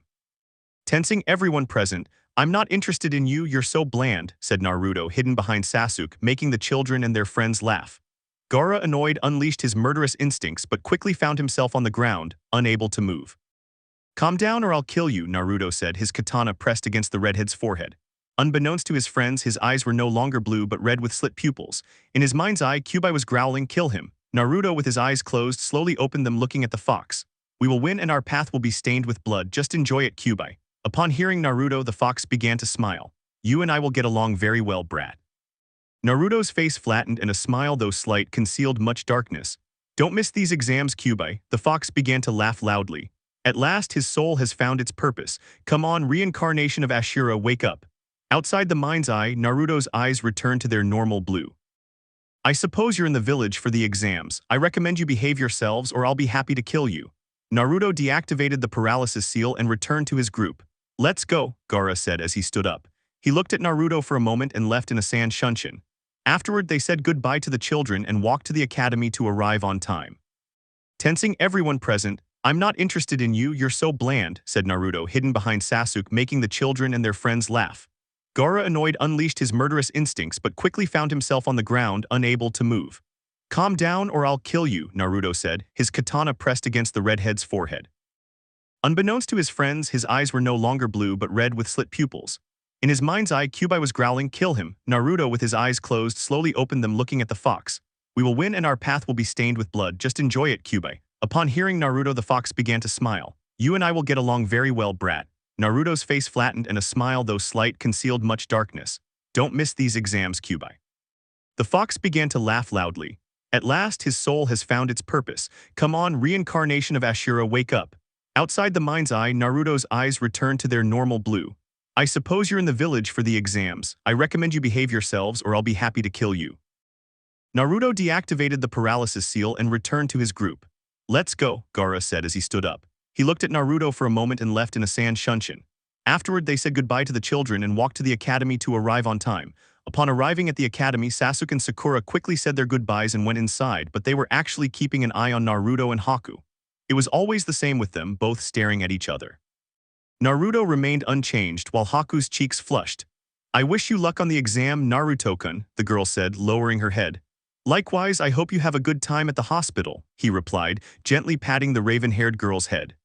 Tensing everyone present, I'm not interested in you, you're so bland, said Naruto, hidden behind Sasuke, making the children and their friends laugh. Gaara, annoyed, unleashed his murderous instincts but quickly found himself on the ground, unable to move. Calm down or I'll kill you, Naruto said, his katana pressed against the redhead's forehead. Unbeknownst to his friends, his eyes were no longer blue but red with slit pupils. In his mind's eye, Kyuubi was growling, kill him. Naruto, with his eyes closed, slowly opened them, looking at the fox. We will win and our path will be stained with blood, just enjoy it, Kyuubi. Upon hearing Naruto, the fox began to smile. You and I will get along very well, brat. Naruto's face flattened and a smile, though slight, concealed much darkness. Don't miss these exams, Kyuubi. The fox began to laugh loudly. At last, his soul has found its purpose. Come on, Reincarnation of Ashura, wake up. Outside the mind's eye, Naruto's eyes returned to their normal blue. I suppose you're in the village for the exams. I recommend you behave yourselves or I'll be happy to kill you. Naruto deactivated the paralysis seal and returned to his group. Let's go, Gaara said as he stood up. He looked at Naruto for a moment and left in a sand shunshin. Afterward, they said goodbye to the children and walked to the academy to arrive on time. Tensing everyone present, I'm not interested in you, you're so bland, said Naruto, hidden behind Sasuke, making the children and their friends laugh. Gaara, annoyed, unleashed his murderous instincts but quickly found himself on the ground, unable to move. Calm down or I'll kill you, Naruto said, his katana pressed against the redhead's forehead. Unbeknownst to his friends, his eyes were no longer blue but red with slit pupils. In his mind's eye, Kyuubi was growling, kill him. Naruto, with his eyes closed, slowly opened them, looking at the fox. We will win and our path will be stained with blood, just enjoy it, Kyuubi. Upon hearing Naruto, the fox began to smile. You and I will get along very well, brat. Naruto's face flattened and a smile, though slight, concealed much darkness. Don't miss these exams, Kyuubi. The fox began to laugh loudly. At last, his soul has found its purpose. Come on, Reincarnation of Ashura, wake up. Outside the mind's eye, Naruto's eyes returned to their normal blue. I suppose you're in the village for the exams. I recommend you behave yourselves or I'll be happy to kill you. Naruto deactivated the paralysis seal and returned to his group. Let's go, Gaara said as he stood up. He looked at Naruto for a moment and left in a sand shunshin. Afterward, they said goodbye to the children and walked to the academy to arrive on time. Upon arriving at the academy, Sasuke and Sakura quickly said their goodbyes and went inside, but they were actually keeping an eye on Naruto and Haku. It was always the same with them, both staring at each other. Naruto remained unchanged while Haku's cheeks flushed. I wish you luck on the exam, Naruto-kun, the girl said, lowering her head. Likewise, I hope you have a good time at the hospital, he replied, gently patting the raven-haired girl's head.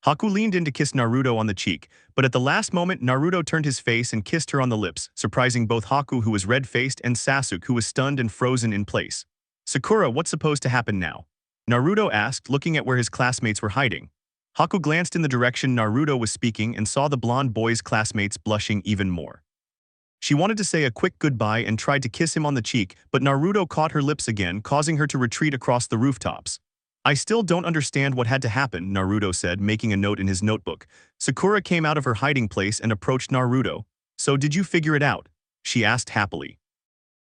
Haku leaned in to kiss Naruto on the cheek, but at the last moment Naruto turned his face and kissed her on the lips, surprising both Haku, who was red-faced, and Sasuke, who was stunned and frozen in place. Sakura, what's supposed to happen now? Naruto asked, looking at where his classmates were hiding. Haku glanced in the direction Naruto was speaking and saw the blonde boy's classmates blushing even more. She wanted to say a quick goodbye and tried to kiss him on the cheek, but Naruto caught her lips again, causing her to retreat across the rooftops. I still don't understand what had to happen, Naruto said, making a note in his notebook. Sakura came out of her hiding place and approached Naruto. So did you figure it out? She asked happily.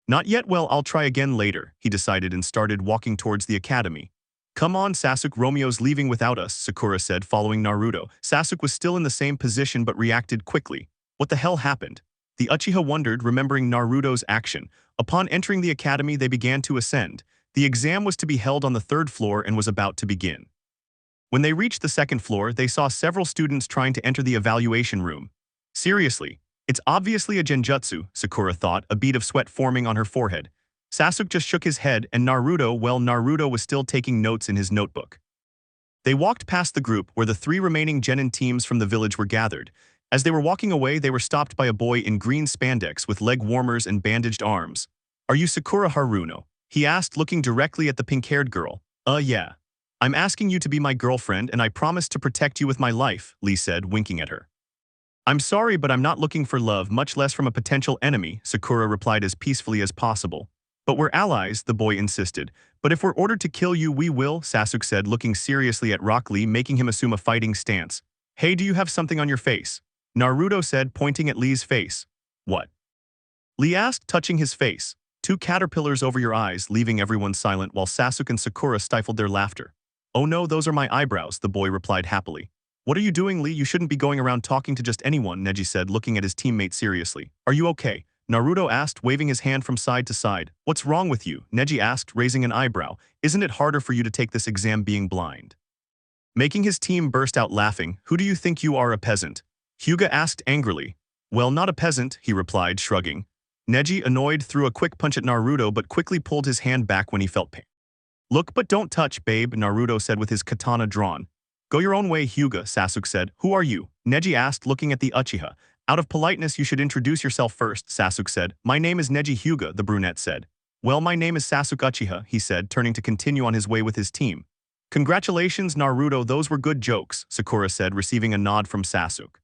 Not yet. Well, I'll try again later, he decided and started walking towards the academy. Come on, Sasuke, Romeo's leaving without us, Sakura said, following Naruto. Sasuke was still in the same position but reacted quickly. What the hell happened? The Uchiha wondered, remembering Naruto's action. Upon entering the academy, they began to ascend. The exam was to be held on the 3rd floor and was about to begin. When they reached the 2nd floor, they saw several students trying to enter the evaluation room. Seriously, it's obviously a genjutsu, Sakura thought, a bead of sweat forming on her forehead. Sasuke just shook his head, and Naruto was still taking notes in his notebook. They walked past the group where the 3 remaining genin teams from the village were gathered. As they were walking away, they were stopped by a boy in green spandex with leg warmers and bandaged arms. Are you Sakura Haruno? He asked, looking directly at the pink-haired girl. Yeah. I'm asking you to be my girlfriend and I promise to protect you with my life, Lee said, winking at her. I'm sorry, but I'm not looking for love, much less from a potential enemy, Sakura replied as peacefully as possible. But we're allies, the boy insisted. But if we're ordered to kill you, we will, Sasuke said, looking seriously at Rock Lee, making him assume a fighting stance. Hey, do you have something on your face? Naruto said, pointing at Lee's face. What? Lee asked, touching his face. 2 caterpillars over your eyes, leaving everyone silent while Sasuke and Sakura stifled their laughter. Oh no, those are my eyebrows, the boy replied happily. What are you doing, Lee? You shouldn't be going around talking to just anyone, Neji said, looking at his teammate seriously. Are you okay? Naruto asked, waving his hand from side to side. What's wrong with you? Neji asked, raising an eyebrow. Isn't it harder for you to take this exam being blind? Making his team burst out laughing. Who do you think you are, a peasant? Hyuga asked angrily. Well, not a peasant, he replied, shrugging. Neji, annoyed, threw a quick punch at Naruto but quickly pulled his hand back when he felt pain. Look but don't touch, babe, Naruto said with his katana drawn. Go your own way, Hyuga, Sasuke said. Who are you? Neji asked, looking at the Uchiha. Out of politeness, you should introduce yourself first, Sasuke said. My name is Neji Hyuga, the brunette said. Well, my name is Sasuke Uchiha, he said, turning to continue on his way with his team. Congratulations, Naruto, those were good jokes, Sakura said, receiving a nod from Sasuke.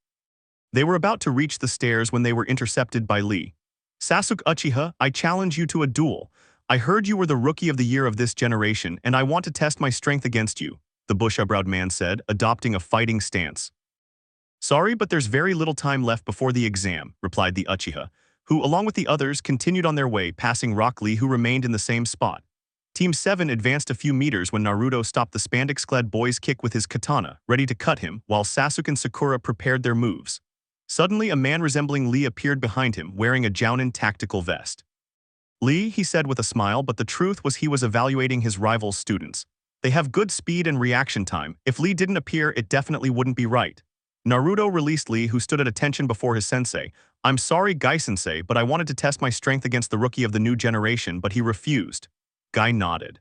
They were about to reach the stairs when they were intercepted by Lee. Sasuke Uchiha, I challenge you to a duel. I heard you were the rookie of the year of this generation, and I want to test my strength against you, the bush-eyebrow man said, adopting a fighting stance. Sorry, but there's very little time left before the exam, replied the Uchiha, who, along with the others, continued on their way, passing Rock Lee, who remained in the same spot. Team 7 advanced a few meters when Naruto stopped the spandex-clad boy's kick with his katana, ready to cut him, while Sasuke and Sakura prepared their moves. Suddenly, a man resembling Lee appeared behind him, wearing a Jounin tactical vest. Lee, he said with a smile, but the truth was he was evaluating his rival's students. They have good speed and reaction time. If Lee didn't appear, it definitely wouldn't be right. Naruto released Lee, who stood at attention before his sensei. I'm sorry, Guy-sensei, but I wanted to test my strength against the rookie of the new generation, but he refused. Guy nodded.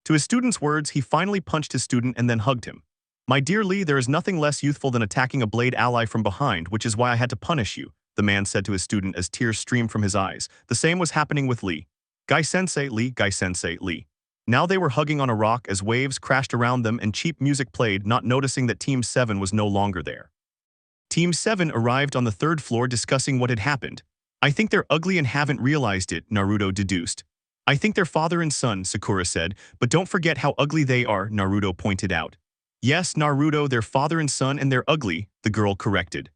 To his student's words, he finally punched his student and then hugged him. My dear Lee, there is nothing less youthful than attacking a blade ally from behind, which is why I had to punish you, the man said to his student as tears streamed from his eyes. The same was happening with Lee. Guy-sensei, Lee, Guy-sensei, Lee. Now they were hugging on a rock as waves crashed around them and cheap music played, not noticing that Team 7 was no longer there. Team 7 arrived on the 3rd floor discussing what had happened. I think they're ugly and haven't realized it, Naruto deduced. I think they're father and son, Sakura said, but don't forget how ugly they are, Naruto pointed out. Yes, Naruto, they're father and son and they're ugly, the girl corrected.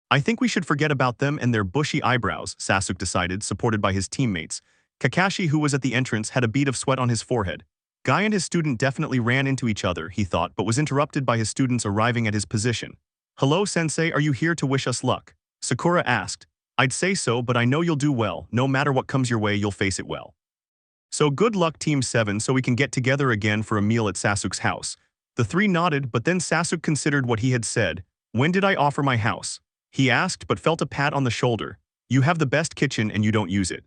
I think we should forget about them and their bushy eyebrows, Sasuke decided, supported by his teammates. Kakashi, who was at the entrance, had a bead of sweat on his forehead. Guy and his student definitely ran into each other, he thought, but was interrupted by his students arriving at his position. Hello, sensei, are you here to wish us luck? Sakura asked. I'd say so, but I know you'll do well. No matter what comes your way, you'll face it well. So good luck, Team 7, so we can get together again for a meal at Sasuke's house. The 3 nodded, but then Sasuke considered what he had said. When did I offer my house? He asked but felt a pat on the shoulder. You have the best kitchen and you don't use it.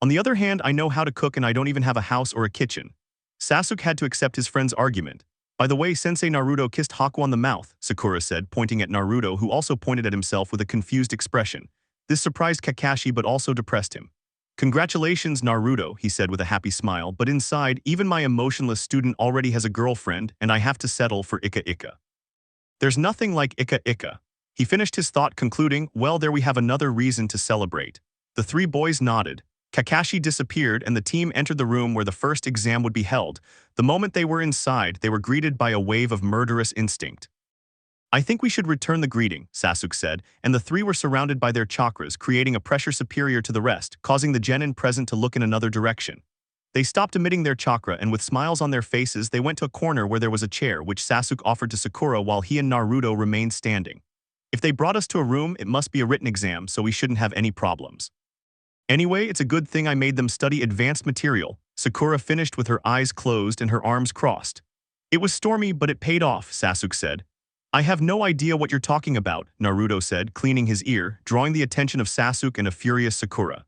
On the other hand, I know how to cook and I don't even have a house or a kitchen. Sasuke had to accept his friend's argument. By the way, Sensei Naruto kissed Haku on the mouth, Sakura said, pointing at Naruto, who also pointed at himself with a confused expression. This surprised Kakashi but also depressed him. Congratulations, Naruto, he said with a happy smile, but inside, even my emotionless student already has a girlfriend and I have to settle for Ika Ika. There's nothing like Ika Ika. He finished his thought concluding, well, there we have another reason to celebrate. The three boys nodded. Kakashi disappeared and the team entered the room where the first exam would be held. The moment they were inside, they were greeted by a wave of murderous instinct. I think we should return the greeting, Sasuke said, and the three were surrounded by their chakras, creating a pressure superior to the rest, causing the genin present to look in another direction. They stopped emitting their chakra and with smiles on their faces, they went to a corner where there was a chair which Sasuke offered to Sakura while he and Naruto remained standing. If they brought us to a room, it must be a written exam, so we shouldn't have any problems. Anyway, it's a good thing I made them study advanced material. Sakura finished with her eyes closed and her arms crossed. It was stormy, but it paid off, Sasuke said. I have no idea what you're talking about, Naruto said, cleaning his ear, drawing the attention of Sasuke and a furious Sakura.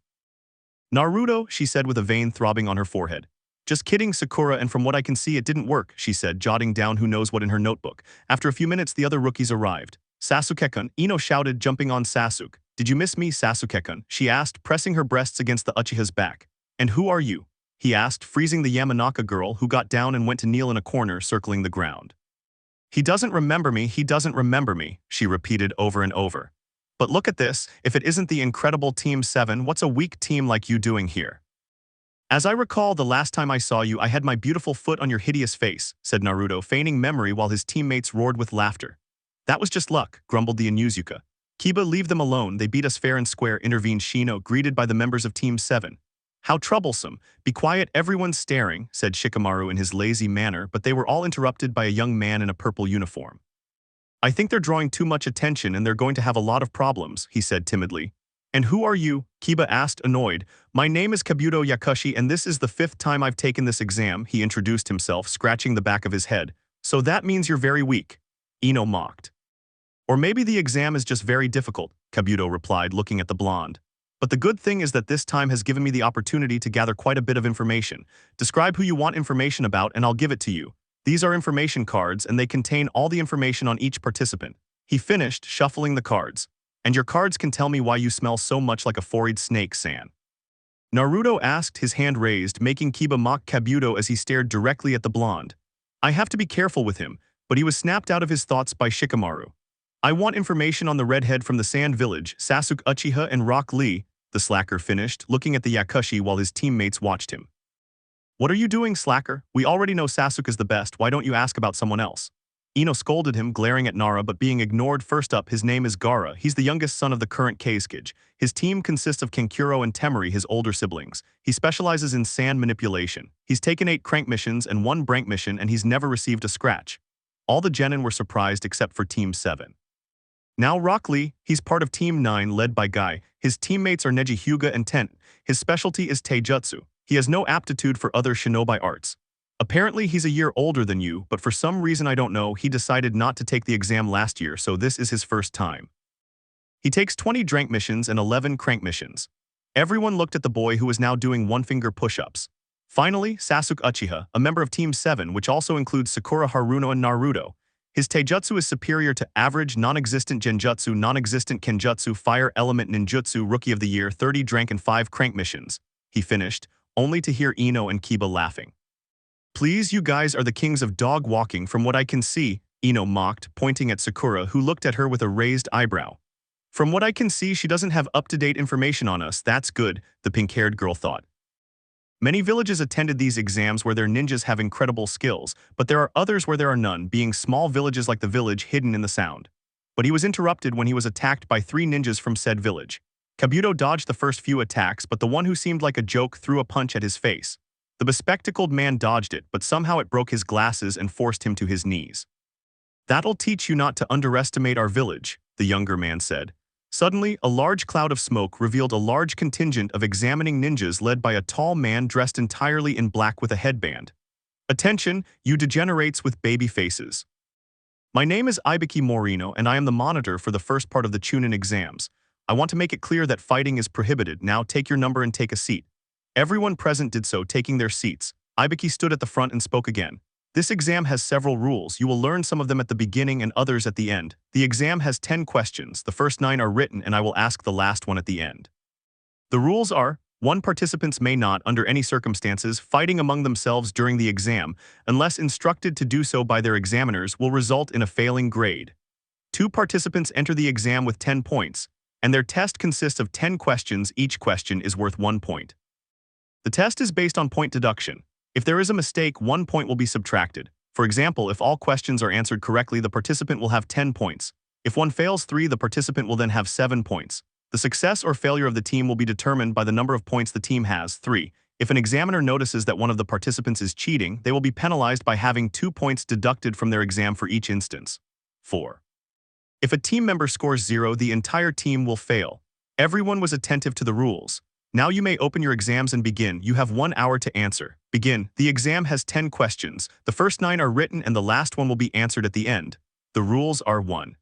Naruto, she said with a vein throbbing on her forehead. Just kidding, Sakura, and from what I can see it didn't work, she said, jotting down who knows what in her notebook. After a few minutes, the other rookies arrived. Sasuke-kun, Ino shouted, jumping on Sasuke. Did you miss me, Sasuke-kun? She asked, pressing her breasts against the Uchiha's back. And who are you? He asked, freezing the Yamanaka girl, who got down and went to kneel in a corner, circling the ground. He doesn't remember me, she repeated over and over. But look at this, if it isn't the incredible Team 7, what's a weak team like you doing here? As I recall, the last time I saw you, I had my beautiful foot on your hideous face, said Naruto, feigning memory while his teammates roared with laughter. That was just luck, grumbled the Inuzuka. Kiba, leave them alone, they beat us fair and square, intervened Shino, greeted by the members of Team 7. How troublesome. Be quiet, everyone's staring, said Shikamaru in his lazy manner, but they were all interrupted by a young man in a purple uniform. I think they're drawing too much attention and they're going to have a lot of problems, he said timidly. And who are you? Kiba asked, annoyed. My name is Kabuto Yakushi and this is the 5th time I've taken this exam, he introduced himself, scratching the back of his head. So that means you're very weak. Ino mocked. Or maybe the exam is just very difficult, Kabuto replied, looking at the blonde. But the good thing is that this time has given me the opportunity to gather quite a bit of information. Describe who you want information about and I'll give it to you. These are information cards and they contain all the information on each participant. He finished, shuffling the cards. And your cards can tell me why you smell so much like a four-eyed snake, San. Naruto asked, his hand raised, making Kiba mock Kabuto as he stared directly at the blonde. I have to be careful with him, but he was snapped out of his thoughts by Shikamaru. I want information on the redhead from the Sand Village, Sasuke Uchiha and Rock Lee, the slacker finished, looking at the Yakushi while his teammates watched him. What are you doing, slacker? We already know Sasuke is the best, why don't you ask about someone else? Ino scolded him, glaring at Nara but being ignored. First up, his name is Gaara, he's the youngest son of the current Kazekage. His team consists of Kankuro and Temari, his older siblings. He specializes in sand manipulation. He's taken 8 crank missions and 1 brank mission and he's never received a scratch. All the genin were surprised except for Team 7. Now Rock Lee, he's part of Team 9 led by Guy. His teammates are Neji Hyuga and Tent. His specialty is Taijutsu. He has no aptitude for other shinobi arts. Apparently he's a year older than you, but for some reason I don't know, he decided not to take the exam last year, so this is his first time. He takes 20 drank missions and 11 crank missions. Everyone looked at the boy who was now doing one-finger push-ups. Finally, Sasuke Uchiha, a member of Team 7, which also includes Sakura, Haruno, and Naruto. His taijutsu is superior to average, non-existent genjutsu, non-existent kenjutsu, fire element ninjutsu, rookie of the year, 30 drank and 5 crank missions. He finished, only to hear Ino and Kiba laughing. Please, you guys are the kings of dog walking from what I can see, Ino mocked, pointing at Sakura, who looked at her with a raised eyebrow. From what I can see, she doesn't have up-to-date information on us, that's good, the pink-haired girl thought. Many villages attended these exams where their ninjas have incredible skills, but there are others where there are none, being small villages like the village hidden in the sound. But he was interrupted when he was attacked by 3 ninjas from said village. Kabuto dodged the first few attacks, but the one who seemed like a joke threw a punch at his face. The bespectacled man dodged it, but somehow it broke his glasses and forced him to his knees. That'll teach you not to underestimate our village, the younger man said. Suddenly, a large cloud of smoke revealed a large contingent of examining ninjas led by a tall man dressed entirely in black with a headband. Attention, you degenerates with baby faces. My name is Ibiki Morino, and I am the monitor for the first part of the Chunin exams. I want to make it clear that fighting is prohibited. Now take your number and take a seat. Everyone present did so, taking their seats. Ibiki stood at the front and spoke again. This exam has several rules. You will learn some of them at the beginning and others at the end. The exam has 10 questions. The first 9 are written, and I will ask the last one at the end. The rules are: 1. Participants may not, under any circumstances, fighting among themselves during the exam, unless instructed to do so by their examiners, will result in a failing grade. 2. Participants enter the exam with 10 points, and their test consists of 10 questions. Each question is worth 1 point. The test is based on point deduction. If there is a mistake, 1 point will be subtracted. For example, if all questions are answered correctly, the participant will have 10 points. If one fails 3, the participant will then have 7 points. The success or failure of the team will be determined by the number of points the team has. 3. If an examiner notices that one of the participants is cheating, they will be penalized by having 2 points deducted from their exam for each instance. 4. If a team member scores 0, the entire team will fail. Everyone was attentive to the rules. Now you may open your exams and begin. You have 1 hour to answer. Begin. The exam has 10 questions. The first 9 are written and the last one will be answered at the end. The rules are: 1.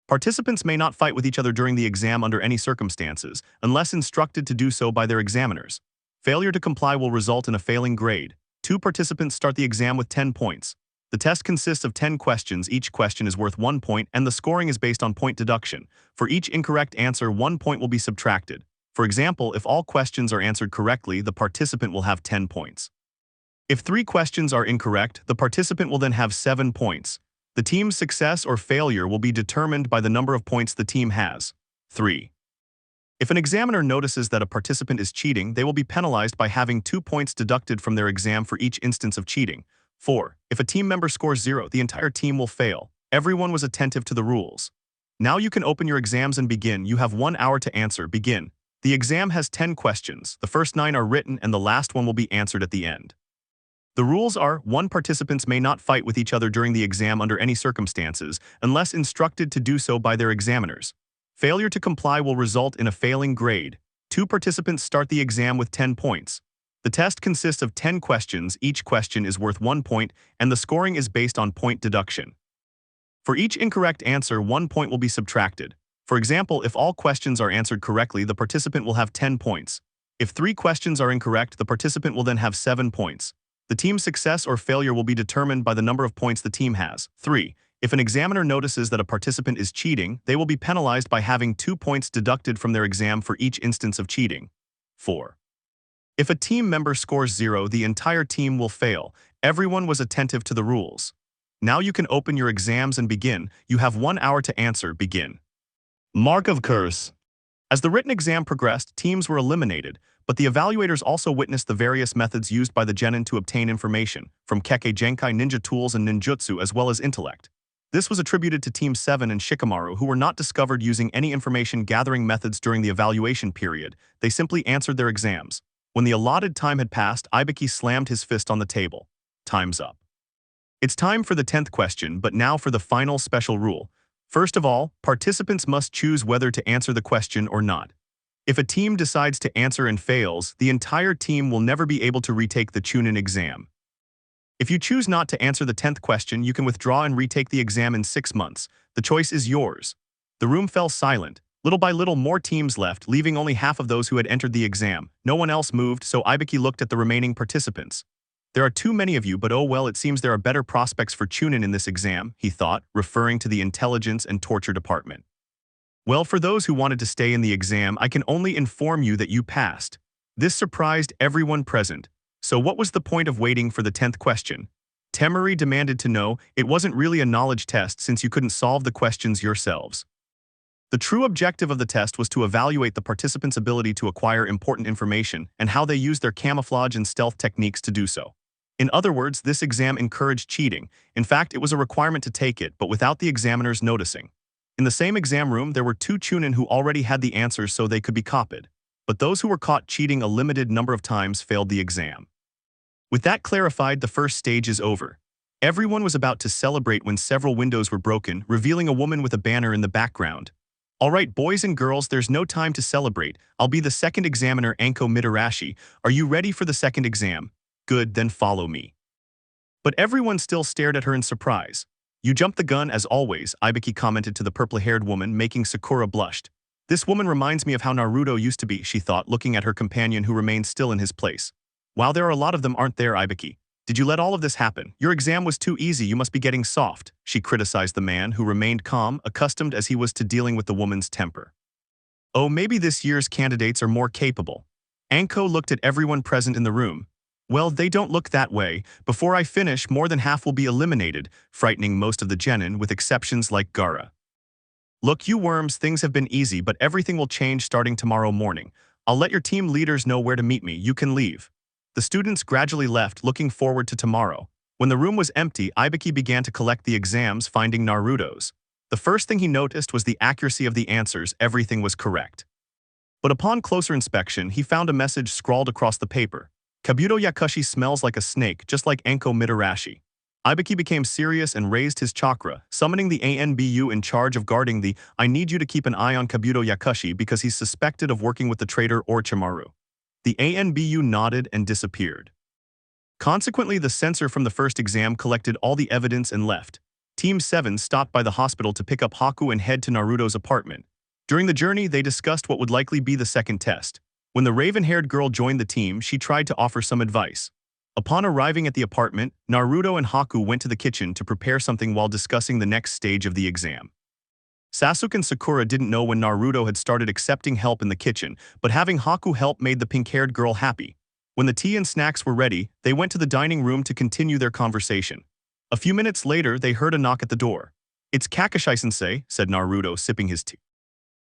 Participants may not fight with each other during the exam under any circumstances, unless instructed to do so by their examiners. Failure to comply will result in a failing grade. 2. Participants start the exam with 10 points. The test consists of 10 questions. Each question is worth 1 point, and the scoring is based on point deduction. For each incorrect answer, 1 point will be subtracted. For example, if all questions are answered correctly, the participant will have 10 points. If 3 questions are incorrect, the participant will then have 7 points. The team's success or failure will be determined by the number of points the team has. 3. If an examiner notices that a participant is cheating, they will be penalized by having 2 points deducted from their exam for each instance of cheating. 4. If a team member scores 0, the entire team will fail. Everyone was attentive to the rules. Now you can open your exams and begin. You have 1 hour to answer. Begin. The exam has 10 questions. The first 9 are written and the last one will be answered at the end. The rules are: 1. Participants may not fight with each other during the exam under any circumstances, unless instructed to do so by their examiners. Failure to comply will result in a failing grade. 2. Participants start the exam with 10 points. The test consists of 10 questions. Each question is worth 1 point, and the scoring is based on point deduction. For each incorrect answer, 1 point will be subtracted. For example, if all questions are answered correctly, the participant will have 10 points. If 3 questions are incorrect, the participant will then have 7 points. The team's success or failure will be determined by the number of points the team has. 3. If an examiner notices that a participant is cheating, they will be penalized by having 2 points deducted from their exam for each instance of cheating. 4. If a team member scores 0, the entire team will fail. Everyone was attentive to the rules. Now you can open your exams and begin. You have 1 hour to answer. Begin. Mark of Curse. As the written exam progressed, teams were eliminated, but the evaluators also witnessed the various methods used by the genin to obtain information, from Kekkei Genkai ninja tools and ninjutsu as well as intellect. This was attributed to Team 7 and Shikamaru, who were not discovered using any information-gathering methods during the evaluation period. They simply answered their exams. When the allotted time had passed, Ibiki slammed his fist on the table. Time's up. It's time for the 10th question, but now for the final special rule. First of all, participants must choose whether to answer the question or not. If a team decides to answer and fails, the entire team will never be able to retake the Chunin exam. If you choose not to answer the 10th question, you can withdraw and retake the exam in 6 months. The choice is yours. The room fell silent. Little by little, more teams left, leaving only half of those who had entered the exam. No one else moved, so Ibiki looked at the remaining participants. There are too many of you, but oh well, it seems there are better prospects for Chunin in this exam, he thought, referring to the intelligence and torture department. Well, for those who wanted to stay in the exam, I can only inform you that you passed. This surprised everyone present. So what was the point of waiting for the 10th question? Temari demanded to know. It wasn't really a knowledge test since you couldn't solve the questions yourselves. The true objective of the test was to evaluate the participants' ability to acquire important information and how they used their camouflage and stealth techniques to do so. In other words, this exam encouraged cheating. In fact, it was a requirement to take it, but without the examiners noticing. In the same exam room, there were 2 Chunin who already had the answers so they could be copied. But those who were caught cheating a limited number of times failed the exam. With that clarified, the first stage is over. Everyone was about to celebrate when several windows were broken, revealing a woman with a banner in the background. All right, boys and girls, there's no time to celebrate. I'll be the second examiner, Anko Mitarashi. Are you ready for the second exam? Good, then follow me. But everyone still stared at her in surprise. You jumped the gun as always, Ibiki commented to the purple-haired woman, making Sakura blushed. This woman reminds me of how Naruto used to be, she thought, looking at her companion who remained still in his place. Wow, there are a lot of them, aren't there, Ibiki? Did you let all of this happen? Your exam was too easy, you must be getting soft, she criticized the man who remained calm, accustomed as he was to dealing with the woman's temper. Oh, maybe this year's candidates are more capable. Anko looked at everyone present in the room. Well, they don't look that way. Before I finish, more than half will be eliminated, frightening most of the genin with exceptions like Gaara. Look, you worms, things have been easy, but everything will change starting tomorrow morning. I'll let your team leaders know where to meet me. You can leave. The students gradually left, looking forward to tomorrow. When the room was empty, Ibiki began to collect the exams, finding Naruto's. The first thing he noticed was the accuracy of the answers. Everything was correct. But upon closer inspection, he found a message scrawled across the paper. Kabuto Yakushi smells like a snake, just like Anko Mitarashi. Ibiki became serious and raised his chakra, summoning the ANBU in charge of guarding the I need you to keep an eye on Kabuto Yakushi because he's suspected of working with the traitor Orochimaru. The ANBU nodded and disappeared. Consequently, the censor from the first exam collected all the evidence and left. Team 7 stopped by the hospital to pick up Haku and head to Naruto's apartment. During the journey, they discussed what would likely be the second test. When the raven-haired girl joined the team, she tried to offer some advice. Upon arriving at the apartment, Naruto and Haku went to the kitchen to prepare something while discussing the next stage of the exam. Sasuke and Sakura didn't know when Naruto had started accepting help in the kitchen, but having Haku help made the pink-haired girl happy. When the tea and snacks were ready, they went to the dining room to continue their conversation. A few minutes later, they heard a knock at the door. "It's Kakashi-sensei," said Naruto, sipping his tea.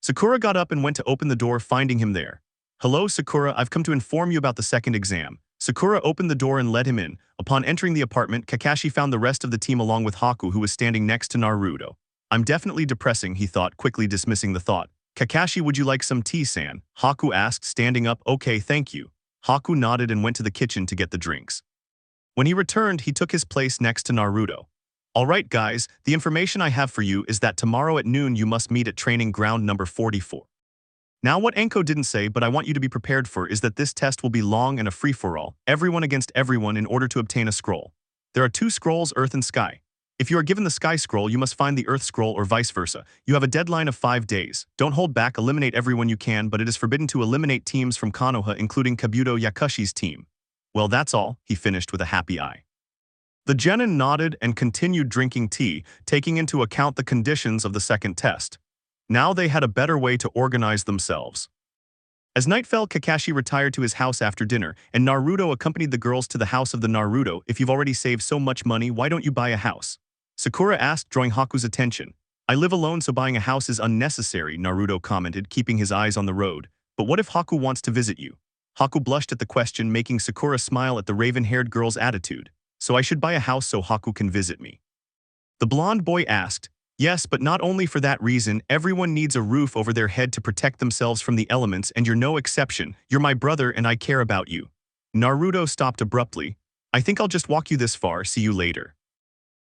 Sakura got up and went to open the door, finding him there. "Hello, Sakura, I've come to inform you about the second exam." Sakura opened the door and let him in. Upon entering the apartment, Kakashi found the rest of the team along with Haku, who was standing next to Naruto. "I'm definitely depressing," he thought, quickly dismissing the thought. "Kakashi, would you like some tea, san?" Haku asked, standing up. "Okay, thank you." Haku nodded and went to the kitchen to get the drinks. When he returned, he took his place next to Naruto. "All right, guys, the information I have for you is that tomorrow at noon you must meet at training ground number 44. Now, what Anko didn't say, but I want you to be prepared for, is that this test will be long and a free-for-all, everyone against everyone in order to obtain a scroll. There are 2 scrolls, Earth and Sky. If you are given the Sky Scroll, you must find the Earth Scroll or vice versa. You have a deadline of 5 days. Don't hold back, eliminate everyone you can, but it is forbidden to eliminate teams from Konoha, including Kabuto Yakushi's team. Well, that's all," he finished with a happy eye. The genin nodded and continued drinking tea, taking into account the conditions of the second test. Now they had a better way to organize themselves. As night fell, Kakashi retired to his house after dinner, and Naruto accompanied the girls to the house of the Naruto. "If you've already saved so much money, why don't you buy a house?" Sakura asked, drawing Haku's attention. "I live alone, so buying a house is unnecessary," Naruto commented, keeping his eyes on the road. "But what if Haku wants to visit you?" Haku blushed at the question, making Sakura smile at the raven-haired girl's attitude. "So I should buy a house so Haku can visit me?" The blonde boy asked. "Yes, but not only for that reason. Everyone needs a roof over their head to protect themselves from the elements, and you're no exception. You're my brother and I care about you." Naruto stopped abruptly. "I think I'll just walk you this far, see you later."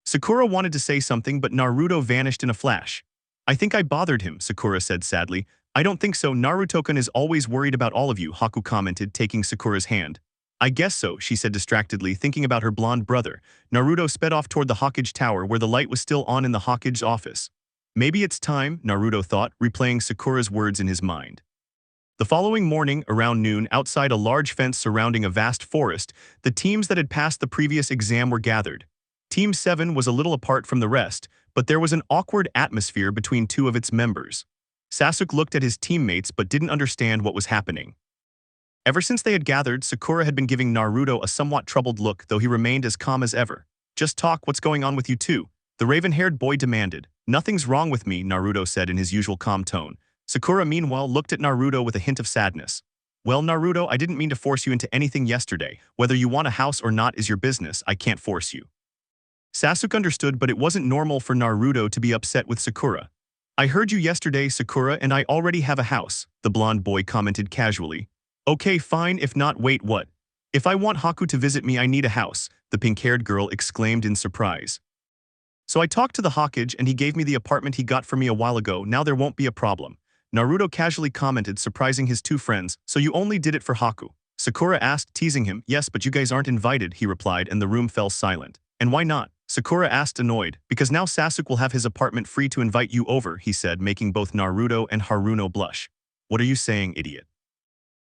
Sakura wanted to say something, but Naruto vanished in a flash. "I think I bothered him," Sakura said sadly. "I don't think so. Naruto-kun is always worried about all of you," Haku commented, taking Sakura's hand. "I guess so," she said distractedly, thinking about her blonde brother. Naruto sped off toward the Hokage Tower, where the light was still on in the Hokage's office. Maybe it's time, Naruto thought, replaying Sakura's words in his mind. The following morning, around noon, outside a large fence surrounding a vast forest, the teams that had passed the previous exam were gathered. Team 7 was a little apart from the rest, but there was an awkward atmosphere between 2 of its members. Sasuke looked at his teammates but didn't understand what was happening. Ever since they had gathered, Sakura had been giving Naruto a somewhat troubled look, though he remained as calm as ever. "Just talk, what's going on with you two?" the raven-haired boy demanded. "Nothing's wrong with me," Naruto said in his usual calm tone. Sakura, meanwhile, looked at Naruto with a hint of sadness. "Well, Naruto, I didn't mean to force you into anything yesterday. Whether you want a house or not is your business, I can't force you." Sasuke understood, but it wasn't normal for Naruto to be upset with Sakura. "I heard you yesterday, Sakura, and I already have a house," the blonde boy commented casually. "Okay, fine, if not, wait, what? If I want Haku to visit me, I need a house," the pink-haired girl exclaimed in surprise. "So I talked to the Hokage and he gave me the apartment he got for me a while ago. Now there won't be a problem," Naruto casually commented, surprising his 2 friends. "So you only did it for Haku?" Sakura asked, teasing him. "Yes, but you guys aren't invited," he replied, and the room fell silent. "And why not?" Sakura asked annoyed, because now Sasuke will have his apartment free to invite you over, he said, making both Naruto and Haruno blush. What are you saying, idiot?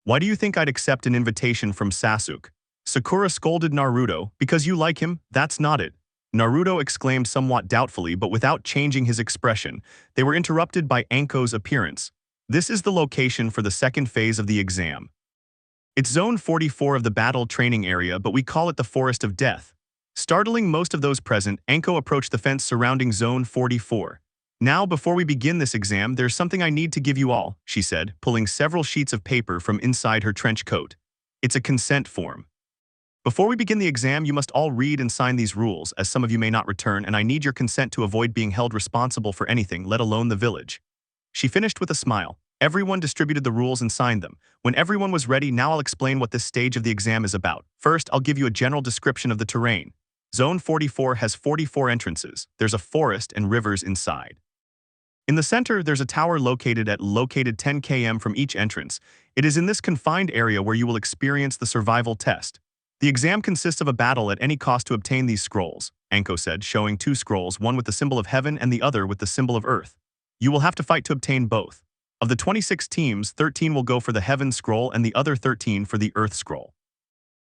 Why do you think I'd accept an invitation from Sasuke? Sakura scolded Naruto, because you like him, that's not it. Naruto exclaimed somewhat doubtfully but without changing his expression. They were interrupted by Anko's appearance. This is the location for the second phase of the exam. It's Zone 44 of the battle training area, but we call it the Forest of Death. Startling most of those present, Anko approached the fence surrounding Zone 44. Now, before we begin this exam, there's something I need to give you all, she said, pulling several sheets of paper from inside her trench coat. It's a consent form. Before we begin the exam, you must all read and sign these rules, as some of you may not return, and I need your consent to avoid being held responsible for anything, let alone the village. She finished with a smile. Everyone distributed the rules and signed them. When everyone was ready, now I'll explain what this stage of the exam is about. First, I'll give you a general description of the terrain. Zone 44 has 44 entrances. There's a forest and rivers inside. In the center, there's a tower located 10 km from each entrance. It is in this confined area where you will experience the survival test. The exam consists of a battle at any cost to obtain these scrolls, Anko said, showing 2 scrolls, one with the symbol of heaven and the other with the symbol of earth. You will have to fight to obtain both. Of the 26 teams, 13 will go for the heaven scroll and the other 13 for the earth scroll.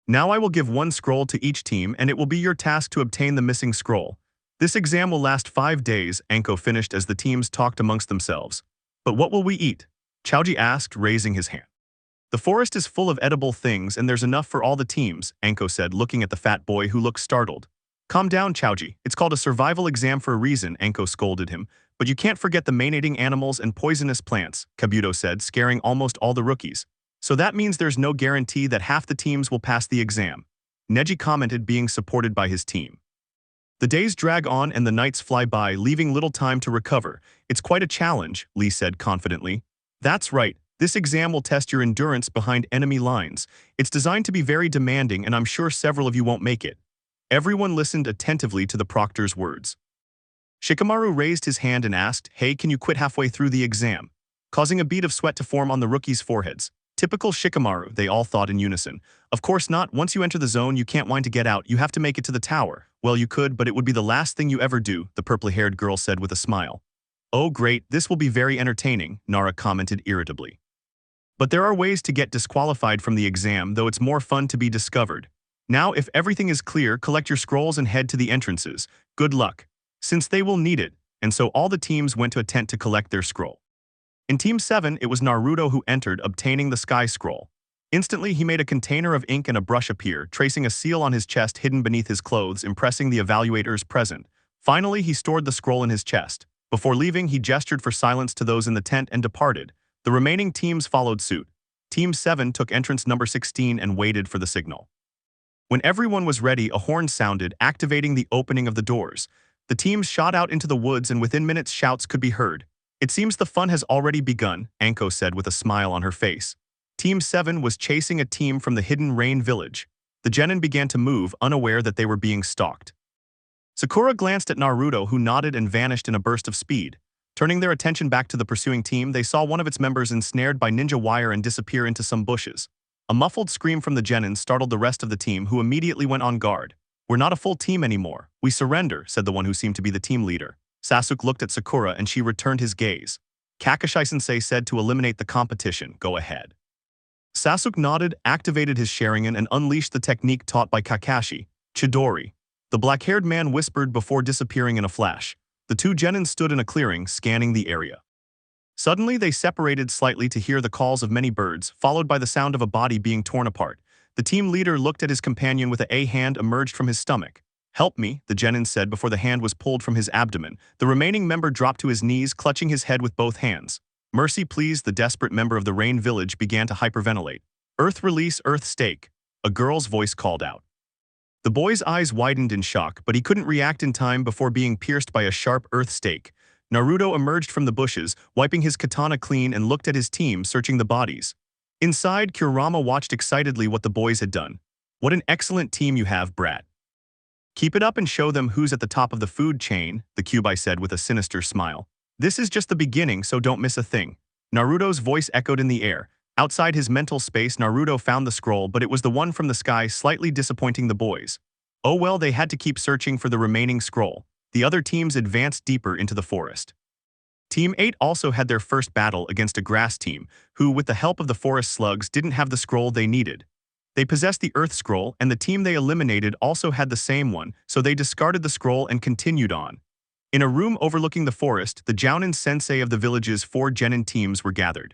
Now I will give 1 scroll to each team, and it will be your task to obtain the missing scroll. This exam will last 5 days, Anko finished as the teams talked amongst themselves. But what will we eat? Chaoji asked, raising his hand. The forest is full of edible things, and there's enough for all the teams, Anko said, looking at the fat boy who looked startled. Calm down, Chaoji. It's called a survival exam for a reason, Anko scolded him. But you can't forget the main-eating animals and poisonous plants, Kabuto said, scaring almost all the rookies. So that means there's no guarantee that half the teams will pass the exam. Neji commented, being supported by his team. The days drag on and the nights fly by, leaving little time to recover. It's quite a challenge, Lee said confidently. That's right. This exam will test your endurance behind enemy lines. It's designed to be very demanding, and I'm sure several of you won't make it. Everyone listened attentively to the proctor's words. Shikamaru raised his hand and asked, "Hey, can you quit halfway through the exam?" Causing a bead of sweat to form on the rookies' foreheads. Typical Shikamaru, they all thought in unison. Of course not. Once you enter the zone, you can't whine to get out. You have to make it to the tower. Well, you could, but it would be the last thing you ever do, the purple-haired girl said with a smile. Oh great, this will be very entertaining, Nara commented irritably. But there are ways to get disqualified from the exam, though it's more fun to be discovered. Now, if everything is clear, collect your scrolls and head to the entrances. Good luck. Since they will need it, and so all the teams went to a tent to collect their scroll. In Team 7, it was Naruto who entered, obtaining the Sky Scroll. Instantly, he made a container of ink and a brush appear, tracing a seal on his chest hidden beneath his clothes, impressing the evaluators present. Finally, he stored the scroll in his chest. Before leaving, he gestured for silence to those in the tent and departed. The remaining teams followed suit. Team 7 took entrance number 16 and waited for the signal. When everyone was ready, a horn sounded, activating the opening of the doors. The teams shot out into the woods, and within minutes shouts could be heard. It seems the fun has already begun, Anko said with a smile on her face. Team 7 was chasing a team from the hidden rain village. The genin began to move, unaware that they were being stalked. Sakura glanced at Naruto, who nodded and vanished in a burst of speed. Turning their attention back to the pursuing team, they saw one of its members ensnared by ninja wire and disappear into some bushes. A muffled scream from the genin startled the rest of the team, who immediately went on guard. "We're not a full team anymore. We surrender," said the one who seemed to be the team leader. Sasuke looked at Sakura and she returned his gaze. Kakashi-sensei said to eliminate the competition. Go ahead. Sasuke nodded, activated his Sharigan, and unleashed the technique taught by Kakashi, Chidori. The black-haired man whispered before disappearing in a flash. The 2 genin stood in a clearing, scanning the area. Suddenly, they separated slightly to hear the calls of many birds, followed by the sound of a body being torn apart. The team leader looked at his companion with a hand emerged from his stomach. "Help me," the genin said before the hand was pulled from his abdomen. The remaining member dropped to his knees, clutching his head with both hands. "Mercy please," the desperate member of the rain village began to hyperventilate. "Earth release, earth stake," a girl's voice called out. The boy's eyes widened in shock, but he couldn't react in time before being pierced by a sharp earth stake. Naruto emerged from the bushes, wiping his katana clean, and looked at his team, searching the bodies. Inside, Kurama watched excitedly what the boys had done. "What an excellent team you have, brat. Keep it up and show them who's at the top of the food chain," the Kyuubi said with a sinister smile. "This is just the beginning, so don't miss a thing." Naruto's voice echoed in the air. Outside his mental space, Naruto found the scroll, but it was the one from the sky, slightly disappointing the boys. Oh well, they had to keep searching for the remaining scroll. The other teams advanced deeper into the forest. Team 8 also had their first battle against a grass team, who, with the help of the forest slugs, didn't have the scroll they needed. They possessed the Earth Scroll, and the team they eliminated also had the same one, so they discarded the scroll and continued on. In a room overlooking the forest, the Jounin sensei of the village's 4 genin teams were gathered.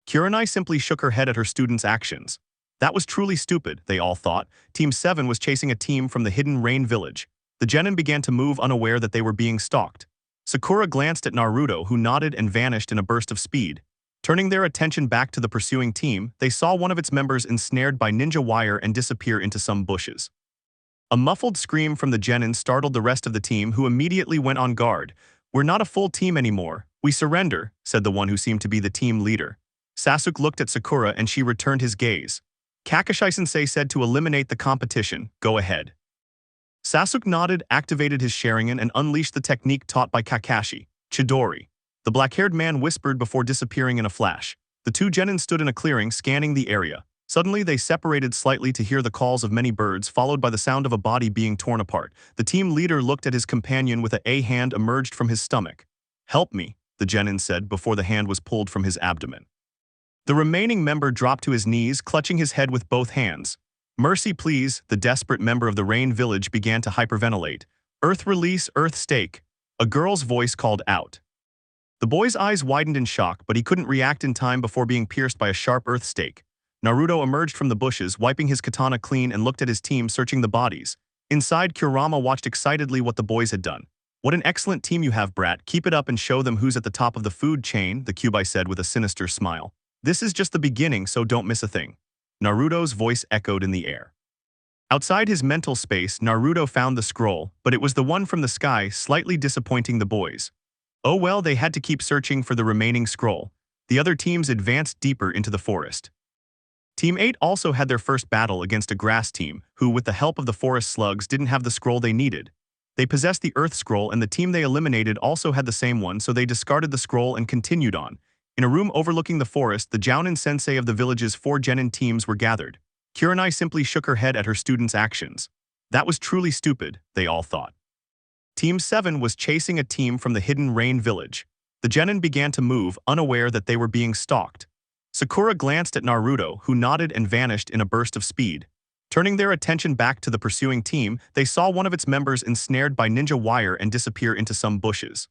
Kurenai simply shook her head at her students' actions. That was truly stupid, they all thought. Team 7 was chasing a team from the hidden rain village. The genin began to move unaware that they were being stalked. Sakura glanced at Naruto, who nodded and vanished in a burst of speed. Turning their attention back to the pursuing team, they saw one of its members ensnared by ninja wire and disappear into some bushes. A muffled scream from the genin startled the rest of the team, who immediately went on guard. "We're not a full team anymore. We surrender," said the one who seemed to be the team leader. Sasuke looked at Sakura and she returned his gaze. Kakashi-sensei said to eliminate the competition. Go ahead. Sasuke nodded, activated his Sharigan, and unleashed the technique taught by Kakashi, Chidori. The black-haired man whispered before disappearing in a flash. The 2 genin stood in a clearing, scanning the area. Suddenly, they separated slightly to hear the calls of many birds, followed by the sound of a body being torn apart. The team leader looked at his companion with a hand emerged from his stomach. "Help me," the genin said before the hand was pulled from his abdomen. The remaining member dropped to his knees, clutching his head with both hands. "Mercy please," the desperate member of the rain village began to hyperventilate. "Earth release, earth stake," a girl's voice called out. The boy's eyes widened in shock, but he couldn't react in time before being pierced by a sharp earth stake. Naruto emerged from the bushes, wiping his katana clean, and looked at his team searching the bodies. Inside, Kurama watched excitedly what the boys had done. "What an excellent team you have, brat. Keep it up and show them who's at the top of the food chain," the Kyuubi said with a sinister smile. "This is just the beginning, so don't miss a thing." Naruto's voice echoed in the air. Outside his mental space, Naruto found the scroll, but it was the one from the sky, slightly disappointing the boys. Oh well, they had to keep searching for the remaining scroll. The other teams advanced deeper into the forest. Team 8 also had their first battle against a grass team, who, with the help of the forest slugs, didn't have the scroll they needed. They possessed the Earth Scroll, and the team they eliminated also had the same one, so they discarded the scroll and continued on. In a room overlooking the forest, the Jounin sensei of the village's 4 genin teams were gathered. Kurenai simply shook her head at her students' actions. That was truly stupid, they all thought. Team 7 was chasing a team from the hidden rain village. The genin began to move, unaware that they were being stalked. Sakura glanced at Naruto, who nodded and vanished in a burst of speed. Turning their attention back to the pursuing team, they saw one of its members ensnared by ninja wire and disappear into some bushes.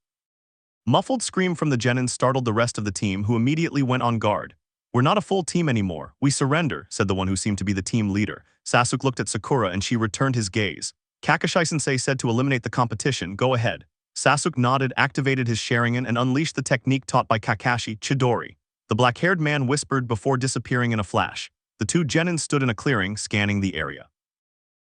Muffled scream from the genin startled the rest of the team, who immediately went on guard. "We're not a full team anymore. We surrender," said the one who seemed to be the team leader. Sasuke looked at Sakura and she returned his gaze. Kakashi-sensei said to eliminate the competition. Go ahead. Sasuke nodded, activated his Sharingan, and unleashed the technique taught by Kakashi, Chidori. The black-haired man whispered before disappearing in a flash. The 2 genin stood in a clearing, scanning the area.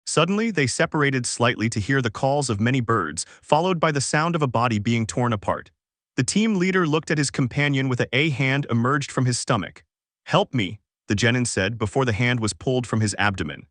Suddenly, they separated slightly to hear the calls of many birds, followed by the sound of a body being torn apart. The team leader looked at his companion with a hand emerged from his stomach. "Help me," the genin said before the hand was pulled from his abdomen.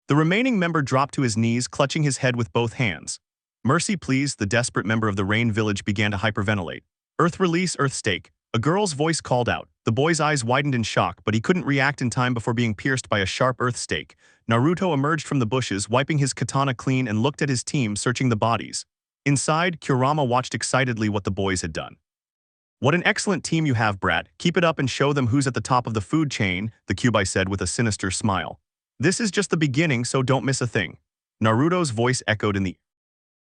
The remaining member dropped to his knees, clutching his head with both hands. "Mercy please," the desperate member of the rain village began to hyperventilate. "Earth release, earth stake," a girl's voice called out. The boy's eyes widened in shock, but he couldn't react in time before being pierced by a sharp earth stake. Naruto emerged from the bushes, wiping his katana clean, and looked at his team searching the bodies. Inside, Kurama watched excitedly what the boys had done. "What an excellent team you have, brat. Keep it up and show them who's at the top of the food chain," the Kyuubi said with a sinister smile. "This is just the beginning, so don't miss a thing." Naruto's voice echoed in the air.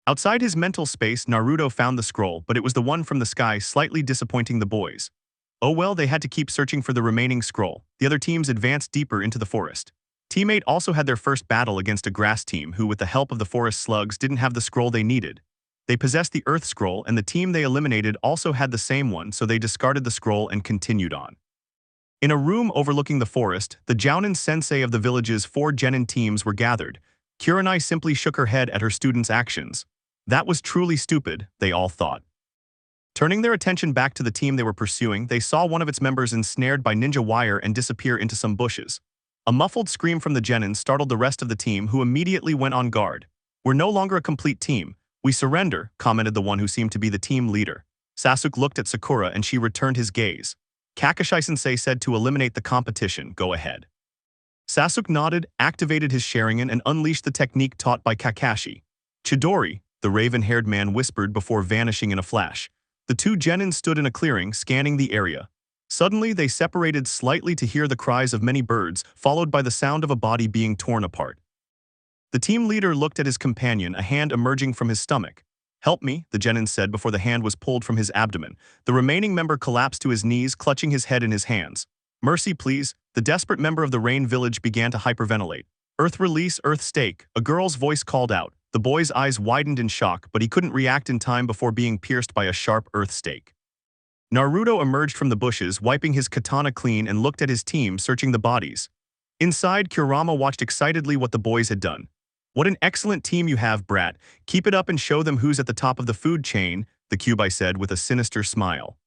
Outside his mental space, Naruto found the scroll, but it was the one from the sky, slightly disappointing the boys. Oh well, they had to keep searching for the remaining scroll. The other teams advanced deeper into the forest. Team 8 also had their first battle against a grass team who, with the help of the forest slugs, didn't have the scroll they needed. They possessed the Earth Scroll, and the team they eliminated also had the same one, so they discarded the scroll and continued on. In a room overlooking the forest, the Jounin sensei of the village's 4 genin teams were gathered. Kurenai simply shook her head at her students' actions. That was truly stupid, they all thought. Turning their attention back to the team they were pursuing, they saw one of its members ensnared by ninja wire and disappear into some bushes. A muffled scream from the genin startled the rest of the team, who immediately went on guard. "We're no longer a complete team. We surrender," commented the one who seemed to be the team leader. Sasuke looked at Sakura and she returned his gaze. Kakashi-sensei said to eliminate the competition. Go ahead. Sasuke nodded, activated his Sharigan and unleashed the technique taught by Kakashi. Chidori, the raven-haired man whispered before vanishing in a flash. The two genin stood in a clearing, scanning the area. Suddenly, they separated slightly to hear the cries of many birds, followed by the sound of a body being torn apart. The team leader looked at his companion, a hand emerging from his stomach. "Help me," the genin said before the hand was pulled from his abdomen. The remaining member collapsed to his knees, clutching his head in his hands. "Mercy, please." The desperate member of the Rain Village began to hyperventilate. "Earth release, Earth stake," a girl's voice called out. The boy's eyes widened in shock, but he couldn't react in time before being pierced by a sharp earth stake. Naruto emerged from the bushes, wiping his katana clean, and looked at his team, searching the bodies. Inside, Kurama watched excitedly what the boys had done. "What an excellent team you have, brat. Keep it up and show them who's at the top of the food chain," the Kyuubi said with a sinister smile.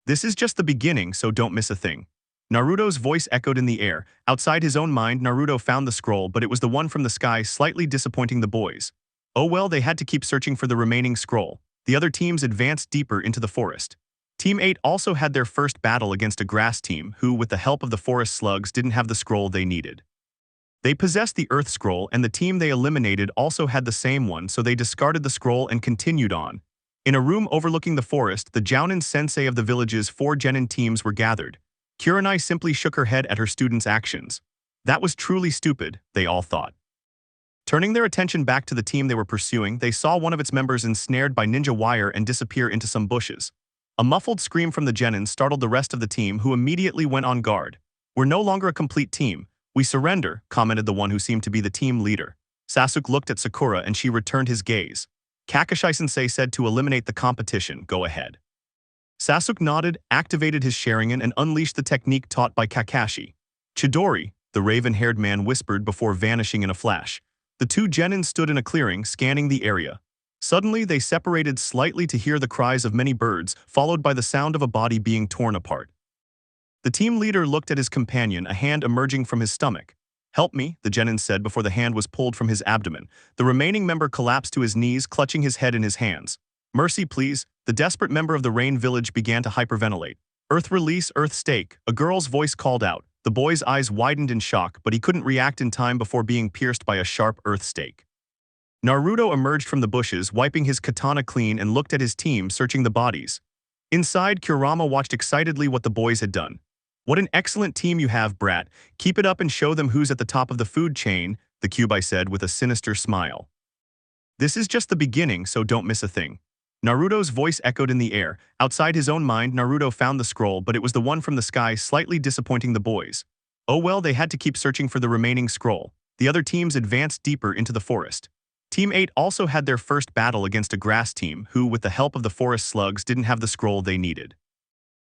"This is just the beginning, so don't miss a thing." Naruto's voice echoed in the air. Outside his own mind, Naruto found the scroll, but it was the one from the sky, slightly disappointing the boys. Oh well, they had to keep searching for the remaining scroll. The other teams advanced deeper into the forest. Team 8 also had their first battle against a grass team who, with the help of the forest slugs, didn't have the scroll they needed. They possessed the Earth Scroll, and the team they eliminated also had the same one, so they discarded the scroll and continued on. In a room overlooking the forest, the Jounin sensei of the village's 4 genin teams were gathered. Kurenai simply shook her head at her students' actions. That was truly stupid, they all thought. Turning their attention back to the team they were pursuing, they saw one of its members ensnared by ninja wire and disappear into some bushes. A muffled scream from the genin startled the rest of the team, who immediately went on guard. "We're no longer a complete team. We surrender," commented the one who seemed to be the team leader. Sasuke looked at Sakura and she returned his gaze. "Kakashi-sensei said to eliminate the competition. Go ahead." Sasuke nodded, activated his Sharingan and unleashed the technique taught by Kakashi. "Chidori," the raven-haired man whispered before vanishing in a flash. The two genin stood in a clearing, scanning the area. Suddenly, they separated slightly to hear the cries of many birds, followed by the sound of a body being torn apart. The team leader looked at his companion, a hand emerging from his stomach. "Help me," the genin said before the hand was pulled from his abdomen. The remaining member collapsed to his knees, clutching his head in his hands. "Mercy, please." The desperate member of the Rain Village began to hyperventilate. "Earth release, Earth stake," a girl's voice called out. The boy's eyes widened in shock, but he couldn't react in time before being pierced by a sharp earth stake. Naruto emerged from the bushes, wiping his katana clean, and looked at his team, searching the bodies. Inside, Kurama watched excitedly what the boys had done. "What an excellent team you have, brat. Keep it up and show them who's at the top of the food chain," the Kyuubi said with a sinister smile. "This is just the beginning, so don't miss a thing." Naruto's voice echoed in the air. Outside his own mind, Naruto found the scroll, but it was the one from the sky, slightly disappointing the boys. Oh well, they had to keep searching for the remaining scroll. The other teams advanced deeper into the forest. Team 8 also had their first battle against a grass team who, with the help of the forest slugs, didn't have the scroll they needed.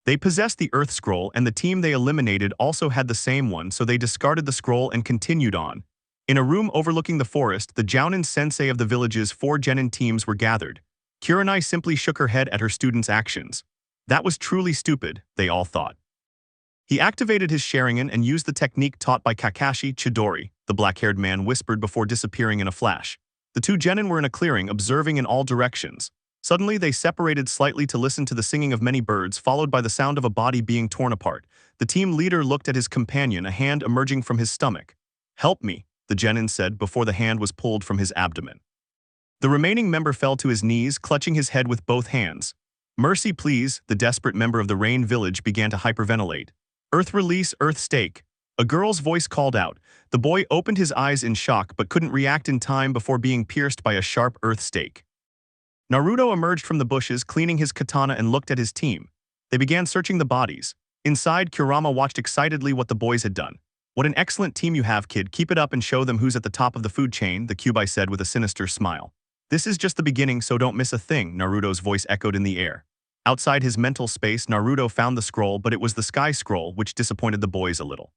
They possessed the Earth Scroll, and the team they eliminated also had the same one, so they discarded the scroll and continued on. In a room overlooking the forest, the Jounin sensei of the village's 4 genin teams were gathered. Kurenai simply shook her head at her students' actions. That was truly stupid, they all thought. He activated his Sharingan and used the technique taught by Kakashi. "Chidori," the black-haired man whispered before disappearing in a flash. The two genin were in a clearing, observing in all directions. Suddenly, they separated slightly to listen to the singing of many birds, followed by the sound of a body being torn apart. The team leader looked at his companion, a hand emerging from his stomach. "Help me," the genin said before the hand was pulled from his abdomen. The remaining member fell to his knees, clutching his head with both hands. "Mercy, please," the desperate member of the Rain Village began to hyperventilate. "Earth release, Earth stake," a girl's voice called out. The boy opened his eyes in shock but couldn't react in time before being pierced by a sharp earth stake. Naruto emerged from the bushes, cleaning his katana, and looked at his team. They began searching the bodies. Inside, Kurama watched excitedly what the boys had done. "What an excellent team you have, kid. Keep it up and show them who's at the top of the food chain," the Kyuubi said with a sinister smile. "This is just the beginning, so don't miss a thing," Naruto's voice echoed in the air. Outside his mental space, Naruto found the scroll, but it was the sky scroll, which disappointed the boys a little.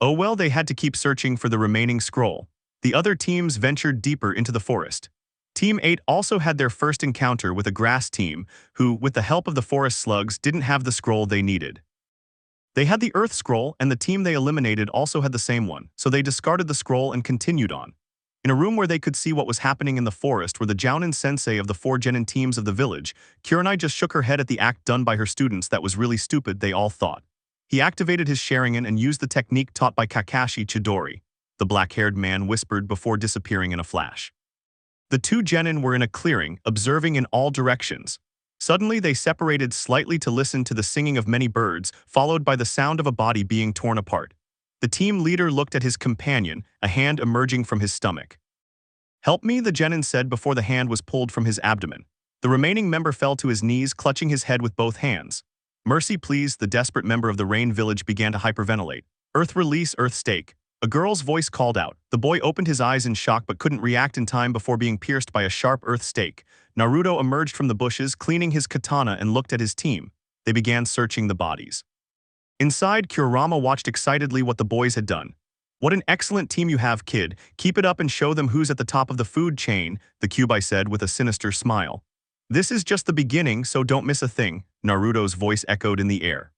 Oh well, they had to keep searching for the remaining scroll. The other teams ventured deeper into the forest. Team 8 also had their first encounter with a grass team who, with the help of the forest slugs, didn't have the scroll they needed. They had the Earth Scroll, and the team they eliminated also had the same one, so they discarded the scroll and continued on. In a room where they could see what was happening in the forest were the Jounin sensei of the 4 genin teams of the village. Kurenai just shook her head at the act done by her students. That was really stupid, they all thought. He activated his Sharigan and used the technique taught by Kakashi Chidori. The black-haired man whispered before disappearing in a flash. The two genin were in a clearing, observing in all directions. Suddenly they separated slightly to listen to the singing of many birds, followed by the sound of a body being torn apart. The team leader looked at his companion, a hand emerging from his stomach. "Help me," the genin said before the hand was pulled from his abdomen. The remaining member fell to his knees, clutching his head with both hands. "Mercy please," the desperate member of the Rain Village began to hyperventilate. "Earth release, Earth stake." A girl's voice called out. The boy opened his eyes in shock but couldn't react in time before being pierced by a sharp earth stake. Naruto emerged from the bushes, cleaning his katana, and looked at his team. They began searching the bodies. Inside, Kurama watched excitedly what the boys had done. "What an excellent team you have, kid. Keep it up and show them who's at the top of the food chain," the Kyuubi said with a sinister smile. "This is just the beginning, so don't miss a thing," Naruto's voice echoed in the air.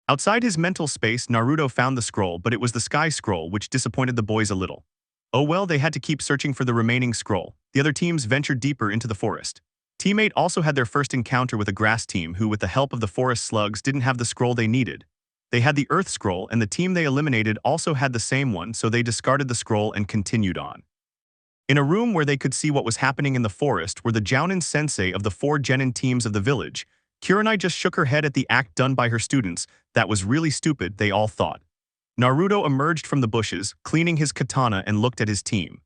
Outside his mental space, Naruto found the scroll, but it was the sky scroll, which disappointed the boys a little. Oh well, they had to keep searching for the remaining scroll. The other teams ventured deeper into the forest. Team 8 also had their first encounter with a grass team who, with the help of the forest slugs, didn't have the scroll they needed. They had the earth scroll, and the team they eliminated also had the same one, so they discarded the scroll and continued on. In a room where they could see what was happening in the forest were the Jounin sensei of the 4 genin teams of the village. Kurenai just shook her head at the act done by her students. That was really stupid, they all thought. Naruto emerged from the bushes, cleaning his katana, and looked at his team.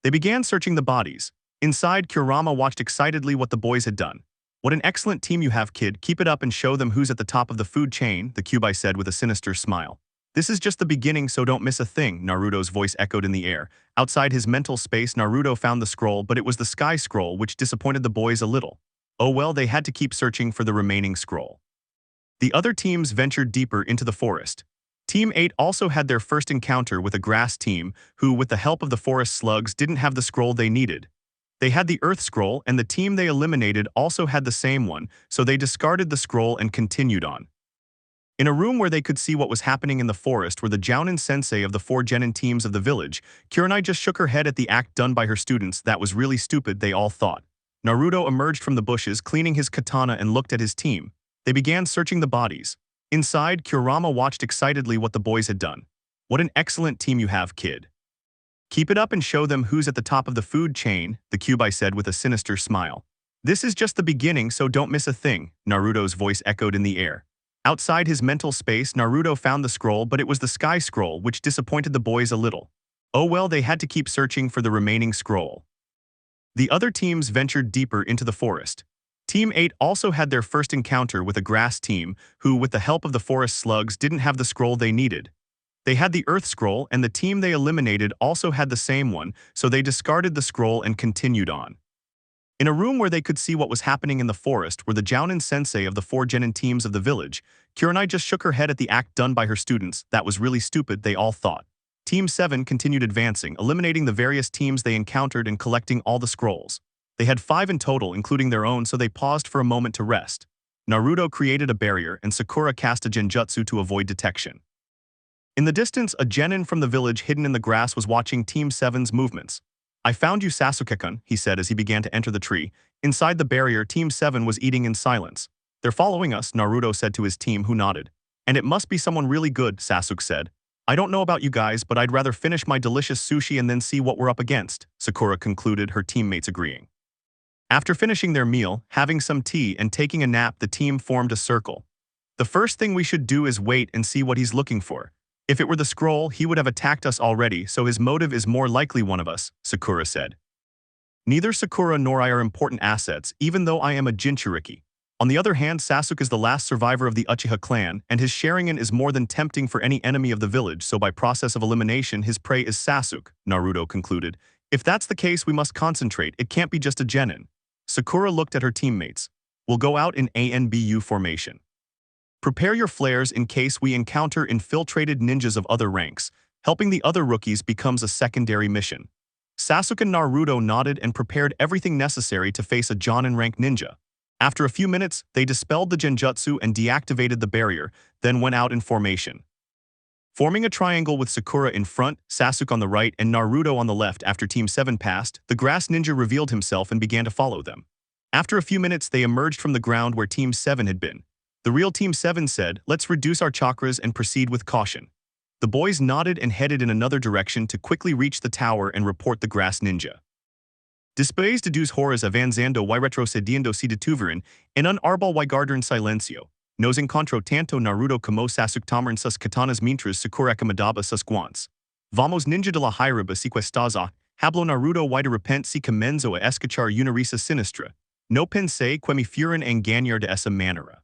They began searching the bodies. Inside, Kurama watched excitedly what the boys had done. "What an excellent team you have, kid. Keep it up and show them who's at the top of the food chain," the Kyuubi said with a sinister smile. "This is just the beginning, so don't miss a thing," Naruto's voice echoed in the air. Outside his mental space, Naruto found the scroll, but it was the sky scroll, which disappointed the boys a little. Oh well, they had to keep searching for the remaining scroll. The other teams ventured deeper into the forest. Team 8 also had their first encounter with a grass team who, with the help of the forest slugs, didn't have the scroll they needed. They had the earth scroll, and the team they eliminated also had the same one, so they discarded the scroll and continued on. In a room where they could see what was happening in the forest were the Jounin sensei of the 4 genin teams of the village. Kurenai just shook her head at the act done by her students. That was really stupid, they all thought. Naruto emerged from the bushes, cleaning his katana, and looked at his team. They began searching the bodies. Inside, Kurama watched excitedly what the boys had done. "What an excellent team you have, kid. Keep it up and show them who's at the top of the food chain," the Kyuubi said with a sinister smile. "This is just the beginning, so don't miss a thing," Naruto's voice echoed in the air. Outside his mental space, Naruto found the scroll, but it was the sky scroll, which disappointed the boys a little. Oh well, they had to keep searching for the remaining scroll. The other teams ventured deeper into the forest. Team 8 also had their first encounter with a grass team who, with the help of the forest slugs, didn't have the scroll they needed. They had the earth scroll, and the team they eliminated also had the same one, so they discarded the scroll and continued on. In a room where they could see what was happening in the forest were the Jounin sensei of the 4 genin teams of the village. Kurenai just shook her head at the act done by her students. That was really stupid, they all thought. Team 7 continued advancing, eliminating the various teams they encountered and collecting all the scrolls. They had 5 in total, including their own, so they paused for a moment to rest. Naruto created a barrier, and Sakura cast a genjutsu to avoid detection. In the distance, a genin from the village hidden in the grass was watching Team 7's movements. "I found you, Sasuke-kun," he said as he began to enter the tree. Inside the barrier, Team 7 was eating in silence. "They're following us," Naruto said to his team, who nodded. "And it must be someone really good," Sasuke said. "I don't know about you guys, but I'd rather finish my delicious sushi and then see what we're up against," Sakura concluded, her teammates agreeing. After finishing their meal, having some tea, and taking a nap, the team formed a circle. "The first thing we should do is wait and see what he's looking for. If it were the scroll, he would have attacked us already, so his motive is more likely one of us," Sakura said. "Neither Sakura nor I are important assets, even though I am a Jinchuriki. On the other hand, Sasuke is the last survivor of the Uchiha clan, and his Sharingan is more than tempting for any enemy of the village, so by process of elimination his prey is Sasuke," Naruto concluded. "If that's the case, we must concentrate. It can't be just a genin." Sakura looked at her teammates. "We'll go out in ANBU formation. Prepare your flares in case we encounter infiltrated ninjas of other ranks. Helping the other rookies becomes a secondary mission." Sasuke and Naruto nodded and prepared everything necessary to face a Jonin rank ninja. After a few minutes, they dispelled the genjutsu and deactivated the barrier, then went out in formation. Forming a triangle with Sakura in front, Sasuke on the right, and Naruto on the left after Team 7 passed, the grass ninja revealed himself and began to follow them. After a few minutes, they emerged from the ground where Team 7 had been. The real Team 7 said, let's reduce our chakras and proceed with caution. The boys nodded and headed in another direction to quickly reach the tower and report the grass ninja. Después de dos horas avanzando y retrocediendo se detuvieron en un árbol y guardaron silencio. Nos encontró tanto Naruto como Sasuke tomaron sus katanas mientras Sakura acomodaba sus guantes. Vamos ninja de la Hierba sequestaza, hablo Naruto y de repente se comenzó a escuchar una risa sinistra. No pensé que me fueran a engañar de esa manera.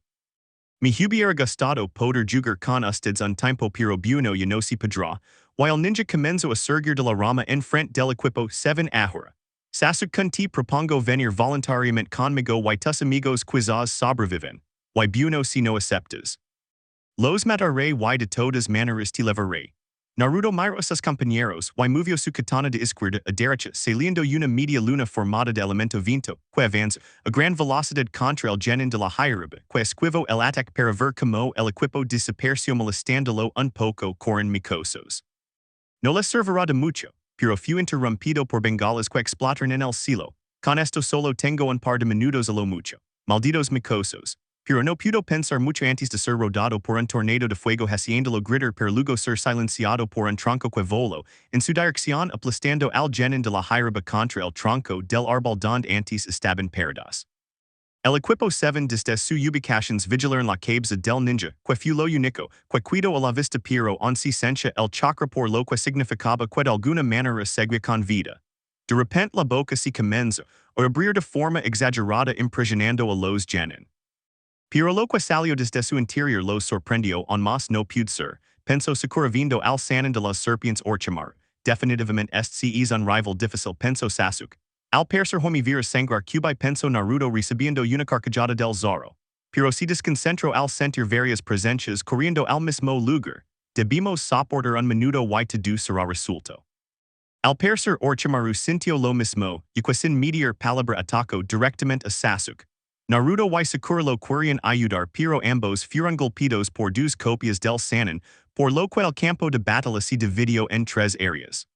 Me hubiera gustado poder jugar con ustedes un tiempo pero bueno ya no se podrá, while ninja comenzó a surgir de la rama en frente del equipo 7 ahora. Sasuke te propongo venir voluntariamente conmigo y tus amigos quizás sobreviven, y bueno si no aceptas. Los mataré y de todas maneras te levaré. Naruto miró a sus compañeros y movió su katana de izquierda a derecha saliendo una media luna formada de elemento viento, que avanza a gran velocidad contra el genin de la hierba, que esquivó el ataque para ver como el equipo desapareció molestándolo un poco con micosos. No les servirá de mucho, pero fue interrumpido por bengalas que explotaron en el cielo. Con esto solo tengo un par de minutos a lo mucho. Malditos micosos. Pero no pudo pensar mucho antes de ser rodado por un tornado de fuego haciéndolo gritar per luego ser silenciado por un tronco que voló en su dirección aplastando al genin de la hierba contra el tronco del árbol donde antes estaban parados. El equipo 7 desde su ubicaciones vigilaron la cabeza del ninja, que fue lo único, que cuidó a la vista pero on se sencha el chakra por lo que significaba que de alguna manera seguía con vida. De repente la boca se comenzó a abrir de forma exagerada impresionando a los genin. Pero lo que salió desde su interior los sorprendió aún más no puede ser, pensó Sakura viendo al sanin de las serpientes Orochimaru, definitivamente este es un rival difícil pensó Sasuke. Al parecer homivira sangrar cubi pensó Naruto recibiendo una carcajada del Zoro. Pero se desconcentró al sentir varias presencias corriendo al mismo lugar, debimos soportar un minuto y todo será resuelto. Al parecer Orochimaru sintió lo mismo, y que sin mediar palabra atacó directamente a Sasuke. Naruto y Sakura lo querían ayudar pero ambos fueron golpeados por dos copias del sanin, por lo que el campo de batalla se dividió en tres áreas.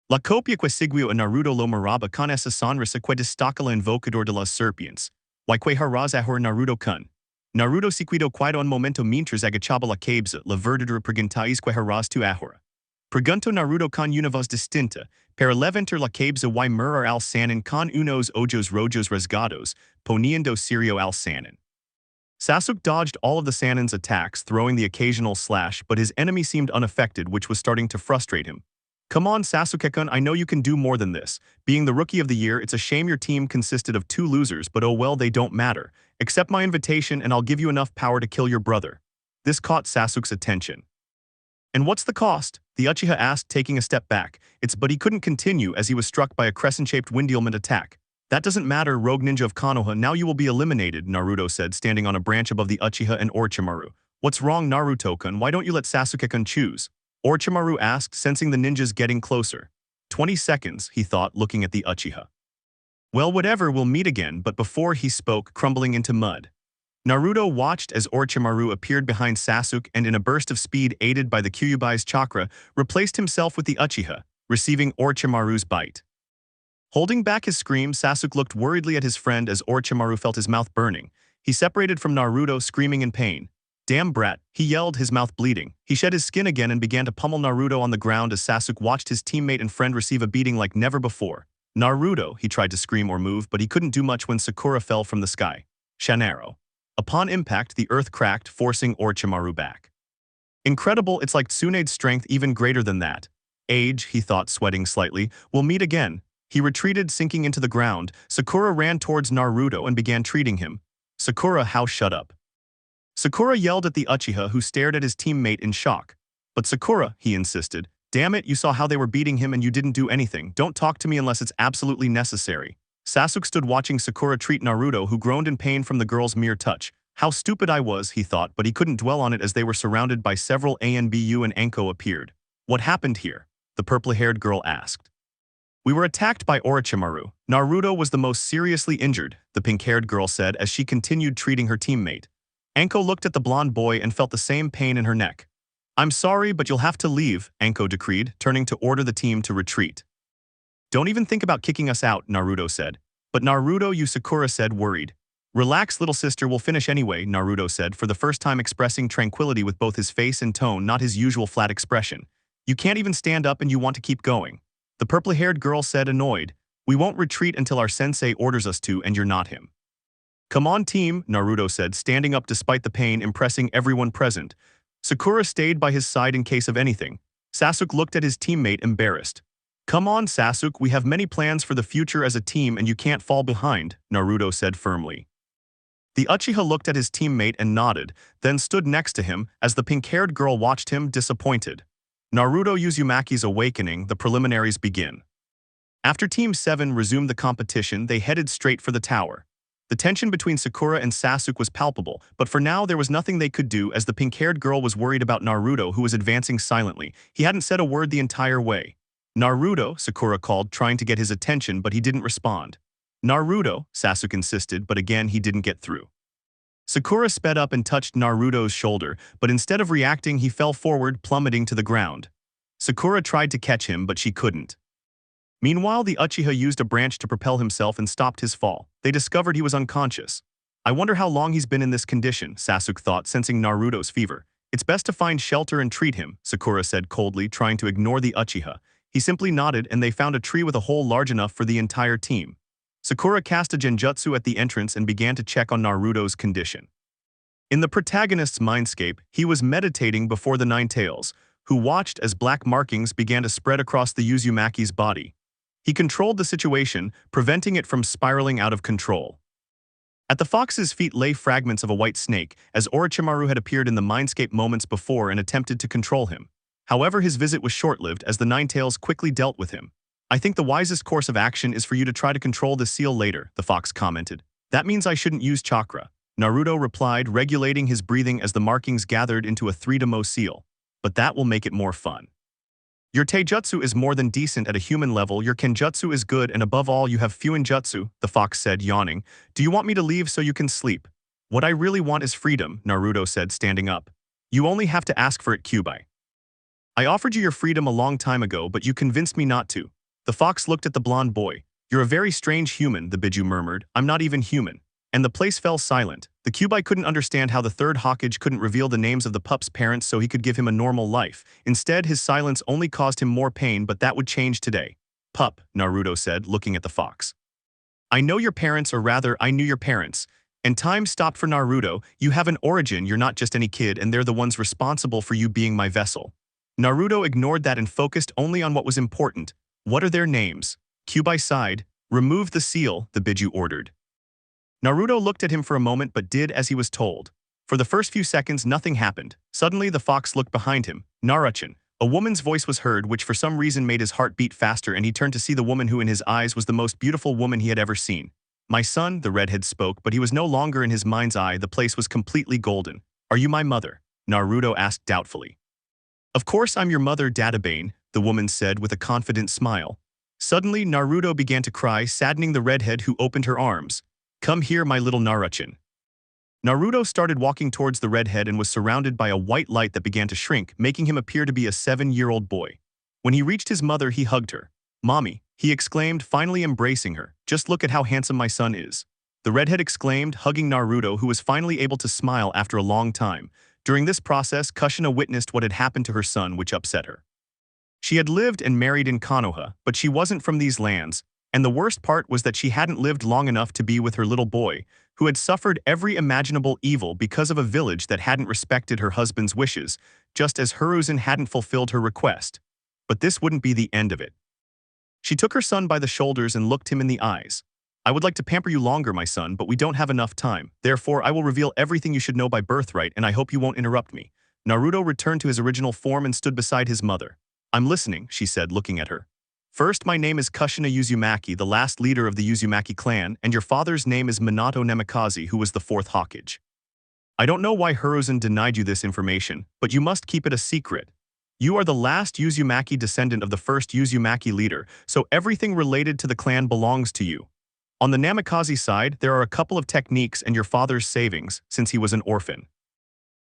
La copia que siguió a Naruto lo miraba con esa sonrisa que destaca la invocador de las serpientes, y que harás ahora Naruto-kun. Naruto se cuidó cuidó un momento mientras agachaba la cabeza, la verdadera pregunta es que harás tú ahora. Preguntó Naruto con una voz distinta, para levantar la cabeza y mirar al sanin con unos ojos rojos rasgados, poniendo serio al sanin. Sasuke dodged all of the sanin's attacks, throwing the occasional slash, but his enemy seemed unaffected, which was starting to frustrate him. Come on, Sasuke-kun, I know you can do more than this. Being the rookie of the year, it's a shame your team consisted of 2 losers, but oh well, they don't matter. Accept my invitation and I'll give you enough power to kill your brother. This caught Sasuke's attention. And what's the cost? The Uchiha asked, taking a step back. But he couldn't continue as he was struck by a crescent-shaped wind-ailment attack. That doesn't matter, rogue ninja of Konoha, now you will be eliminated, Naruto said, standing on a branch above the Uchiha and Orochimaru. What's wrong, Naruto-kun? Why don't you let Sasuke-kun choose? Orochimaru asked, sensing the ninjas getting closer. 20 seconds, he thought, looking at the Uchiha. Well, whatever, we'll meet again, but before he spoke, crumbling into mud. Naruto watched as Orochimaru appeared behind Sasuke and in a burst of speed aided by the Kyuubi's chakra, replaced himself with the Uchiha, receiving Orochimaru's bite. Holding back his scream, Sasuke looked worriedly at his friend as Orochimaru felt his mouth burning. He separated from Naruto, screaming in pain. Damn brat, he yelled, his mouth bleeding. He shed his skin again and began to pummel Naruto on the ground as Sasuke watched his teammate and friend receive a beating like never before. Naruto, he tried to scream or move, but he couldn't do much when Sakura fell from the sky. Shanaro. Upon impact, the earth cracked, forcing Orochimaru back. Incredible, it's like Tsunade's strength, even greater than that. Age, he thought, sweating slightly, we'll meet again. He retreated, sinking into the ground. Sakura ran towards Naruto and began treating him. Sakura, how shut up. Sakura yelled at the Uchiha, who stared at his teammate in shock. But Sakura, he insisted, damn it, you saw how they were beating him and you didn't do anything. Don't talk to me unless it's absolutely necessary. Sasuke stood watching Sakura treat Naruto, who groaned in pain from the girl's mere touch. How stupid I was, he thought, but he couldn't dwell on it as they were surrounded by several Anbu and Anko appeared. What happened here? The purple-haired girl asked. We were attacked by Orochimaru. Naruto was the most seriously injured, the pink-haired girl said as she continued treating her teammate. Anko looked at the blonde boy and felt the same pain in her neck. I'm sorry, but you'll have to leave, Anko decreed, turning to order the team to retreat. Don't even think about kicking us out, Naruto said. But Naruto, you, Sakura said, worried. Relax, little sister, we'll finish anyway, Naruto said, for the first time expressing tranquility with both his face and tone, not his usual flat expression. You can't even stand up and you want to keep going. The purple-haired girl said, annoyed. We won't retreat until our sensei orders us to, and you're not him. Come on, team, Naruto said, standing up despite the pain, impressing everyone present. Sakura stayed by his side in case of anything. Sasuke looked at his teammate, embarrassed. Come on, Sasuke, we have many plans for the future as a team and you can't fall behind, Naruto said firmly. The Uchiha looked at his teammate and nodded, then stood next to him as the pink-haired girl watched him, disappointed. Naruto Uzumaki's awakening, the preliminaries begin. After Team 7 resumed the competition, they headed straight for the tower. The tension between Sakura and Sasuke was palpable, but for now there was nothing they could do as the pink-haired girl was worried about Naruto, who was advancing silently. He hadn't said a word the entire way. Naruto, Sakura called, trying to get his attention, but he didn't respond. Naruto, Sasuke insisted, but again he didn't get through. Sakura sped up and touched Naruto's shoulder, but instead of reacting he fell forward, plummeting to the ground. Sakura tried to catch him, but she couldn't. Meanwhile, the Uchiha used a branch to propel himself and stopped his fall. They discovered he was unconscious. I wonder how long he's been in this condition, Sasuke thought, sensing Naruto's fever. It's best to find shelter and treat him, Sakura said coldly, trying to ignore the Uchiha. He simply nodded and they found a tree with a hole large enough for the entire team. Sakura cast a genjutsu at the entrance and began to check on Naruto's condition. In the protagonist's mindscape, he was meditating before the Nine Tails, who watched as black markings began to spread across the Uzumaki's body. He controlled the situation, preventing it from spiraling out of control. At the fox's feet lay fragments of a white snake, as Orochimaru had appeared in the mindscape moments before and attempted to control him. However, his visit was short-lived as the Nine Tails quickly dealt with him. I think the wisest course of action is for you to try to control the seal later, the fox commented. That means I shouldn't use chakra. Naruto replied, regulating his breathing as the markings gathered into a 3-demo seal. But that will make it more fun. Your taijutsu is more than decent at a human level, your kenjutsu is good, and above all you have fuinjutsu, the fox said, yawning. Do you want me to leave so you can sleep? What I really want is freedom, Naruto said, standing up. You only have to ask for it, Kyuubi. I offered you your freedom a long time ago, but you convinced me not to. The fox looked at the blonde boy. You're a very strange human, the Biju murmured. I'm not even human. And the place fell silent. The Kyuubi couldn't understand how the third Hokage couldn't reveal the names of the pup's parents so he could give him a normal life. Instead, his silence only caused him more pain, but that would change today. Pup, Naruto said, looking at the fox. I know your parents, or rather, I knew your parents. And time stopped for Naruto. You have an origin, you're not just any kid, and they're the ones responsible for you being my vessel. Naruto ignored that and focused only on what was important. What are their names? Kyuubi sighed. Remove the seal, the Biju ordered. Naruto looked at him for a moment but did as he was told. For the first few seconds, nothing happened. Suddenly, the fox looked behind him. Naruchan. A woman's voice was heard, which for some reason made his heart beat faster, and he turned to see the woman who in his eyes was the most beautiful woman he had ever seen. My son, the redhead spoke, but he was no longer in his mind's eye. The place was completely golden. Are you my mother? Naruto asked doubtfully. Of course I'm your mother, Databane, the woman said with a confident smile. Suddenly, Naruto began to cry, saddening the redhead who opened her arms. Come here, my little Naruchan. Naruto started walking towards the redhead and was surrounded by a white light that began to shrink, making him appear to be a 7-year-old boy. When he reached his mother, he hugged her. Mommy, he exclaimed, finally embracing her. Just look at how handsome my son is. The redhead exclaimed, hugging Naruto, who was finally able to smile after a long time. During this process, Kushina witnessed what had happened to her son, which upset her. She had lived and married in Konoha, but she wasn't from these lands, and the worst part was that she hadn't lived long enough to be with her little boy, who had suffered every imaginable evil because of a village that hadn't respected her husband's wishes, just as Hiruzen hadn't fulfilled her request. But this wouldn't be the end of it. She took her son by the shoulders and looked him in the eyes. I would like to pamper you longer, my son, but we don't have enough time. Therefore, I will reveal everything you should know by birthright, and I hope you won't interrupt me. Naruto returned to his original form and stood beside his mother. I'm listening, she said, looking at her. First, my name is Kushina Uzumaki, the last leader of the Uzumaki clan, and your father's name is Minato Namikaze, who was the 4th Hokage. I don't know why Hiruzen denied you this information, but you must keep it a secret. You are the last Uzumaki descendant of the first Uzumaki leader, so everything related to the clan belongs to you. On the Namikaze side, there are a couple of techniques and your father's savings, since he was an orphan.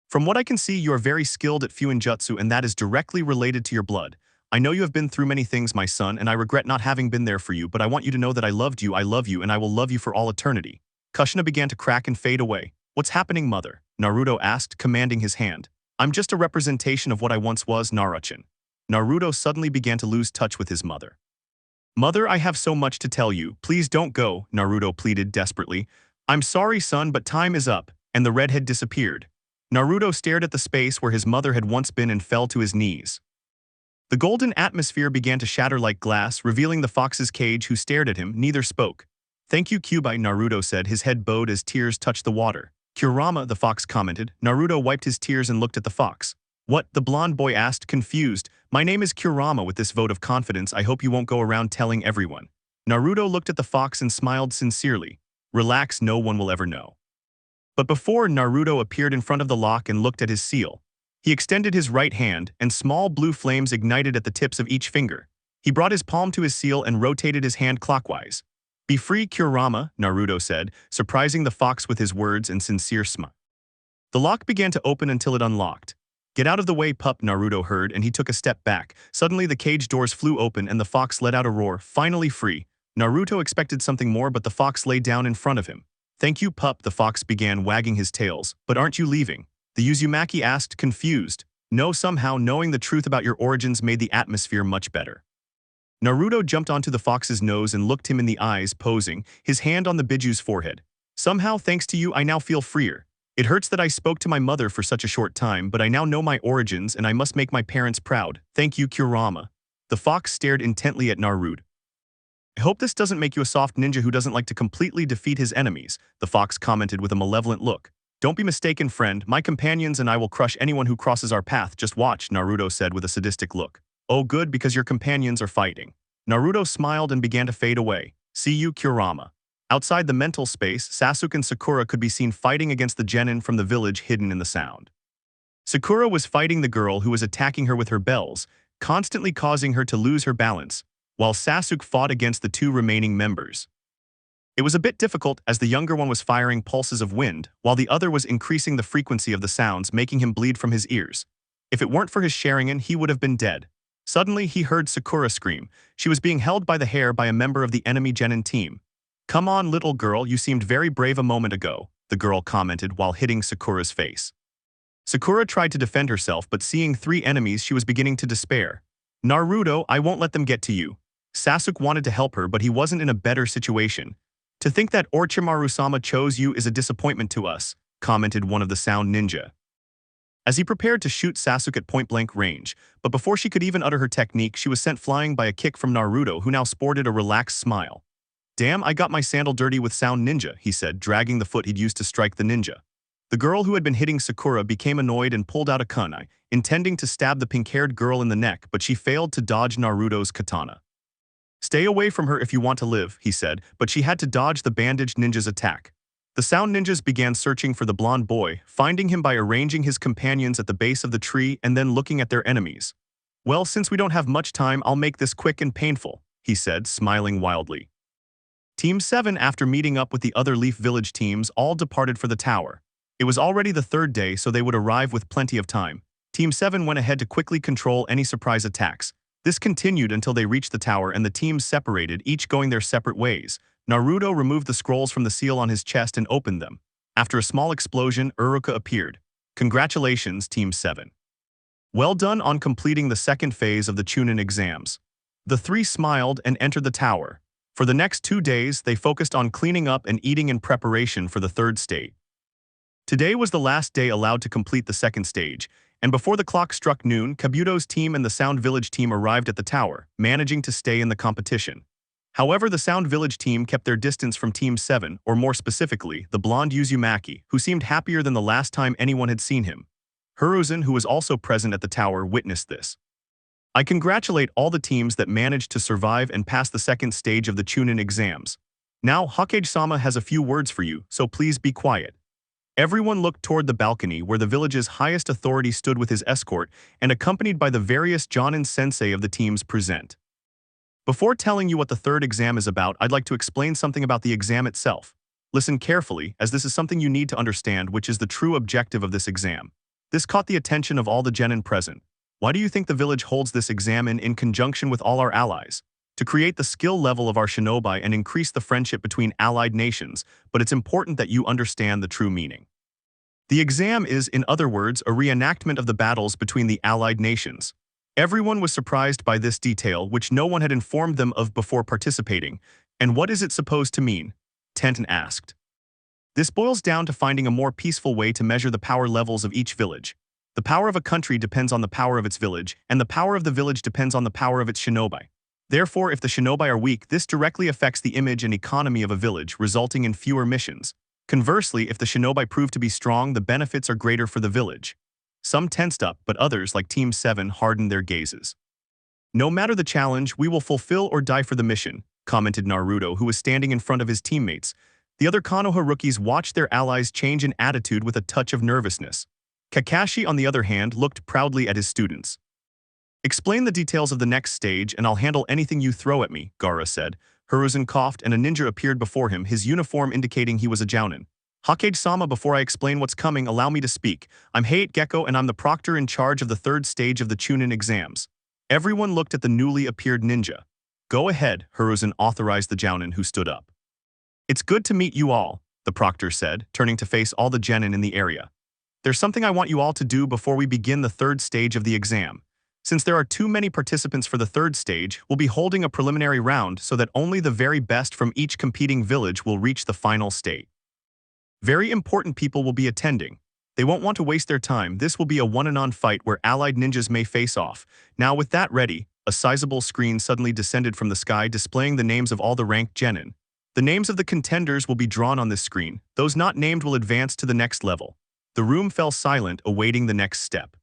From what I can see, you are very skilled at fuinjutsu, and that is directly related to your blood. I know you have been through many things, my son, and I regret not having been there for you, but I want you to know that I loved you, I love you, and I will love you for all eternity. Kushina began to crack and fade away. What's happening, mother? Naruto asked, commanding his hand. I'm just a representation of what I once was, Naruto. Naruto suddenly began to lose touch with his mother. Mother, I have so much to tell you. Please don't go, Naruto pleaded desperately. I'm sorry, son, but time is up, and the redhead disappeared. Naruto stared at the space where his mother had once been and fell to his knees. The golden atmosphere began to shatter like glass, revealing the fox's cage who stared at him. Neither spoke. Thank you, Kyuubi, Naruto said, his head bowed as tears touched the water. Kurama, the fox commented. Naruto wiped his tears and looked at the fox. What? The blonde boy asked, confused. My name is Kurama. With this vote of confidence, I hope you won't go around telling everyone. Naruto looked at the fox and smiled sincerely. Relax, no one will ever know. But before Naruto appeared in front of the lock and looked at his seal, he extended his right hand, and small blue flames ignited at the tips of each finger. He brought his palm to his seal and rotated his hand clockwise. Be free, Kurama, Naruto said, surprising the fox with his words and sincere smile. The lock began to open until it unlocked. Get out of the way, pup, Naruto heard, and he took a step back. Suddenly the cage doors flew open and the fox let out a roar, finally free. Naruto expected something more, but the fox lay down in front of him. Thank you, pup, the fox began, wagging his tails. But aren't you leaving? The Uzumaki asked, confused. No, somehow knowing the truth about your origins made the atmosphere much better. Naruto jumped onto the fox's nose and looked him in the eyes, posing, his hand on the Bijuu's forehead. Somehow, thanks to you, I now feel freer. It hurts that I spoke to my mother for such a short time, but I now know my origins and I must make my parents proud. Thank you, Kurama. The fox stared intently at Naruto. I hope this doesn't make you a soft ninja who doesn't like to completely defeat his enemies, the fox commented with a malevolent look. Don't be mistaken, friend. My companions and I will crush anyone who crosses our path. Just watch, Naruto said with a sadistic look. Oh, good, because your companions are fighting. Naruto smiled and began to fade away. See you, Kurama. Outside the mental space, Sasuke and Sakura could be seen fighting against the genin from the village hidden in the sound. Sakura was fighting the girl who was attacking her with her bells, constantly causing her to lose her balance, while Sasuke fought against the two remaining members. It was a bit difficult as the younger one was firing pulses of wind, while the other was increasing the frequency of the sounds, making him bleed from his ears. If it weren't for his Sharigan, he would have been dead. Suddenly, he heard Sakura scream. She was being held by the hair by a member of the enemy genin team. Come on, little girl, you seemed very brave a moment ago, the girl commented while hitting Sakura's face. Sakura tried to defend herself, but seeing three enemies, she was beginning to despair. Naruto, I won't let them get to you. Sasuke wanted to help her, but he wasn't in a better situation. To think that Orochimaru-sama chose you is a disappointment to us, commented one of the sound ninja. As he prepared to shoot Sasuke at point-blank range, but before she could even utter her technique, she was sent flying by a kick from Naruto, who now sported a relaxed smile. Damn, I got my sandal dirty with sound ninja, he said, dragging the foot he'd used to strike the ninja. The girl who had been hitting Sakura became annoyed and pulled out a kunai, intending to stab the pink-haired girl in the neck, but she failed to dodge Naruto's katana. Stay away from her if you want to live, he said, but she had to dodge the bandaged ninja's attack. The sound ninjas began searching for the blonde boy, finding him by arranging his companions at the base of the tree and then looking at their enemies. Well, since we don't have much time, I'll make this quick and painful, he said, smiling wildly. Team 7, after meeting up with the other Leaf Village teams, all departed for the tower. It was already the third day, so they would arrive with plenty of time. Team 7 went ahead to quickly control any surprise attacks. This continued until they reached the tower and the teams separated, each going their separate ways. Naruto removed the scrolls from the seal on his chest and opened them. After a small explosion, Uruka appeared. Congratulations, Team 7. Well done on completing the second phase of the Chunin exams. The three smiled and entered the tower. For the next 2 days, they focused on cleaning up and eating in preparation for the third stage. Today was the last day allowed to complete the second stage, and before the clock struck noon, Kabuto's team and the Sound Village team arrived at the tower, managing to stay in the competition. However, the Sound Village team kept their distance from Team 7, or more specifically, the blonde Uzumaki, who seemed happier than the last time anyone had seen him. Hiruzen, who was also present at the tower, witnessed this. I congratulate all the teams that managed to survive and pass the second stage of the Chunin exams. Now, Hokage-sama has a few words for you, so please be quiet. Everyone looked toward the balcony where the village's highest authority stood with his escort and accompanied by the various Jonin sensei of the teams present. Before telling you what the third exam is about, I'd like to explain something about the exam itself. Listen carefully, as this is something you need to understand, which is the true objective of this exam. This caught the attention of all the genin present. Why do you think the village holds this exam in conjunction with all our allies? to create the skill level of our shinobi and increase the friendship between allied nations, but it's important that you understand the true meaning. The exam is, in other words, a reenactment of the battles between the allied nations. Everyone was surprised by this detail, which no one had informed them of before participating. And what is it supposed to mean? Tenten asked. This boils down to finding a more peaceful way to measure the power levels of each village. The power of a country depends on the power of its village, and the power of the village depends on the power of its shinobi. Therefore, if the shinobi are weak, this directly affects the image and economy of a village, resulting in fewer missions. Conversely, if the shinobi prove to be strong, the benefits are greater for the village. Some tensed up, but others, like Team 7, hardened their gazes. No matter the challenge, we will fulfill or die for the mission, commented Naruto, who was standing in front of his teammates. The other Konoha rookies watched their allies change in attitude with a touch of nervousness. Kakashi, on the other hand, looked proudly at his students. Explain the details of the next stage and I'll handle anything you throw at me, Gaara said. Hiruzen coughed and a ninja appeared before him, his uniform indicating he was a jounin. Hokage-sama, before I explain what's coming, allow me to speak. I'm Hayate Gecko and I'm the proctor in charge of the third stage of the Chunin exams. Everyone looked at the newly appeared ninja. Go ahead, Hiruzen authorized the jounin, who stood up. It's good to meet you all, the proctor said, turning to face all the genin in the area. There's something I want you all to do before we begin the third stage of the exam. Since there are too many participants for the third stage, we'll be holding a preliminary round so that only the very best from each competing village will reach the final state. Very important people will be attending. They won't want to waste their time. This will be a one-on-one fight where allied ninjas may face off. Now with that ready, a sizable screen suddenly descended from the sky displaying the names of all the ranked genin. The names of the contenders will be drawn on this screen. Those not named will advance to the next level. The room fell silent, awaiting the next step.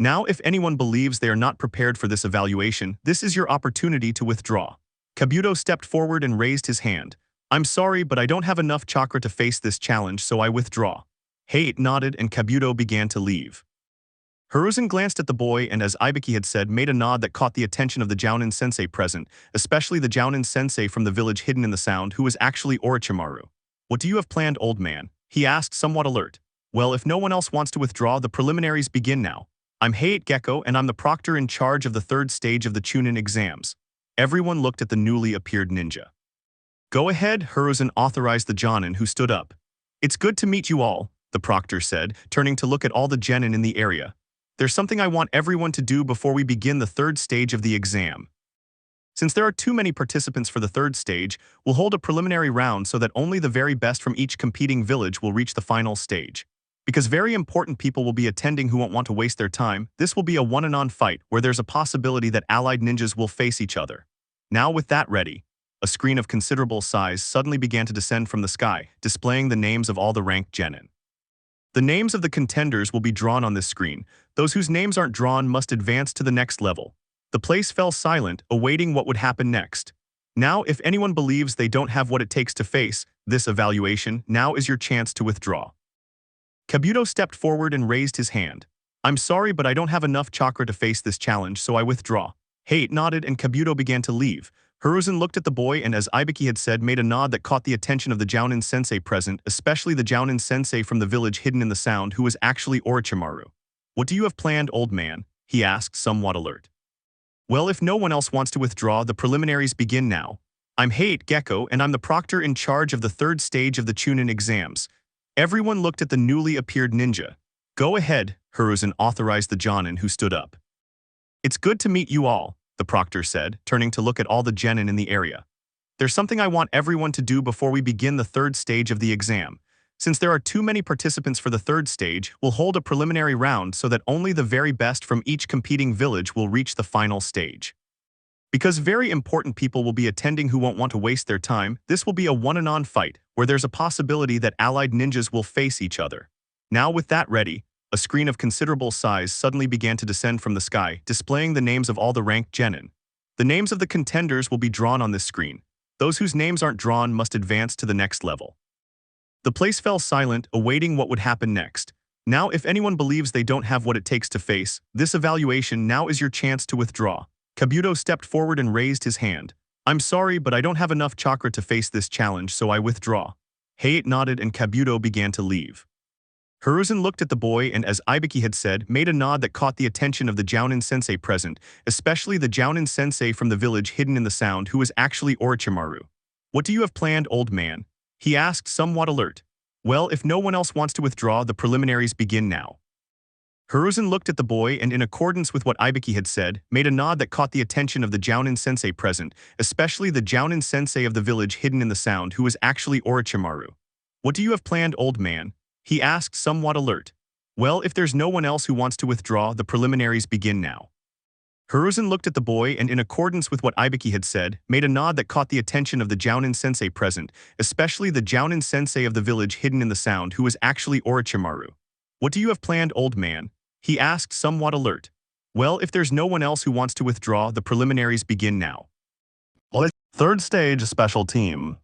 Now, if anyone believes they are not prepared for this evaluation, this is your opportunity to withdraw. Kabuto stepped forward and raised his hand. I'm sorry, but I don't have enough chakra to face this challenge, so I withdraw. Hayate nodded and Kabuto began to leave. Hiruzen glanced at the boy and, as Ibiki had said, made a nod that caught the attention of the Jounin sensei present, especially the Jounin sensei from the village hidden in the sound, who was actually Orochimaru. What do you have planned, old man? He asked, somewhat alert. Well, if no one else wants to withdraw, the preliminaries begin now. I'm Hayate Gecko and I'm the proctor in charge of the third stage of the Chunin exams. Everyone looked at the newly appeared ninja. Go ahead, Hiruzen authorized the Jounin, who stood up. It's good to meet you all, the proctor said, turning to look at all the genin in the area. There's something I want everyone to do before we begin the third stage of the exam. Since there are too many participants for the third stage, we'll hold a preliminary round so that only the very best from each competing village will reach the final stage. Because very important people will be attending who won't want to waste their time, this will be a one-on-one fight where there's a possibility that allied ninjas will face each other. Now with that ready, a screen of considerable size suddenly began to descend from the sky, displaying the names of all the ranked genin. The names of the contenders will be drawn on this screen. Those whose names aren't drawn must advance to the next level. The place fell silent, awaiting what would happen next. Now, if anyone believes they don't have what it takes to face this evaluation, now is your chance to withdraw. Kabuto stepped forward and raised his hand. I'm sorry, but I don't have enough chakra to face this challenge, so I withdraw. Hayate nodded and Kabuto began to leave. Hiruzen looked at the boy and, as Ibiki had said, made a nod that caught the attention of the Jounin sensei present, especially the Jounin sensei from the village hidden in the sound, who was actually Orochimaru. What do you have planned, old man? He asked, somewhat alert. Well, if no one else wants to withdraw, the preliminaries begin now. I'm Hayate Gecko and I'm the proctor in charge of the third stage of the Chunin exams. Everyone looked at the newly appeared ninja. Go ahead, Hiruzen authorized the Jounin, who stood up. It's good to meet you all, the proctor said, turning to look at all the genin in the area. There's something I want everyone to do before we begin the third stage of the exam. Since there are too many participants for the third stage, we'll hold a preliminary round so that only the very best from each competing village will reach the final stage. Because very important people will be attending who won't want to waste their time, this will be a one-on-one fight where there's a possibility that allied ninjas will face each other. Now with that ready, a screen of considerable size suddenly began to descend from the sky, displaying the names of all the ranked genin. The names of the contenders will be drawn on this screen. Those whose names aren't drawn must advance to the next level. The place fell silent, awaiting what would happen next. Now, if anyone believes they don't have what it takes to face this evaluation, now is your chance to withdraw. Kabuto stepped forward and raised his hand. I'm sorry, but I don't have enough chakra to face this challenge, so I withdraw. Hayate nodded and Kabuto began to leave. Hiruzen looked at the boy and, as Ibiki had said, made a nod that caught the attention of the Jounin sensei present, especially the Jounin sensei from the village hidden in the sound who was actually Orochimaru. "What do you have planned, old man?" he asked, somewhat alert. "Well, if no one else wants to withdraw, the preliminaries begin now." Hiruzen looked at the boy and, in accordance with what Ibiki had said, made a nod that caught the attention of the Jounin sensei present, especially the Jounin sensei of the village hidden in the sound who was actually Orochimaru. "What do you have planned, old man?" he asked, somewhat alert. "Well, if there's no one else who wants to withdraw, the preliminaries begin now." Hiruzen looked at the boy and, in accordance with what Ibiki had said, made a nod that caught the attention of the Jounin sensei present, especially the Jounin sensei of the village hidden in the sound who was actually Orochimaru. "What do you have planned, old man?" he asked, somewhat alert. "Well, if there's no one else who wants to withdraw, the preliminaries begin now." Third stage special team.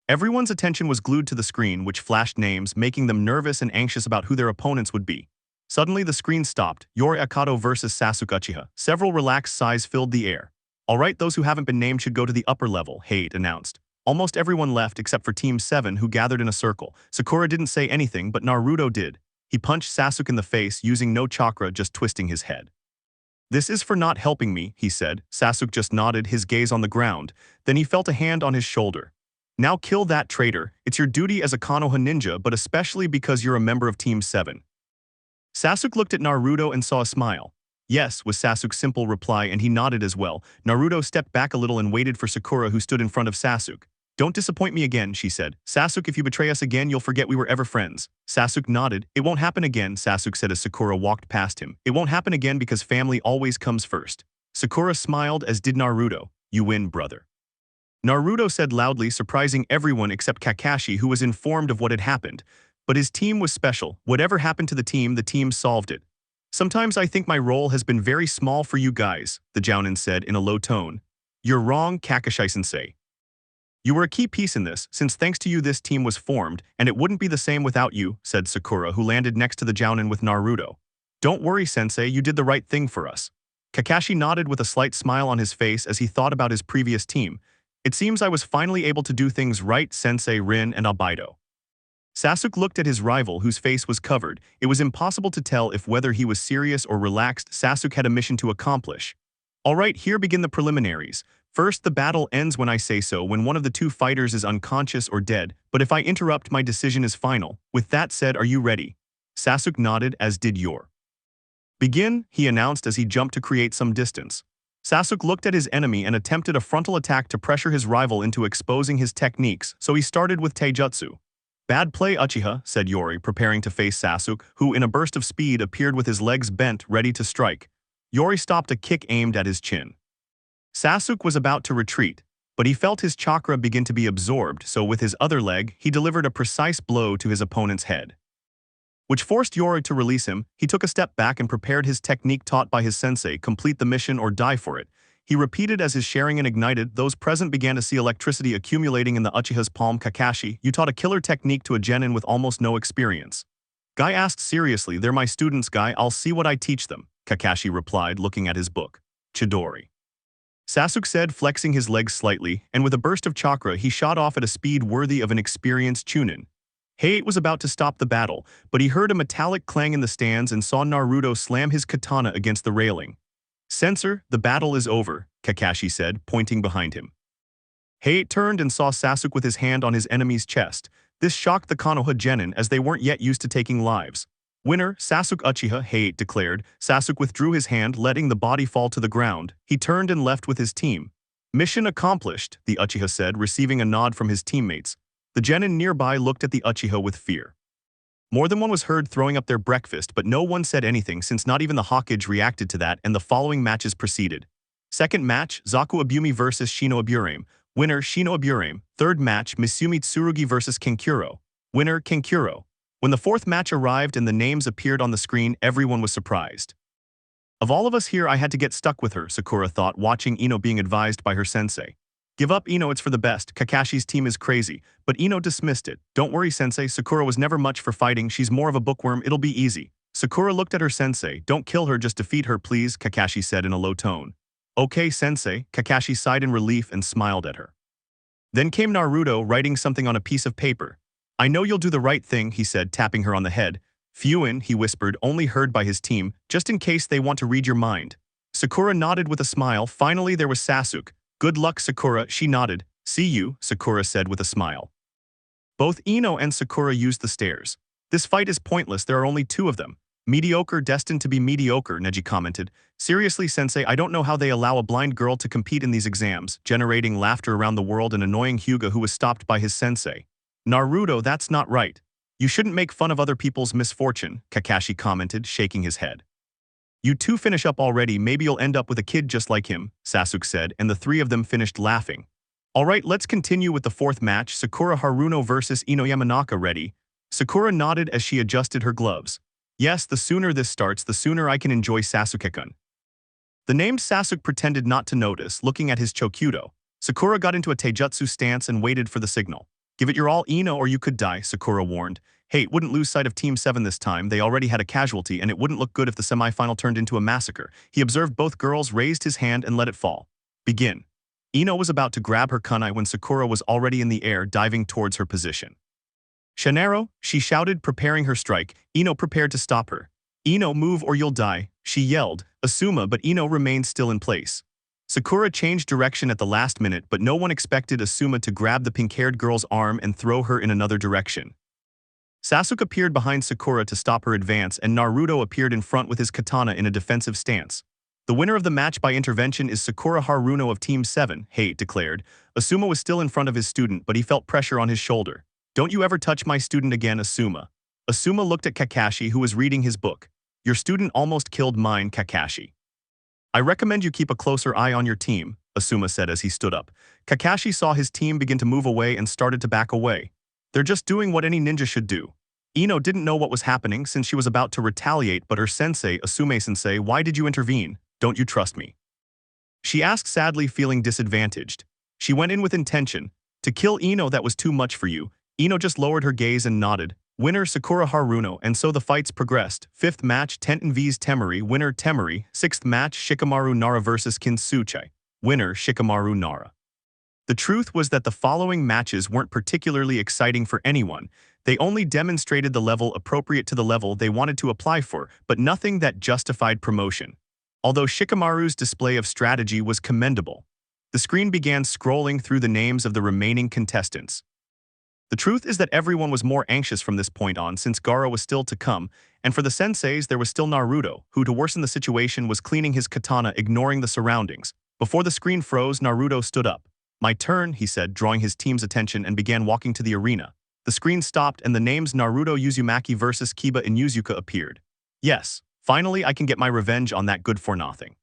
Everyone's attention was glued to the screen, which flashed names, making them nervous and anxious about who their opponents would be. Suddenly, the screen stopped. Yori Akato versus Sasuke Uchiha. Several relaxed sighs filled the air. "All right, those who haven't been named should go to the upper level," Hate announced. Almost everyone left except for Team 7, who gathered in a circle. Sakura didn't say anything, but Naruto did. He punched Sasuke in the face using no chakra, just twisting his head. "This is for not helping me," he said. Sasuke just nodded, his gaze on the ground. Then he felt a hand on his shoulder. "Now kill that traitor. It's your duty as a Konoha ninja, but especially because you're a member of Team 7. Sasuke looked at Naruto and saw a smile. "Yes," was Sasuke's simple reply, and he nodded as well. Naruto stepped back a little and waited for Sakura, who stood in front of Sasuke. "Don't disappoint me again," she said. "Sasuke, if you betray us again, you'll forget we were ever friends." Sasuke nodded. "It won't happen again," Sasuke said as Sakura walked past him. "It won't happen again because family always comes first." Sakura smiled, as did Naruto. "You win, brother." Naruto said loudly, surprising everyone except Kakashi, who was informed of what had happened. But his team was special. Whatever happened to the team solved it. "Sometimes I think my role has been very small for you guys," the Jounin said in a low tone. "You're wrong, Kakashi-sensei. You were a key piece in this, since thanks to you this team was formed, and it wouldn't be the same without you," said Sakura, who landed next to the Jounin with Naruto. "Don't worry, sensei, you did the right thing for us." Kakashi nodded with a slight smile on his face as he thought about his previous team. "It seems I was finally able to do things right, Sensei Rin and Albedo." Sasuke looked at his rival, whose face was covered. It was impossible to tell if whether he was serious or relaxed. Sasuke had a mission to accomplish. "All right, here begin the preliminaries. First, the battle ends when I say so, when one of the two fighters is unconscious or dead, but if I interrupt, my decision is final. With that said, are you ready?" Sasuke nodded, as did Yor. "Begin," he announced as he jumped to create some distance. Sasuke looked at his enemy and attempted a frontal attack to pressure his rival into exposing his techniques, so he started with Taijutsu. "Bad play, Uchiha," said Yori, preparing to face Sasuke, who in a burst of speed appeared with his legs bent, ready to strike. Yori stopped a kick aimed at his chin. Sasuke was about to retreat, but he felt his chakra begin to be absorbed, so with his other leg, he delivered a precise blow to his opponent's head, which forced Yori to release him. He took a step back and prepared his technique taught by his sensei, complete the mission or die for it. He repeated as his Sharigan ignited. Those present began to see electricity accumulating in the Uchiha's palm. "Kakashi, you taught a killer technique to a genin with almost no experience." Guy asked seriously. "They're my students, Guy. I'll see what I teach them," Kakashi replied, looking at his book. "Chidori," Sasuke said, flexing his legs slightly, and with a burst of chakra he shot off at a speed worthy of an experienced chunin. Hate was about to stop the battle, but he heard a metallic clang in the stands and saw Naruto slam his katana against the railing. "Sensor, the battle is over," Kakashi said, pointing behind him. Hate turned and saw Sasuke with his hand on his enemy's chest. This shocked the Konoha genin, as they weren't yet used to taking lives. "Winner, Sasuke Uchiha," Hate declared. Sasuke withdrew his hand, letting the body fall to the ground. He turned and left with his team. "Mission accomplished," the Uchiha said, receiving a nod from his teammates. The genin nearby looked at the Uchiha with fear. More than one was heard throwing up their breakfast, but no one said anything since not even the Hokage reacted to that, and the following matches proceeded. Second match, Zaku Abumi versus Shino Aburame. Winner, Shino Aburame. Third match, Misumi Tsurugi versus Kenkuro. Winner, Kenkuro. When the fourth match arrived and the names appeared on the screen, everyone was surprised. "Of all of us here, I had to get stuck with her," Sakura thought, watching Ino being advised by her sensei. "Give up, Ino, it's for the best. Kakashi's team is crazy." But Ino dismissed it. "Don't worry, sensei, Sakura was never much for fighting. She's more of a bookworm, it'll be easy." Sakura looked at her sensei. "Don't kill her, just defeat her, please," Kakashi said in a low tone. "Okay, sensei." Kakashi sighed in relief and smiled at her. Then came Naruto, writing something on a piece of paper. "I know you'll do the right thing," he said, tapping her on the head. Fuin, he whispered, only heard by his team, just in case they want to read your mind. Sakura nodded with a smile. Finally, there was Sasuke. Good luck, Sakura, she nodded. See you, Sakura said with a smile. Both Ino and Sakura used the stairs. This fight is pointless, there are only two of them. Mediocre destined to be mediocre, Neji commented. Seriously, sensei, I don't know how they allow a blind girl to compete in these exams, generating laughter around the world and annoying Hyuga who was stopped by his sensei. Naruto, that's not right. You shouldn't make fun of other people's misfortune, Kakashi commented, shaking his head. You two finish up already, maybe you'll end up with a kid just like him, Sasuke said, and the three of them finished laughing. Alright, let's continue with the fourth match, Sakura Haruno versus Ino Yamanaka. Ready? Sakura nodded as she adjusted her gloves. Yes, the sooner this starts, the sooner I can enjoy Sasuke-kun. The named Sasuke pretended not to notice, looking at his Chokyudo. Sakura got into a taijutsu stance and waited for the signal. Give it your all, Ino, or you could die, Sakura warned. Hey, wouldn't lose sight of Team 7 this time, they already had a casualty and it wouldn't look good if the semi-final turned into a massacre. He observed both girls, raised his hand and let it fall. Begin. Ino was about to grab her kunai when Sakura was already in the air, diving towards her position. Shanero, she shouted, preparing her strike. Ino prepared to stop her. Ino, move or you'll die, she yelled. Asuma, but Ino remained still in place. Sakura changed direction at the last minute, but no one expected Asuma to grab the pink-haired girl's arm and throw her in another direction. Sasuke appeared behind Sakura to stop her advance, and Naruto appeared in front with his katana in a defensive stance. The winner of the match by intervention is Sakura Haruno of Team 7, Hate declared. Asuma was still in front of his student, but he felt pressure on his shoulder. Don't you ever touch my student again, Asuma. Asuma looked at Kakashi, who was reading his book. Your student almost killed mine, Kakashi. I recommend you keep a closer eye on your team, Asuma said as he stood up. Kakashi saw his team begin to move away and started to back away. They're just doing what any ninja should do. Ino didn't know what was happening since she was about to retaliate, but her sensei, Asume-sensei, why did you intervene? Don't you trust me? She asked sadly, feeling disadvantaged. She went in with intention. To kill Ino, that was too much for you. Ino just lowered her gaze and nodded. Winner Sakura Haruno, and so the fights progressed. Fifth match, Tenten vs Temari. Winner Temari. Sixth match, Shikamaru Nara vs Kintsuchi. Winner Shikamaru Nara. The truth was that the following matches weren't particularly exciting for anyone. They only demonstrated the level appropriate to the level they wanted to apply for, but nothing that justified promotion. Although Shikamaru's display of strategy was commendable, the screen began scrolling through the names of the remaining contestants. The truth is that everyone was more anxious from this point on since Gaara was still to come, and for the senseis there was still Naruto, who to worsen the situation was cleaning his katana, ignoring the surroundings. Before the screen froze, Naruto stood up. My turn, he said, drawing his team's attention and began walking to the arena. The screen stopped and the names Naruto Uzumaki versus Kiba Inuzuka appeared. Yes, finally I can get my revenge on that good-for-nothing.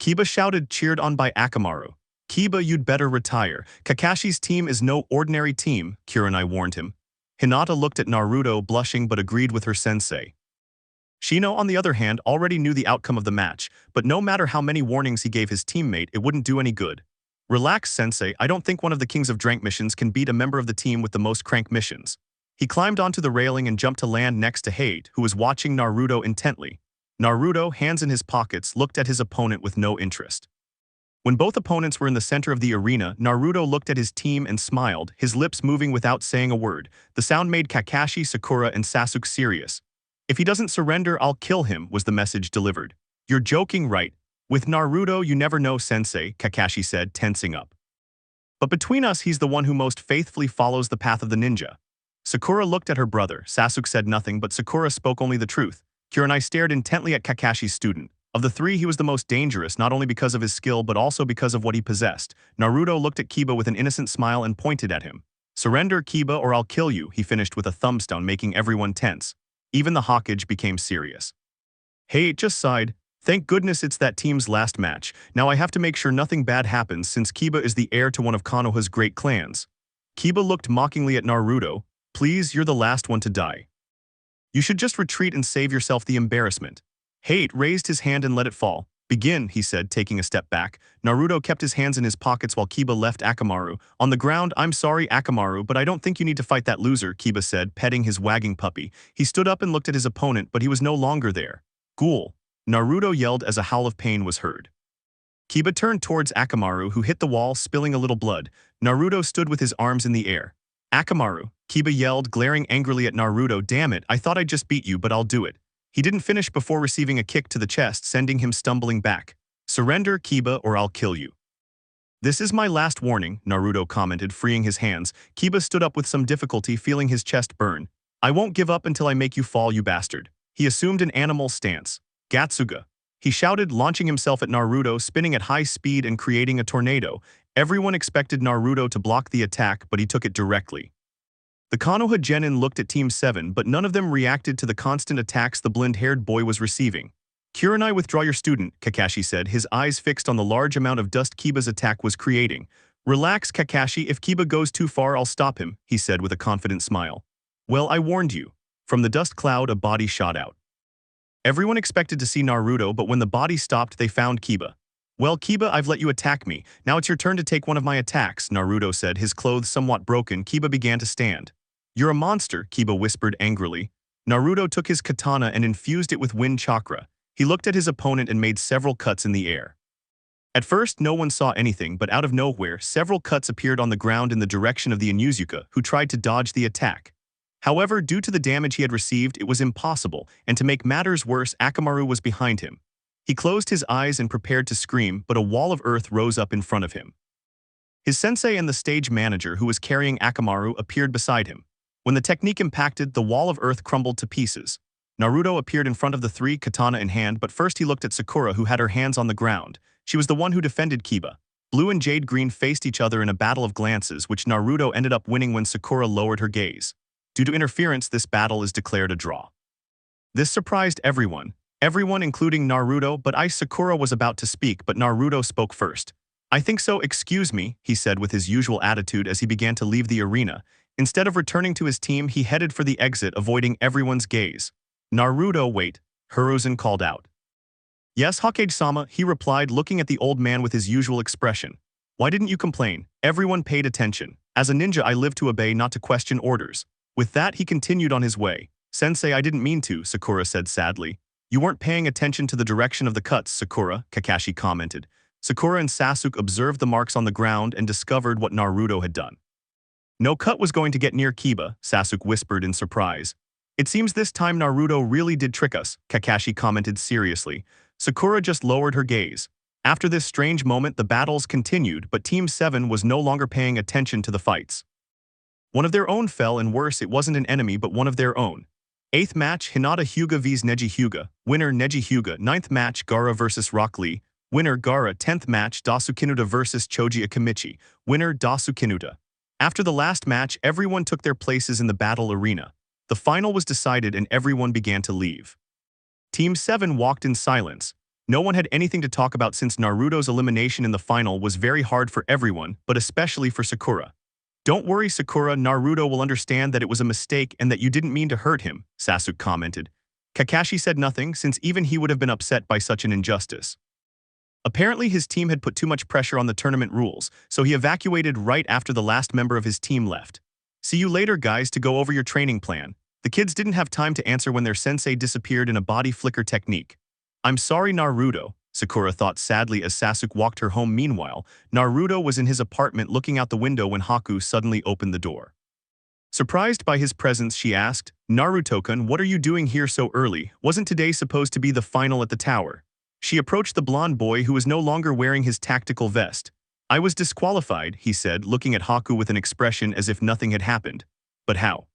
Kiba shouted, cheered on by Akamaru. Kiba, you'd better retire. Kakashi's team is no ordinary team, Kurenai warned him. Hinata looked at Naruto, blushing but agreed with her sensei. Shino, on the other hand, already knew the outcome of the match, but no matter how many warnings he gave his teammate, it wouldn't do any good. Relax, sensei, I don't think one of the Kings of Drank missions can beat a member of the team with the most crank missions. He climbed onto the railing and jumped to land next to Hate, who was watching Naruto intently. Naruto, hands in his pockets, looked at his opponent with no interest. When both opponents were in the center of the arena, Naruto looked at his team and smiled, his lips moving without saying a word. The sound made Kakashi, Sakura, and Sasuke serious. If he doesn't surrender, I'll kill him, was the message delivered. You're joking, right? With Naruto, you never know, sensei, Kakashi said, tensing up. But between us, he's the one who most faithfully follows the path of the ninja. Sakura looked at her brother. Sasuke said nothing, but Sakura spoke only the truth. Kurenai stared intently at Kakashi's student. Of the three, he was the most dangerous, not only because of his skill but also because of what he possessed. Naruto looked at Kiba with an innocent smile and pointed at him. Surrender, Kiba, or I'll kill you, he finished with a thumbstone, making everyone tense. Even the Hokage became serious. Hey, just sighed. Thank goodness it's that team's last match. Now I have to make sure nothing bad happens since Kiba is the heir to one of Konoha's great clans. Kiba looked mockingly at Naruto. Please, you're the last one to die. You should just retreat and save yourself the embarrassment. Hate raised his hand and let it fall. Begin, he said, taking a step back. Naruto kept his hands in his pockets while Kiba left Akamaru. On the ground, I'm sorry, Akamaru, but I don't think you need to fight that loser, Kiba said, petting his wagging puppy. He stood up and looked at his opponent, but he was no longer there. Ghoul. Naruto yelled as a howl of pain was heard. Kiba turned towards Akamaru, who hit the wall, spilling a little blood. Naruto stood with his arms in the air. Akamaru, Kiba yelled, glaring angrily at Naruto. Damn it, I thought I'd just beat you, but I'll do it. He didn't finish before receiving a kick to the chest, sending him stumbling back. Surrender, Kiba, or I'll kill you. This is my last warning, Naruto commented, freeing his hands. Kiba stood up with some difficulty, feeling his chest burn. I won't give up until I make you fall, you bastard. He assumed an animal stance. Gatsuga. He shouted, launching himself at Naruto, spinning at high speed and creating a tornado. Everyone expected Naruto to block the attack, but he took it directly. The Konoha Genin looked at Team 7, but none of them reacted to the constant attacks the blonde-haired boy was receiving. Kurenai, withdraw your student, Kakashi said, his eyes fixed on the large amount of dust Kiba's attack was creating. Relax, Kakashi, if Kiba goes too far, I'll stop him, he said with a confident smile. Well, I warned you. From the dust cloud, a body shot out. Everyone expected to see Naruto, but when the body stopped, they found Kiba. Well, Kiba, I've let you attack me. Now it's your turn to take one of my attacks, Naruto said, his clothes somewhat broken. Kiba began to stand. You're a monster, Kiba whispered angrily. Naruto took his katana and infused it with wind chakra. He looked at his opponent and made several cuts in the air. At first, no one saw anything, but out of nowhere, several cuts appeared on the ground in the direction of the Inuzuka, who tried to dodge the attack. However, due to the damage he had received, it was impossible, and to make matters worse, Akamaru was behind him. He closed his eyes and prepared to scream, but a wall of earth rose up in front of him. His sensei and the stage manager, who was carrying Akamaru, appeared beside him. When the technique impacted, the wall of earth crumbled to pieces. Naruto appeared in front of the three, katana in hand, but first he looked at Sakura, who had her hands on the ground. She was the one who defended Kiba. Blue and Jade Green faced each other in a battle of glances, which Naruto ended up winning when Sakura lowered her gaze. Due to interference, this battle is declared a draw. This surprised everyone. Everyone including Naruto, but Sakura was about to speak, but Naruto spoke first. I think so, excuse me, he said with his usual attitude as he began to leave the arena. Instead of returning to his team, he headed for the exit, avoiding everyone's gaze. Naruto, wait, Hiruzen called out. Yes, Hokage-sama, he replied, looking at the old man with his usual expression. Why didn't you complain? Everyone paid attention. As a ninja, I live to obey, not to question orders. With that, he continued on his way. Sensei, I didn't mean to, Sakura said sadly. You weren't paying attention to the direction of the cuts, Sakura, Kakashi commented. Sakura and Sasuke observed the marks on the ground and discovered what Naruto had done. No cut was going to get near Kiba, Sasuke whispered in surprise. It seems this time Naruto really did trick us, Kakashi commented seriously. Sakura just lowered her gaze. After this strange moment, the battles continued, but Team 7 was no longer paying attention to the fights. One of their own fell, and worse, it wasn't an enemy but one of their own. 8th match, Hinata Hyuga vs Neji Hyuga. Winner, Neji Hyuga. 9th match, Gaara vs Rock Lee. Winner, Gaara. 10th match, Dasukinuta vs Choji Akamichi. Winner, Dasukinuta. After the last match, everyone took their places in the battle arena. The final was decided and everyone began to leave. Team 7 walked in silence. No one had anything to talk about since Naruto's elimination in the final was very hard for everyone, but especially for Sakura. Don't worry, Sakura, Naruto will understand that it was a mistake and that you didn't mean to hurt him, Sasuke commented. Kakashi said nothing, since even he would have been upset by such an injustice. Apparently his team had put too much pressure on the tournament rules, so he evacuated right after the last member of his team left. See you later, guys, to go over your training plan. The kids didn't have time to answer when their sensei disappeared in a body flicker technique. I'm sorry, Naruto, Sakura thought sadly as Sasuke walked her home. Meanwhile, Naruto was in his apartment looking out the window when Haku suddenly opened the door. Surprised by his presence, she asked, Naruto-kun, what are you doing here so early? Wasn't today supposed to be the final at the tower? She approached the blonde boy who was no longer wearing his tactical vest. I was disqualified, he said, looking at Haku with an expression as if nothing had happened. But how?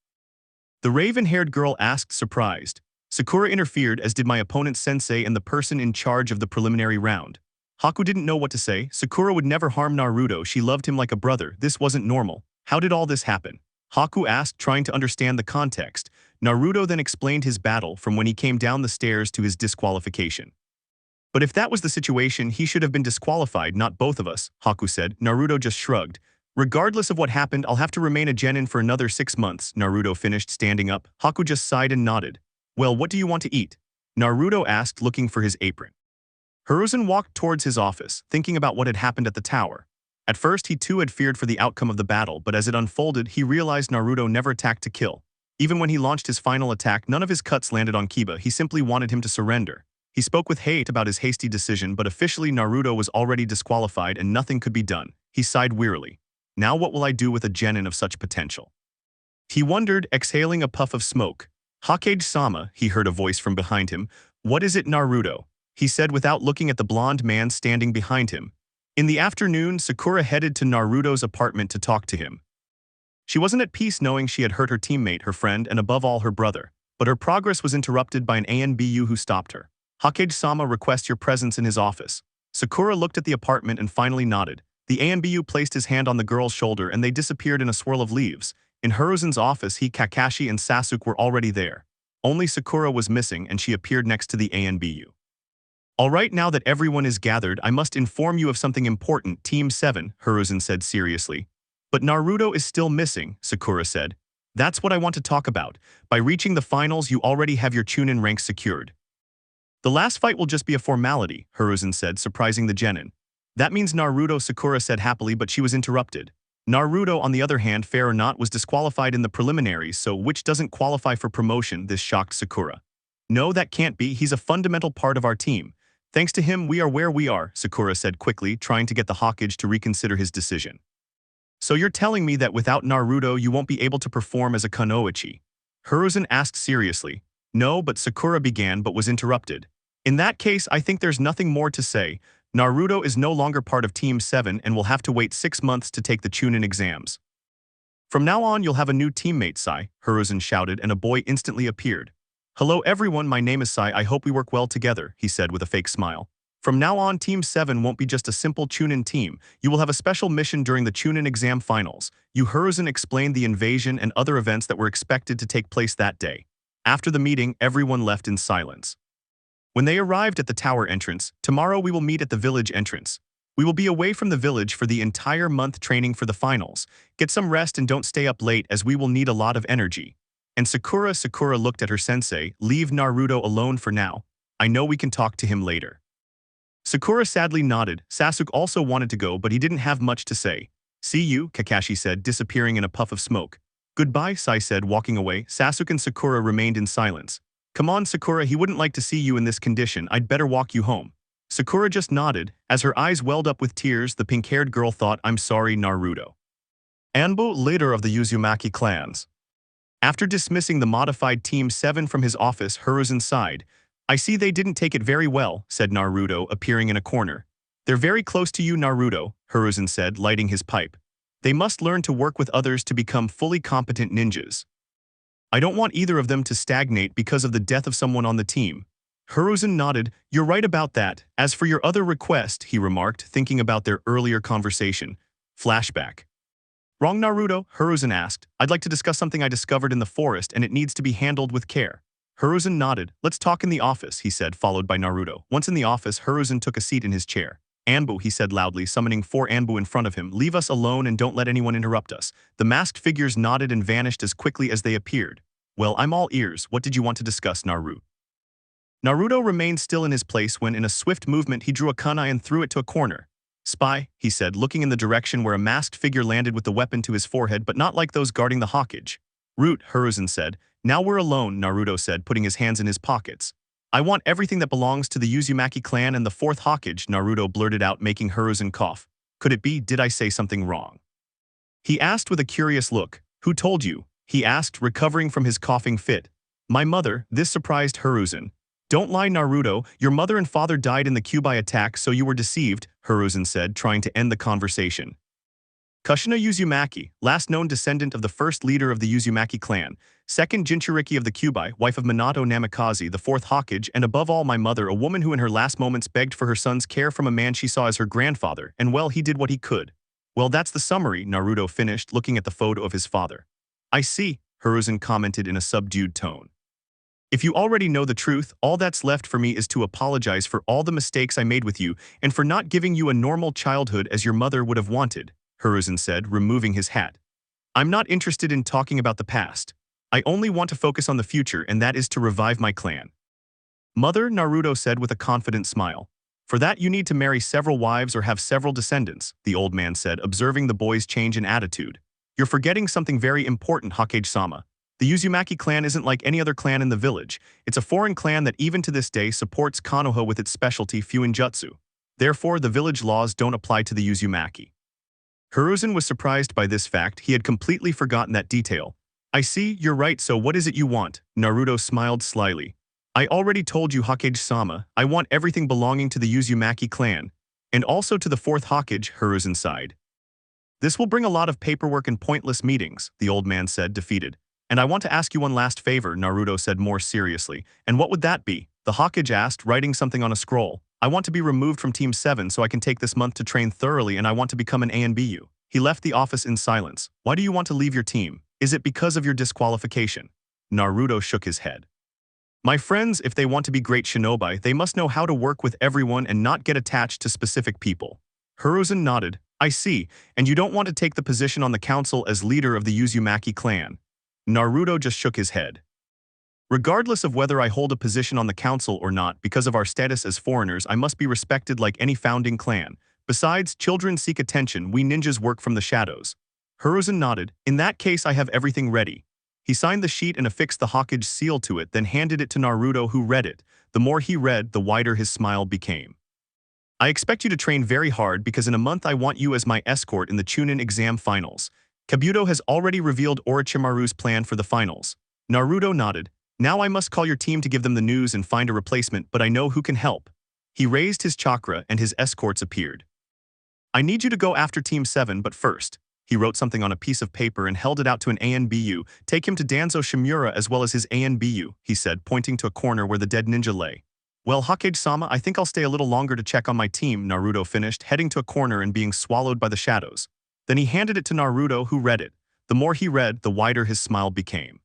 The raven-haired girl asked, surprised. Sakura interfered, as did my opponent's sensei and the person in charge of the preliminary round. Haku didn't know what to say. Sakura would never harm Naruto, she loved him like a brother. This wasn't normal. How did all this happen? Haku asked, trying to understand the context. Naruto then explained his battle from when he came down the stairs to his disqualification. But if that was the situation, he should have been disqualified, not both of us, Haku said. Naruto just shrugged. Regardless of what happened, I'll have to remain a genin for another 6 months, Naruto finished, standing up. Haku just sighed and nodded. Well, what do you want to eat? Naruto asked, looking for his apron. Hiruzen walked towards his office, thinking about what had happened at the tower. At first, he too had feared for the outcome of the battle, but as it unfolded, he realized Naruto never attacked to kill. Even when he launched his final attack, none of his cuts landed on Kiba. He simply wanted him to surrender. He spoke with hate about his hasty decision, but officially Naruto was already disqualified and nothing could be done. He sighed wearily. Now what will I do with a genin of such potential? He wondered, exhaling a puff of smoke. Hokage-sama, he heard a voice from behind him. What is it, Naruto? He said without looking at the blonde man standing behind him. In the afternoon, Sakura headed to Naruto's apartment to talk to him. She wasn't at peace knowing she had hurt her teammate, her friend, and above all her brother. But her progress was interrupted by an ANBU who stopped her. Hokage-sama requests your presence in his office. Sakura looked at the apartment and finally nodded. The ANBU placed his hand on the girl's shoulder and they disappeared in a swirl of leaves. In Hiruzen's office, Kakashi and Sasuke were already there. Only Sakura was missing and she appeared next to the ANBU. Alright, now that everyone is gathered, I must inform you of something important, Team 7, Hiruzen said seriously. But Naruto is still missing, Sakura said. That's what I want to talk about. By reaching the finals, you already have your Chunin rank secured. The last fight will just be a formality, Hiruzen said, surprising the genin. That means Naruto, Sakura said happily, but she was interrupted. Naruto, on the other hand, fair or not, was disqualified in the preliminaries, so which doesn't qualify for promotion, this shocked Sakura. No, that can't be, he's a fundamental part of our team. Thanks to him, we are where we are, Sakura said quickly, trying to get the Hokage to reconsider his decision. So you're telling me that without Naruto you won't be able to perform as a kunoichi? Hiruzen asked seriously. No, but Sakura began but was interrupted. In that case, I think there's nothing more to say. Naruto is no longer part of Team 7 and will have to wait 6 months to take the Chunin exams. From now on, you'll have a new teammate, Sai, Hiruzen shouted, and a boy instantly appeared. Hello everyone, my name is Sai, I hope we work well together, he said with a fake smile. From now on, Team 7 won't be just a simple Chunin team. You will have a special mission during the Chunin exam finals. Hiruzen explained the invasion and other events that were expected to take place that day. After the meeting, everyone left in silence. When they arrived at the tower entrance, tomorrow we will meet at the village entrance. We will be away from the village for the entire month training for the finals. Get some rest and don't stay up late as we will need a lot of energy. And Sakura looked at her sensei, leave Naruto alone for now. I know we can talk to him later. Sakura sadly nodded. Sasuke also wanted to go, but he didn't have much to say. See you, Kakashi said, disappearing in a puff of smoke. Goodbye, Sai said, walking away. Sasuke and Sakura remained in silence. Come on, Sakura, he wouldn't like to see you in this condition. I'd better walk you home. Sakura just nodded. As her eyes welled up with tears, the pink-haired girl thought, I'm sorry, Naruto. Anbu, leader of the Uzumaki clans. After dismissing the modified Team 7 from his office, Hiruzen sighed. I see they didn't take it very well, said Naruto, appearing in a corner. They're very close to you, Naruto, Hiruzen said, lighting his pipe. They must learn to work with others to become fully competent ninjas. I don't want either of them to stagnate because of the death of someone on the team. Hiruzen nodded. You're right about that. As for your other request, he remarked, thinking about their earlier conversation. Flashback. Wrong, Naruto? Hiruzen asked. I'd like to discuss something I discovered in the forest and it needs to be handled with care. Hiruzen nodded. Let's talk in the office, he said, followed by Naruto. Once in the office, Hiruzen took a seat in his chair. Anbu, he said loudly, summoning 4 Anbu in front of him. Leave us alone and don't let anyone interrupt us. The masked figures nodded and vanished as quickly as they appeared. Well, I'm all ears. What did you want to discuss, Naruto? Naruto remained still in his place when, in a swift movement, he drew a kunai and threw it to a corner. Spy, he said, looking in the direction where a masked figure landed with the weapon to his forehead, but not like those guarding the Hokage. Root, Hiruzen said. Now we're alone, Naruto said, putting his hands in his pockets. I want everything that belongs to the Uzumaki clan and the 4th Hokage, Naruto blurted out, making Hiruzen cough. Could it be, did I say something wrong? He asked with a curious look. Who told you? He asked, recovering from his coughing fit. My mother, this surprised Hiruzen. Don't lie, Naruto, your mother and father died in the Kyuubi attack, so you were deceived, Hiruzen said, trying to end the conversation. Kushina Uzumaki, last known descendant of the first leader of the Uzumaki clan, second Jinchuriki of the Kyuubi, wife of Minato Namikaze, the 4th Hokage, and above all my mother, a woman who in her last moments begged for her son's care from a man she saw as her grandfather, and well, he did what he could. Well, that's the summary, Naruto finished, looking at the photo of his father. I see, Hiruzen commented in a subdued tone. If you already know the truth, all that's left for me is to apologize for all the mistakes I made with you and for not giving you a normal childhood as your mother would have wanted, Hiruzen said, removing his hat. I'm not interested in talking about the past. I only want to focus on the future, and that is to revive my clan. Mother, Naruto said with a confident smile. For that you need to marry several wives or have several descendants, the old man said, observing the boy's change in attitude. You're forgetting something very important, Hokage-sama. The Uzumaki clan isn't like any other clan in the village. It's a foreign clan that even to this day supports Konoha with its specialty Fuinjutsu. Therefore, the village laws don't apply to the Uzumaki. Hiruzen was surprised by this fact. He had completely forgotten that detail. I see, you're right, so what is it you want? Naruto smiled slyly. I already told you, Hokage-sama, I want everything belonging to the Uzumaki clan, and also to the fourth Hokage, Hiruzen sighed. This will bring a lot of paperwork and pointless meetings, the old man said, defeated. And I want to ask you one last favor, Naruto said more seriously. And what would that be? The Hokage asked, writing something on a scroll. I want to be removed from Team 7 so I can take this month to train thoroughly, and I want to become an ANBU. He left the office in silence. Why do you want to leave your team? Is it because of your disqualification? Naruto shook his head. My friends, if they want to be great shinobi, they must know how to work with everyone and not get attached to specific people. Hiruzen nodded. I see, and you don't want to take the position on the council as leader of the Uzumaki clan. Naruto just shook his head. Regardless of whether I hold a position on the council or not, because of our status as foreigners, I must be respected like any founding clan. Besides, children seek attention, we ninjas work from the shadows. Hiruzen nodded. In that case, I have everything ready. He signed the sheet and affixed the Hokage seal to it, then handed it to Naruto, who read it. The more he read, the wider his smile became. I expect you to train very hard because in a month I want you as my escort in the Chunin exam finals. Kabuto has already revealed Orochimaru's plan for the finals. Naruto nodded. Now I must call your team to give them the news and find a replacement, but I know who can help. He raised his chakra and his escorts appeared. I need you to go after Team 7, but first. He wrote something on a piece of paper and held it out to an ANBU. Take him to Danzo Shimura as well as his ANBU, he said, pointing to a corner where the dead ninja lay. Well, Hokage-sama, I think I'll stay a little longer to check on my team, Naruto finished, heading to a corner and being swallowed by the shadows. Then he handed it to Naruto, who read it. The more he read, the wider his smile became.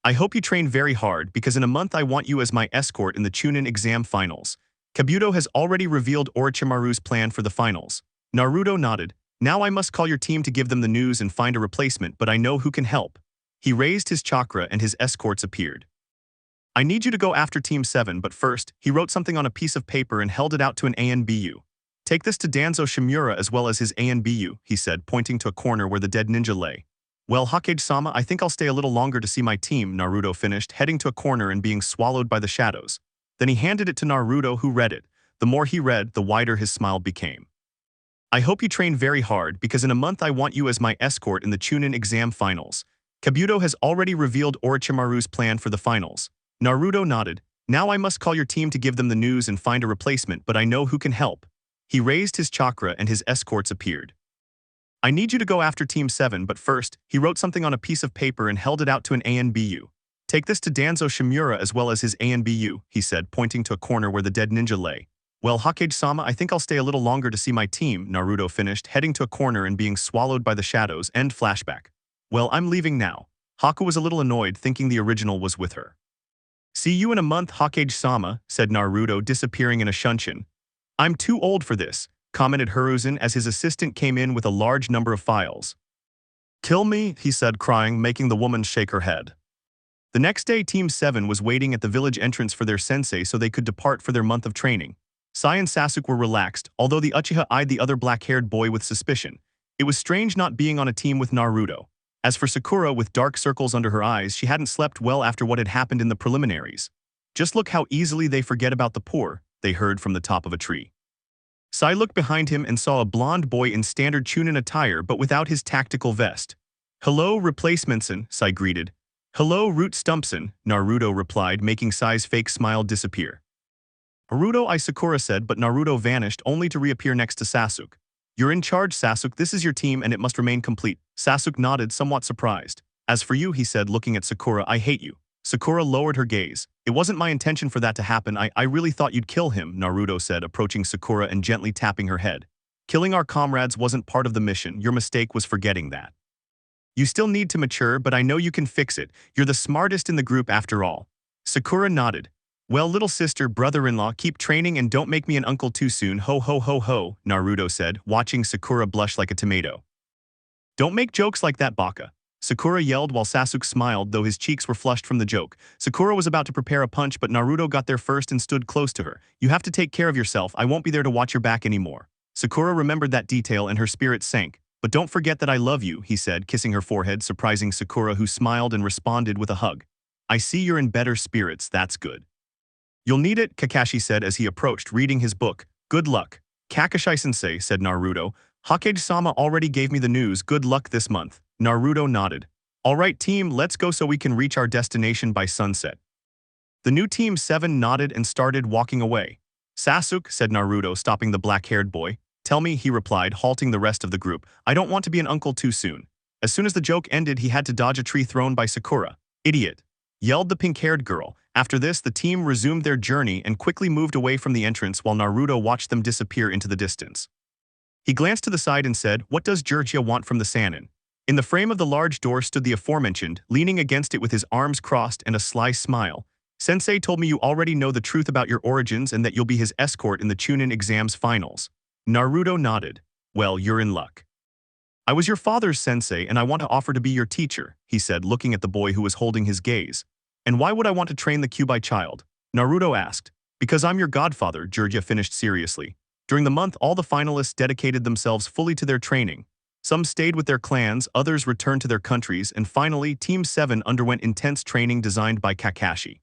I hope you train very hard because in a month I want you as my escort in the Chunin exam finals. Kabuto has already revealed Orochimaru's plan for the finals. Naruto nodded. Now I must call your team to give them the news and find a replacement, but I know who can help. He raised his chakra and his escorts appeared. I need you to go after Team 7, but first, he wrote something on a piece of paper and held it out to an ANBU. Take this to Danzo Shimura as well as his ANBU, he said, pointing to a corner where the dead ninja lay. Well, Hokage-sama, I think I'll stay a little longer to see my team, Naruto finished, heading to a corner and being swallowed by the shadows. Then he handed it to Naruto, who read it. The more he read, the wider his smile became. I hope you train very hard because in a month I want you as my escort in the Chunin exam finals. Kabuto has already revealed Orochimaru's plan for the finals. Naruto nodded. Now I must call your team to give them the news and find a replacement, but I know who can help. He raised his chakra and his escorts appeared. I need you to go after Team 7, but first, he wrote something on a piece of paper and held it out to an ANBU. Take this to Danzo Shimura as well as his ANBU, he said, pointing to a corner where the dead ninja lay. Well, Hokage-sama, I think I'll stay a little longer to see my team, Naruto finished, heading to a corner and being swallowed by the shadows. End flashback. Well, I'm leaving now. Haku was a little annoyed, thinking the original was with her. See you in a month, Hokage-sama, said Naruto, disappearing in a shunshin. I'm too old for this, commented Hiruzen as his assistant came in with a large number of files. Kill me, he said, crying, making the woman shake her head. The next day, Team 7 was waiting at the village entrance for their sensei so they could depart for their month of training. Sai and Sasuke were relaxed, although the Uchiha eyed the other black-haired boy with suspicion. It was strange not being on a team with Naruto. As for Sakura, with dark circles under her eyes, she hadn't slept well after what had happened in the preliminaries. Just look how easily they forget about the poor, they heard from the top of a tree. Sai looked behind him and saw a blonde boy in standard Chunin attire but without his tactical vest. Hello, replacementson, Sai greeted. Hello, Root Stumpson, Naruto replied, making Sai's fake smile disappear. Naruto, Sakura said, but Naruto vanished only to reappear next to Sasuke. You're in charge, Sasuke, this is your team and it must remain complete. Sasuke nodded, somewhat surprised. As for you, he said, looking at Sakura, I hate you. Sakura lowered her gaze. It wasn't my intention for that to happen, I really thought you'd kill him, Naruto said, approaching Sakura and gently tapping her head. Killing our comrades wasn't part of the mission, your mistake was forgetting that. You still need to mature, but I know you can fix it, you're the smartest in the group after all. Sakura nodded. Well, little sister, brother-in-law, keep training and don't make me an uncle too soon, ho ho ho ho, Naruto said, watching Sakura blush like a tomato. Don't make jokes like that, Baka. Sakura yelled while Sasuke smiled, though his cheeks were flushed from the joke. Sakura was about to prepare a punch, but Naruto got there first and stood close to her. You have to take care of yourself, I won't be there to watch your back anymore. Sakura remembered that detail and her spirit sank. But don't forget that I love you, he said, kissing her forehead, surprising Sakura, who smiled and responded with a hug. I see you're in better spirits, that's good. You'll need it, Kakashi said as he approached, reading his book. Good luck. Kakashi-sensei, said Naruto. Hokage-sama already gave me the news, good luck this month. Naruto nodded. Alright team, let's go so we can reach our destination by sunset. The new Team 7 nodded and started walking away. Sasuke, said Naruto, stopping the black-haired boy. Tell me, he replied, halting the rest of the group. I don't want to be an uncle too soon. As soon as the joke ended, he had to dodge a tree thrown by Sakura. Idiot, yelled the pink-haired girl. After this, the team resumed their journey and quickly moved away from the entrance while Naruto watched them disappear into the distance. He glanced to the side and said, what does Jujutsu want from the Sannin? In the frame of the large door stood the aforementioned, leaning against it with his arms crossed and a sly smile. Sensei told me you already know the truth about your origins and that you'll be his escort in the Chunin exams finals. Naruto nodded. Well, you're in luck. I was your father's sensei and I want to offer to be your teacher, he said, looking at the boy who was holding his gaze. And why would I want to train the Kyuubi child? Naruto asked. Because I'm your godfather, Jujutsu finished seriously. During the month, all the finalists dedicated themselves fully to their training. Some stayed with their clans, others returned to their countries, and finally, Team 7 underwent intense training designed by Kakashi.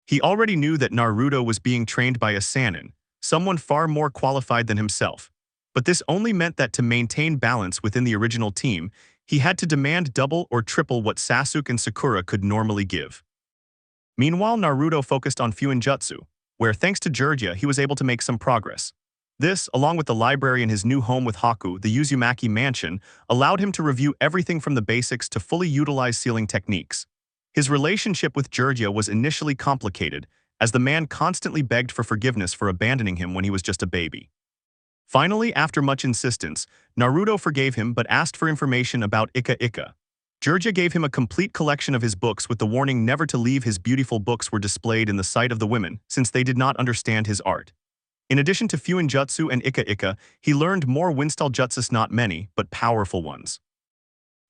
He already knew that Naruto was being trained by a Sannin, someone far more qualified than himself. But this only meant that to maintain balance within the original team, he had to demand double or triple what Sasuke and Sakura could normally give. Meanwhile, Naruto focused on Fuinjutsu, where thanks to Jujutsu he was able to make some progress. This, along with the library in his new home with Haku, the Uzumaki mansion, allowed him to review everything from the basics to fully utilize sealing techniques. His relationship with Jujutsu was initially complicated, as the man constantly begged for forgiveness for abandoning him when he was just a baby. Finally, after much insistence, Naruto forgave him but asked for information about Ika. Jujutsu gave him a complete collection of his books with the warning never to leave. His beautiful books were displayed in the sight of the women, since they did not understand his art. In addition to Fuinjutsu and Ika, he learned more Winstall jutsus, not many, but powerful ones.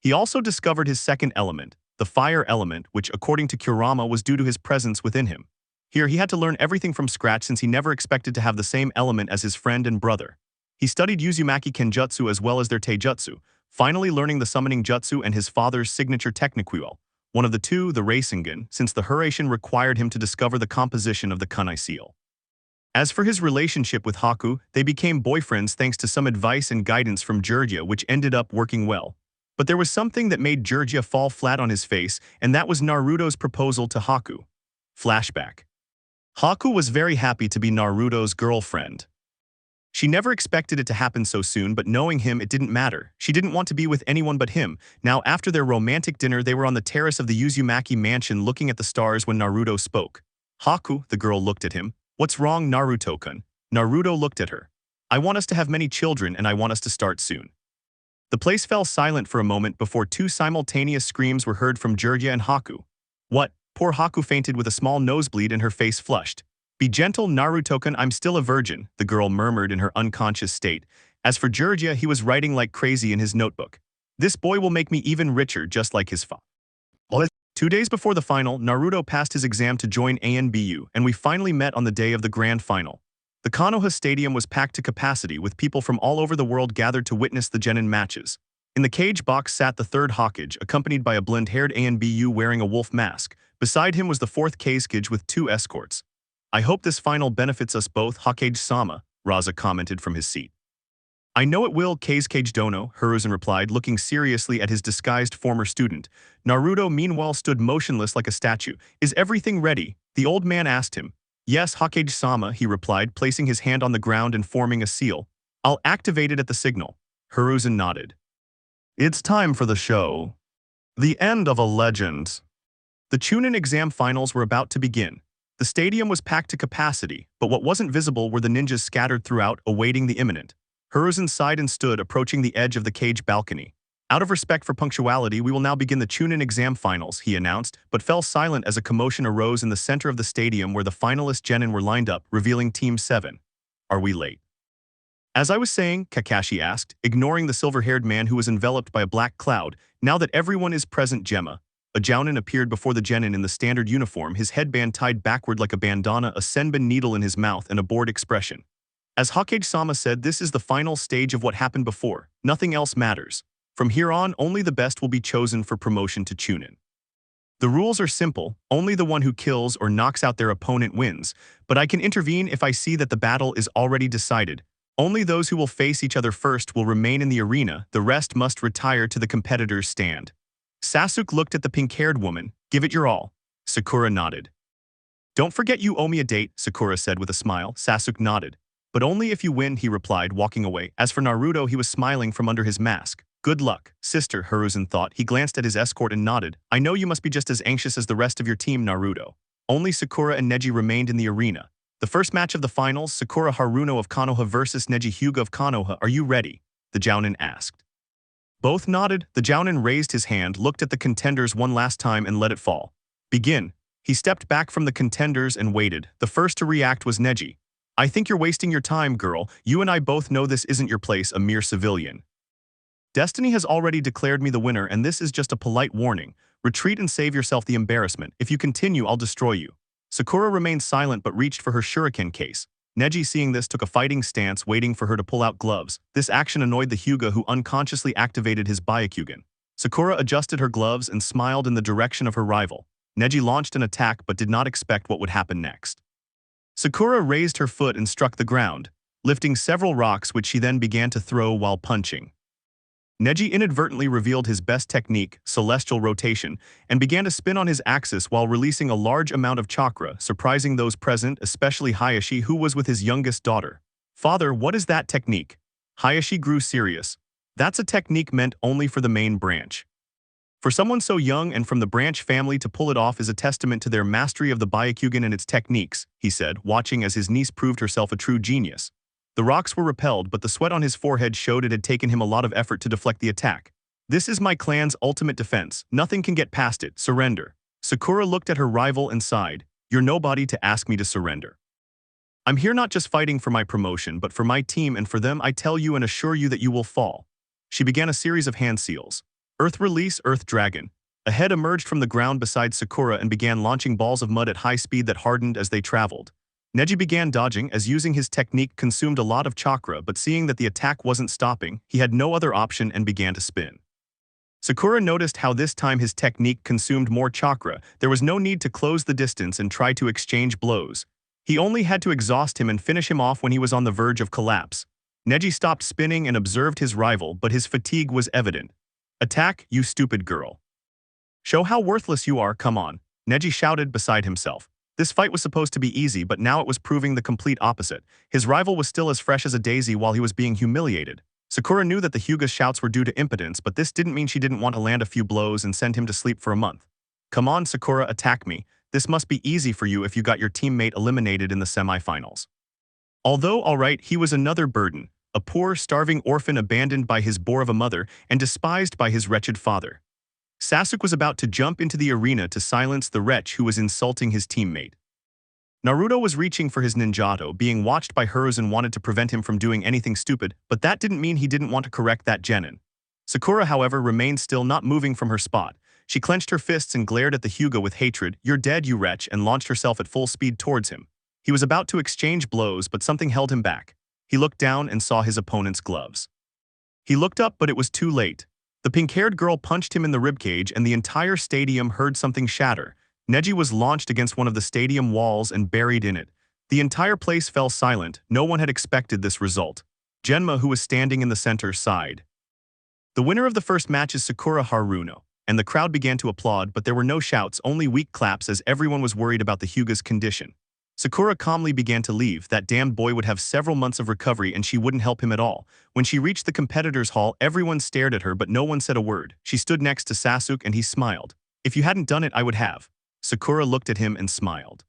He also discovered his second element, the fire element, which according to Kurama was due to his presence within him. Here he had to learn everything from scratch since he never expected to have the same element as his friend and brother. He studied Uzumaki Kenjutsu as well as their Taijutsu, finally learning the summoning jutsu and his father's signature technique, one of the two, the Rasengan, since the Hiraishin required him to discover the composition of the kunai seal. As for his relationship with Haku, they became boyfriends thanks to some advice and guidance from Jujutsu, which ended up working well. But there was something that made Jujutsu fall flat on his face, and that was Naruto's proposal to Haku. Flashback. Haku was very happy to be Naruto's girlfriend. She never expected it to happen so soon, but knowing him, it didn't matter. She didn't want to be with anyone but him. Now, after their romantic dinner, they were on the terrace of the Uzumaki mansion looking at the stars when Naruto spoke. Haku, the girl, looked at him. What's wrong, Naruto-kun? Naruto looked at her. I want us to have many children and I want us to start soon. The place fell silent for a moment before two simultaneous screams were heard from Jujutsu and Haku. What? Poor Haku fainted with a small nosebleed and her face flushed. Be gentle, Naruto-kun, I'm still a virgin, the girl murmured in her unconscious state. As for Jujutsu, he was writing like crazy in his notebook. This boy will make me even richer, just like his father. 2 days before the final, Naruto passed his exam to join ANBU, and we finally met on the day of the grand final. The Konoha Stadium was packed to capacity, with people from all over the world gathered to witness the genin matches. In the cage box sat the third Hokage, accompanied by a blonde-haired ANBU wearing a wolf mask. Beside him was the fourth Kazekage with 2 escorts. I hope this final benefits us both, Hokage-sama, Raza commented from his seat. I know it will, Kazekage Dono, Hiruzen replied, looking seriously at his disguised former student. Naruto meanwhile stood motionless like a statue. Is everything ready? The old man asked him. Yes, Hokage-sama, he replied, placing his hand on the ground and forming a seal. I'll activate it at the signal. Hiruzen nodded. It's time for the show. The end of a legend. The Chunin exam finals were about to begin. The stadium was packed to capacity, but what wasn't visible were the ninjas scattered throughout, awaiting the imminent. Hiruzen sighed and stood, approaching the edge of the cage balcony. Out of respect for punctuality, we will now begin the Chunin exam finals, he announced, but fell silent as a commotion arose in the center of the stadium where the finalist genin were lined up, revealing Team 7. Are we late? As I was saying, Kakashi asked, ignoring the silver-haired man who was enveloped by a black cloud. Now that everyone is present, Gemma. A jounin appeared before the genin in the standard uniform, his headband tied backward like a bandana, a senbon needle in his mouth, and a bored expression. As Hokage-sama said, this is the final stage of what happened before. Nothing else matters. From here on, only the best will be chosen for promotion to Chunin. The rules are simple. Only the one who kills or knocks out their opponent wins, but I can intervene if I see that the battle is already decided. Only those who will face each other first will remain in the arena, the rest must retire to the competitor's stand. Sasuke looked at the pink-haired woman. Give it your all. Sakura nodded. Don't forget you owe me a date, Sakura said with a smile. Sasuke nodded. But only if you win, he replied, walking away. As for Naruto, he was smiling from under his mask. Good luck, sister, Hiruzen thought. He glanced at his escort and nodded. I know you must be just as anxious as the rest of your team, Naruto. Only Sakura and Neji remained in the arena. The first match of the finals, Sakura Haruno of Konoha versus Neji Hyuga of Konoha. Are you ready? The Jounin asked. Both nodded. The Jounin raised his hand, looked at the contenders one last time and let it fall. Begin. He stepped back from the contenders and waited. The first to react was Neji. I think you're wasting your time, girl. You and I both know this isn't your place, a mere civilian. Destiny has already declared me the winner, and this is just a polite warning. Retreat and save yourself the embarrassment. If you continue, I'll destroy you. Sakura remained silent but reached for her shuriken case. Neji, seeing this, took a fighting stance, waiting for her to pull out gloves. This action annoyed the Hyuga, who unconsciously activated his Byakugan. Sakura adjusted her gloves and smiled in the direction of her rival. Neji launched an attack but did not expect what would happen next. Sakura raised her foot and struck the ground, lifting several rocks which she then began to throw while punching. Neji inadvertently revealed his best technique, celestial rotation, and began to spin on his axis while releasing a large amount of chakra, surprising those present, especially Hayashi, who was with his youngest daughter. Father, what is that technique? Hayashi grew serious. That's a technique meant only for the main branch. For someone so young and from the branch family to pull it off is a testament to their mastery of the Byakugan and its techniques, he said, watching as his niece proved herself a true genius. The rocks were repelled, but the sweat on his forehead showed it had taken him a lot of effort to deflect the attack. This is my clan's ultimate defense. Nothing can get past it. Surrender. Sakura looked at her rival and sighed. You're nobody to ask me to surrender. I'm here not just fighting for my promotion, but for my team, and for them I tell you and assure you that you will fall. She began a series of hand seals. Earth Release, Earth Dragon. A head emerged from the ground beside Sakura and began launching balls of mud at high speed that hardened as they traveled. Neji began dodging as using his technique consumed a lot of chakra, but seeing that the attack wasn't stopping, he had no other option and began to spin. Sakura noticed how this time his technique consumed more chakra. There was no need to close the distance and try to exchange blows. He only had to exhaust him and finish him off when he was on the verge of collapse. Neji stopped spinning and observed his rival, but his fatigue was evident. Attack, you stupid girl. Show how worthless you are, come on, Neji shouted beside himself. This fight was supposed to be easy, but now it was proving the complete opposite. His rival was still as fresh as a daisy while he was being humiliated. Sakura knew that the Hyuga's shouts were due to impotence, but this didn't mean she didn't want to land a few blows and send him to sleep for a month. Come on, Sakura, attack me. This must be easy for you if you got your teammate eliminated in the semifinals. Although alright, he was another burden, a poor, starving orphan abandoned by his bore of a mother and despised by his wretched father. Sasuke was about to jump into the arena to silence the wretch who was insulting his teammate. Naruto was reaching for his ninjato, being watched by Hiruzen wanted to prevent him from doing anything stupid, but that didn't mean he didn't want to correct that genin. Sakura, however, remained still, not moving from her spot. She clenched her fists and glared at the Hyuga with hatred. You're dead, you wretch, and launched herself at full speed towards him. He was about to exchange blows, but something held him back. He looked down and saw his opponent's gloves. He looked up, but it was too late. The pink-haired girl punched him in the ribcage and the entire stadium heard something shatter. Neji was launched against one of the stadium walls and buried in it. The entire place fell silent. No one had expected this result. Genma, who was standing in the center, sighed. The winner of the first match is Sakura Haruno, and the crowd began to applaud, but there were no shouts, only weak claps as everyone was worried about the Hyuga's condition. Sakura calmly began to leave. That damned boy would have several months of recovery and she wouldn't help him at all. When she reached the competitors' hall, everyone stared at her but no one said a word. She stood next to Sasuke and he smiled. If you hadn't done it, I would have. Sakura looked at him and smiled.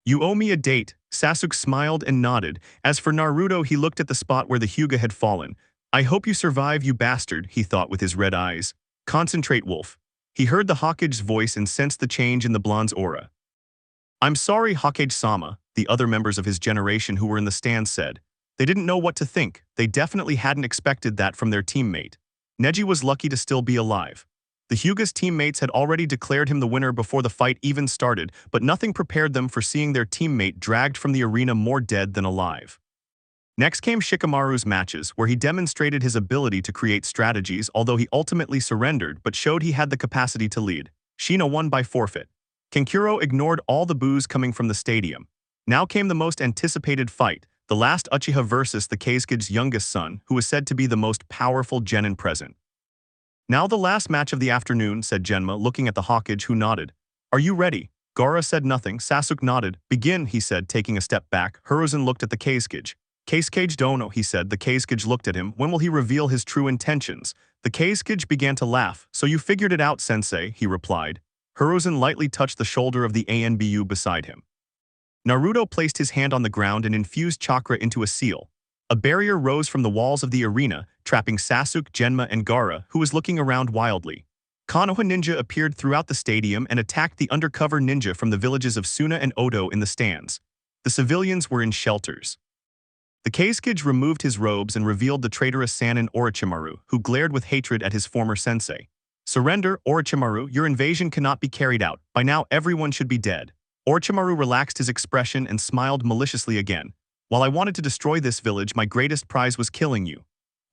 You owe me a date. Sasuke smiled and nodded. As for Naruto, he looked at the spot where the Hyuga had fallen. I hope you survive, you bastard, he thought with his red eyes. Concentrate, wolf. He heard the Hokage's voice and sensed the change in the blonde's aura. I'm sorry, Hokage-sama, the other members of his generation who were in the stands said. They didn't know what to think. They definitely hadn't expected that from their teammate. Neji was lucky to still be alive. The Hyuga's teammates had already declared him the winner before the fight even started, but nothing prepared them for seeing their teammate dragged from the arena more dead than alive. Next came Shikamaru's matches, where he demonstrated his ability to create strategies, although he ultimately surrendered but showed he had the capacity to lead. Shino won by forfeit. Kankuro ignored all the boos coming from the stadium. Now came the most anticipated fight, the last Uchiha versus the Kasuke's youngest son, who was said to be the most powerful genin present. Now the last match of the afternoon, said Genma, looking at the Hawkage, who nodded. Are you ready? Gaara said nothing. Sasuke nodded. Begin, he said, taking a step back. Hiruzen looked at the Kazekage. Kazekage dono, he said. The Kazekage looked at him. When will he reveal his true intentions? The Kazekage began to laugh. So you figured it out, sensei, he replied. Hiruzen lightly touched the shoulder of the Anbu beside him. Naruto placed his hand on the ground and infused chakra into a seal. A barrier rose from the walls of the arena, trapping Sasuke, Genma, and Gaara, who was looking around wildly. Konoha ninja appeared throughout the stadium and attacked the undercover ninja from the villages of Suna and Odo in the stands. The civilians were in shelters. The Kazekage removed his robes and revealed the traitorous Sannin Orochimaru, who glared with hatred at his former sensei. Surrender, Orochimaru, your invasion cannot be carried out. By now everyone should be dead. Orochimaru relaxed his expression and smiled maliciously again. While I wanted to destroy this village, my greatest prize was killing you.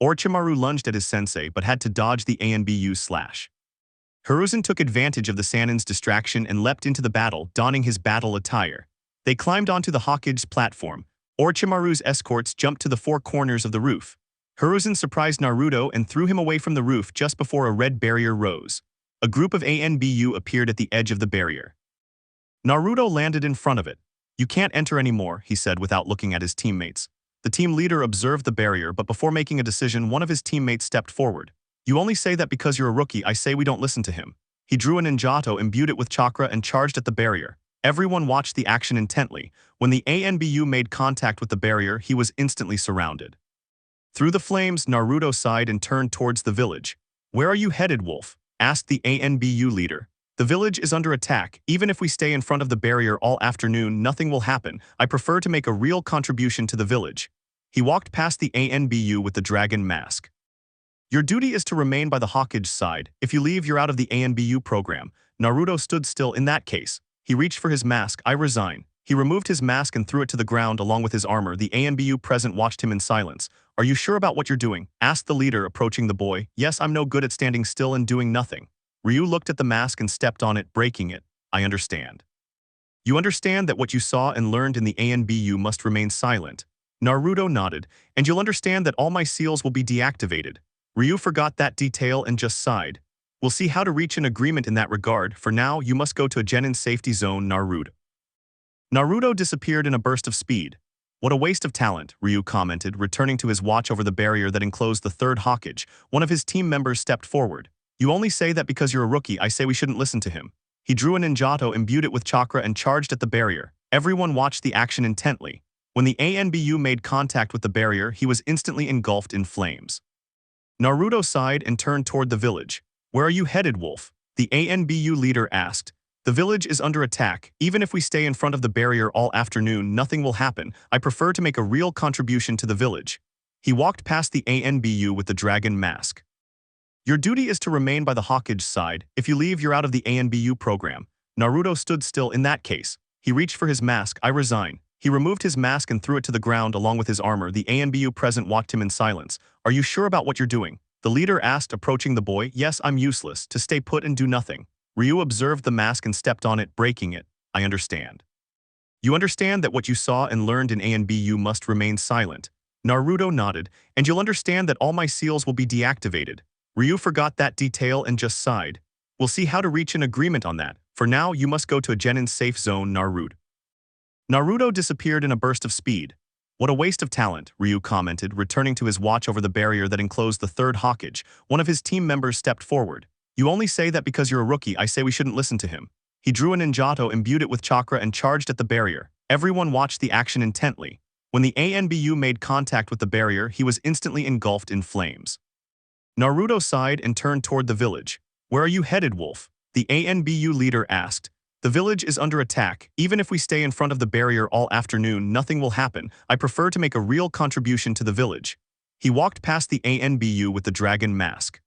Orochimaru lunged at his sensei but had to dodge the Anbu's slash. Hiruzen took advantage of the Sannin's distraction and leapt into the battle, donning his battle attire. They climbed onto the Hawkage's platform. Orochimaru's escorts jumped to the four corners of the roof. Hiruzen surprised Naruto and threw him away from the roof just before a red barrier rose. A group of Anbu appeared at the edge of the barrier. Naruto landed in front of it. You can't enter anymore, he said without looking at his teammates. The team leader observed the barrier, but before making a decision, one of his teammates stepped forward. You only say that because you're a rookie. I say we don't listen to him. He drew a ninjato, imbued it with chakra, and charged at the barrier. Everyone watched the action intently. When the Anbu made contact with the barrier, he was instantly surrounded. Through the flames, Naruto sighed and turned towards the village. Where are you headed, Wolf? Asked the Anbu leader. The village is under attack. Even if we stay in front of the barrier all afternoon, nothing will happen. I prefer to make a real contribution to the village. He walked past the Anbu with the dragon mask. Your duty is to remain by the Hawkage's side. If you leave, you're out of the Anbu program. Naruto stood still. In that case, he reached for his mask. I resign. He removed his mask and threw it to the ground along with his armor. The Anbu present watched him in silence. Are you sure about what you're doing? Asked the leader, approaching the boy. Yes, I'm no good at standing still and doing nothing. Ryu looked at the mask and stepped on it, breaking it. I understand. You understand that what you saw and learned in the Anbu must remain silent. Naruto nodded. And you'll understand that all my seals will be deactivated. Ryu forgot that detail and just sighed. We'll see how to reach an agreement in that regard. For now, you must go to a genin safety zone, Naruto. Naruto disappeared in a burst of speed. What a waste of talent, Ryu commented, returning to his watch over the barrier that enclosed the third Hawkage. One of his team members stepped forward. You only say that because you're a rookie. I say we shouldn't listen to him. He drew a ninjato, imbued it with chakra, and charged at the barrier. Everyone watched the action intently. When the Anbu made contact with the barrier, he was instantly engulfed in flames. Naruto sighed and turned toward the village. Where are you headed, Wolf? The Anbu leader asked. The village is under attack. Even if we stay in front of the barrier all afternoon, nothing will happen. I prefer to make a real contribution to the village. He walked past the Anbu with the dragon mask. Your duty is to remain by the Hawkage's side. If you leave, you're out of the Anbu program. Naruto stood still. In that case, he reached for his mask. I resign. He removed his mask and threw it to the ground along with his armor. The Anbu present watched him in silence. Are you sure about what you're doing? The leader asked, approaching the boy. Yes, I'm useless. To stay put and do nothing. Ryu observed the mask and stepped on it, breaking it. I understand. You understand that what you saw and learned in Anbu must remain silent. Naruto nodded. And you'll understand that all my seals will be deactivated. Ryu forgot that detail and just sighed. We'll see how to reach an agreement on that. For now, you must go to a genin safe zone, Naruto. Naruto disappeared in a burst of speed. What a waste of talent, Ryu commented, returning to his watch over the barrier that enclosed the third Hawkage. One of his team members stepped forward. You only say that because you're a rookie. I say we shouldn't listen to him. He drew a ninjato, imbued it with chakra, and charged at the barrier. Everyone watched the action intently. When the Anbu made contact with the barrier, he was instantly engulfed in flames. Naruto sighed and turned toward the village. Where are you headed, Wolf? The Anbu leader asked. The village is under attack. Even if we stay in front of the barrier all afternoon, nothing will happen. I prefer to make a real contribution to the village. He walked past the Anbu with the dragon mask.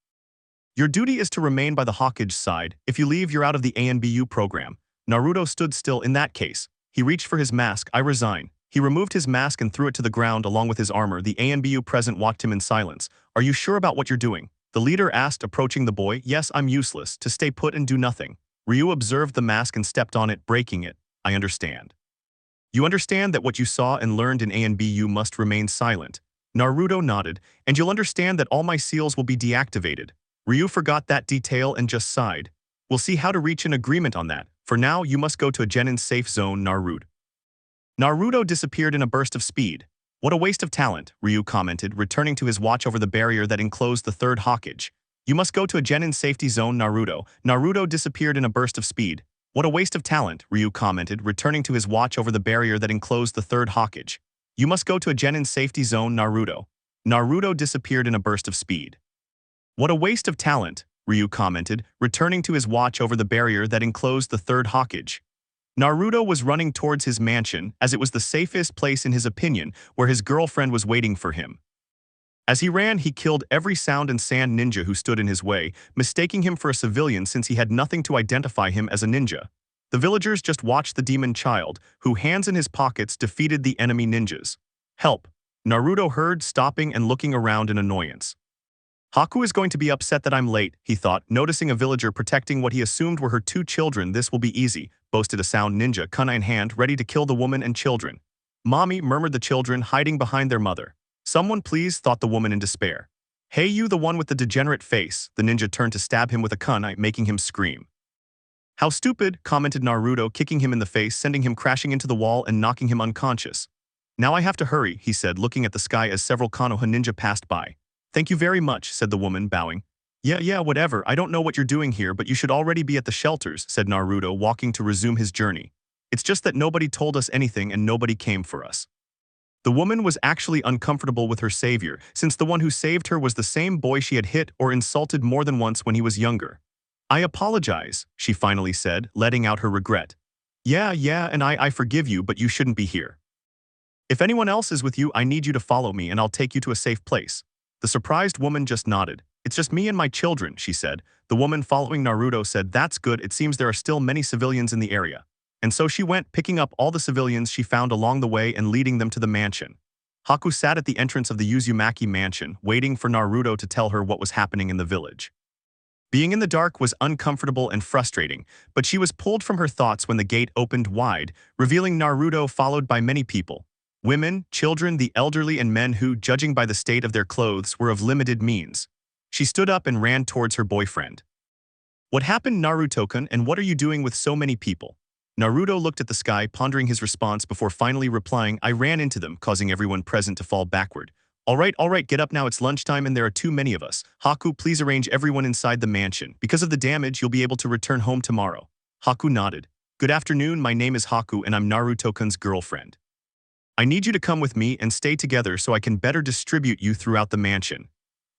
Your duty is to remain by the Hawkage's side. If you leave, you're out of the Anbu program. Naruto stood still. In that case, he reached for his mask. I resign. He removed his mask and threw it to the ground along with his armor. The Anbu present watched him in silence. Are you sure about what you're doing? The leader asked, approaching the boy. Yes, I'm useless. To stay put and do nothing. Ryu observed the mask and stepped on it, breaking it. I understand. You understand that what you saw and learned in Anbu must remain silent. Naruto nodded. And you'll understand that all my seals will be deactivated. Ryu forgot that detail and just sighed. We'll see how to reach an agreement on that. For now, you must go to a genin safe zone, Naruto. Naruto disappeared in a burst of speed. What a waste of talent, Ryu commented, returning to his watch over the barrier that enclosed the third Hokage. You must go to a genin safety zone, Naruto. Naruto disappeared in a burst of speed. What a waste of talent, Ryu commented, returning to his watch over the barrier that enclosed the third Hokage. You must go to a genin safety zone, Naruto. Naruto disappeared in a burst of speed. What a waste of talent, Ryu commented, returning to his watch over the barrier that enclosed the third Hokage. Naruto was running towards his mansion, as it was the safest place in his opinion, where his girlfriend was waiting for him. As he ran, he killed every sound and sand ninja who stood in his way, mistaking him for a civilian since he had nothing to identify him as a ninja. The villagers just watched the demon child, who, hands in his pockets, defeated the enemy ninjas. Help! Naruto heard, stopping and looking around in annoyance. Haku is going to be upset that I'm late, he thought, noticing a villager protecting what he assumed were her two children. This will be easy, boasted a sound ninja, kunai in hand, ready to kill the woman and children. Mommy, murmured the children, hiding behind their mother. Someone please, thought the woman in despair. Hey you, the one with the degenerate face, the ninja turned to stab him with a kunai, making him scream. How stupid, commented Naruto, kicking him in the face, sending him crashing into the wall and knocking him unconscious. Now I have to hurry, he said, looking at the sky as several Konoha ninja passed by. Thank you very much, said the woman, bowing. Yeah, whatever, I don't know what you're doing here, but you should already be at the shelters, said Naruto, walking to resume his journey. It's just that nobody told us anything and nobody came for us. The woman was actually uncomfortable with her savior, since the one who saved her was the same boy she had hit or insulted more than once when he was younger. I apologize, she finally said, letting out her regret. Yeah, and I forgive you, but you shouldn't be here. If anyone else is with you, I need you to follow me and I'll take you to a safe place. The surprised woman just nodded. It's just me and my children, she said. The woman following Naruto said, that's good, it seems there are still many civilians in the area. And so she went, picking up all the civilians she found along the way and leading them to the mansion. Haku sat at the entrance of the Uzumaki mansion, waiting for Naruto to tell her what was happening in the village. Being in the dark was uncomfortable and frustrating, but she was pulled from her thoughts when the gate opened wide, revealing Naruto followed by many people. Women, children, the elderly, and men who, judging by the state of their clothes, were of limited means. She stood up and ran towards her boyfriend. What happened, Naruto-kun, and what are you doing with so many people? Naruto looked at the sky, pondering his response before finally replying, I ran into them, causing everyone present to fall backward. All right, get up now, it's lunchtime and there are too many of us. Haku, please arrange everyone inside the mansion. Because of the damage, you'll be able to return home tomorrow. Haku nodded. Good afternoon, my name is Haku and I'm Naruto-kun's girlfriend. I need you to come with me and stay together so I can better distribute you throughout the mansion.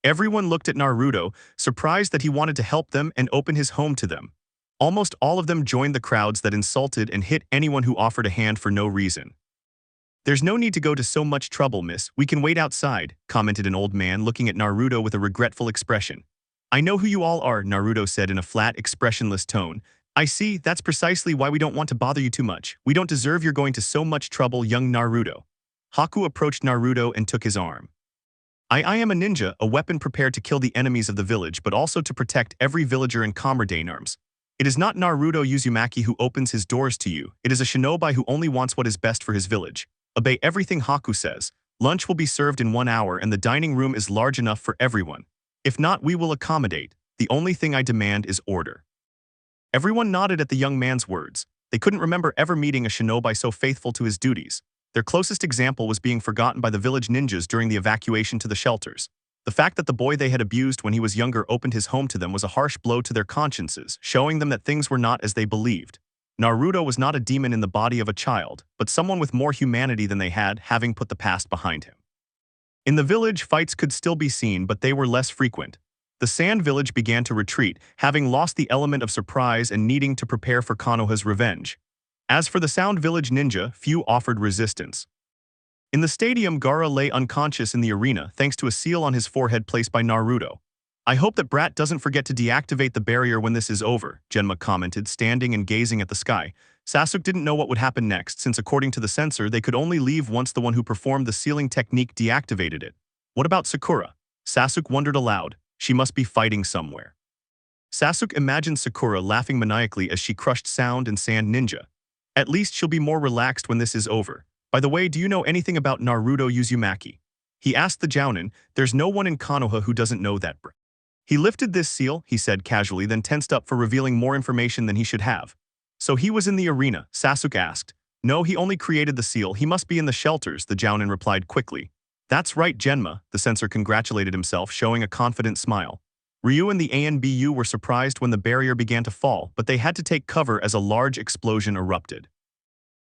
Everyone looked at Naruto, surprised that he wanted to help them and open his home to them. Almost all of them joined the crowds that insulted and hit anyone who offered a hand for no reason. There's no need to go to so much trouble, miss. We can wait outside, commented an old man looking at Naruto with a regretful expression. I know who you all are, Naruto said in a flat, expressionless tone. I see, that's precisely why we don't want to bother you too much. We don't deserve your going to so much trouble, young Naruto. Haku approached Naruto and took his arm. I am a ninja, a weapon prepared to kill the enemies of the village but also to protect every villager in Kamardainarms. It is not Naruto Uzumaki who opens his doors to you, it is a shinobi who only wants what is best for his village. Obey everything Haku says. Lunch will be served in 1 hour and the dining room is large enough for everyone. If not, we will accommodate. The only thing I demand is order. Everyone nodded at the young man's words. They couldn't remember ever meeting a shinobi so faithful to his duties. Their closest example was being forgotten by the village ninjas during the evacuation to the shelters. The fact that the boy they had abused when he was younger opened his home to them was a harsh blow to their consciences, showing them that things were not as they believed. Naruto was not a demon in the body of a child, but someone with more humanity than they had, having put the past behind him. In the village, fights could still be seen, but they were less frequent. The Sand Village began to retreat, having lost the element of surprise and needing to prepare for Konoha's revenge. As for the Sound Village ninja, few offered resistance. In the stadium, Gaara lay unconscious in the arena thanks to a seal on his forehead placed by Naruto. I hope that Brat doesn't forget to deactivate the barrier when this is over, Genma commented, standing and gazing at the sky. Sasuke didn't know what would happen next since according to the censor they could only leave once the one who performed the sealing technique deactivated it. What about Sakura? Sasuke wondered aloud. She must be fighting somewhere. Sasuke imagined Sakura laughing maniacally as she crushed Sound and Sand Ninja. At least she'll be more relaxed when this is over. By the way, do you know anything about Naruto Uzumaki? He asked the Jounin. There's no one in Konoha who doesn't know that. He lifted this seal, he said casually, then tensed up for revealing more information than he should have. So he was in the arena, Sasuke asked. No, he only created the seal, he must be in the shelters, the Jounin replied quickly. That's right, Genma, the censor congratulated himself, showing a confident smile. Ryu and the ANBU were surprised when the barrier began to fall, but they had to take cover as a large explosion erupted.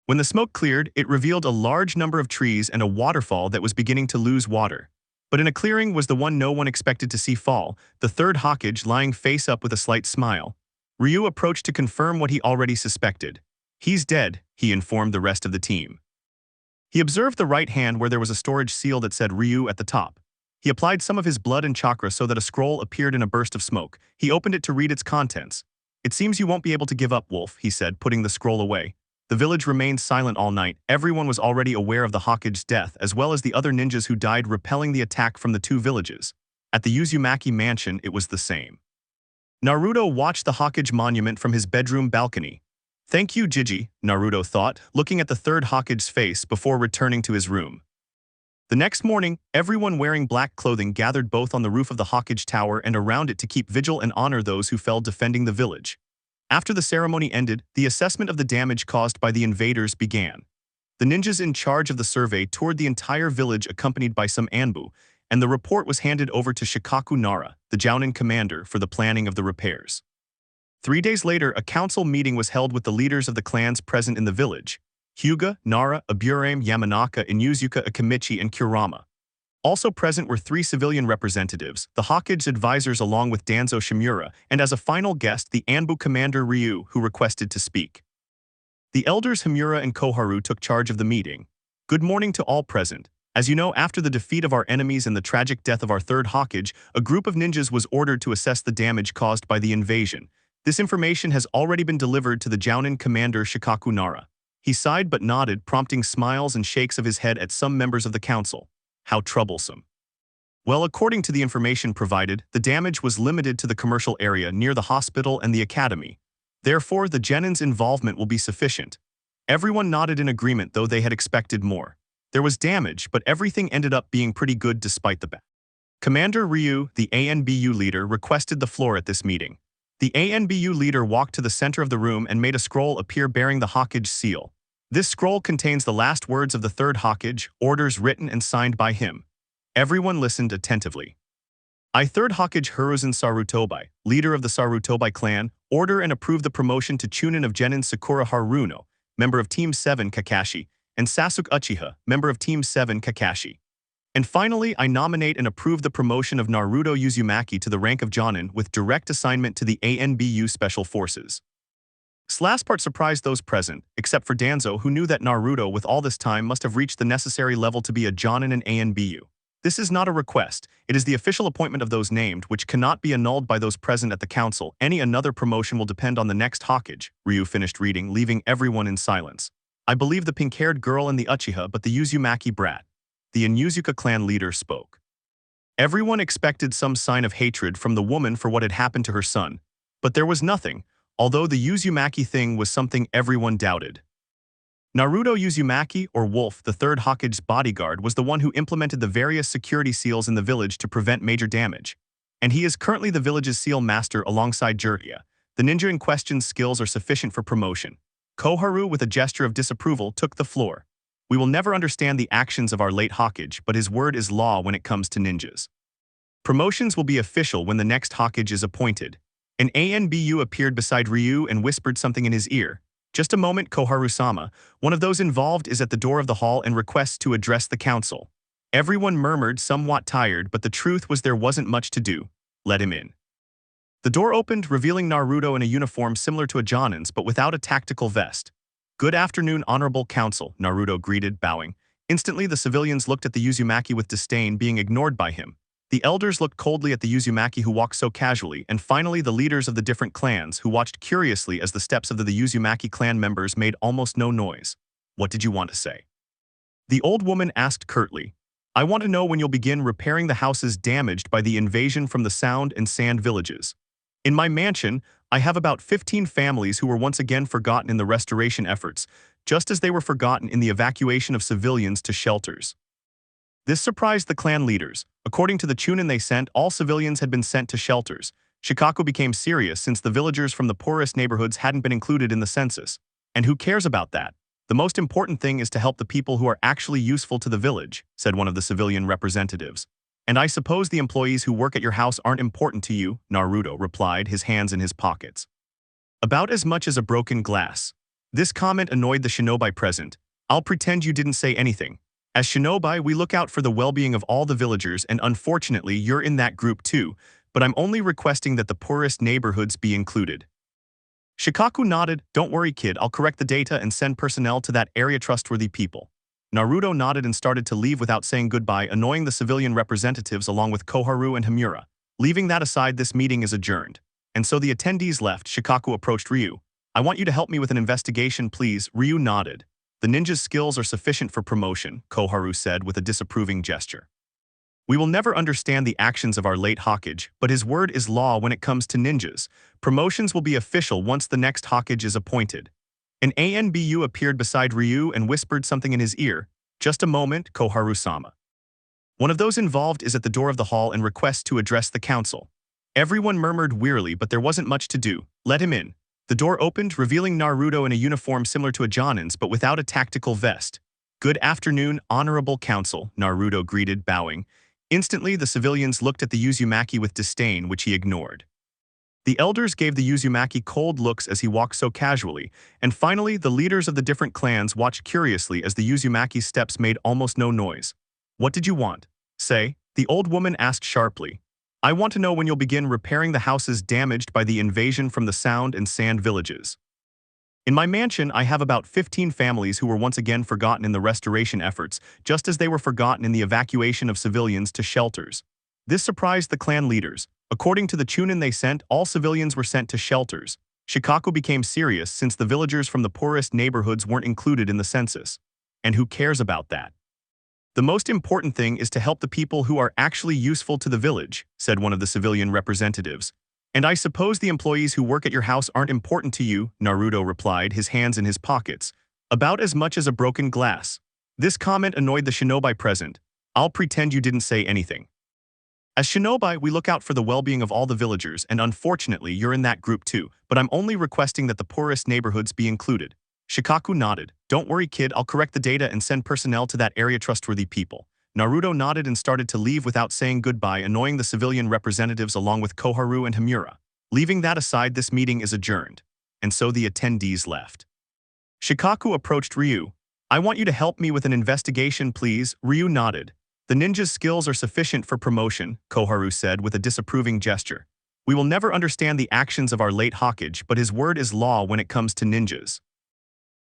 When the smoke cleared, it revealed a large number of trees and a waterfall that was beginning to lose water. But in a clearing was the one no one expected to see fall, the third Hokage lying face up with a slight smile. Ryu approached to confirm what he already suspected. He's dead, he informed the rest of the team. He observed the right hand where there was a storage seal that said Ryu at the top. He applied some of his blood and chakra so that a scroll appeared in a burst of smoke. He opened it to read its contents. It seems you won't be able to give up, Wolf, he said, putting the scroll away. The village remained silent all night. Everyone was already aware of the Hokage's death, as well as the other ninjas who died repelling the attack from the two villages. At the Uzumaki mansion, it was the same. Naruto watched the Hokage monument from his bedroom balcony. Thank you, Jiji, Naruto thought, looking at the third Hokage's face before returning to his room. The next morning, everyone wearing black clothing gathered both on the roof of the Hokage tower and around it to keep vigil and honor those who fell defending the village. After the ceremony ended, the assessment of the damage caused by the invaders began. The ninjas in charge of the survey toured the entire village accompanied by some Anbu, and the report was handed over to Shikaku Nara, the Jounin commander, for the planning of the repairs. 3 days later, a council meeting was held with the leaders of the clans present in the village: Hyuga, Nara, Aburame, Yamanaka, Inuzuka, Akamichi, and Kurama. Also present were 3 civilian representatives, the Hokage's advisors along with Danzo Shimura, and as a final guest, the Anbu commander Ryu, who requested to speak. The elders Himura and Koharu took charge of the meeting. Good morning to all present. As you know, after the defeat of our enemies and the tragic death of our third Hokage, a group of ninjas was ordered to assess the damage caused by the invasion. This information has already been delivered to the Jounin commander Shikaku Nara. He sighed but nodded, prompting smiles and shakes of his head at some members of the council. How troublesome. Well, according to the information provided, the damage was limited to the commercial area near the hospital and the academy. Therefore, the Genin's involvement will be sufficient. Everyone nodded in agreement, though they had expected more. There was damage, but everything ended up being pretty good despite the bad. Commander Ryu, the ANBU leader, requested the floor at this meeting. The ANBU leader walked to the center of the room and made a scroll appear bearing the Hokage's seal. This scroll contains the last words of the third Hokage, orders written and signed by him. Everyone listened attentively. I, third Hokage Hiruzen Sarutobi, leader of the Sarutobi clan, order and approve the promotion to Chunin of Genin Sakura Haruno, member of Team 7 Kakashi, and Sasuke Uchiha, member of Team 7 Kakashi. And finally, I nominate and approve the promotion of Naruto Uzumaki to the rank of Jonin with direct assignment to the ANBU Special Forces. This last part surprised those present, except for Danzo, who knew that Naruto with all this time must have reached the necessary level to be a Jonin in ANBU. This is not a request, it is the official appointment of those named, which cannot be annulled by those present at the council. Any another promotion will depend on the next Hokage, Ryu finished reading, leaving everyone in silence. I believe the pink-haired girl and the Uchiha, but the Uzumaki brat. The Inuzuka clan leader spoke. Everyone expected some sign of hatred from the woman for what had happened to her son, but there was nothing, although the Uzumaki thing was something everyone doubted. Naruto Uzumaki, or Wolf, the third Hokage's bodyguard, was the one who implemented the various security seals in the village to prevent major damage, and he is currently the village's seal master alongside Jiraiya. The ninja in question's skills are sufficient for promotion. Koharu, with a gesture of disapproval, took the floor. We will never understand the actions of our late Hokage, but his word is law when it comes to ninjas. Promotions will be official when the next Hokage is appointed. An ANBU appeared beside Ryu and whispered something in his ear. Just a moment, Koharu-sama. One of those involved is at the door of the hall and requests to address the council. Everyone murmured, somewhat tired, but the truth was there wasn't much to do. Let him in. The door opened, revealing Naruto in a uniform similar to a Jonin's, but without a tactical vest. Good afternoon, Honorable Council, Naruto greeted, bowing. Instantly, the civilians looked at the Uzumaki with disdain, being ignored by him. The elders looked coldly at the Uzumaki who walked so casually, and finally the leaders of the different clans who watched curiously as the steps of the Uzumaki clan members made almost no noise. What did you want to say? The old woman asked curtly. I want to know when you'll begin repairing the houses damaged by the invasion from the Sound and Sand villages. In my mansion, I have about 15 families who were once again forgotten in the restoration efforts, just as they were forgotten in the evacuation of civilians to shelters. This surprised the clan leaders. According to the Chunin they sent, all civilians had been sent to shelters. Shikaku became serious since the villagers from the poorest neighborhoods hadn't been included in the census. And who cares about that? The most important thing is to help the people who are actually useful to the village, said one of the civilian representatives. And I suppose the employees who work at your house aren't important to you, Naruto replied, his hands in his pockets. About as much as a broken glass. This comment annoyed the shinobi present. I'll pretend you didn't say anything. As shinobi, we look out for the well-being of all the villagers, and unfortunately you're in that group too, but I'm only requesting that the poorest neighborhoods be included. Shikaku nodded. Don't worry kid, I'll correct the data and send personnel to that area. Trustworthy people. Naruto nodded and started to leave without saying goodbye, annoying the civilian representatives along with Koharu and Himura. Leaving that aside, this meeting is adjourned. And so the attendees left. Shikaku approached Ryu. I want you to help me with an investigation, please. Ryu nodded. The ninja's skills are sufficient for promotion, Koharu said with a disapproving gesture. We will never understand the actions of our late Hokage, but his word is law when it comes to ninjas. Promotions will be official once the next Hokage is appointed. An Anbu appeared beside Ryu and whispered something in his ear. Just a moment, Koharu-sama. One of those involved is at the door of the hall and requests to address the council. Everyone murmured wearily, but there wasn't much to do. Let him in. The door opened, revealing Naruto in a uniform similar to a Jonin's but without a tactical vest. Good afternoon, honorable council, Naruto greeted, bowing. Instantly, the civilians looked at the Uzumaki with disdain, which he ignored. The elders gave the Uzumaki cold looks as he walked so casually, and finally, the leaders of the different clans watched curiously as the Uzumaki's steps made almost no noise. What did you want? Say, the old woman asked sharply. I want to know when you'll begin repairing the houses damaged by the invasion from the Sound and Sand villages. In my mansion, I have about 15 families who were once again forgotten in the restoration efforts, just as they were forgotten in the evacuation of civilians to shelters. This surprised the clan leaders. According to the Chunin they sent, all civilians were sent to shelters. Shikaku became serious since the villagers from the poorest neighborhoods weren't included in the census. And who cares about that? The most important thing is to help the people who are actually useful to the village, said one of the civilian representatives. And I suppose the employees who work at your house aren't important to you, Naruto replied, his hands in his pockets. About as much as a broken glass. This comment annoyed the shinobi present. I'll pretend you didn't say anything. As shinobi, we look out for the well-being of all the villagers, and unfortunately you're in that group too, but I'm only requesting that the poorest neighborhoods be included. Shikaku nodded. Don't worry kid, I'll correct the data and send personnel to that area. Trustworthy people. Naruto nodded and started to leave without saying goodbye, annoying the civilian representatives along with Koharu and Himura. Leaving that aside, this meeting is adjourned. And so the attendees left. Shikaku approached Ryu. I want you to help me with an investigation, please. Ryu nodded. The ninja's skills are sufficient for promotion, Koharu said with a disapproving gesture. We will never understand the actions of our late Hokage, but his word is law when it comes to ninjas.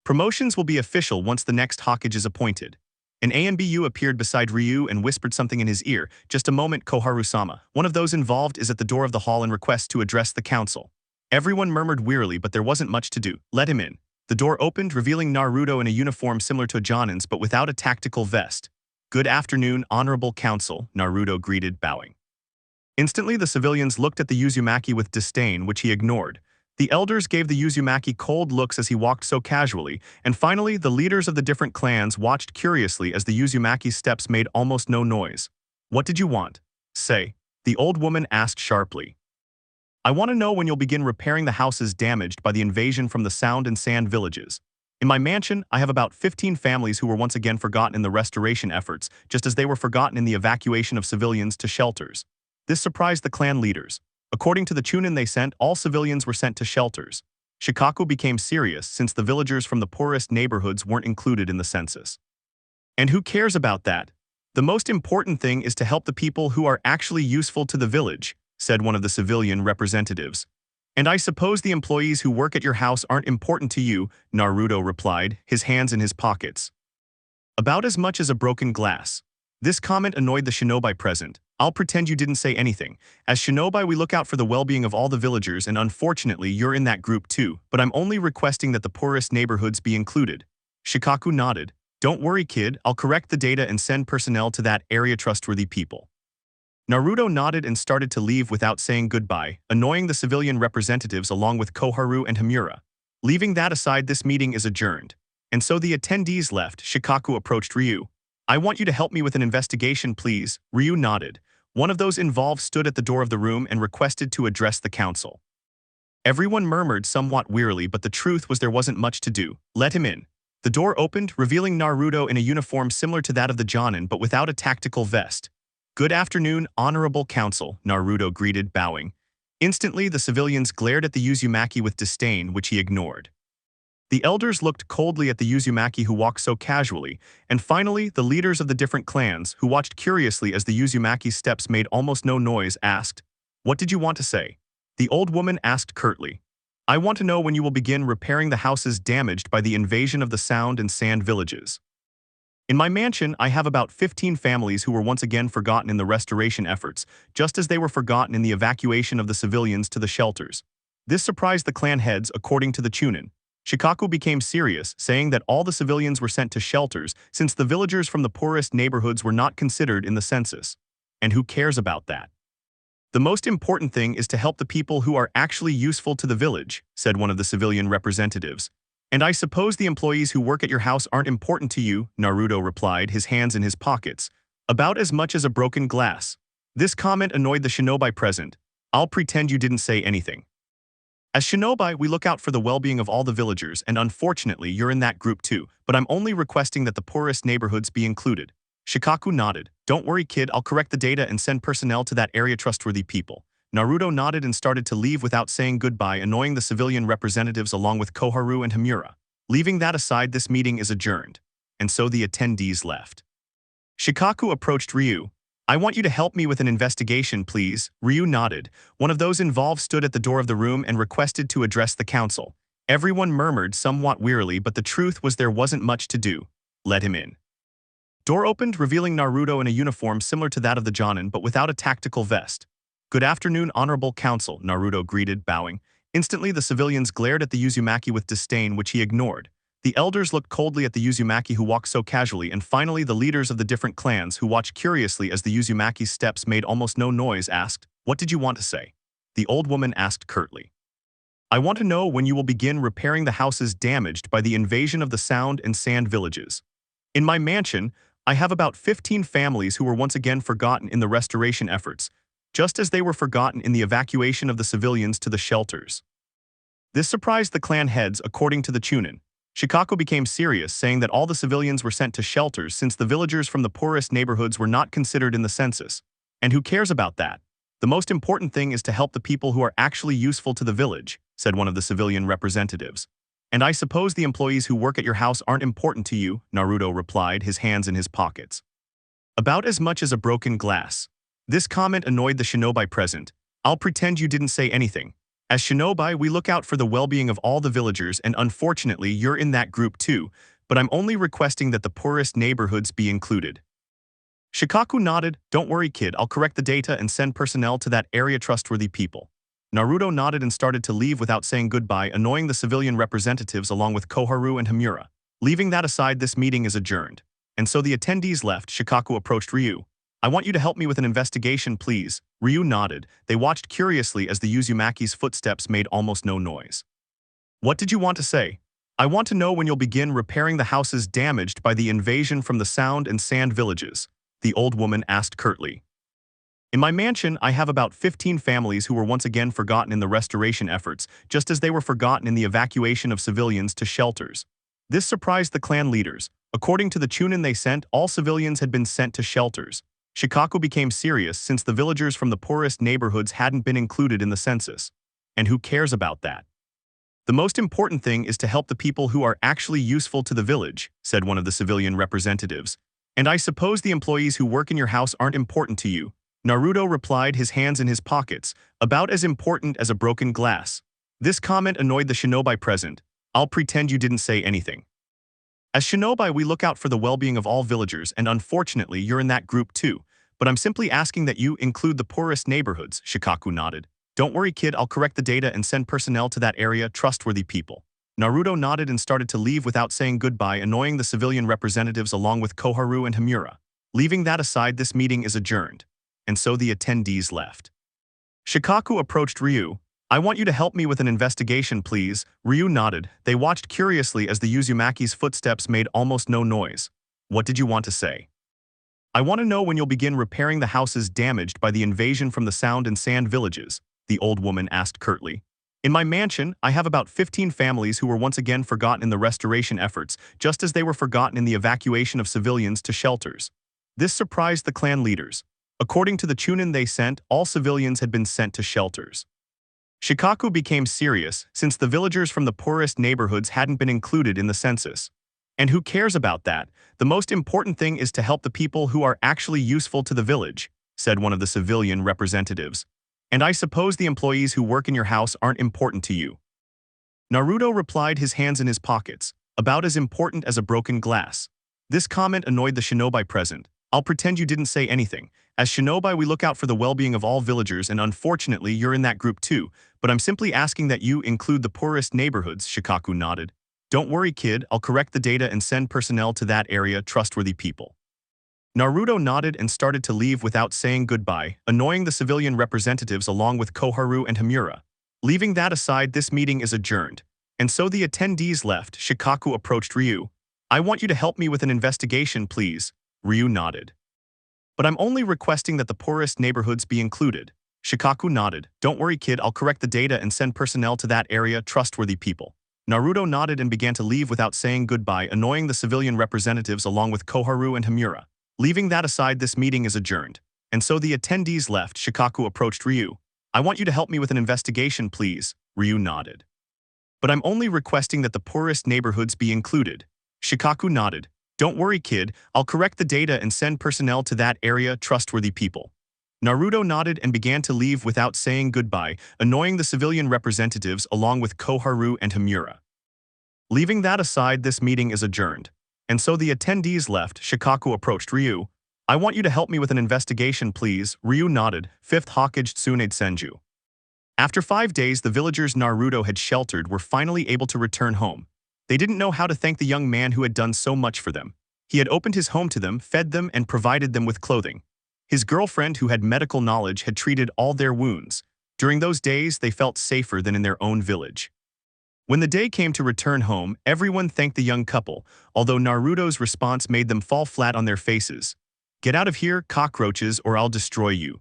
Promotions will be official once the next Hokage is appointed. An Anbu appeared beside Ryu and whispered something in his ear. Just a moment, Koharu-sama. One of those involved is at the door of the hall and requests to address the council. Everyone murmured wearily, but there wasn't much to do. Let him in. The door opened, revealing Naruto in a uniform similar to a Jonin's but without a tactical vest. Good afternoon, honorable council, Naruto greeted, bowing. Instantly, the civilians looked at the Uzumaki with disdain, which he ignored. The elders gave the Uzumaki cold looks as he walked so casually, and finally, the leaders of the different clans watched curiously as the Uzumaki's steps made almost no noise. What did you want? Say, the old woman asked sharply. I want to know when you'll begin repairing the houses damaged by the invasion from the Sound and Sand villages. In my mansion, I have about 15 families who were once again forgotten in the restoration efforts, just as they were forgotten in the evacuation of civilians to shelters. This surprised the clan leaders. According to the Chunin they sent, all civilians were sent to shelters. Shikaku became serious since the villagers from the poorest neighborhoods weren't included in the census. And who cares about that? The most important thing is to help the people who are actually useful to the village, said one of the civilian representatives. And I suppose the employees who work at your house aren't important to you, Naruto replied, his hands in his pockets. About as much as a broken glass. This comment annoyed the shinobi present. I'll pretend you didn't say anything. As shinobi, we look out for the well-being of all the villagers, and unfortunately you're in that group too, but I'm only requesting that the poorest neighborhoods be included. Shikaku nodded. Don't worry kid, I'll correct the data and send personnel to that area. Trustworthy people. Naruto nodded and started to leave without saying goodbye, annoying the civilian representatives along with Koharu and Himura. Leaving that aside, this meeting is adjourned. And so the attendees left. Shikaku approached Ryu. I want you to help me with an investigation, please. Ryu nodded. One of those involved stood at the door of the room and requested to address the council. Everyone murmured somewhat wearily, but the truth was there wasn't much to do. Let him in. The door opened, revealing Naruto in a uniform similar to that of the Jonin but without a tactical vest. Good afternoon, Honorable Council, Naruto greeted, bowing. Instantly, the civilians glared at the Uzumaki with disdain, which he ignored. The elders looked coldly at the Uzumaki who walked so casually, and finally, the leaders of the different clans, who watched curiously as the Uzumaki's steps made almost no noise, asked, "What did you want to say?" The old woman asked curtly, "I want to know when you will begin repairing the houses damaged by the invasion of the Sound and Sand villages. In my mansion, I have about 15 families who were once again forgotten in the restoration efforts, just as they were forgotten in the evacuation of the civilians to the shelters." This surprised the clan heads, according to the Chunin. Shikaku became serious, saying that all the civilians were sent to shelters since the villagers from the poorest neighborhoods were not considered in the census. And who cares about that? The most important thing is to help the people who are actually useful to the village, said one of the civilian representatives. And I suppose the employees who work at your house aren't important to you, Naruto replied, his hands in his pockets. About as much as a broken glass. This comment annoyed the shinobi present. I'll pretend you didn't say anything. As shinobi, we look out for the well-being of all the villagers, and unfortunately you're in that group too, but I'm only requesting that the poorest neighborhoods be included. Shikaku nodded. Don't worry, kid, I'll correct the data and send personnel to that area, trustworthy people. Naruto nodded and started to leave without saying goodbye, annoying the civilian representatives along with Koharu and Himura. Leaving that aside, this meeting is adjourned. And so the attendees left. Shikaku approached Ryu. I want you to help me with an investigation, please. Ryu nodded. One of those involved stood at the door of the room and requested to address the council. Everyone murmured somewhat wearily, but the truth was there wasn't much to do. Let him in. Door opened, revealing Naruto in a uniform similar to that of the Jonin but without a tactical vest. Good afternoon, Honorable Council, Naruto greeted, bowing. Instantly, the civilians glared at the Uzumaki with disdain, which he ignored. The elders looked coldly at the Uzumaki who walked so casually, and finally the leaders of the different clans who watched curiously as the Uzumaki's steps made almost no noise asked, "What did you want to say?" The old woman asked curtly. I want to know when you will begin repairing the houses damaged by the invasion of the Sound and Sand villages. In my mansion, I have about 15 families who were once again forgotten in the restoration efforts, just as they were forgotten in the evacuation of the civilians to the shelters. This surprised the clan heads, according to the Chunin. Shikaku became serious, saying that all the civilians were sent to shelters since the villagers from the poorest neighborhoods were not considered in the census. And who cares about that? The most important thing is to help the people who are actually useful to the village, said one of the civilian representatives. And I suppose the employees who work at your house aren't important to you, Naruto replied, his hands in his pockets. About as much as a broken glass. This comment annoyed the shinobi present. I'll pretend you didn't say anything. As shinobi, we look out for the well-being of all the villagers, and unfortunately you're in that group too, but I'm only requesting that the poorest neighborhoods be included. Shikaku nodded. Don't worry, kid, I'll correct the data and send personnel to that area, trustworthy people. Naruto nodded and started to leave without saying goodbye, annoying the civilian representatives along with Koharu and Himura. Leaving that aside, this meeting is adjourned. And so the attendees left. Shikaku approached Ryu. I want you to help me with an investigation, please. Ryu nodded. They watched curiously as the Uzumaki's footsteps made almost no noise. What did you want to say? I want to know when you'll begin repairing the houses damaged by the invasion from the Sound and Sand villages, the old woman asked curtly. In my mansion, I have about 15 families who were once again forgotten in the restoration efforts, just as they were forgotten in the evacuation of civilians to shelters. This surprised the clan leaders. According to the Chunin they sent, all civilians had been sent to shelters. Shikaku became serious since the villagers from the poorest neighborhoods hadn't been included in the census. And who cares about that? The most important thing is to help the people who are actually useful to the village, said one of the civilian representatives. And I suppose the employees who work in your house aren't important to you, Naruto replied, his hands in his pockets, about as important as a broken glass. This comment annoyed the shinobi present. I'll pretend you didn't say anything. As shinobi, we look out for the well-being of all villagers, and unfortunately you're in that group too, but I'm simply asking that you include the poorest neighborhoods, Shikaku nodded. Don't worry, kid, I'll correct the data and send personnel to that area, trustworthy people. Naruto nodded and started to leave without saying goodbye, annoying the civilian representatives along with Koharu and Himura. Leaving that aside, this meeting is adjourned. And so the attendees left. Shikaku approached Ryu. I want you to help me with an investigation, please. Ryu nodded. They watched curiously as the Uzumaki's footsteps made almost no noise. What did you want to say? I want to know when you'll begin repairing the houses damaged by the invasion from the Sound and Sand villages, the old woman asked curtly. In my mansion, I have about 15 families who were once again forgotten in the restoration efforts, just as they were forgotten in the evacuation of civilians to shelters. This surprised the clan leaders. According to the Chunin they sent, all civilians had been sent to shelters. Shikaku became serious since the villagers from the poorest neighborhoods hadn't been included in the census. And who cares about that? The most important thing is to help the people who are actually useful to the village, said one of the civilian representatives. And I suppose the employees who work in your house aren't important to you. Naruto replied, his hands in his pockets, about as important as a broken glass. This comment annoyed the shinobi present. I'll pretend you didn't say anything. As shinobi, we look out for the well-being of all villagers, and unfortunately you're in that group too, but I'm simply asking that you include the poorest neighborhoods, Shikaku nodded. Don't worry, kid, I'll correct the data and send personnel to that area, trustworthy people. Naruto nodded and started to leave without saying goodbye, annoying the civilian representatives along with Koharu and Hamura. Leaving that aside, this meeting is adjourned. And so the attendees left. Shikaku approached Ryu. I want you to help me with an investigation, please. Ryu nodded. But I'm only requesting that the poorest neighborhoods be included. Shikaku nodded. Don't worry, kid, I'll correct the data and send personnel to that area, trustworthy people. Naruto nodded and began to leave without saying goodbye, annoying the civilian representatives along with Koharu and Hamura. Leaving that aside, this meeting is adjourned. And so the attendees left. Shikaku approached Ryu. I want you to help me with an investigation, please. Ryu nodded. But I'm only requesting that the poorest neighborhoods be included. Shikaku nodded. Don't worry, kid, I'll correct the data and send personnel to that area, trustworthy people. Naruto nodded and began to leave without saying goodbye, annoying the civilian representatives along with Koharu and Hamura. Leaving that aside, this meeting is adjourned. And so the attendees left. Shikaku approached Ryu. I want you to help me with an investigation, please. Ryu nodded. 5th Hokage Tsunade Senju. After 5 days, the villagers Naruto had sheltered were finally able to return home. They didn't know how to thank the young man who had done so much for them. He had opened his home to them, fed them, and provided them with clothing. His girlfriend, who had medical knowledge, had treated all their wounds. During those days, they felt safer than in their own village. When the day came to return home, everyone thanked the young couple, although Naruto's response made them fall flat on their faces. Get out of here, cockroaches, or I'll destroy you.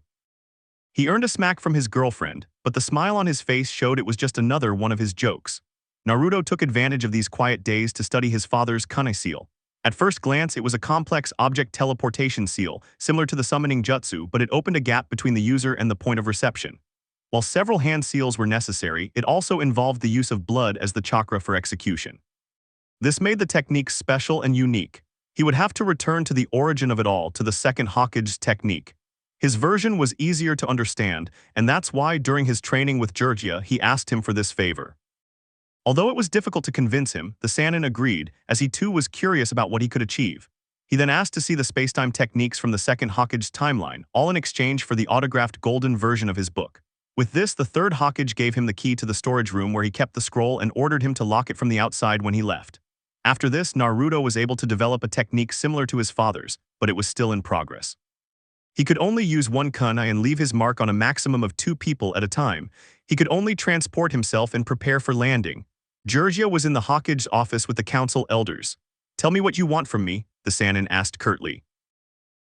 He earned a smack from his girlfriend, but the smile on his face showed it was just another one of his jokes. Naruto took advantage of these quiet days to study his father's Kane seal. At first glance, it was a complex object teleportation seal, similar to the summoning jutsu, but it opened a gap between the user and the point of reception. While several hand seals were necessary, it also involved the use of blood as the chakra for execution. This made the technique special and unique. He would have to return to the origin of it all, to the second Hokage's technique. His version was easier to understand, and that's why during his training with Jiraiya he asked him for this favor. Although it was difficult to convince him, the Sannin agreed, as he too was curious about what he could achieve. He then asked to see the spacetime techniques from the second Hokage's timeline, all in exchange for the autographed golden version of his book. With this, the third Hokage gave him the key to the storage room where he kept the scroll and ordered him to lock it from the outside when he left. After this, Naruto was able to develop a technique similar to his father's, but it was still in progress. He could only use one kunai and leave his mark on a maximum of 2 people at a time. He could only transport himself and prepare for landing. Jiraiya was in the Hokage's office with the council elders. Tell me what you want from me, the Sannin asked curtly.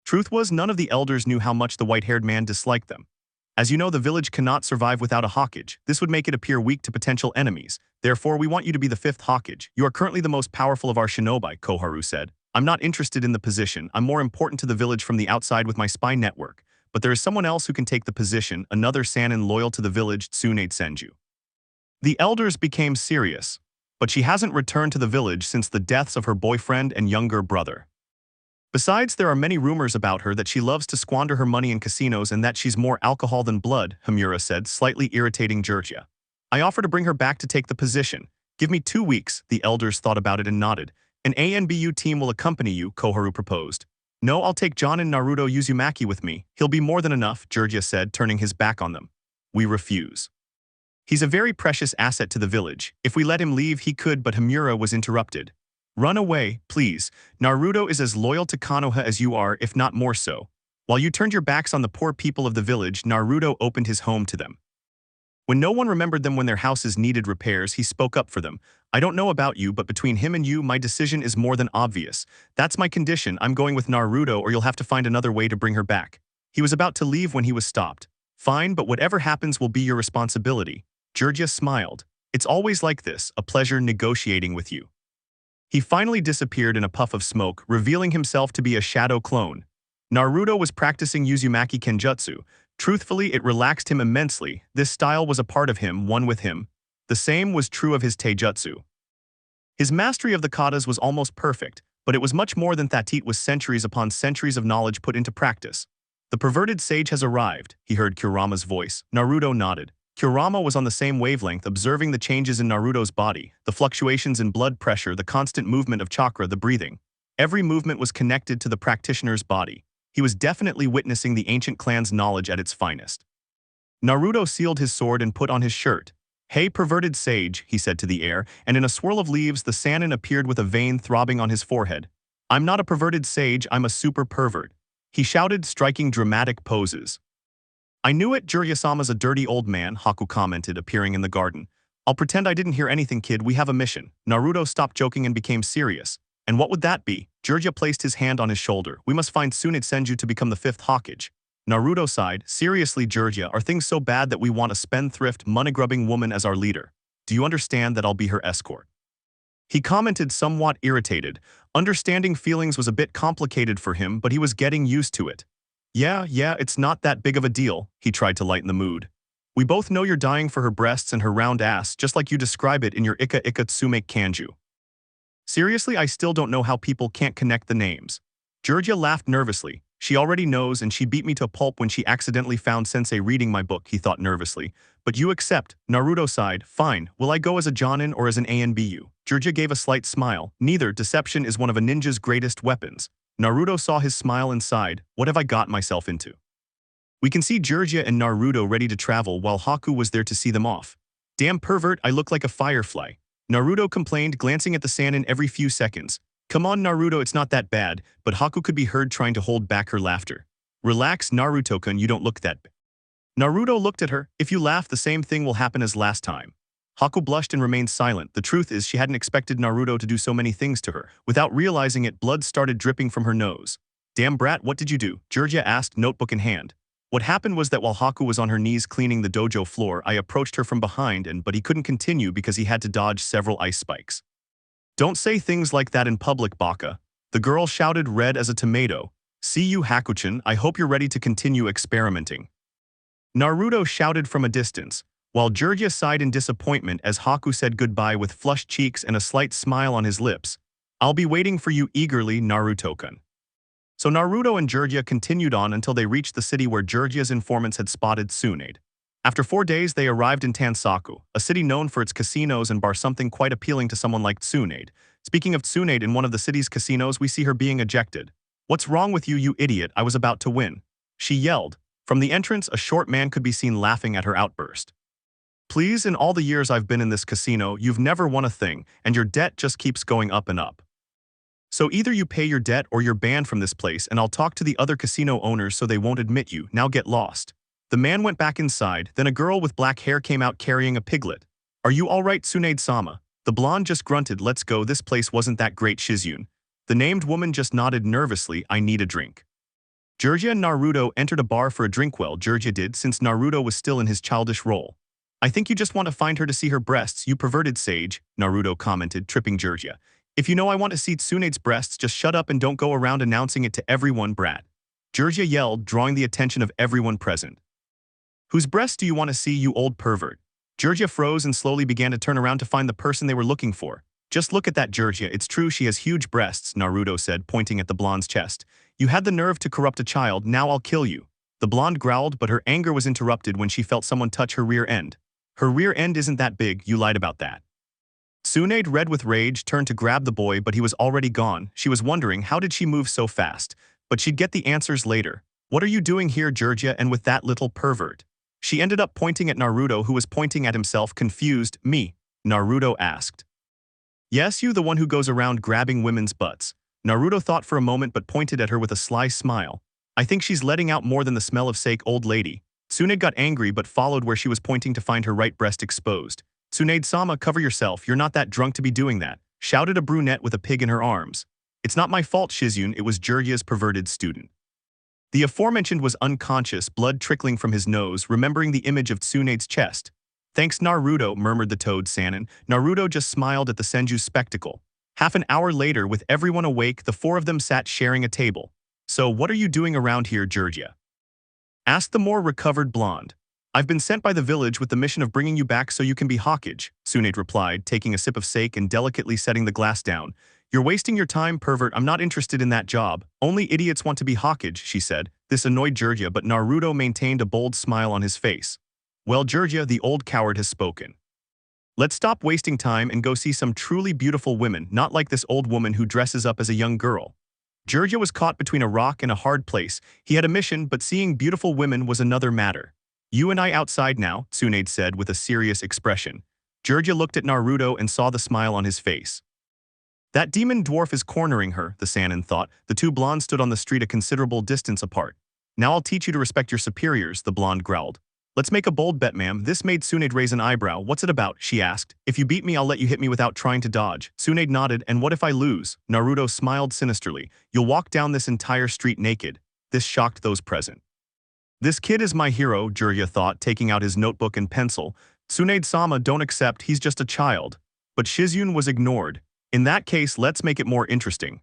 Truth was, none of the elders knew how much the white-haired man disliked them. As you know, the village cannot survive without a Hokage. This would make it appear weak to potential enemies. Therefore, we want you to be the 5th Hokage. You are currently the most powerful of our shinobi, Koharu said. I'm not interested in the position. I'm more important to the village from the outside with my spy network. But there is someone else who can take the position, another Sannin loyal to the village, Tsunade Senju. The elders became serious, but she hasn't returned to the village since the deaths of her boyfriend and younger brother. Besides, there are many rumors about her that she loves to squander her money in casinos and that she's more alcohol than blood, Hamura said, slightly irritating Jiraiya. I offer to bring her back to take the position. Give me 2 weeks, the elders thought about it and nodded. An ANBU team will accompany you, Koharu proposed. No, I'll take John and Naruto Uzumaki with me. He'll be more than enough, Jiraiya said, turning his back on them. We refuse. He's a very precious asset to the village. If we let him leave, he could, but Hamura was interrupted. Run away, please. Naruto is as loyal to Konoha as you are, if not more so. While you turned your backs on the poor people of the village, Naruto opened his home to them. When no one remembered them when their houses needed repairs, he spoke up for them. I don't know about you, but between him and you, my decision is more than obvious. That's my condition. I'm going with Naruto, or you'll have to find another way to bring her back. He was about to leave when he was stopped. Fine, but whatever happens will be your responsibility. Jiraiya smiled. It's always like this, a pleasure negotiating with you. He finally disappeared in a puff of smoke, revealing himself to be a shadow clone. Naruto was practicing Uzumaki Kenjutsu. Truthfully, it relaxed him immensely. This style was a part of him, one with him. The same was true of his taijutsu. His mastery of the katas was almost perfect, but it was much more than that. It was centuries upon centuries of knowledge put into practice. The perverted sage has arrived, he heard Kurama's voice. Naruto nodded. Kurama was on the same wavelength, observing the changes in Naruto's body, the fluctuations in blood pressure, the constant movement of chakra, the breathing. Every movement was connected to the practitioner's body. He was definitely witnessing the ancient clan's knowledge at its finest. Naruto sealed his sword and put on his shirt. Hey, perverted sage, he said to the air, and in a swirl of leaves the Sannin appeared with a vein throbbing on his forehead. I'm not a perverted sage, I'm a super pervert. He shouted, striking dramatic poses. I knew it, Jiraiya-sama's a dirty old man, Haku commented, appearing in the garden. I'll pretend I didn't hear anything, kid, we have a mission. Naruto stopped joking and became serious. And what would that be? Jiraiya placed his hand on his shoulder. We must find Tsunade Senju to become the 5th Hokage. Naruto sighed. Seriously, Jiraiya, are things so bad that we want a spendthrift, money-grubbing woman as our leader? Do you understand that I'll be her escort? He commented, somewhat irritated. Understanding feelings was a bit complicated for him, but he was getting used to it. Yeah, it's not that big of a deal, he tried to lighten the mood. We both know you're dying for her breasts and her round ass, just like you describe it in your Akatsuki kanju. Seriously, I still don't know how people can't connect the names. Jiraiya laughed nervously. She already knows, and she beat me to a pulp when she accidentally found Sensei reading my book, he thought nervously. But you accept. Naruto sighed. Fine, will I go as a Jonin or as an ANBU? Jiraiya gave a slight smile. Neither. Deception is one of a ninja's greatest weapons. Naruto saw his smile and sighed. What have I got myself into? We can see Jiraiya and Naruto ready to travel while Haku was there to see them off. Damn pervert, I look like a firefly. Naruto complained, glancing at the Sannin every few seconds. Come on, Naruto, it's not that bad, but Haku could be heard trying to hold back her laughter. Relax, Naruto-kun, you don't look that bad. Naruto looked at her. If you laugh, the same thing will happen as last time. Haku blushed and remained silent. The truth is, she hadn't expected Naruto to do so many things to her. Without realizing it, blood started dripping from her nose. Damn brat, what did you do? Jiraiya asked, notebook in hand. What happened was that while Haku was on her knees cleaning the dojo floor, I approached her from behind but he couldn't continue because he had to dodge several ice spikes. Don't say things like that in public, Baka. The girl shouted, red as a tomato. See you, Haku-chan, I hope you're ready to continue experimenting. Naruto shouted from a distance, while Jiraiya sighed in disappointment as Haku said goodbye with flushed cheeks and a slight smile on his lips. I'll be waiting for you eagerly, Naruto-kun. So Naruto and Jiraiya continued on until they reached the city where Jiraiya's informants had spotted Tsunade. After 4 days, they arrived in Tansaku, a city known for its casinos and bars, something quite appealing to someone like Tsunade. Speaking of Tsunade, in one of the city's casinos, we see her being ejected. What's wrong with you, you idiot? I was about to win. She yelled. From the entrance, a short man could be seen laughing at her outburst. Please, in all the years I've been in this casino, you've never won a thing, and your debt just keeps going up and up. So either you pay your debt or you're banned from this place, and I'll talk to the other casino owners so they won't admit you. Now get lost. The man went back inside, then a girl with black hair came out carrying a piglet. Are you all right, Tsunade-sama? The blonde just grunted, let's go, this place wasn't that great, Shizune. The named woman just nodded nervously, I need a drink. Jiraiya and Naruto entered a bar for a drink. Well, Jiraiya did, since Naruto was still in his childish role. I think you just want to find her to see her breasts, you perverted sage, Naruto commented, tripping Jiraiya. If you know I want to see Tsunade's breasts, just shut up and don't go around announcing it to everyone, brat. Jiraiya yelled, drawing the attention of everyone present. Whose breasts do you want to see, you old pervert? Jiraiya froze and slowly began to turn around to find the person they were looking for. Just look at that, Jiraiya, it's true she has huge breasts, Naruto said, pointing at the blonde's chest. You had the nerve to corrupt a child, now I'll kill you. The blonde growled, but her anger was interrupted when she felt someone touch her rear end. Her rear end isn't that big, you lied about that. Tsunade, red with rage, turned to grab the boy, but he was already gone. She was wondering how did she move so fast, but she'd get the answers later. What are you doing here, Jiraiya, and with that little pervert? She ended up pointing at Naruto, who was pointing at himself, confused. Me? Naruto asked. Yes, you, the one who goes around grabbing women's butts. Naruto thought for a moment but pointed at her with a sly smile. I think she's letting out more than the smell of sake, old lady. Tsunade got angry but followed where she was pointing to find her right breast exposed. "Tsunade-sama, cover yourself, you're not that drunk to be doing that," shouted a brunette with a pig in her arms. "It's not my fault, Shizune, it was Jirya's perverted student." The aforementioned was unconscious, blood trickling from his nose, remembering the image of Tsunade's chest. "Thanks, Naruto," murmured the toad Sannin. Naruto just smiled at the Senju's spectacle. Half an hour later, with everyone awake, the four of them sat sharing a table. "So what are you doing around here, Jirya?" asked the more recovered blonde. "I've been sent by the village with the mission of bringing you back so you can be Hokage," Tsunade replied, taking a sip of sake and delicately setting the glass down. "You're wasting your time, pervert, I'm not interested in that job. Only idiots want to be Hokage," she said. This annoyed Jirya, but Naruto maintained a bold smile on his face. "Well, Jirya, the old coward has spoken. Let's stop wasting time and go see some truly beautiful women, not like this old woman who dresses up as a young girl." Jirya was caught between a rock and a hard place. He had a mission, but seeing beautiful women was another matter. "You and I outside now," Tsunade said with a serious expression. Jirya looked at Naruto and saw the smile on his face. "That demon dwarf is cornering her," the Sannin thought. The two blondes stood on the street a considerable distance apart. "Now I'll teach you to respect your superiors," the blonde growled. "Let's make a bold bet, ma'am." This made Tsunade raise an eyebrow. "What's it about?" she asked. "If you beat me, I'll let you hit me without trying to dodge." Tsunade nodded. "And what if I lose?" Naruto smiled sinisterly. "You'll walk down this entire street naked." This shocked those present. "This kid is my hero," Jirya thought, taking out his notebook and pencil. "Tsunade-sama, don't accept, he's just a child." But Shizune was ignored. "In that case, let's make it more interesting.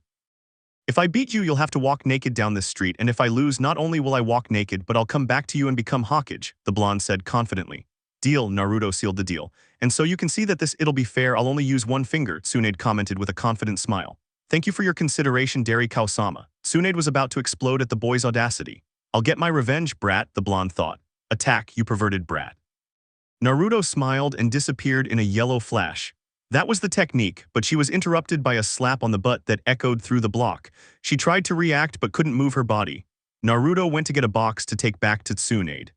If I beat you, you'll have to walk naked down this street, and if I lose, not only will I walk naked, but I'll come back to you and become Hokage," the blonde said confidently. "Deal," Naruto sealed the deal. "And so you can see that it'll be fair, I'll only use one finger," Tsunade commented with a confident smile. "Thank you for your consideration, Dari Kao-sama." Tsunade was about to explode at the boy's audacity. "I'll get my revenge, brat," the blonde thought. "Attack, you perverted brat." Naruto smiled and disappeared in a yellow flash. That was the technique, but she was interrupted by a slap on the butt that echoed through the block. She tried to react but couldn't move her body. Naruto went to get a box to take back to Tsunade.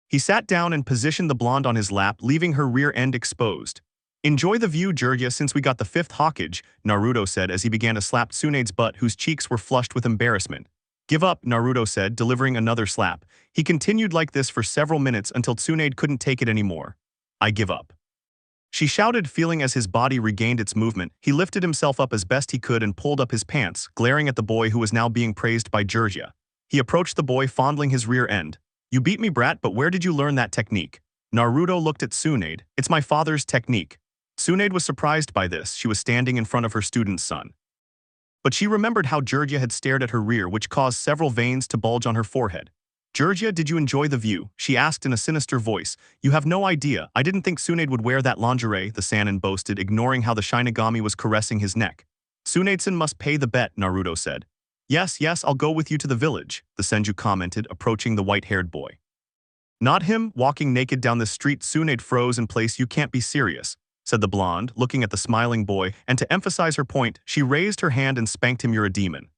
He sat down and positioned the blonde on his lap, leaving her rear end exposed. "Enjoy the view, Jirya, since we got the fifth Hokage," Naruto said as he began to slap Tsunade's butt, whose cheeks were flushed with embarrassment. "Give up," Naruto said, delivering another slap. He continued like this for several minutes until Tsunade couldn't take it anymore. "I give up," she shouted, feeling as his body regained its movement. He lifted himself up as best he could and pulled up his pants, glaring at the boy who was now being praised by Jirya. He approached the boy, fondling his rear end. "You beat me, brat, but where did you learn that technique?" Naruto looked at Tsunade. "It's my father's technique." Tsunade was surprised by this. She was standing in front of her student's son. But she remembered how Jirya had stared at her rear, which caused several veins to bulge on her forehead. "Jirya, did you enjoy the view?" she asked in a sinister voice. "You have no idea. I didn't think Tsunade would wear that lingerie," the Sannin boasted, ignoring how the Shinigami was caressing his neck. "Tsunade-san must pay the bet," Naruto said. Yes, I'll go with you to the village," the Senju commented, approaching the white-haired boy. "Not him, walking naked down the street." Tsunade froze in place. "You can't be serious," said the blonde, looking at the smiling boy, and to emphasize her point, she raised her hand and spanked him. "You're a demon."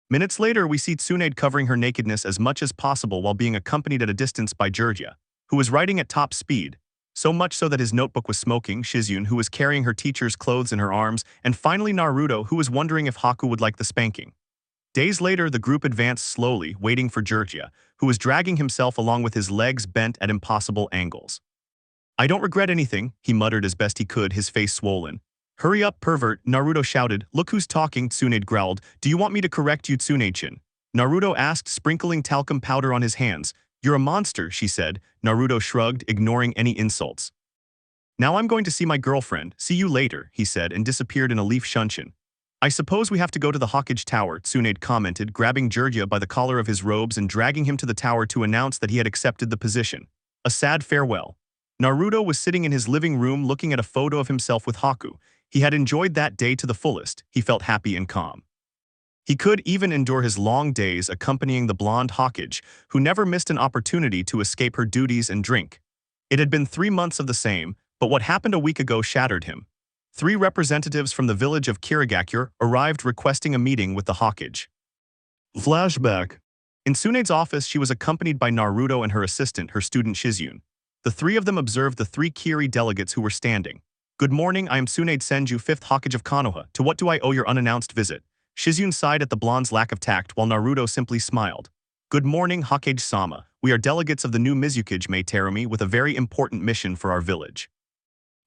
Minutes later, we see Tsunade covering her nakedness as much as possible while being accompanied at a distance by Jirya, who was writing at top speed, so much so that his notebook was smoking, Shizune, who was carrying her teacher's clothes in her arms, and finally Naruto, who was wondering if Haku would like the spanking. Days later, the group advanced slowly, waiting for Jirya, who was dragging himself along with his legs bent at impossible angles. "I don't regret anything," he muttered as best he could, his face swollen. "Hurry up, pervert," Naruto shouted. "Look who's talking," Tsunade growled. "Do you want me to correct you, Tsunade-chan?" Naruto asked, sprinkling talcum powder on his hands. "You're a monster," she said. Naruto shrugged, ignoring any insults. "Now I'm going to see my girlfriend. See you later," he said, and disappeared in a leaf shunshin. "I suppose we have to go to the Hokage Tower," Tsunade commented, grabbing Jirya by the collar of his robes and dragging him to the tower to announce that he had accepted the position. A sad farewell. Naruto was sitting in his living room looking at a photo of himself with Haku. He had enjoyed that day to the fullest. He felt happy and calm. He could even endure his long days accompanying the blonde Hokage, who never missed an opportunity to escape her duties and drink. It had been 3 months of the same, but what happened a week ago shattered him. 3 representatives from the village of Kirigakure arrived requesting a meeting with the Hokage. Flashback. In Tsunade's office, she was accompanied by Naruto and her assistant, her student Shizune. The 3 of them observed the 3 Kiri delegates who were standing. "Good morning, I am Tsunade Senju, 5th Hokage of Konoha. To what do I owe your unannounced visit?" Shizune sighed at the blonde's lack of tact while Naruto simply smiled. Good morning, Hokage-sama. We are delegates of the new Mizukage Terumi with a very important mission for our village.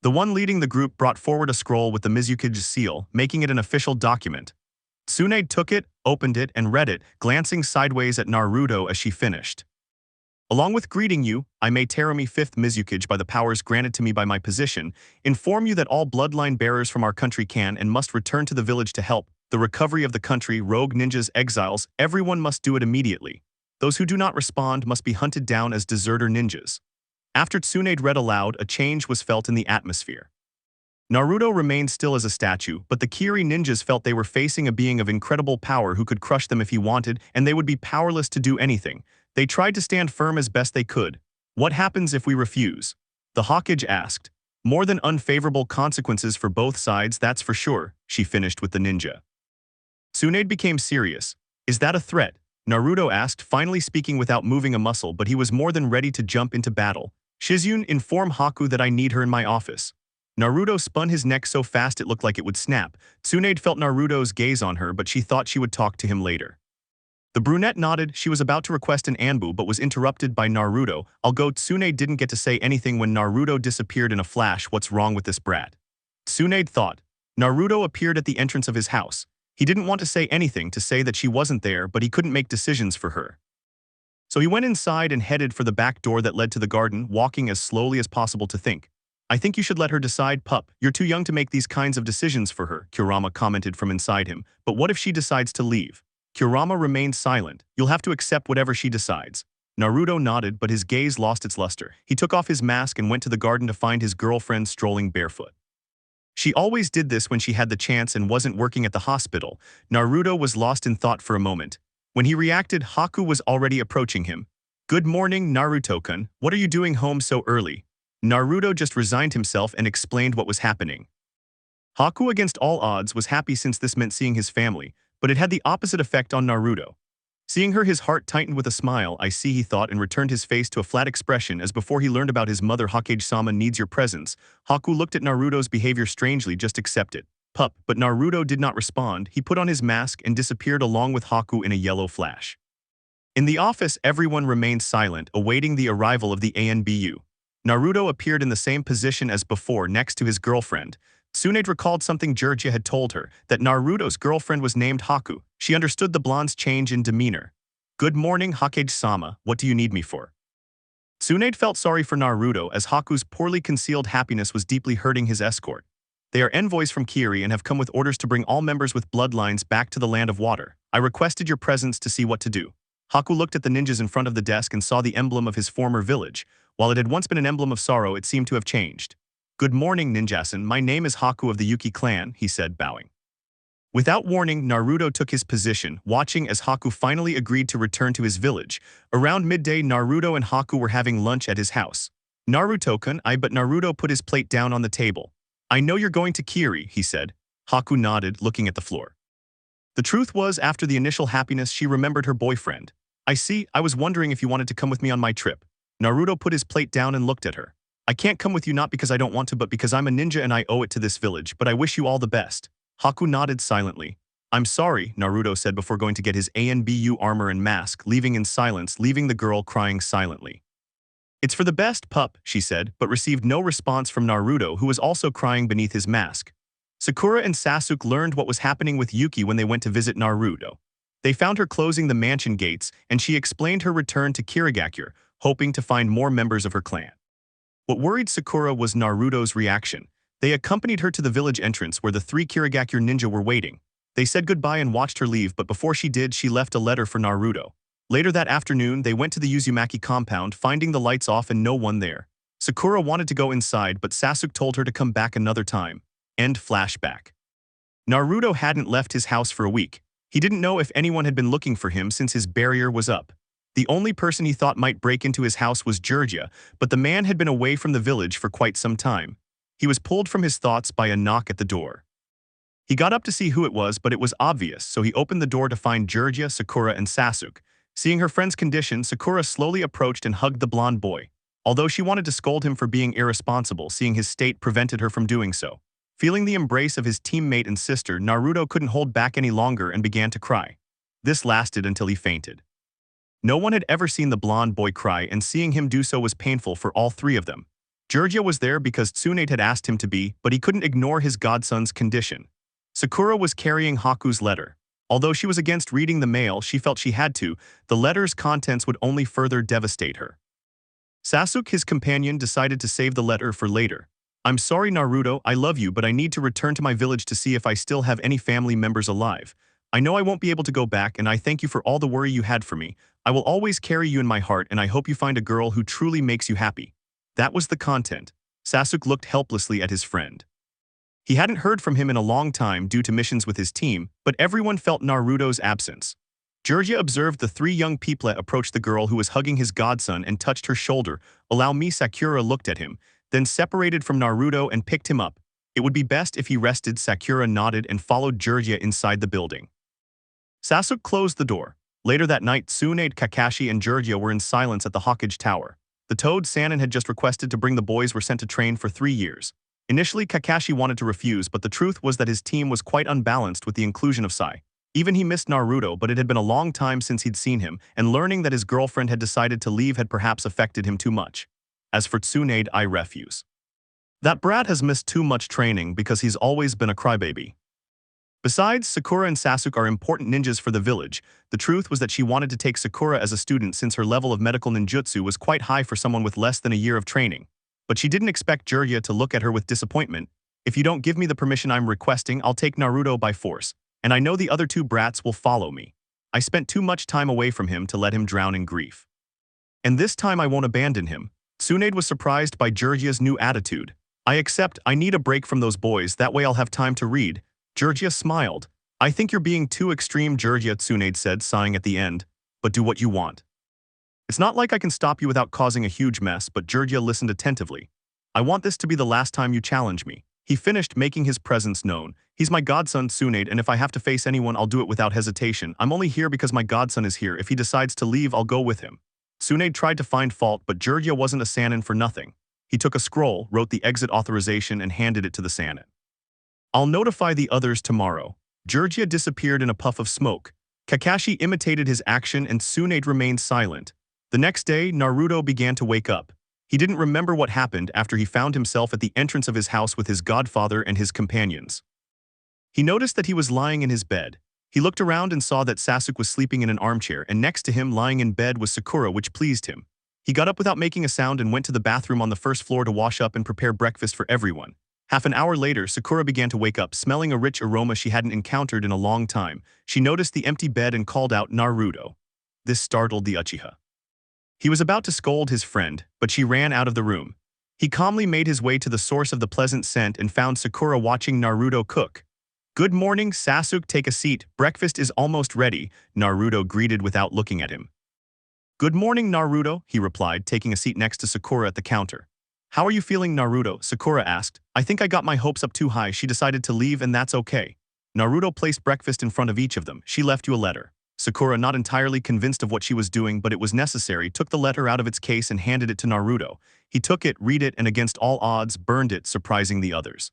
The one leading the group brought forward a scroll with the Mizukage seal, making it an official document. Tsunade took it, opened it, and read it, glancing sideways at Naruto as she finished. Along with greeting you, I may Terumi 5th Mizukage by the powers granted to me by my position, inform you that all bloodline bearers from our country can and must return to the village to help. The recovery of the country, rogue ninjas, exiles, everyone must do it immediately. Those who do not respond must be hunted down as deserter ninjas. After Tsunade read aloud, a change was felt in the atmosphere. Naruto remained still as a statue, but the Kiri ninjas felt they were facing a being of incredible power who could crush them if he wanted, and they would be powerless to do anything. They tried to stand firm as best they could. What happens if we refuse? The Hokage asked. More than unfavorable consequences for both sides, that's for sure, she finished with the ninja. Tsunade became serious. Is that a threat? Naruto asked, finally speaking without moving a muscle, but he was more than ready to jump into battle. Shizune, inform Haku that I need her in my office. Naruto spun his neck so fast it looked like it would snap. Tsunade felt Naruto's gaze on her, but she thought she would talk to him later. The brunette nodded. She was about to request an Anbu but was interrupted by Naruto. I'll go. Tsunade didn't get to say anything when Naruto disappeared in a flash. What's wrong with this brat? Tsunade thought. Naruto appeared at the entrance of his house. He didn't want to say anything to say that she wasn't there, but he couldn't make decisions for her. So he went inside and headed for the back door that led to the garden, walking as slowly as possible to think. I think you should let her decide, pup. You're too young to make these kinds of decisions for her, Kurama commented from inside him. But what if she decides to leave? Kurama remained silent. You'll have to accept whatever she decides. Naruto nodded, but his gaze lost its luster. He took off his mask and went to the garden to find his girlfriend strolling barefoot. She always did this when she had the chance and wasn't working at the hospital. Naruto was lost in thought for a moment. When he reacted, Haku was already approaching him. Good morning, Naruto-kun. What are you doing home so early? Naruto just resigned himself and explained what was happening. Haku, against all odds, was happy since this meant seeing his family, but it had the opposite effect on Naruto. Seeing her, his heart tightened with a smile. I see, he thought, and returned his face to a flat expression as before he learned about his mother. Hokage-sama needs your presence. Haku looked at Naruto's behavior strangely. Just accept it, pup. But Naruto did not respond. He put on his mask and disappeared along with Haku in a yellow flash. In the office, everyone remained silent, awaiting the arrival of the Anbu. Naruto appeared in the same position as before, next to his girlfriend. Tsunade recalled something Jujutsu had told her, that Naruto's girlfriend was named Haku. She understood the blonde's change in demeanor. Good morning, Hokage-sama. What do you need me for? Tsunade felt sorry for Naruto as Haku's poorly concealed happiness was deeply hurting his escort. They are envoys from Kiri and have come with orders to bring all members with bloodlines back to the land of water. I requested your presence to see what to do. Haku looked at the ninjas in front of the desk and saw the emblem of his former village. While it had once been an emblem of sorrow, it seemed to have changed. Good morning, Ninjasan. My name is Haku of the Yuki clan, he said, bowing. Without warning, Naruto took his position, watching as Haku finally agreed to return to his village. Around midday, Naruto and Haku were having lunch at his house. Naruto-kun, but Naruto put his plate down on the table. I know you're going to Kiri, he said. Haku nodded, looking at the floor. The truth was, after the initial happiness, she remembered her boyfriend. I see. I was wondering if you wanted to come with me on my trip. Naruto put his plate down and looked at her. I can't come with you not because I don't want to but because I'm a ninja and I owe it to this village, but I wish you all the best. Haku nodded silently. I'm sorry, Naruto said before going to get his Anbu armor and mask, leaving in silence, leaving the girl crying silently. It's for the best, pup, she said, but received no response from Naruto, who was also crying beneath his mask. Sakura and Sasuke learned what was happening with Yuki when they went to visit Naruto. They found her closing the mansion gates, and she explained her return to Kirigakure, hoping to find more members of her clan. What worried Sakura was Naruto's reaction. They accompanied her to the village entrance where the 3 Kirigakure ninja were waiting. They said goodbye and watched her leave, but before she did, she left a letter for Naruto. Later that afternoon, they went to the Uzumaki compound, finding the lights off and no one there. Sakura wanted to go inside, but Sasuke told her to come back another time. End flashback. Naruto hadn't left his house for a week. He didn't know if anyone had been looking for him since his barrier was up. The only person he thought might break into his house was Jujutsu, but the man had been away from the village for quite some time. He was pulled from his thoughts by a knock at the door. He got up to see who it was, but it was obvious, so he opened the door to find Jujutsu, Sakura, and Sasuke. Seeing her friend's condition, Sakura slowly approached and hugged the blonde boy. Although she wanted to scold him for being irresponsible, seeing his state prevented her from doing so. Feeling the embrace of his teammate and sister, Naruto couldn't hold back any longer and began to cry. This lasted until he fainted. No one had ever seen the blonde boy cry, and seeing him do so was painful for all three of them. Giorgio was there because Tsunade had asked him to be, but he couldn't ignore his godson's condition. Sakura was carrying Haku's letter. Although she was against reading the mail, she felt she had to. The letter's contents would only further devastate her. Sasuke, his companion, decided to save the letter for later. "I'm sorry, Naruto, I love you, but I need to return to my village to see if I still have any family members alive. I know I won't be able to go back, and I thank you for all the worry you had for me. I will always carry you in my heart, and I hope you find a girl who truly makes you happy." That was the content. Sasuke looked helplessly at his friend. He hadn't heard from him in a long time due to missions with his team, but everyone felt Naruto's absence. Giorgio observed the three young people approach the girl who was hugging his godson and touched her shoulder. "Allow me." Sakura looked at him, then separated from Naruto and picked him up. It would be best if he rested. Sakura nodded and followed Giorgio inside the building. Sasuke closed the door. Later that night, Tsunade, Kakashi, and Giorgio were in silence at the Hokage Tower. The Toad Sannin had just requested to bring the boys were sent to train for 3 years. Initially, Kakashi wanted to refuse, but the truth was that his team was quite unbalanced with the inclusion of Sai. Even he missed Naruto, but it had been a long time since he'd seen him, and learning that his girlfriend had decided to leave had perhaps affected him too much. As for Tsunade, I refuse. That brat has missed too much training because he's always been a crybaby. Besides, Sakura and Sasuke are important ninjas for the village. The truth was that she wanted to take Sakura as a student since her level of medical ninjutsu was quite high for someone with less than a year of training. But she didn't expect Giorgio to look at her with disappointment. "If you don't give me the permission I'm requesting, I'll take Naruto by force. And I know the other two brats will follow me. I spent too much time away from him to let him drown in grief. And this time I won't abandon him." Tsunade was surprised by Giorgio's new attitude. "I accept. I need a break from those boys, that way I'll have time to read." Giorgio smiled. "I think you're being too extreme, Giorgio," Tsunade said, sighing at the end. "But do what you want. It's not like I can stop you without causing a huge mess," but Giorgio listened attentively. "I want this to be the last time you challenge me." He finished, making his presence known. "He's my godson, Tsunade, and if I have to face anyone, I'll do it without hesitation. I'm only here because my godson is here. If he decides to leave, I'll go with him." Tsunade tried to find fault, but Giorgio wasn't a Sannin for nothing. He took a scroll, wrote the exit authorization, and handed it to the Sannin. "I'll notify the others tomorrow." Giorgio disappeared in a puff of smoke. Kakashi imitated his action and Tsunade remained silent. The next day, Naruto began to wake up. He didn't remember what happened after he found himself at the entrance of his house with his godfather and his companions. He noticed that he was lying in his bed. He looked around and saw that Sasuke was sleeping in an armchair, and next to him lying in bed was Sakura, which pleased him. He got up without making a sound and went to the bathroom on the first floor to wash up and prepare breakfast for everyone. Half an hour later, Sakura began to wake up, smelling a rich aroma she hadn't encountered in a long time. She noticed the empty bed and called out, "Naruto." This startled the Uchiha. He was about to scold his friend, but she ran out of the room. He calmly made his way to the source of the pleasant scent and found Sakura watching Naruto cook. "Good morning, Sasuke, take a seat. Breakfast is almost ready," Naruto greeted without looking at him. "Good morning, Naruto," he replied, taking a seat next to Sakura at the counter. "How are you feeling, Naruto?" Sakura asked. "I think I got my hopes up too high. She decided to leave and that's okay." Naruto placed breakfast in front of each of them. "She left you a letter." Sakura, not entirely convinced of what she was doing, but it was necessary, took the letter out of its case and handed it to Naruto. He took it, read it, and against all odds, burned it, surprising the others.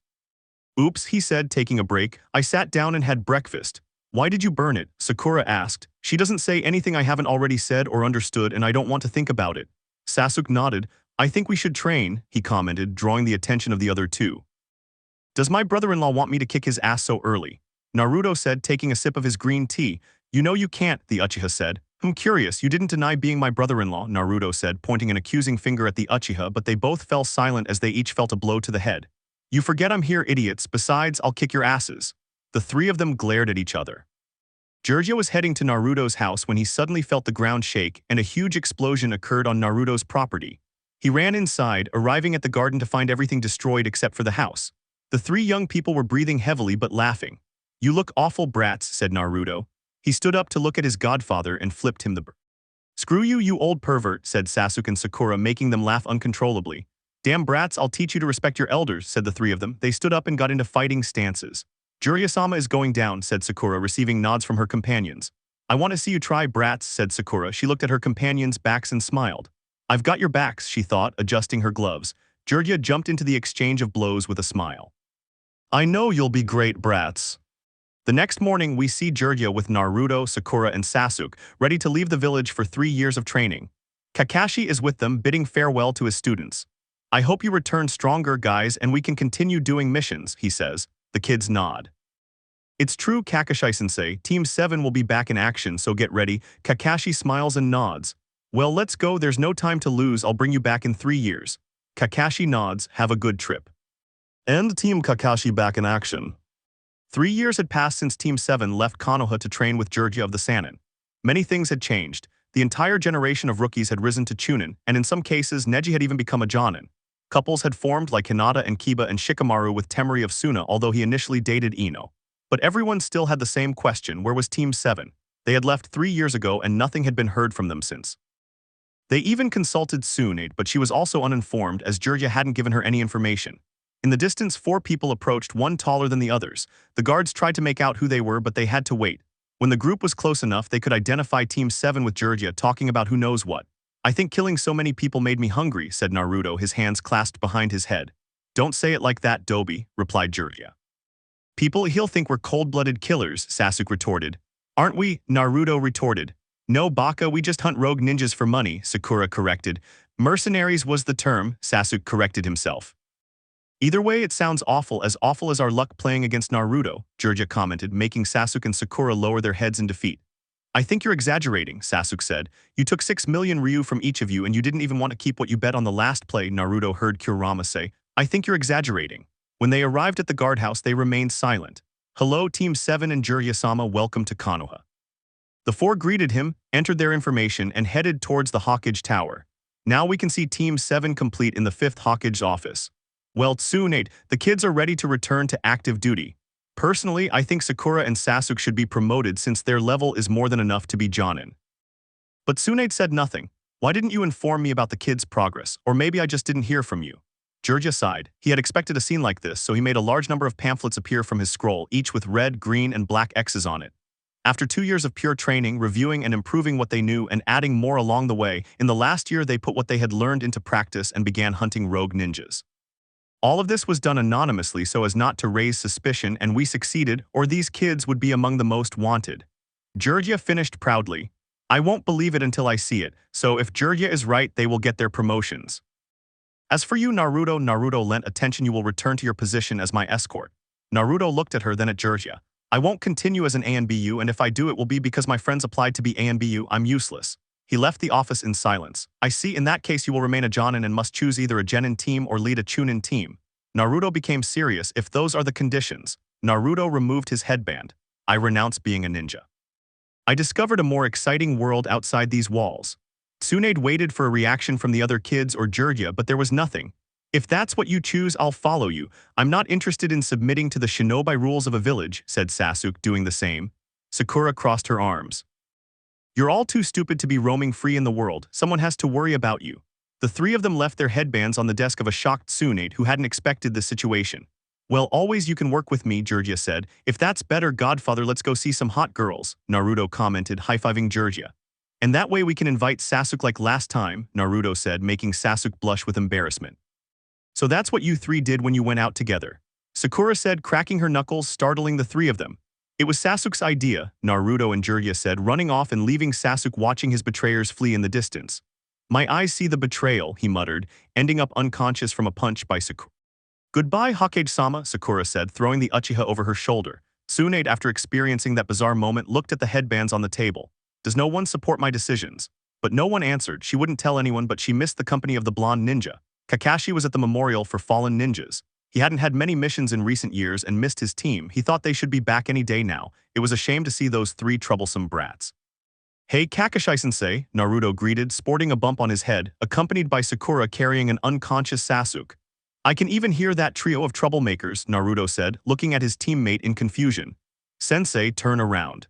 "Oops," he said, taking a break. "I sat down and had breakfast." "Why did you burn it?" Sakura asked. "She doesn't say anything I haven't already said or understood, and I don't want to think about it." Sasuke nodded. "I think we should train," he commented, drawing the attention of the other two. "Does my brother-in-law want me to kick his ass so early?" Naruto said, taking a sip of his green tea. "You know you can't," the Uchiha said. "I'm curious, you didn't deny being my brother-in-law," Naruto said, pointing an accusing finger at the Uchiha, but they both fell silent as they each felt a blow to the head. "You forget I'm here, idiots. Besides, I'll kick your asses." The three of them glared at each other. Giorgio was heading to Naruto's house when he suddenly felt the ground shake and a huge explosion occurred on Naruto's property. He ran inside, arriving at the garden to find everything destroyed except for the house. The three young people were breathing heavily but laughing. "You look awful brats," said Naruto. He stood up to look at his godfather and flipped him the bird. "Screw you, you old pervert," said Sasuke and Sakura, making them laugh uncontrollably. "Damn brats, I'll teach you to respect your elders," said the three of them. They stood up and got into fighting stances. "Jiraiya-sama is going down," said Sakura, receiving nods from her companions. "I want to see you try, brats," said Sakura. She looked at her companions' backs and smiled. "I've got your backs," she thought, adjusting her gloves. Jiraiya jumped into the exchange of blows with a smile. "I know you'll be great, brats." The next morning, we see Jiraiya with Naruto, Sakura, and Sasuke, ready to leave the village for 3 years of training. Kakashi is with them, bidding farewell to his students. "I hope you return stronger, guys, and we can continue doing missions," he says. The kids nod. "It's true, Kakashi-sensei, Team 7 will be back in action, so get ready." Kakashi smiles and nods. "Well, let's go, there's no time to lose, I'll bring you back in 3 years." Kakashi nods, "Have a good trip." And Team Kakashi back in action. 3 years had passed since Team 7 left Konoha to train with Jiraiya of the Sannin. Many things had changed. The entire generation of rookies had risen to Chunin, and in some cases, Neji had even become a Jonin. Couples had formed like Hinata and Kiba and Shikamaru with Temari of Suna, although he initially dated Ino. But everyone still had the same question: where was Team 7? They had left 3 years ago and nothing had been heard from them since. They even consulted Tsunade, but she was also uninformed as Jiraiya hadn't given her any information. In the distance, 4 people approached, one taller than the others. The guards tried to make out who they were, but they had to wait. When the group was close enough, they could identify Team 7 with Jiraiya talking about who knows what. "I think killing so many people made me hungry," said Naruto, his hands clasped behind his head. "Don't say it like that, Dobi," replied Jiraiya. "He'll think we're cold-blooded killers," Sasuke retorted. "Aren't we?" Naruto retorted. "No, Baka, we just hunt rogue ninjas for money," Sakura corrected. "Mercenaries was the term," Sasuke corrected himself. "Either way, it sounds awful as our luck playing against Naruto," Jiraiya commented, making Sasuke and Sakura lower their heads in defeat. "I think you're exaggerating," Sasuke said. "You took 6 million Ryu from each of you and you didn't even want to keep what you bet on the last play," Naruto heard Kurama say. "I think you're exaggerating." When they arrived at the guardhouse, they remained silent. "Hello, Team 7 and Jiraiya-sama, welcome to Konoha." The 4 greeted him, entered their information, and headed towards the Hokage Tower. Now we can see Team 7 complete in the 5th Hokage's office. "Well, Tsunade, the kids are ready to return to active duty. Personally, I think Sakura and Sasuke should be promoted since their level is more than enough to be Jonin." But Tsunade said nothing. "Why didn't you inform me about the kids' progress? Or maybe I just didn't hear from you." Jiraiya sighed. He had expected a scene like this, so he made a large number of pamphlets appear from his scroll, each with red, green, and black X's on it. After 2 years of pure training, reviewing and improving what they knew and adding more along the way, in the last year they put what they had learned into practice and began hunting rogue ninjas. All of this was done anonymously so as not to raise suspicion, and we succeeded, or these kids would be among the most wanted. Jiraiya finished proudly. "I won't believe it until I see it, so if Jiraiya is right, they will get their promotions. As for you, Naruto lent attention, you will return to your position as my escort." Naruto looked at her, then at Jiraiya. "I won't continue as an ANBU, and if I do, it will be because my friends applied to be ANBU, I'm useless." He left the office in silence. "I see, in that case you will remain a Jonin and must choose either a Genin team or lead a Chunin team." Naruto became serious. "If those are the conditions." Naruto removed his headband. "I renounce being a ninja. I discovered a more exciting world outside these walls." Tsunade waited for a reaction from the other kids or Jiraiya, but there was nothing. "If that's what you choose, I'll follow you. I'm not interested in submitting to the shinobi rules of a village," said Sasuke, doing the same. Sakura crossed her arms. "You're all too stupid to be roaming free in the world. Someone has to worry about you." The 3 of them left their headbands on the desk of a shocked Tsunade who hadn't expected this situation. "Well, always you can work with me," Jiraiya said. "If that's better, Godfather, let's go see some hot girls," Naruto commented, high-fiving Jiraiya. "And that way we can invite Sasuke like last time," Naruto said, making Sasuke blush with embarrassment. "So that's what you 3 did when you went out together," Sakura said, cracking her knuckles, startling the 3 of them. "It was Sasuke's idea," Naruto and Jiraiya said, running off and leaving Sasuke watching his betrayers flee in the distance. "My eyes see the betrayal," he muttered, ending up unconscious from a punch by Sakura. "Goodbye, Hokage-sama," Sakura said, throwing the Uchiha over her shoulder. Tsunade, after experiencing that bizarre moment, looked at the headbands on the table. "Does no one support my decisions?" But no one answered. She wouldn't tell anyone, but she missed the company of the blonde ninja. Kakashi was at the memorial for fallen ninjas. He hadn't had many missions in recent years and missed his team. He thought they should be back any day now. It was a shame to see those 3 troublesome brats. "Hey, Kakashi-sensei," Naruto greeted, sporting a bump on his head, accompanied by Sakura carrying an unconscious Sasuke. "I can even hear that trio of troublemakers," Naruto said, looking at his teammate in confusion. "Sensei, turn around."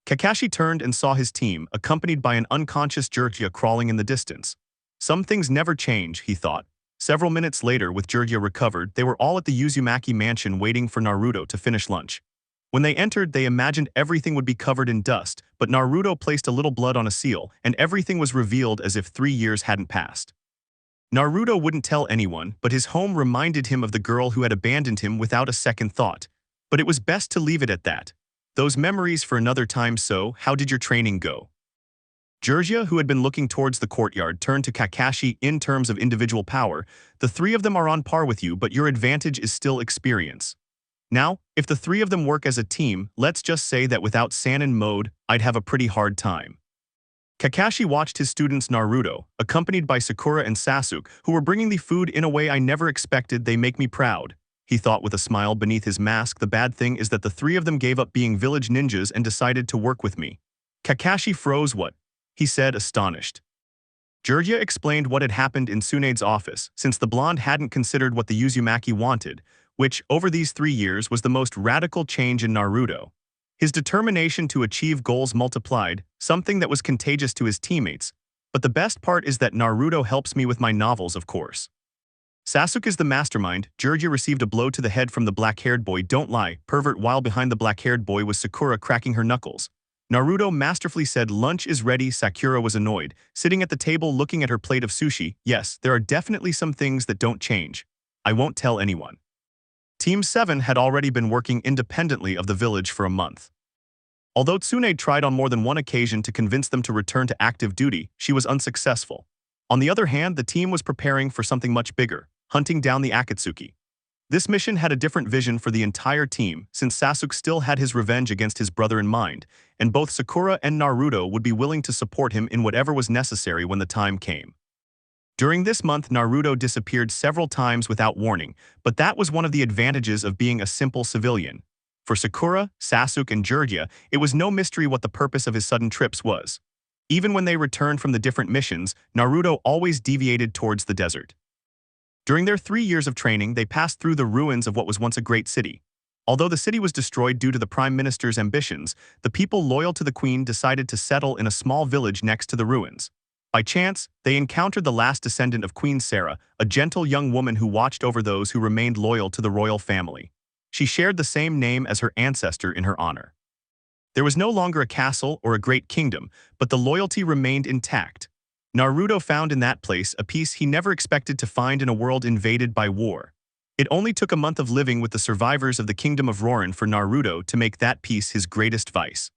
Kakashi turned and saw his team, accompanied by an unconscious Jiraiya crawling in the distance. Some things never change, he thought. Several minutes later, with Jiraiya recovered, they were all at the Uzumaki mansion waiting for Naruto to finish lunch. When they entered, they imagined everything would be covered in dust, but Naruto placed a little blood on a seal, and everything was revealed as if 3 years hadn't passed. Naruto wouldn't tell anyone, but his home reminded him of the girl who had abandoned him without a second thought. but it was best to leave it at that. Those memories for another time. So, how did your training go? Georgia, who had been looking towards the courtyard, turned to Kakashi. In terms of individual power, the three of them are on par with you, but your advantage is still experience. Now, if the three of them work as a team, let's just say that without Sannin mode, I'd have a pretty hard time. Kakashi watched his students Naruto, accompanied by Sakura and Sasuke, who were bringing the food in a way I never expected. They make me proud, he thought with a smile beneath his mask. The bad thing is that the three of them gave up being village ninjas and decided to work with me. Kakashi froze. What? He said, astonished. Georgia explained what had happened in Tsunade's office, since the blonde hadn't considered what the Uzumaki wanted, which, over these 3 years, was the most radical change in Naruto. His determination to achieve goals multiplied, something that was contagious to his teammates. But the best part is that Naruto helps me with my novels, of course. Sasuke is the mastermind. Georgia received a blow to the head from the black-haired boy. Don't lie, pervert. While behind the black-haired boy was Sakura cracking her knuckles. Naruto masterfully said, lunch is ready. Sakura was annoyed, sitting at the table looking at her plate of sushi. Yes, there are definitely some things that don't change. I won't tell anyone. Team 7 had already been working independently of the village for a month. Although Tsunade tried on more than one occasion to convince them to return to active duty, she was unsuccessful. On the other hand, the team was preparing for something much bigger, hunting down the Akatsuki. This mission had a different vision for the entire team, since Sasuke still had his revenge against his brother in mind, and both Sakura and Naruto would be willing to support him in whatever was necessary when the time came. During this month, Naruto disappeared several times without warning, but that was one of the advantages of being a simple civilian. For Sakura, Sasuke, and Georgia, it was no mystery what the purpose of his sudden trips was. Even when they returned from the different missions, Naruto always deviated towards the desert. During their 3 years of training, they passed through the ruins of what was once a great city. Although the city was destroyed due to the Prime Minister's ambitions, the people loyal to the Queen decided to settle in a small village next to the ruins. By chance, they encountered the last descendant of Queen Sarah, a gentle young woman who watched over those who remained loyal to the royal family. She shared the same name as her ancestor in her honor. There was no longer a castle or a great kingdom, but the loyalty remained intact. Naruto found in that place a peace he never expected to find in a world invaded by war. It only took a month of living with the survivors of the kingdom of Rorin for Naruto to make that peace his greatest vice.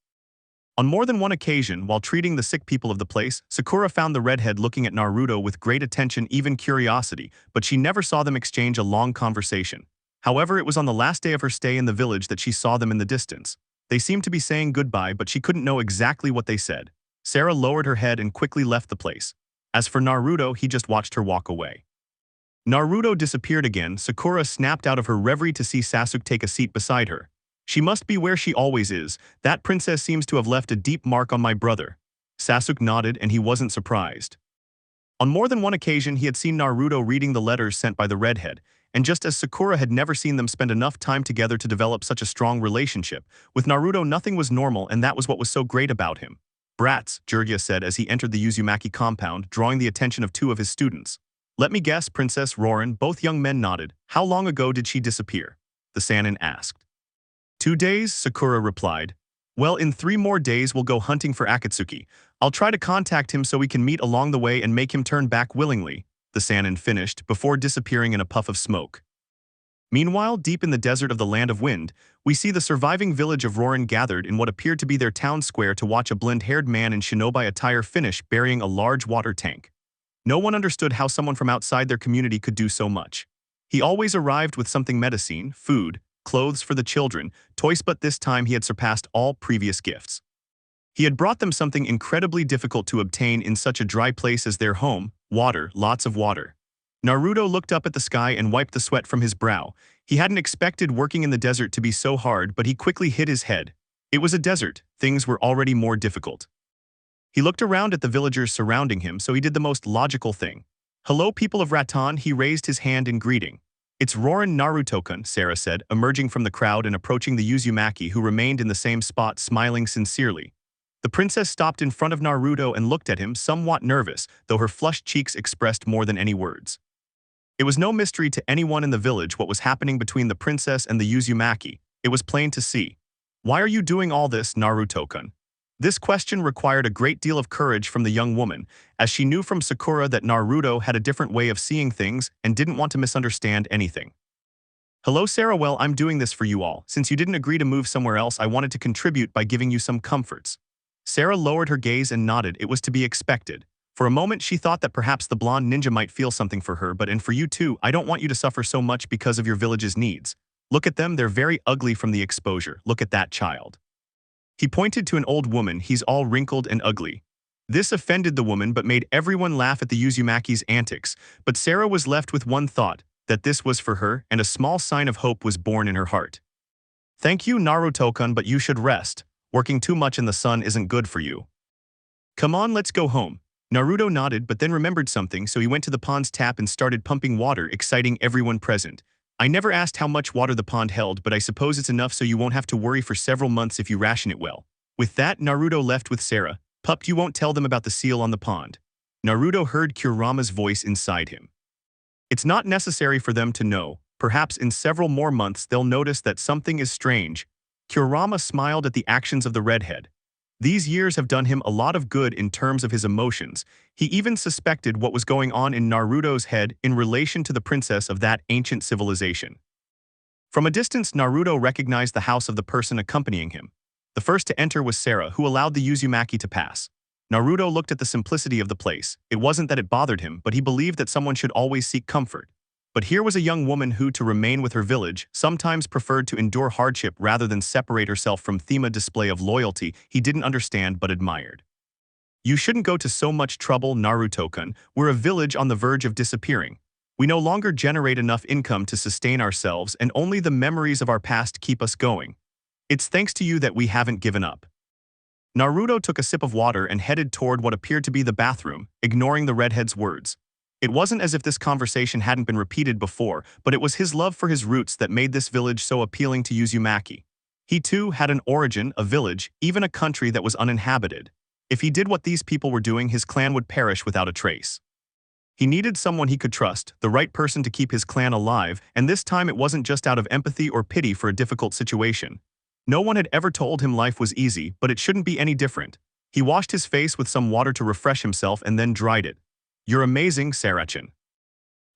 On more than one occasion, while treating the sick people of the place, Sakura found the redhead looking at Naruto with great attention, even curiosity, but she never saw them exchange a long conversation. However, it was on the last day of her stay in the village that she saw them in the distance. They seemed to be saying goodbye, but she couldn't know exactly what they said. Sarah lowered her head and quickly left the place. As for Naruto, he just watched her walk away. Naruto disappeared again. Sakura snapped out of her reverie to see Sasuke take a seat beside her. She must be where she always is. That princess seems to have left a deep mark on my brother. Sasuke nodded, and he wasn't surprised. On more than one occasion, he had seen Naruto reading the letters sent by the redhead, and just as Sakura had never seen them spend enough time together to develop such a strong relationship, with Naruto nothing was normal, and that was what was so great about him. Brats, Georgia said as he entered the Uzumaki compound, drawing the attention of 2 of his students. Let me guess, Princess Rorin. Both young men nodded. How long ago did she disappear? The Sannin asked. 2 days, Sakura replied. Well, in 3 more days we'll go hunting for Akatsuki. I'll try to contact him so we can meet along the way and make him turn back willingly, the Sannin finished, before disappearing in a puff of smoke. Meanwhile, deep in the desert of the Land of Wind, we see the surviving village of Rorin gathered in what appeared to be their town square to watch a blonde-haired man in shinobi attire finish burying a large water tank. No one understood how someone from outside their community could do so much. He always arrived with something: medicine, food, clothes for the children, toys, but this time he had surpassed all previous gifts. He had brought them something incredibly difficult to obtain in such a dry place as their home: water, lots of water. Naruto looked up at the sky and wiped the sweat from his brow. He hadn't expected working in the desert to be so hard, but he quickly hit his head. It was a desert. Things were already more difficult. He looked around at the villagers surrounding him, so he did the most logical thing. Hello, people of Rattan. He raised his hand in greeting. It's Rorin Naruto-kun, Sarah said, emerging from the crowd and approaching the Uzumaki, who remained in the same spot, smiling sincerely. The princess stopped in front of Naruto and looked at him, somewhat nervous, though her flushed cheeks expressed more than any words. It was no mystery to anyone in the village what was happening between the princess and the Uzumaki. It was plain to see. Why are you doing all this, Naruto-kun? This question required a great deal of courage from the young woman, as she knew from Sakura that Naruto had a different way of seeing things and didn't want to misunderstand anything. Hello Sarah, well I'm doing this for you all. Since you didn't agree to move somewhere else, I wanted to contribute by giving you some comforts. Sarah lowered her gaze and nodded. It was to be expected. For a moment she thought that perhaps the blonde ninja might feel something for her, but and for you too, I don't want you to suffer so much because of your village's needs. Look at them, they're very ugly from the exposure. Look at that child. He pointed to an old woman. He's all wrinkled and ugly. This offended the woman but made everyone laugh at the Uzumaki's antics, but Sarah was left with one thought, that this was for her, and a small sign of hope was born in her heart. Thank you Naruto-kun, but you should rest. Working too much in the sun isn't good for you. Come on, let's go home. Naruto nodded but then remembered something, so he went to the pond's tap and started pumping water, exciting everyone present. I never asked how much water the pond held, but I suppose it's enough so you won't have to worry for several months if you ration it well. With that, Naruto left with Sarah. Pup, you won't tell them about the seal on the pond. Naruto heard Kurama's voice inside him. It's not necessary for them to know. Perhaps in several more months they'll notice that something is strange. Kurama smiled at the actions of the redhead. These years have done him a lot of good in terms of his emotions. He even suspected what was going on in Naruto's head in relation to the princess of that ancient civilization. From a distance, Naruto recognized the house of the person accompanying him. The first to enter was Sarah, who allowed the Uzumaki to pass. Naruto looked at the simplicity of the place. It wasn't that it bothered him, but he believed that someone should always seek comfort. But here was a young woman who, to remain with her village, sometimes preferred to endure hardship rather than separate herself from Thema display of loyalty he didn't understand but admired. You shouldn't go to so much trouble, Naruto-kun. We're a village on the verge of disappearing. We no longer generate enough income to sustain ourselves, and only the memories of our past keep us going. It's thanks to you that we haven't given up. Naruto took a sip of water and headed toward what appeared to be the bathroom, ignoring the redhead's words. It wasn't as if this conversation hadn't been repeated before, but it was his love for his roots that made this village so appealing to Uzumaki. He too had an origin, a village, even a country that was uninhabited. If he did what these people were doing, his clan would perish without a trace. He needed someone he could trust, the right person to keep his clan alive, and this time it wasn't just out of empathy or pity for a difficult situation. No one had ever told him life was easy, but it shouldn't be any different. He washed his face with some water to refresh himself and then dried it. You're amazing, Sarachan.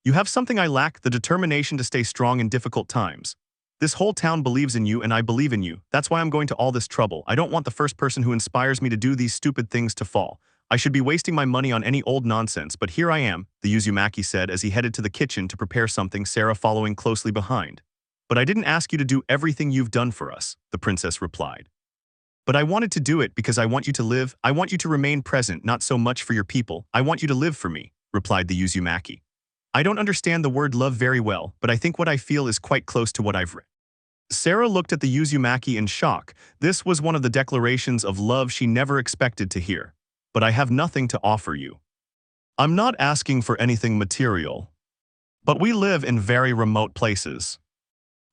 You have something I lack, the determination to stay strong in difficult times. This whole town believes in you and I believe in you. That's why I'm going to all this trouble. I don't want the first person who inspires me to do these stupid things to fall. I should be wasting my money on any old nonsense, but here I am, the Uzumaki said as he headed to the kitchen to prepare something, Sarah following closely behind. But I didn't ask you to do everything you've done for us, the princess replied. But I wanted to do it because I want you to live, I want you to remain present, not so much for your people, I want you to live for me, replied the Uzumaki. I don't understand the word love very well, but I think what I feel is quite close to what I've written. Sarah looked at the Uzumaki in shock. This was one of the declarations of love she never expected to hear. But I have nothing to offer you. I'm not asking for anything material. But we live in very remote places.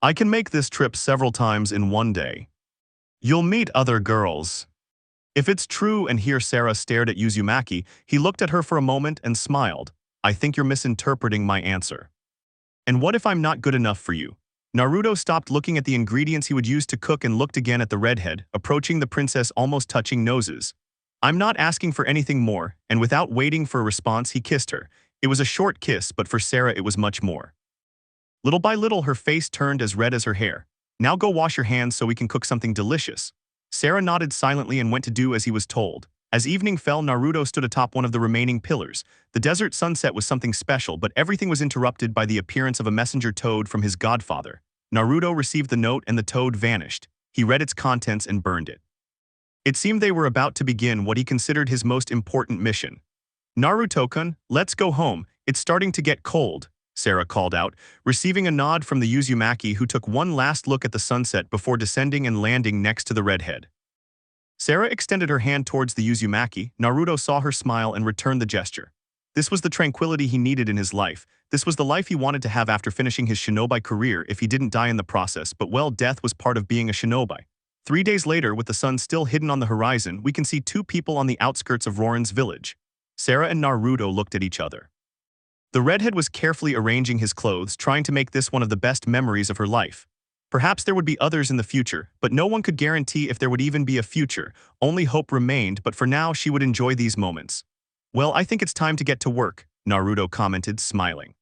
I can make this trip several times in one day. You'll meet other girls. If it's true, and here Sarah stared at Uzumaki, he looked at her for a moment and smiled. I think you're misinterpreting my answer. And what if I'm not good enough for you? Naruto stopped looking at the ingredients he would use to cook and looked again at the redhead, approaching the princess almost touching noses. I'm not asking for anything more, and without waiting for a response he kissed her. It was a short kiss, but for Sarah it was much more. Little by little her face turned as red as her hair. Now go wash your hands so we can cook something delicious. Sarah nodded silently and went to do as he was told. As evening fell, Naruto stood atop one of the remaining pillars. The desert sunset was something special, but everything was interrupted by the appearance of a messenger toad from his godfather. Naruto received the note and the toad vanished. He read its contents and burned it. It seemed they were about to begin what he considered his most important mission. Naruto-kun, let's go home. It's starting to get cold, Sarah called out, receiving a nod from the Uzumaki, who took one last look at the sunset before descending and landing next to the redhead. Sarah extended her hand towards the Uzumaki. Naruto saw her smile and returned the gesture. This was the tranquility he needed in his life. This was the life he wanted to have after finishing his shinobi career if he didn't die in the process, but well, death was part of being a shinobi. 3 days later, with the sun still hidden on the horizon, we can see two people on the outskirts of Rorin's village. Sarah and Naruto looked at each other. The redhead was carefully arranging his clothes, trying to make this one of the best memories of her life. Perhaps there would be others in the future, but no one could guarantee if there would even be a future. Only hope remained, but for now she would enjoy these moments. Well, I think it's time to get to work, Naruto commented, smiling.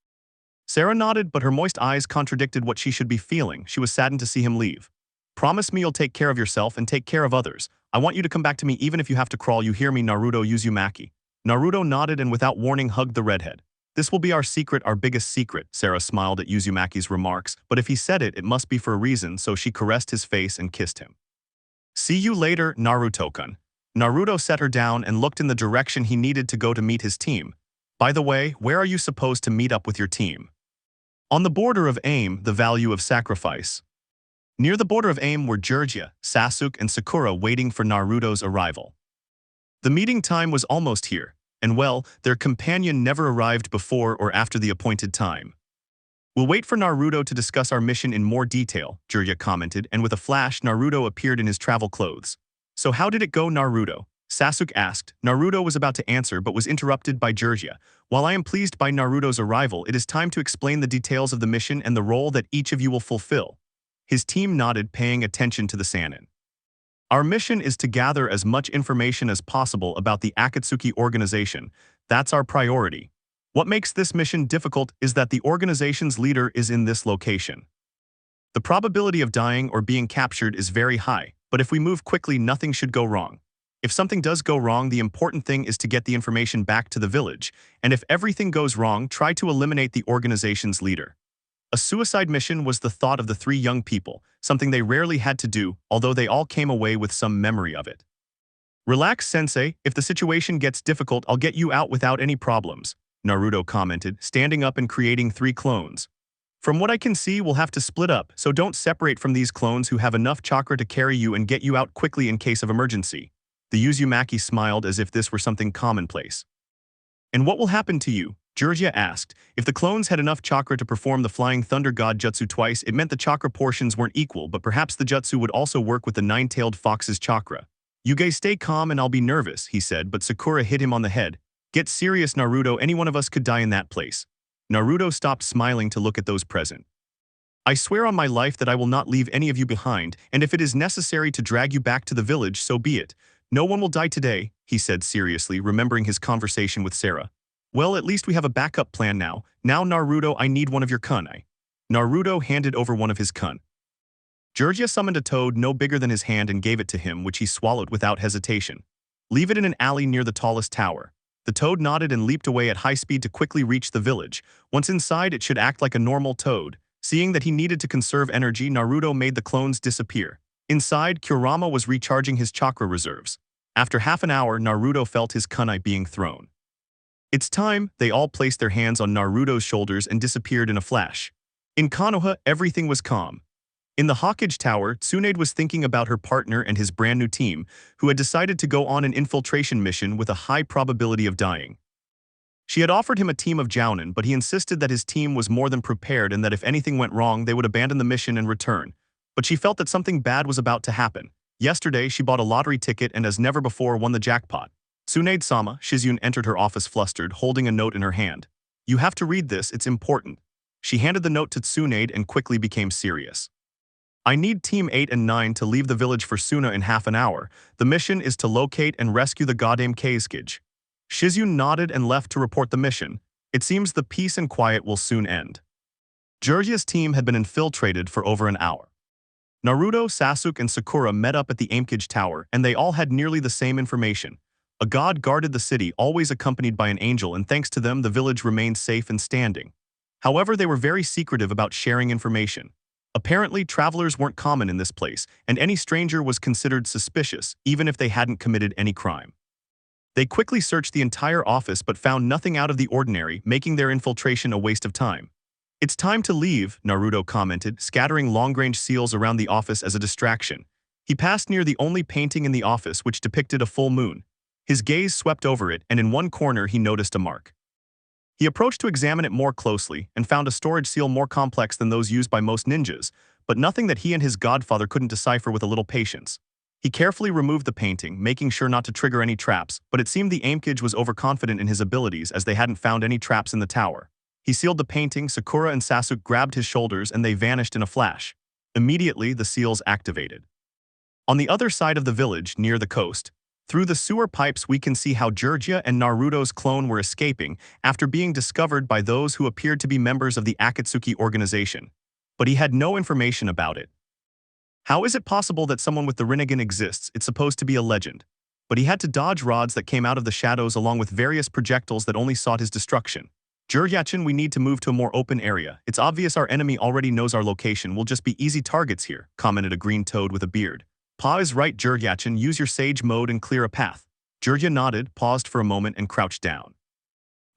Sarah nodded, but her moist eyes contradicted what she should be feeling. She was saddened to see him leave. Promise me you'll take care of yourself and take care of others. I want you to come back to me even if you have to crawl, you hear me, Naruto Uzumaki. Naruto nodded and without warning hugged the redhead. This will be our secret, our biggest secret, Sarah smiled at Uzumaki's remarks, but if he said it, it must be for a reason, so she caressed his face and kissed him. See you later, Naruto-kun. Naruto set her down and looked in the direction he needed to go to meet his team. By the way, where are you supposed to meet up with your team? On the border of Aim, the value of sacrifice. Near the border of Aim were Jiraiya, Sasuke, and Sakura waiting for Naruto's arrival. The meeting time was almost here, and well, their companion never arrived before or after the appointed time. We'll wait for Naruto to discuss our mission in more detail, Jiraiya commented, and with a flash, Naruto appeared in his travel clothes. So how did it go, Naruto? Sasuke asked. Naruto was about to answer but was interrupted by Jiraiya. While I am pleased by Naruto's arrival, it is time to explain the details of the mission and the role that each of you will fulfill. His team nodded, paying attention to the Sannin. Our mission is to gather as much information as possible about the Akatsuki organization. That's our priority. What makes this mission difficult is that the organization's leader is in this location. The probability of dying or being captured is very high, but if we move quickly, nothing should go wrong. If something does go wrong, the important thing is to get the information back to the village, and if everything goes wrong, try to eliminate the organization's leader. A suicide mission was the thought of the three young people, something they rarely had to do, although they all came away with some memory of it. Relax, Sensei. If the situation gets difficult, I'll get you out without any problems, Naruto commented, standing up and creating 3 clones. From what I can see, we'll have to split up, so don't separate from these clones who have enough chakra to carry you and get you out quickly in case of emergency. The Uzumaki smiled as if this were something commonplace. And what will happen to you? Jiraiya asked. If the clones had enough chakra to perform the Flying Thunder God Jutsu twice, it meant the chakra portions weren't equal, but perhaps the Jutsu would also work with the Nine-Tailed Fox's chakra. You guys stay calm and I'll be nervous, he said, but Sakura hit him on the head. Get serious, Naruto, any one of us could die in that place. Naruto stopped smiling to look at those present. I swear on my life that I will not leave any of you behind, and if it is necessary to drag you back to the village, so be it. No one will die today, he said seriously, remembering his conversation with Sarah. Well, at least we have a backup plan now. Now, Naruto, I need one of your kunai. Naruto handed over one of his kun. Jiraiya summoned a toad no bigger than his hand and gave it to him, which he swallowed without hesitation. Leave it in an alley near the tallest tower. The toad nodded and leaped away at high speed to quickly reach the village. Once inside, it should act like a normal toad. Seeing that he needed to conserve energy, Naruto made the clones disappear. Inside, Kurama was recharging his chakra reserves. After half an hour, Naruto felt his kunai being thrown. It's time. They all placed their hands on Naruto's shoulders and disappeared in a flash. In Konoha, everything was calm. In the Hawkage Tower, Tsunade was thinking about her partner and his brand new team, who had decided to go on an infiltration mission with a high probability of dying. She had offered him a team of Jounin, but he insisted that his team was more than prepared and that if anything went wrong, they would abandon the mission and return. But she felt that something bad was about to happen. Yesterday, she bought a lottery ticket and as never before won the jackpot. Tsunade-sama, Shizune entered her office flustered, holding a note in her hand. You have to read this, it's important. She handed the note to Tsunade and quickly became serious. I need Team 8 and 9 to leave the village for Suna in half an hour. The mission is to locate and rescue the goddamn Kazekage. Shizune nodded and left to report the mission. It seems the peace and quiet will soon end. Jiraiya's team had been infiltrated for over an hour. Naruto, Sasuke, and Sakura met up at the Aimkage Tower, and they all had nearly the same information. A god guarded the city, always accompanied by an angel, and thanks to them, the village remained safe and standing. However, they were very secretive about sharing information. Apparently, travelers weren't common in this place, and any stranger was considered suspicious, even if they hadn't committed any crime. They quickly searched the entire office but found nothing out of the ordinary, making their infiltration a waste of time. It's time to leave, Naruto commented, scattering long-range seals around the office as a distraction. He passed near the only painting in the office, which depicted a full moon. His gaze swept over it, and in one corner he noticed a mark. He approached to examine it more closely and found a storage seal more complex than those used by most ninjas, but nothing that he and his godfather couldn't decipher with a little patience. He carefully removed the painting, making sure not to trigger any traps, but it seemed the Aimkage was overconfident in his abilities as they hadn't found any traps in the tower. He sealed the painting, Sakura and Sasuke grabbed his shoulders and they vanished in a flash. Immediately, the seals activated. On the other side of the village, near the coast, Through the sewer pipes we can see how Jiraiya and Naruto's clone were escaping after being discovered by those who appeared to be members of the Akatsuki organization. But he had no information about it. How is it possible that someone with the Rinnegan exists? It's supposed to be a legend. But he had to dodge rods that came out of the shadows along with various projectiles that only sought his destruction. Jiraiya, we need to move to a more open area. It's obvious our enemy already knows our location. We'll just be easy targets here, commented a green toad with a beard. Pa is right, Jiraiya, use your sage mode and clear a path. Jiraiya nodded, paused for a moment and crouched down.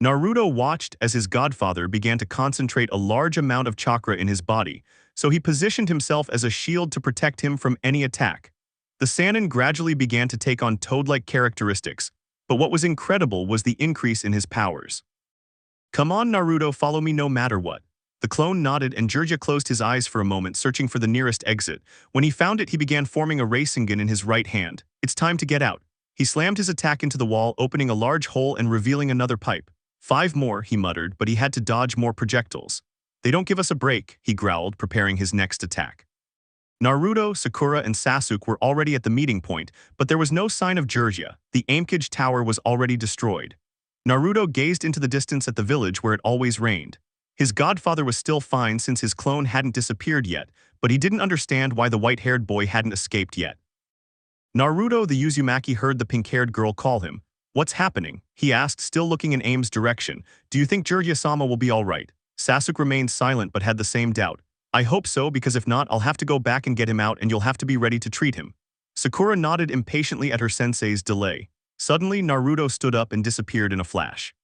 Naruto watched as his godfather began to concentrate a large amount of chakra in his body, so he positioned himself as a shield to protect him from any attack. The Sannin gradually began to take on toad-like characteristics, but what was incredible was the increase in his powers. Come on, Naruto, follow me no matter what. The clone nodded and Jiraiya closed his eyes for a moment, searching for the nearest exit. When he found it, he began forming a Rasengan in his right hand. It's time to get out. He slammed his attack into the wall, opening a large hole and revealing another pipe. 5 more, he muttered, but he had to dodge more projectiles. They don't give us a break, he growled, preparing his next attack. Naruto, Sakura, and Sasuke were already at the meeting point, but there was no sign of Jiraiya. The Aimkage Tower was already destroyed. Naruto gazed into the distance at the village where it always rained. His godfather was still fine since his clone hadn't disappeared yet, but he didn't understand why the white-haired boy hadn't escaped yet. Naruto the Uzumaki heard the pink-haired girl call him. What's happening? He asked, still looking in Aim's direction. Do you think Jiraiya-sama will be alright? Sasuke remained silent but had the same doubt. I hope so, because if not, I'll have to go back and get him out and you'll have to be ready to treat him. Sakura nodded impatiently at her sensei's delay. Suddenly, Naruto stood up and disappeared in a flash.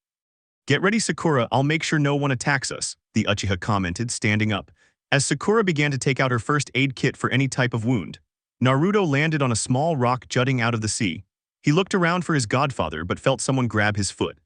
Get ready, Sakura, I'll make sure no one attacks us, the Uchiha commented, standing up. As Sakura began to take out her first aid kit for any type of wound, Naruto landed on a small rock jutting out of the sea. He looked around for his godfather but felt someone grab his foot.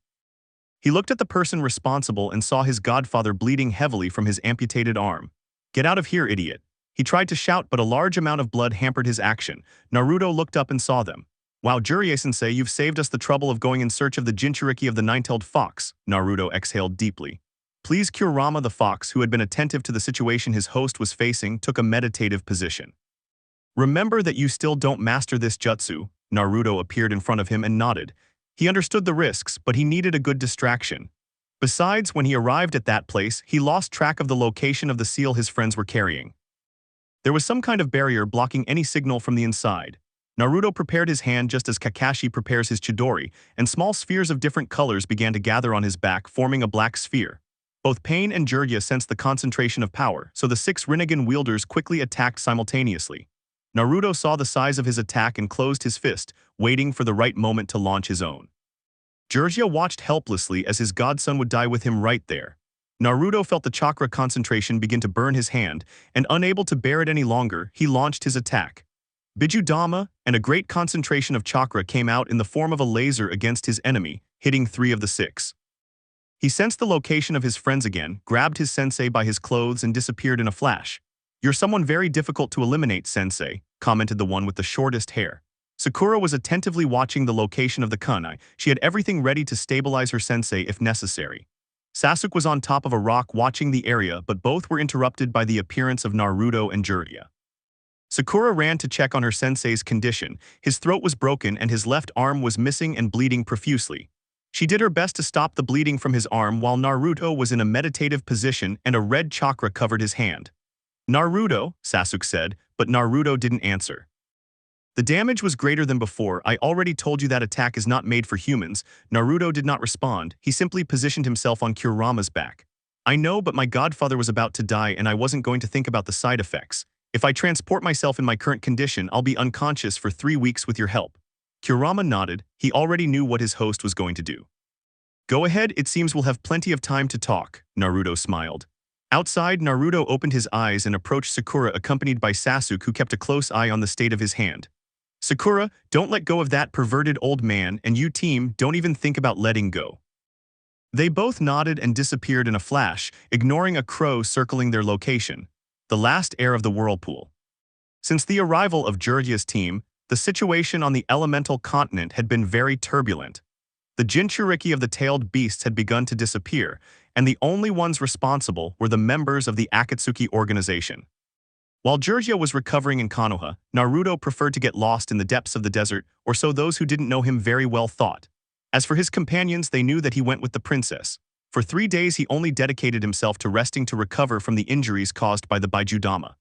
He looked at the person responsible and saw his godfather bleeding heavily from his amputated arm. Get out of here, idiot. He tried to shout but a large amount of blood hampered his action. Naruto looked up and saw them. Wow, Jiraiya-sensei, you've saved us the trouble of going in search of the Jinchuriki of the nine-tailed fox, Naruto exhaled deeply. Please, Kurama the fox, who had been attentive to the situation his host was facing, took a meditative position. Remember that you still don't master this jutsu. Naruto appeared in front of him and nodded. He understood the risks, but he needed a good distraction. Besides, when he arrived at that place, he lost track of the location of the seal his friends were carrying. There was some kind of barrier blocking any signal from the inside. Naruto prepared his hand just as Kakashi prepares his Chidori, and small spheres of different colors began to gather on his back, forming a black sphere. Both Pain and Jiraiya sensed the concentration of power, so the 6 Rinnegan wielders quickly attacked simultaneously. Naruto saw the size of his attack and closed his fist, waiting for the right moment to launch his own. Jiraiya watched helplessly as his godson would die with him right there. Naruto felt the chakra concentration begin to burn his hand, and unable to bear it any longer, he launched his attack. Bijudama, and a great concentration of chakra came out in the form of a laser against his enemy, hitting 3 of the 6. He sensed the location of his friends again, grabbed his sensei by his clothes and disappeared in a flash. You're someone very difficult to eliminate, sensei, commented the one with the shortest hair. Sakura was attentively watching the location of the kunai. She had everything ready to stabilize her sensei if necessary. Sasuke was on top of a rock watching the area, but both were interrupted by the appearance of Naruto and Jiraiya. Sakura ran to check on her sensei's condition. His throat was broken and his left arm was missing and bleeding profusely. She did her best to stop the bleeding from his arm while Naruto was in a meditative position and a red chakra covered his hand. Naruto, Sasuke said, but Naruto didn't answer. The damage was greater than before. I already told you that attack is not made for humans. Naruto did not respond. He simply positioned himself on Kurama's back. I know, but my godfather was about to die and I wasn't going to think about the side effects. If I transport myself in my current condition, I'll be unconscious for 3 weeks with your help. Kurama nodded. He already knew what his host was going to do. Go ahead, it seems we'll have plenty of time to talk, Naruto smiled. Outside, Naruto opened his eyes and approached Sakura accompanied by Sasuke, who kept a close eye on the state of his hand. Sakura, don't let go of that perverted old man, and you team, don't even think about letting go. They both nodded and disappeared in a flash, ignoring a crow circling their location. The last heir of the whirlpool. Since the arrival of Jiraiya's team, the situation on the elemental continent had been very turbulent. The Jinchuriki of the tailed beasts had begun to disappear, and the only ones responsible were the members of the Akatsuki organization. While Jiraiya was recovering in Konoha, Naruto preferred to get lost in the depths of the desert, or so those who didn't know him very well thought. As for his companions, they knew that he went with the princess. For 3 days he only dedicated himself to resting to recover from the injuries caused by the Baijudama.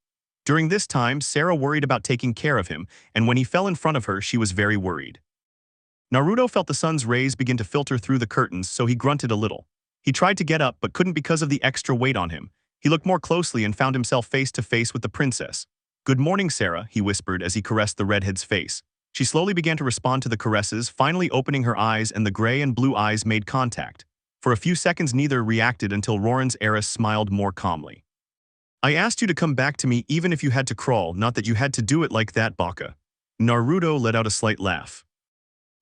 During this time, Sarah worried about taking care of him, and when he fell in front of her, she was very worried. Naruto felt the sun's rays begin to filter through the curtains, so he grunted a little. He tried to get up but couldn't because of the extra weight on him. He looked more closely and found himself face to face with the princess. "Good morning, Sarah," he whispered as he caressed the redhead's face. She slowly began to respond to the caresses, finally opening her eyes, and the gray and blue eyes made contact. For a few seconds neither reacted until Roran's heiress smiled more calmly. "I asked you to come back to me even if you had to crawl, not that you had to do it like that, Baka." Naruto let out a slight laugh.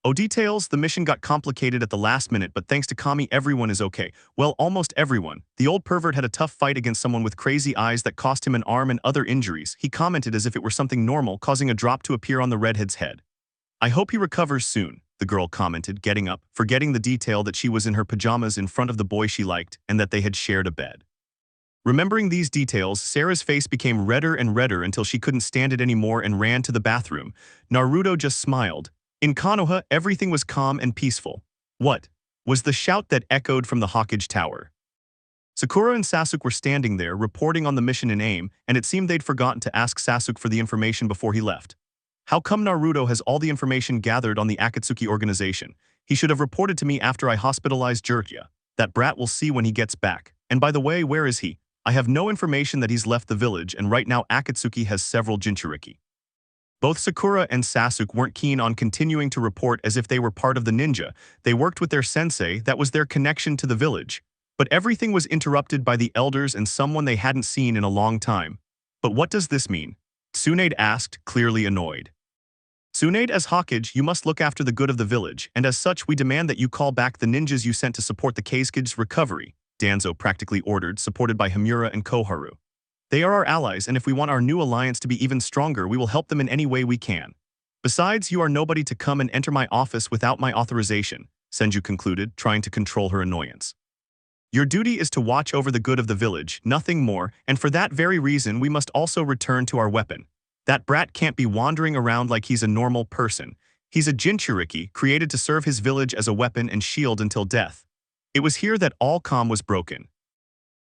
"Oh, details, the mission got complicated at the last minute, but thanks to Kami everyone is okay. Well, almost everyone. The old pervert had a tough fight against someone with crazy eyes that cost him an arm and other injuries." He commented as if it were something normal, causing a drop to appear on the redhead's head. "I hope he recovers soon," the girl commented, getting up, forgetting the detail that she was in her pajamas in front of the boy she liked and that they had shared a bed. Remembering these details, Sarah's face became redder and redder until she couldn't stand it anymore and ran to the bathroom. Naruto just smiled. In Konoha, everything was calm and peaceful. "What?" was the shout that echoed from the Hokage Tower. Sakura and Sasuke were standing there, reporting on the mission in AIM, and it seemed they'd forgotten to ask Sasuke for the information before he left. "How come Naruto has all the information gathered on the Akatsuki organization? He should have reported to me after I hospitalized Jiraiya. That brat will see when he gets back. And by the way, where is he? I have no information that he's left the village, and right now Akatsuki has several Jinchuriki." Both Sakura and Sasuke weren't keen on continuing to report as if they were part of the ninja. They worked with their sensei, that was their connection to the village. But everything was interrupted by the elders and someone they hadn't seen in a long time. "But what does this mean?" Tsunade asked, clearly annoyed. "Tsunade, as Hokage, you must look after the good of the village, and as such we demand that you call back the ninjas you sent to support the Kasuke's recovery," Danzo practically ordered, supported by Himura and Koharu. "They are our allies, and if we want our new alliance to be even stronger, we will help them in any way we can. Besides, you are nobody to come and enter my office without my authorization," Senju concluded, trying to control her annoyance. "Your duty is to watch over the good of the village, nothing more, and for that very reason we must also return to our weapon. That brat can't be wandering around like he's a normal person. He's a Jinchuriki, created to serve his village as a weapon and shield until death." It was here that all calm was broken.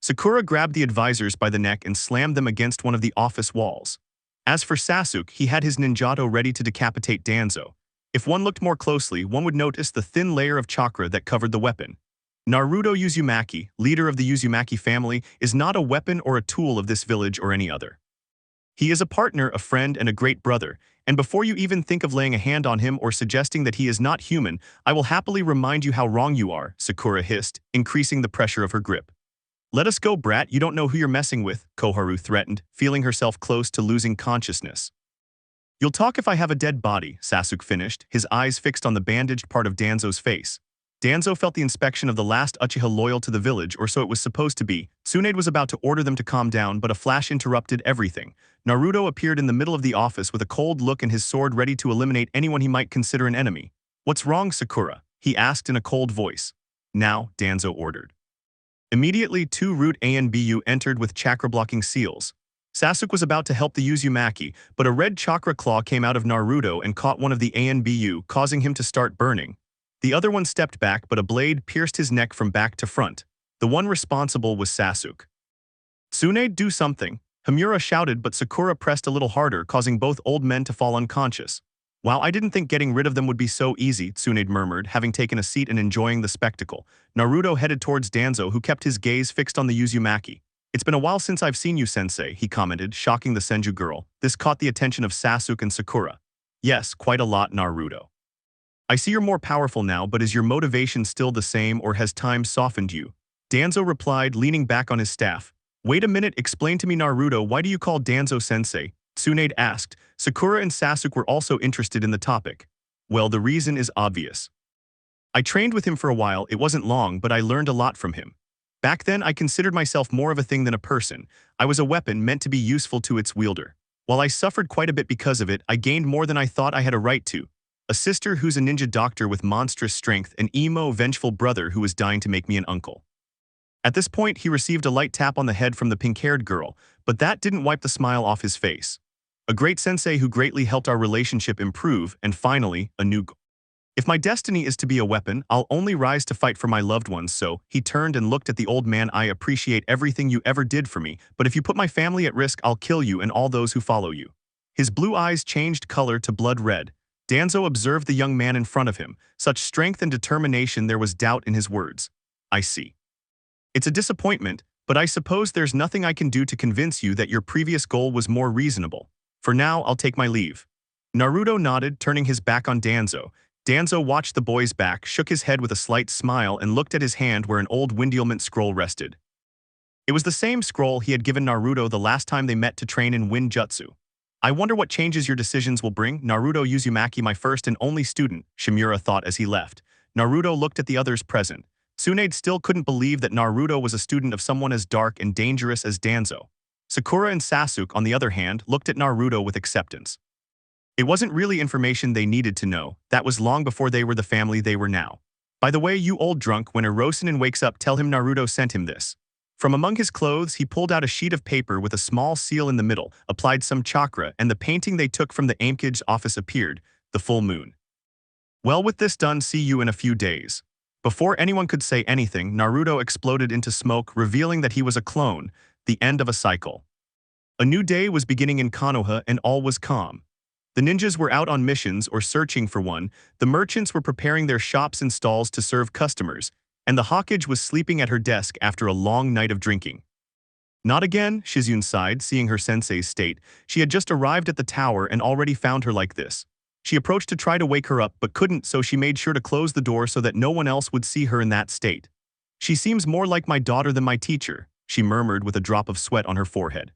Sakura grabbed the advisors by the neck and slammed them against one of the office walls. As for Sasuke, he had his ninjato ready to decapitate Danzo. If one looked more closely, one would notice the thin layer of chakra that covered the weapon. Naruto Uzumaki, leader of the Uzumaki family, is not a weapon or a tool of this village or any other. He is a partner, a friend, and a great brother, and before you even think of laying a hand on him or suggesting that he is not human, I will happily remind you how wrong you are, Sakura hissed, increasing the pressure of her grip. "Let us go, brat, you don't know who you're messing with," Koharu threatened, feeling herself close to losing consciousness. "You'll talk if I have a dead body," Sasuke finished, his eyes fixed on the bandaged part of Danzo's face. Danzo felt the inspection of the last Uchiha loyal to the village, or so it was supposed to be. Tsunade was about to order them to calm down, but a flash interrupted everything. Naruto appeared in the middle of the office with a cold look and his sword ready to eliminate anyone he might consider an enemy. "What's wrong, Sakura?" he asked in a cold voice. "Now," Danzo ordered. Immediately, 2 Root Anbu entered with chakra-blocking seals. Sasuke was about to help the Uzumaki, but a red chakra claw came out of Naruto and caught one of the Anbu, causing him to start burning. The other one stepped back, but a blade pierced his neck from back to front. The one responsible was Sasuke. "Tsunade, do something!" Himura shouted, but Sakura pressed a little harder, causing both old men to fall unconscious. "Wow, I didn't think getting rid of them would be so easy," Tsunade murmured, having taken a seat and enjoying the spectacle. Naruto headed towards Danzo, who kept his gaze fixed on the Uzumaki. "It's been a while since I've seen you, sensei," he commented, shocking the Senju girl. This caught the attention of Sasuke and Sakura. "Yes, quite a lot, Naruto. I see you're more powerful now, but is your motivation still the same or has time softened you?" Danzo replied, leaning back on his staff. "Wait a minute, explain to me, Naruto, why do you call Danzo sensei?" Tsunade asked. Sakura and Sasuke were also interested in the topic. "Well, the reason is obvious. I trained with him for a while, it wasn't long, but I learned a lot from him. Back then, I considered myself more of a thing than a person. I was a weapon meant to be useful to its wielder. While I suffered quite a bit because of it, I gained more than I thought I had a right to. A sister who's a ninja doctor with monstrous strength, an emo, vengeful brother who was dying to make me an uncle. At this point, he received a light tap on the head from the pink-haired girl, but that didn't wipe the smile off his face. A great sensei who greatly helped our relationship improve, and finally, a new goal. If my destiny is to be a weapon, I'll only rise to fight for my loved ones. So he turned and looked at the old man. I appreciate everything you ever did for me, but if you put my family at risk, I'll kill you and all those who follow you. His blue eyes changed color to blood red. Danzo observed the young man in front of him. Such strength and determination, there was doubt in his words. I see. It's a disappointment, but I suppose there's nothing I can do to convince you that your previous goal was more reasonable. For now, I'll take my leave. Naruto nodded, turning his back on Danzo. Danzo watched the boy's back, shook his head with a slight smile, and looked at his hand where an old Windialment scroll rested. It was the same scroll he had given Naruto the last time they met to train in Wind Jutsu. I wonder what changes your decisions will bring. Naruto Uzumaki, my first and only student, Shimura thought as he left. Naruto looked at the others present. Tsunade still couldn't believe that Naruto was a student of someone as dark and dangerous as Danzo. Sakura and Sasuke, on the other hand, looked at Naruto with acceptance. It wasn't really information they needed to know. That was long before they were the family they were now. By the way, you old drunk, when Hiroshinen wakes up, tell him Naruto sent him this. From among his clothes, he pulled out a sheet of paper with a small seal in the middle, applied some chakra, and the painting they took from the Aimkage office appeared, the full moon. Well, with this done, see you in a few days. Before anyone could say anything, Naruto exploded into smoke, revealing that he was a clone, the end of a cycle. A new day was beginning in Konoha, and all was calm. The ninjas were out on missions or searching for one, the merchants were preparing their shops and stalls to serve customers, and the Hokage was sleeping at her desk after a long night of drinking. Not again, Shizune sighed, seeing her sensei's state. She had just arrived at the tower and already found her like this. She approached to try to wake her up but couldn't, so she made sure to close the door so that no one else would see her in that state. She seems more like my daughter than my teacher, she murmured with a drop of sweat on her forehead.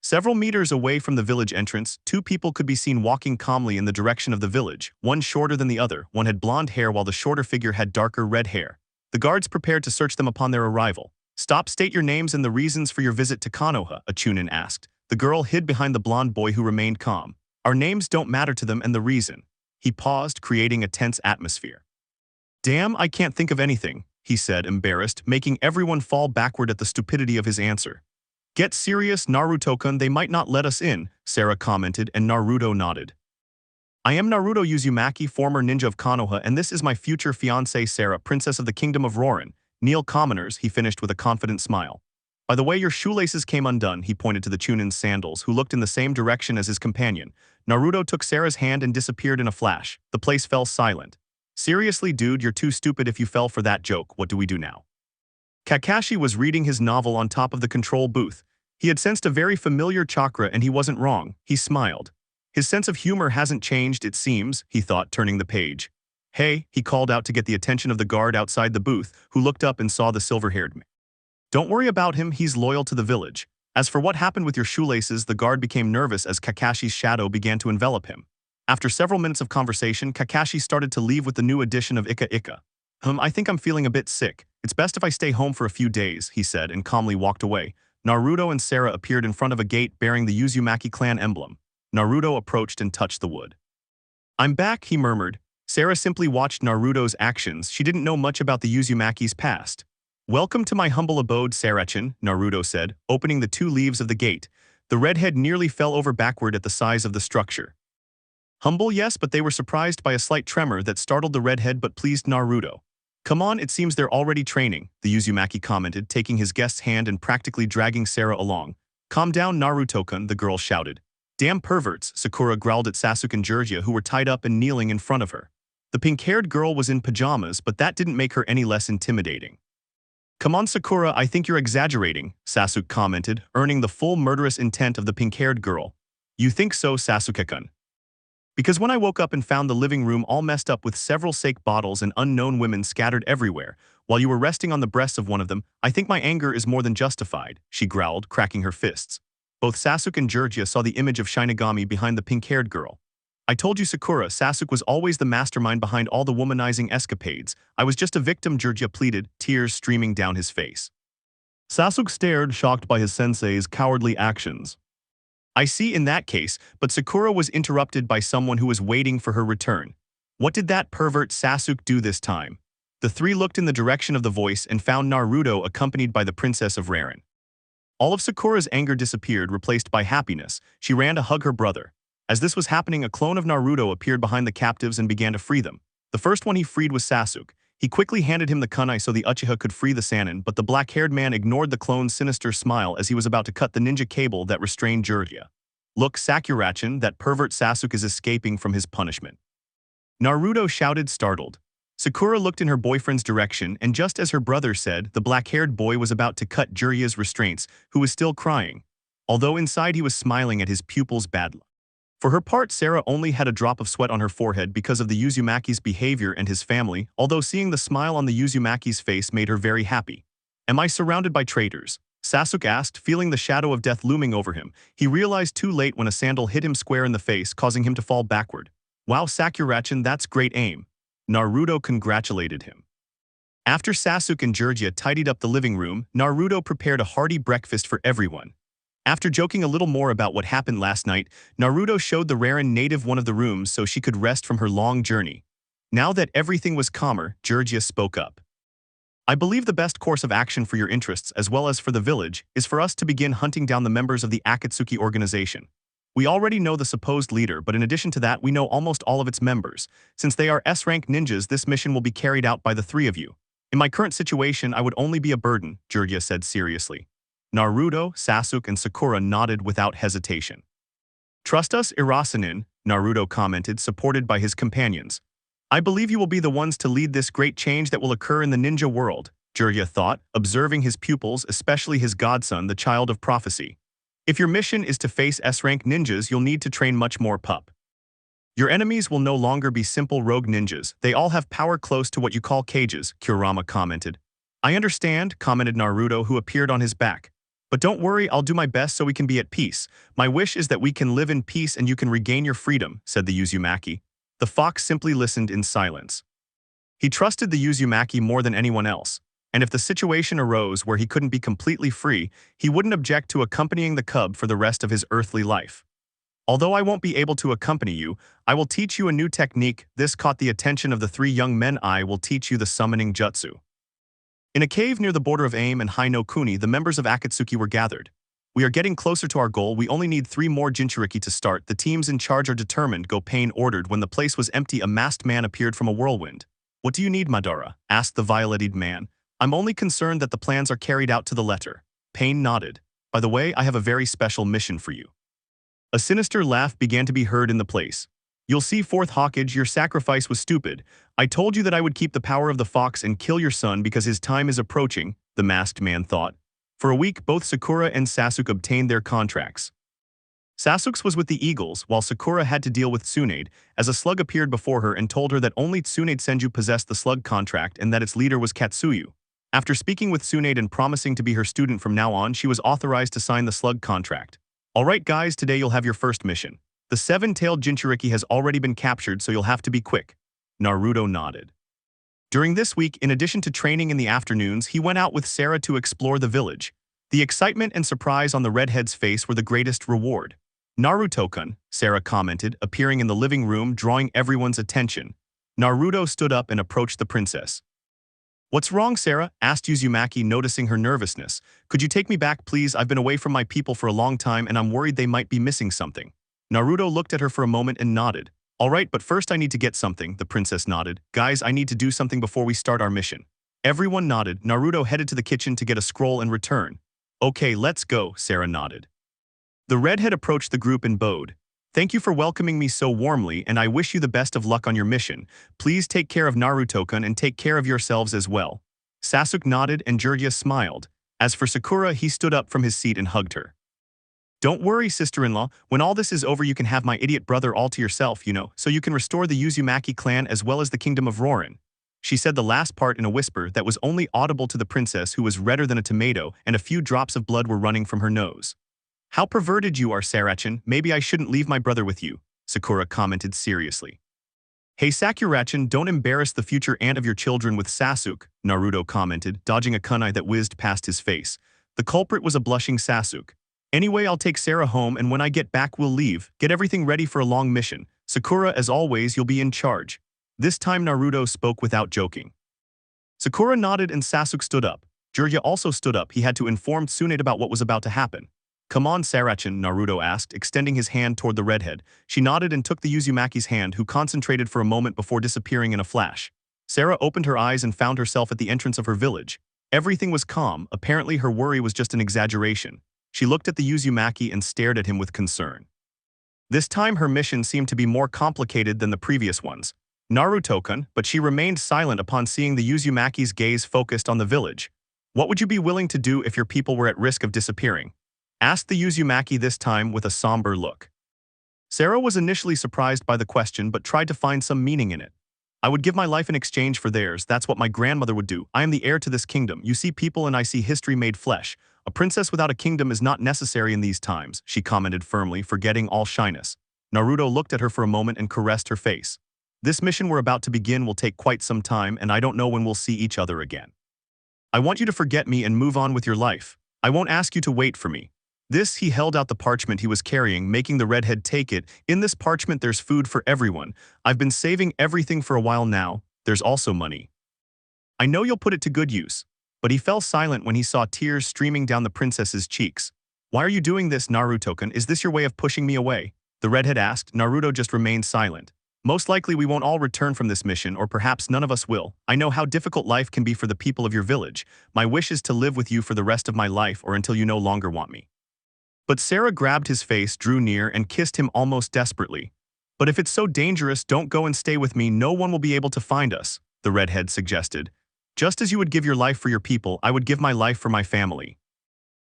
Several meters away from the village entrance, two people could be seen walking calmly in the direction of the village, one shorter than the other. One had blonde hair while the shorter figure had darker red hair. The guards prepared to search them upon their arrival. Stop, state your names and the reasons for your visit to Konoha, a Chunin asked. The girl hid behind the blonde boy who remained calm. Our names don't matter to them and the reason. He paused, creating a tense atmosphere. Damn, I can't think of anything, he said, embarrassed, making everyone fall backward at the stupidity of his answer. Get serious, Naruto-kun, they might not let us in, Sarah commented, and Naruto nodded. I am Naruto Uzumaki, former ninja of Konoha, and this is my future fiancée Sarah, princess of the kingdom of Rorin. Kneel commoners, he finished with a confident smile. By the way, your shoelaces came undone, he pointed to the Chunin's sandals, who looked in the same direction as his companion. Naruto took Sarah's hand and disappeared in a flash. The place fell silent. Seriously, dude, you're too stupid if you fell for that joke. What do we do now? Kakashi was reading his novel on top of the control booth. He had sensed a very familiar chakra and he wasn't wrong. He smiled. His sense of humor hasn't changed, it seems, he thought, turning the page. Hey, he called out to get the attention of the guard outside the booth, who looked up and saw the silver-haired man. Don't worry about him, he's loyal to the village. As for what happened with your shoelaces, the guard became nervous as Kakashi's shadow began to envelop him. After several minutes of conversation, Kakashi started to leave with the new addition of Ika Ika. I think I'm feeling a bit sick. It's best if I stay home for a few days, he said, and calmly walked away. Naruto and Sarah appeared in front of a gate bearing the Uzumaki clan emblem. Naruto approached and touched the wood. I'm back, he murmured. Sarah simply watched Naruto's actions. She didn't know much about the Uzumaki's past. Welcome to my humble abode, Sarachin, Naruto said, opening the two leaves of the gate. The redhead nearly fell over backward at the size of the structure. Humble, yes, but they were surprised by a slight tremor that startled the redhead but pleased Naruto. Come on, it seems they're already training, the Uzumaki commented, taking his guest's hand and practically dragging Sarah along. Calm down, Naruto-kun, the girl shouted. Damn perverts, Sakura growled at Sasuke and Jiraiya, who were tied up and kneeling in front of her. The pink-haired girl was in pajamas, but that didn't make her any less intimidating. Come on, Sakura, I think you're exaggerating, Sasuke commented, earning the full murderous intent of the pink-haired girl. You think so, Sasuke-kun? Because when I woke up and found the living room all messed up with several sake bottles and unknown women scattered everywhere, while you were resting on the breasts of one of them, I think my anger is more than justified, she growled, cracking her fists. Both Sasuke and Jiraiya saw the image of Shinigami behind the pink-haired girl. I told you, Sakura, Sasuke was always the mastermind behind all the womanizing escapades. I was just a victim, Jiraiya pleaded, tears streaming down his face. Sasuke stared, shocked by his sensei's cowardly actions. I see in that case, but Sakura was interrupted by someone who was waiting for her return. What did that pervert Sasuke do this time? The three looked in the direction of the voice and found Naruto accompanied by the Princess of Raren. All of Sakura's anger disappeared, replaced by happiness. She ran to hug her brother. As this was happening, a clone of Naruto appeared behind the captives and began to free them. The first one he freed was Sasuke. He quickly handed him the kunai so the Uchiha could free the Sannin, but the black-haired man ignored the clone's sinister smile as he was about to cut the ninja cable that restrained Jiraiya. Look, Sakurachin, that pervert Sasuke is escaping from his punishment. Naruto shouted, startled. Sakura looked in her boyfriend's direction, and just as her brother said, the black-haired boy was about to cut Jiraiya's restraints, who was still crying, although inside he was smiling at his pupil's bad luck. For her part, Sarah only had a drop of sweat on her forehead because of the Uzumaki's behavior and his family, although seeing the smile on the Uzumaki's face made her very happy. Am I surrounded by traitors? Sasuke asked, feeling the shadow of death looming over him. He realized too late when a sandal hit him square in the face, causing him to fall backward. Wow, Sakurachin, that's great aim. Naruto congratulated him. After Sasuke and Jiraiya tidied up the living room, Naruto prepared a hearty breakfast for everyone. After joking a little more about what happened last night, Naruto showed the Raren native one of the rooms so she could rest from her long journey. Now that everything was calmer, Jiraiya spoke up. I believe the best course of action for your interests as well as for the village is for us to begin hunting down the members of the Akatsuki organization. We already know the supposed leader, but in addition to that, we know almost all of its members. Since they are S-rank ninjas, this mission will be carried out by the three of you. In my current situation, I would only be a burden, Jiraiya said seriously. Naruto, Sasuke, and Sakura nodded without hesitation. Trust us, Irasanin, Naruto commented, supported by his companions. I believe you will be the ones to lead this great change that will occur in the ninja world, Jiraiya thought, observing his pupils, especially his godson, the child of prophecy. If your mission is to face S-rank ninjas, you'll need to train much more pup. Your enemies will no longer be simple rogue ninjas. They all have power close to what you call cages, Kurama commented. I understand, commented Naruto, who appeared on his back. But don't worry, I'll do my best so we can be at peace. My wish is that we can live in peace and you can regain your freedom, said the Uzumaki. The fox simply listened in silence. He trusted the Uzumaki more than anyone else. And if the situation arose where he couldn't be completely free, he wouldn't object to accompanying the cub for the rest of his earthly life. Although I won't be able to accompany you, I will teach you a new technique. This caught the attention of the three young men. I will teach you the summoning jutsu. In a cave near the border of Aim and Hai no Kuni, the members of Akatsuki were gathered. We are getting closer to our goal. We only need 3 more Jinchuriki to start. The teams in charge are determined, Go Pain ordered. When the place was empty, a masked man appeared from a whirlwind. What do you need, Madara? Asked the violeted man. I'm only concerned that the plans are carried out to the letter. Pain nodded. By the way, I have a very special mission for you. A sinister laugh began to be heard in the place. You'll see, Fourth Hawkage, your sacrifice was stupid. I told you that I would keep the power of the fox and kill your son because his time is approaching, the masked man thought. For a week, both Sakura and Sasuke obtained their contracts. Sasuke's was with the Eagles, while Sakura had to deal with Tsunade, as a slug appeared before her and told her that only Tsunade Senju possessed the slug contract and that its leader was Katsuyu. After speaking with Tsunade and promising to be her student from now on, she was authorized to sign the slug contract. Alright guys, today you'll have your first mission. The 7-tailed Jinchuriki has already been captured, so you'll have to be quick. Naruto nodded. During this week, in addition to training in the afternoons, he went out with Sarah to explore the village. The excitement and surprise on the redhead's face were the greatest reward. Naruto-kun, Sarah commented, appearing in the living room, drawing everyone's attention. Naruto stood up and approached the princess. What's wrong, Sarah? Asked Uzumaki, noticing her nervousness. Could you take me back, please? I've been away from my people for a long time and I'm worried they might be missing something. Naruto looked at her for a moment and nodded. Alright, but first I need to get something, the princess nodded. Guys, I need to do something before we start our mission. Everyone nodded. Naruto headed to the kitchen to get a scroll and return. Okay, let's go, Sarah nodded. The redhead approached the group and bowed. Thank you for welcoming me so warmly, and I wish you the best of luck on your mission. Please take care of Naruto-kun and take care of yourselves as well. Sasuke nodded and Jiraiya smiled. As for Sakura, he stood up from his seat and hugged her. Don't worry, sister-in-law. When all this is over, you can have my idiot brother all to yourself, so you can restore the Uzumaki clan as well as the kingdom of Rorin. She said the last part in a whisper that was only audible to the princess, who was redder than a tomato, and a few drops of blood were running from her nose. How perverted you are, Sarachin. Maybe I shouldn't leave my brother with you, Sakura commented seriously. Hey Sakurachin, don't embarrass the future aunt of your children with Sasuke, Naruto commented, dodging a kunai that whizzed past his face. The culprit was a blushing Sasuke. Anyway, I'll take Sarah home and when I get back we'll leave. Get everything ready for a long mission. Sakura, as always, you'll be in charge. This time Naruto spoke without joking. Sakura nodded and Sasuke stood up. Jiraiya also stood up. He had to inform Tsunade about what was about to happen. "Come on, Sarachan," Naruto asked, extending his hand toward the redhead. She nodded and took the Uzumaki's hand, who concentrated for a moment before disappearing in a flash. Sarah opened her eyes and found herself at the entrance of her village. Everything was calm. Apparently her worry was just an exaggeration. She looked at the Uzumaki and stared at him with concern. This time her mission seemed to be more complicated than the previous ones. Naruto-kun, but she remained silent upon seeing the Uzumaki's gaze focused on the village. "What would you be willing to do if your people were at risk of disappearing?" asked the Uzumaki this time with a somber look. Sarah was initially surprised by the question but tried to find some meaning in it. "I would give my life in exchange for theirs. That's what my grandmother would do. I am the heir to this kingdom. You see people and I see history made flesh. A princess without a kingdom is not necessary in these times," she commented firmly, forgetting all shyness. Naruto looked at her for a moment and caressed her face. "This mission we're about to begin will take quite some time, and I don't know when we'll see each other again. I want you to forget me and move on with your life. I won't ask you to wait for me." He held out the parchment he was carrying, making the redhead take it. "In this parchment there's food for everyone. I've been saving everything for a while now. There's also money. I know you'll put it to good use." But he fell silent when he saw tears streaming down the princess's cheeks. "Why are you doing this, Naruto-kun? Is this your way of pushing me away?" the redhead asked. Naruto just remained silent. "Most likely we won't all return from this mission, or perhaps none of us will. I know how difficult life can be for the people of your village. My wish is to live with you for the rest of my life or until you no longer want me." But Sarah grabbed his face, drew near, and kissed him almost desperately. "But if it's so dangerous, don't go and stay with me. No one will be able to find us," the redhead suggested. "Just as you would give your life for your people, I would give my life for my family."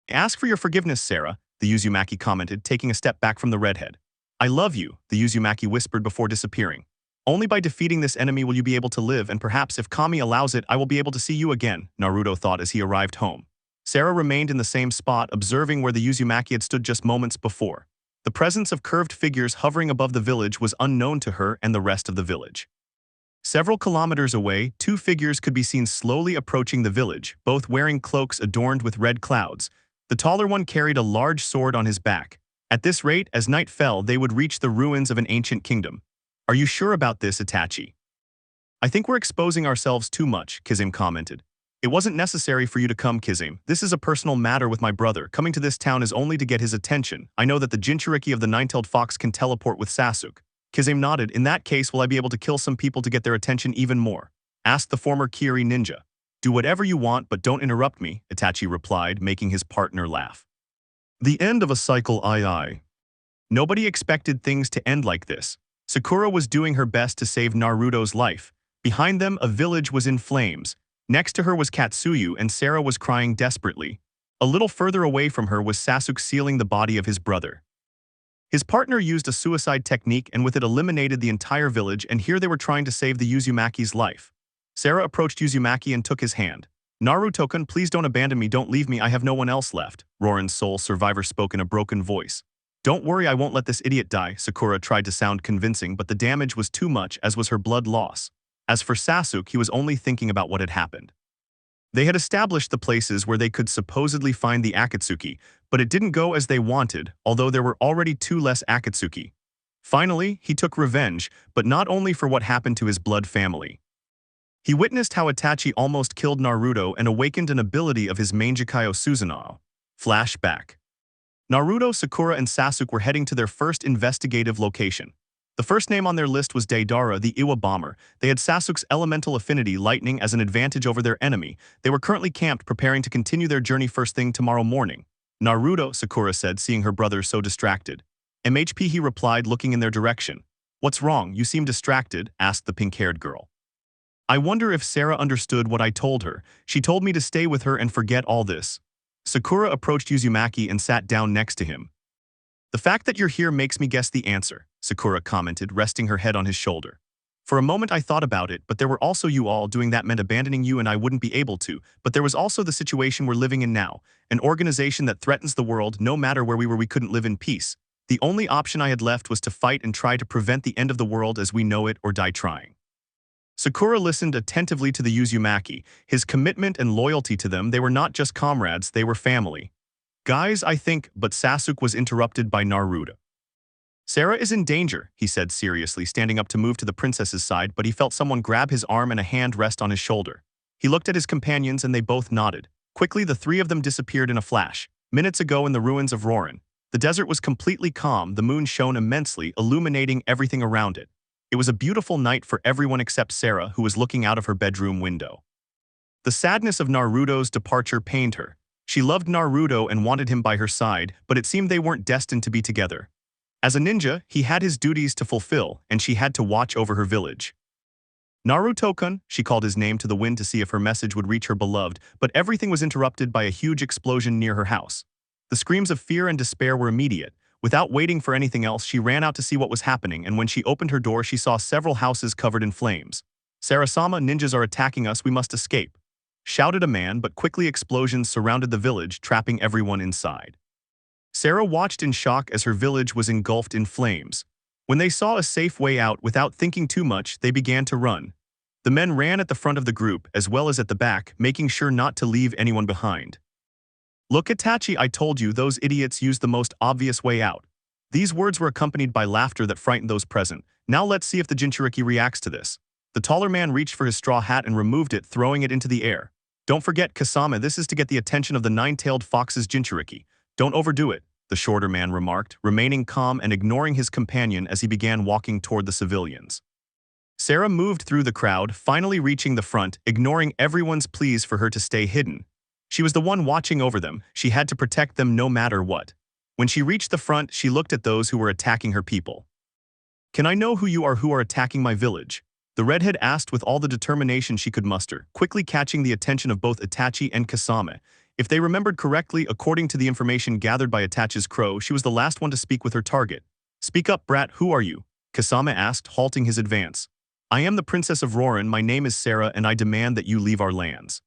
"Ask for your forgiveness, Sarah," the Uzumaki commented, taking a step back from the redhead. "I love you," the Uzumaki whispered before disappearing. "Only by defeating this enemy will you be able to live, and perhaps if Kami allows it, I will be able to see you again," Naruto thought as he arrived home. Sarah remained in the same spot, observing where the Uzumaki had stood just moments before. The presence of curved figures hovering above the village was unknown to her and the rest of the village. Several kilometers away, two figures could be seen slowly approaching the village, both wearing cloaks adorned with red clouds. The taller one carried a large sword on his back. At this rate, as night fell, they would reach the ruins of an ancient kingdom. "Are you sure about this, Itachi?" "I think we're exposing ourselves too much," Kizame commented. "It wasn't necessary for you to come, Kizame. This is a personal matter with my brother. Coming to this town is only to get his attention. I know that the Jinchuriki of the Nine-Tailed Fox can teleport with Sasuke." Kizame nodded. "In that case, will I be able to kill some people to get their attention even more?" asked the former Kiri ninja. "Do whatever you want, but don't interrupt me," Itachi replied, making his partner laugh. The end of a cycle, II. Nobody expected things to end like this. Sakura was doing her best to save Naruto's life. Behind them, a village was in flames. Next to her was Katsuyu, and Sarah was crying desperately. A little further away from her was Sasuke sealing the body of his brother. His partner used a suicide technique and with it eliminated the entire village, and here they were trying to save the Uzumaki's life. Sarah approached Uzumaki and took his hand. "Naruto-kun, please don't abandon me, don't leave me, I have no one else left," Rorin's sole survivor spoke in a broken voice. "Don't worry, I won't let this idiot die," Sakura tried to sound convincing, but the damage was too much, as was her blood loss. As for Sasuke, he was only thinking about what had happened. They had established the places where they could supposedly find the Akatsuki, but it didn't go as they wanted, although there were already 2 less Akatsuki. Finally, he took revenge, but not only for what happened to his blood family. He witnessed how Itachi almost killed Naruto and awakened an ability of his Mangekyo Susanoo. Flashback. Naruto, Sakura, and Sasuke were heading to their first investigative location. The first name on their list was Deidara, the Iwa bomber. They had Sasuke's elemental affinity, lightning, as an advantage over their enemy. They were currently camped, preparing to continue their journey first thing tomorrow morning. "Naruto," Sakura said, seeing her brother so distracted. "MHP," he replied, looking in their direction. "What's wrong? You seem distracted," asked the pink-haired girl. "I wonder if Sarah understood what I told her. She told me to stay with her and forget all this." Sakura approached Uzumaki and sat down next to him. "The fact that you're here makes me guess the answer," Sakura commented, resting her head on his shoulder. "For a moment I thought about it, but there were also you all. Doing that meant abandoning you and I wouldn't be able to. But there was also the situation we're living in now, an organization that threatens the world. No matter where we were, we couldn't live in peace. The only option I had left was to fight and try to prevent the end of the world as we know it or die trying." Sakura listened attentively to the Uzumaki. His commitment and loyalty to them, they were not just comrades, they were family. "Guys, I think," but Sasuke was interrupted by Naruto. "Sarah is in danger," he said seriously, standing up to move to the princess's side, but he felt someone grab his arm and a hand rest on his shoulder. He looked at his companions and they both nodded. Quickly, the three of them disappeared in a flash. Minutes ago in the ruins of Rorin, the desert was completely calm, the moon shone immensely, illuminating everything around it. It was a beautiful night for everyone except Sarah, who was looking out of her bedroom window. The sadness of Naruto's departure pained her. She loved Naruto and wanted him by her side, but it seemed they weren't destined to be together. As a ninja, he had his duties to fulfill, and she had to watch over her village. Naruto-kun, she called his name to the wind to see if her message would reach her beloved, but everything was interrupted by a huge explosion near her house. The screams of fear and despair were immediate. Without waiting for anything else, she ran out to see what was happening, and when she opened her door, she saw several houses covered in flames. "Sarasama, ninjas are attacking us, we must escape," shouted a man, but quickly explosions surrounded the village, trapping everyone inside. Sarah watched in shock as her village was engulfed in flames. When they saw a safe way out without thinking too much, they began to run. The men ran at the front of the group as well as at the back, making sure not to leave anyone behind. "Look, Itachi, I told you, those idiots used the most obvious way out." These words were accompanied by laughter that frightened those present. "Now let's see if the Jinchuriki reacts to this." The taller man reached for his straw hat and removed it, throwing it into the air. "Don't forget, Kasame, this is to get the attention of the nine-tailed fox's Jinchuriki. Don't overdo it," the shorter man remarked, remaining calm and ignoring his companion as he began walking toward the civilians. Sarah moved through the crowd, finally reaching the front, ignoring everyone's pleas for her to stay hidden. She was the one watching over them, she had to protect them no matter what. When she reached the front, she looked at those who were attacking her people. "Can I know who you are attacking my village?" The redhead asked with all the determination she could muster, quickly catching the attention of both Itachi and Kasame. If they remembered correctly, according to the information gathered by Itachi's crow, she was the last one to speak with her target. "Speak up, brat, who are you?" Kasame asked, halting his advance. "I am the Princess of Rorin, my name is Sarah, and I demand that you leave our lands.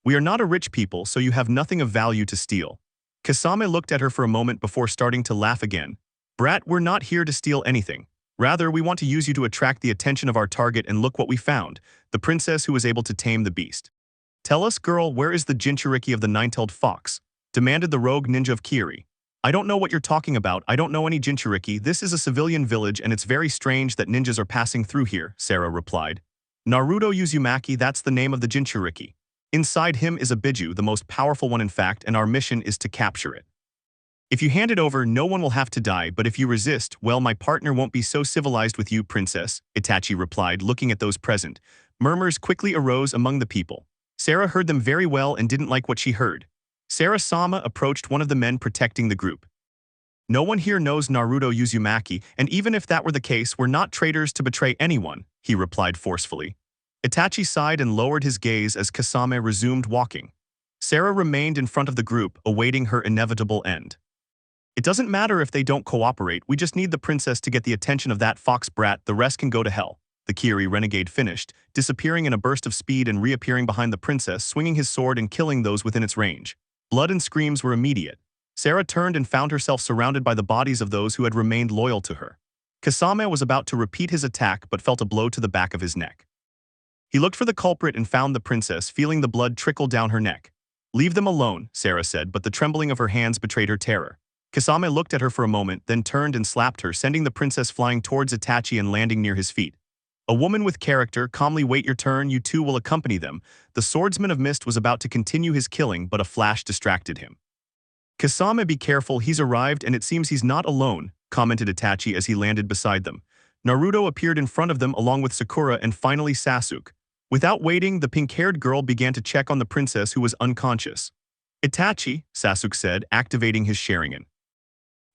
We are not a rich people, so you have nothing of value to steal." Kasame looked at her for a moment before starting to laugh again. "Brat, we're not here to steal anything. Rather, we want to use you to attract the attention of our target, and look what we found, the princess who was able to tame the beast." "Tell us, girl, where is the Jinchuriki of the nine-tailed fox?" demanded the rogue ninja of Kiri. "I don't know what you're talking about, I don't know any Jinchuriki, this is a civilian village and it's very strange that ninjas are passing through here," Sarah replied. "Naruto Uzumaki, that's the name of the Jinchuriki. Inside him is a Biju, the most powerful one in fact, and our mission is to capture it. If you hand it over, no one will have to die, but if you resist, well, my partner won't be so civilized with you, princess," Itachi replied, looking at those present. Murmurs quickly arose among the people. Sarah heard them very well and didn't like what she heard. Sarah-sama approached one of the men protecting the group. "No one here knows Naruto Uzumaki, and even if that were the case, we're not traitors to betray anyone," he replied forcefully. Itachi sighed and lowered his gaze as Kasame resumed walking. Sarah remained in front of the group, awaiting her inevitable end. "It doesn't matter if they don't cooperate, we just need the princess to get the attention of that fox brat, the rest can go to hell," the Kiri renegade finished, disappearing in a burst of speed and reappearing behind the princess, swinging his sword and killing those within its range. Blood and screams were immediate. Sarah turned and found herself surrounded by the bodies of those who had remained loyal to her. Kasame was about to repeat his attack but felt a blow to the back of his neck. He looked for the culprit and found the princess, feeling the blood trickle down her neck. "Leave them alone," Sarah said, but the trembling of her hands betrayed her terror. Kasame looked at her for a moment, then turned and slapped her, sending the princess flying towards Itachi and landing near his feet. "A woman with character, calmly wait your turn, you two will accompany them." The swordsman of mist was about to continue his killing, but a flash distracted him. "Kasame, be careful, he's arrived and it seems he's not alone," commented Itachi as he landed beside them. Naruto appeared in front of them along with Sakura and finally Sasuke. Without waiting, the pink-haired girl began to check on the princess who was unconscious. "Itachi," Sasuke said, activating his Sharigan.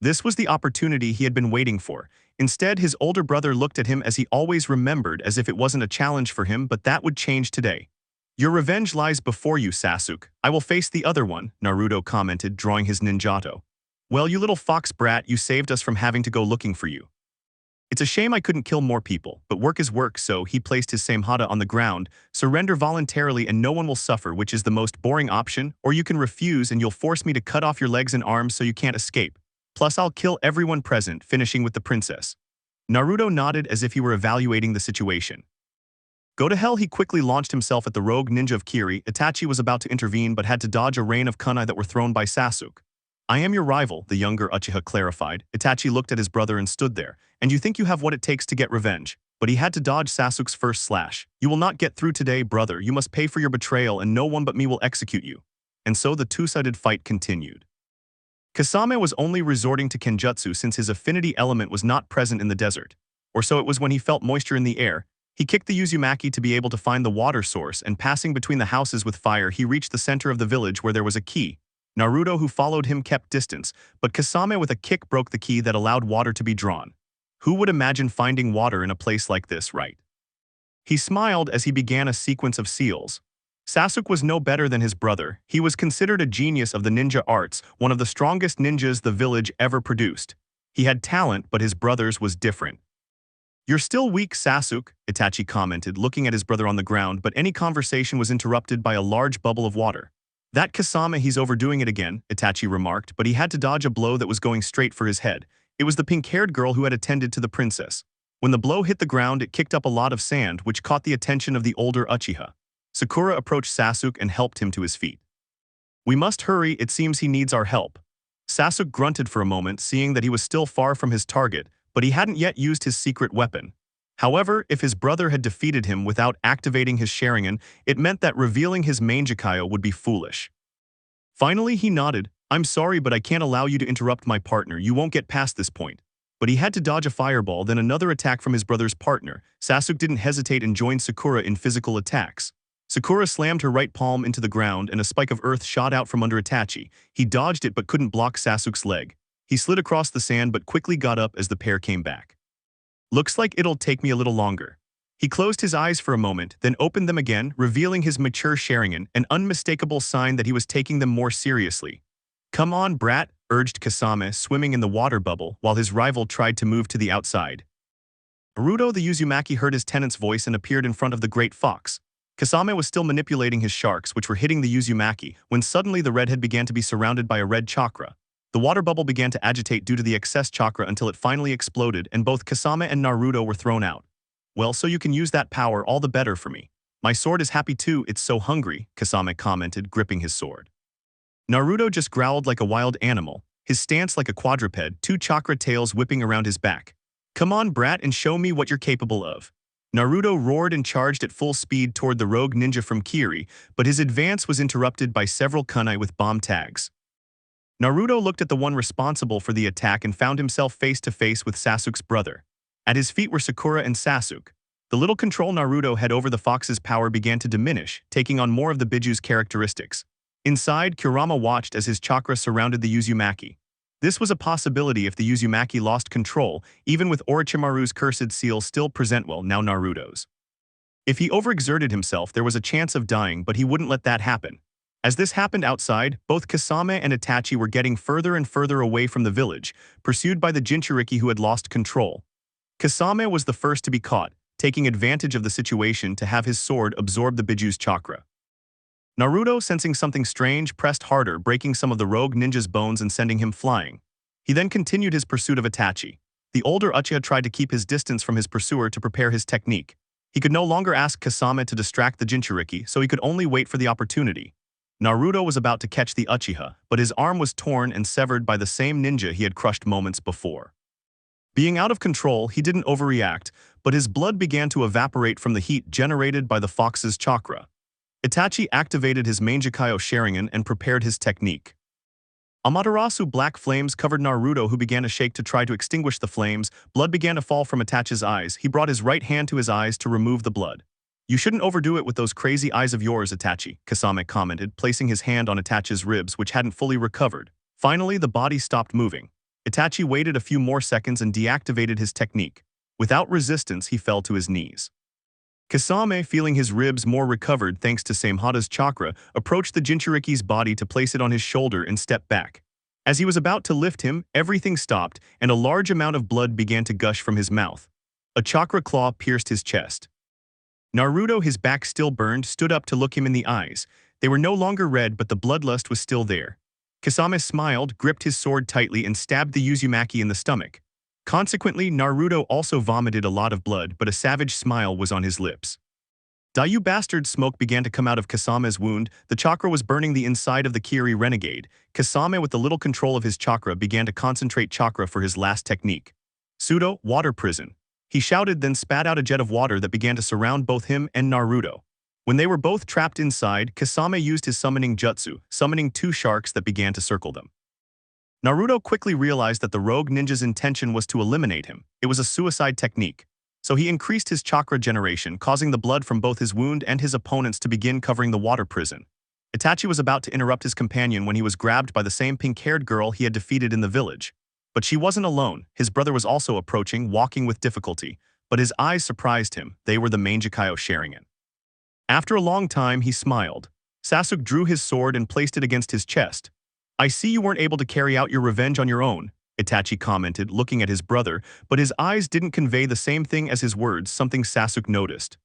This was the opportunity he had been waiting for. Instead, his older brother looked at him as he always remembered, as if it wasn't a challenge for him, but that would change today. "Your revenge lies before you, Sasuke. I will face the other one," Naruto commented, drawing his ninjato. "Well, you little fox brat, you saved us from having to go looking for you. It's a shame I couldn't kill more people, but work is work," so he placed his samehada on the ground. "Surrender voluntarily and no one will suffer, which is the most boring option, or you can refuse and you'll force me to cut off your legs and arms so you can't escape. Plus I'll kill everyone present, finishing with the princess." Naruto nodded as if he were evaluating the situation. "Go to hell," he quickly launched himself at the rogue ninja of Kiri. Itachi was about to intervene but had to dodge a rain of kunai that were thrown by Sasuke. "I am your rival," the younger Uchiha clarified. Itachi looked at his brother and stood there. "And you think you have what it takes to get revenge?" but he had to dodge Sasuke's first slash. "You will not get through today, brother. You must pay for your betrayal and no one but me will execute you." And so the two-sided fight continued. Kasame was only resorting to Kenjutsu since his affinity element was not present in the desert. Or so it was when he felt moisture in the air. He kicked the Uzumaki to be able to find the water source, and passing between the houses with fire, he reached the center of the village where there was a key. Naruto, who followed him, kept distance, but Kasame with a kick broke the key that allowed water to be drawn. Who would imagine finding water in a place like this, right? He smiled as he began a sequence of seals. Sasuke was no better than his brother. He was considered a genius of the ninja arts, one of the strongest ninjas the village ever produced. He had talent, but his brother's was different. "You're still weak, Sasuke," Itachi commented, looking at his brother on the ground, but any conversation was interrupted by a large bubble of water. "That Kasame, he's overdoing it again," Itachi remarked, but he had to dodge a blow that was going straight for his head. It was the pink-haired girl who had attended to the princess. When the blow hit the ground, it kicked up a lot of sand, which caught the attention of the older Uchiha. Sakura approached Sasuke and helped him to his feet. "We must hurry, it seems he needs our help." Sasuke grunted for a moment, seeing that he was still far from his target, but he hadn't yet used his secret weapon. However, if his brother had defeated him without activating his Sharigan, it meant that revealing his Mangekyo would be foolish. Finally, he nodded. "I'm sorry, but I can't allow you to interrupt my partner. You won't get past this point." But he had to dodge a fireball, then another attack from his brother's partner. Sasuke didn't hesitate and joined Sakura in physical attacks. Sakura slammed her right palm into the ground and a spike of earth shot out from under Itachi. He dodged it but couldn't block Sasuke's leg. He slid across the sand but quickly got up as the pair came back. "Looks like it'll take me a little longer." He closed his eyes for a moment, then opened them again, revealing his mature Sharingan, an unmistakable sign that he was taking them more seriously. "Come on, brat," urged Kasame, swimming in the water bubble, while his rival tried to move to the outside. Naruto the Uzumaki heard his tenant's voice and appeared in front of the great fox. Kasame was still manipulating his sharks, which were hitting the Uzumaki, when suddenly the redhead began to be surrounded by a red chakra. The water bubble began to agitate due to the excess chakra until it finally exploded, and both Kasame and Naruto were thrown out. "Well, so you can use that power, all the better for me. My sword is happy too, it's so hungry," Kasame commented, gripping his sword. Naruto just growled like a wild animal, his stance like a quadruped, two chakra tails whipping around his back. "Come on, brat, and show me what you're capable of." Naruto roared and charged at full speed toward the rogue ninja from Kiri, but his advance was interrupted by several kunai with bomb tags. Naruto looked at the one responsible for the attack and found himself face to face with Sasuke's brother. At his feet were Sakura and Sasuke. The little control Naruto had over the fox's power began to diminish, taking on more of the Biju's characteristics. Inside, Kurama watched as his chakra surrounded the Uzumaki. This was a possibility if the Uzumaki lost control, even with Orochimaru's cursed seal still present, well, now Naruto's. If he overexerted himself, there was a chance of dying, but he wouldn't let that happen. As this happened outside, both Kasame and Itachi were getting further and further away from the village, pursued by the Jinchuriki who had lost control. Kasame was the first to be caught, taking advantage of the situation to have his sword absorb the Biju's chakra. Naruto, sensing something strange, pressed harder, breaking some of the rogue ninja's bones and sending him flying. He then continued his pursuit of Itachi. The older Uchiha tried to keep his distance from his pursuer to prepare his technique. He could no longer ask Kasame to distract the Jinchuriki, so he could only wait for the opportunity. Naruto was about to catch the Uchiha, but his arm was torn and severed by the same ninja he had crushed moments before. Being out of control, he didn't overreact, but his blood began to evaporate from the heat generated by the fox's chakra. Itachi activated his Mangekyo Sharingan and prepared his technique. Amaterasu black flames covered Naruto, who began to shake to try to extinguish the flames. Blood began to fall from Itachi's eyes. He brought his right hand to his eyes to remove the blood. "You shouldn't overdo it with those crazy eyes of yours, Itachi," Kasame commented, placing his hand on Itachi's ribs, which hadn't fully recovered. Finally, the body stopped moving. Itachi waited a few more seconds and deactivated his technique. Without resistance, he fell to his knees. Kasame, feeling his ribs more recovered thanks to Samehada's chakra, approached the Jinchuriki's body to place it on his shoulder and stepped back. As he was about to lift him, everything stopped, and a large amount of blood began to gush from his mouth. A chakra claw pierced his chest. Naruto, his back still burned, stood up to look him in the eyes. They were no longer red, but the bloodlust was still there. Kasame smiled, gripped his sword tightly, and stabbed the Uzumaki in the stomach. Consequently, Naruto also vomited a lot of blood, but a savage smile was on his lips. "You bastard!" Smoke began to come out of Kasame's wound. The chakra was burning the inside of the Kiri renegade. Kasame, with the little control of his chakra, began to concentrate chakra for his last technique. Pseudo water prison. He shouted, then spat out a jet of water that began to surround both him and Naruto. When they were both trapped inside, Kasame used his summoning jutsu, summoning 2 sharks that began to circle them. Naruto quickly realized that the rogue ninja's intention was to eliminate him. It was a suicide technique. So he increased his chakra generation, causing the blood from both his wound and his opponents to begin covering the water prison. Itachi was about to interrupt his companion when he was grabbed by the same pink-haired girl he had defeated in the village. But she wasn't alone. His brother was also approaching, walking with difficulty. But his eyes surprised him. They were the Mangekyo Sharigan. After a long time, he smiled. Sasuke drew his sword and placed it against his chest. "I see you weren't able to carry out your revenge on your own," Itachi commented, looking at his brother, but his eyes didn't convey the same thing as his words, something Sasuke noticed.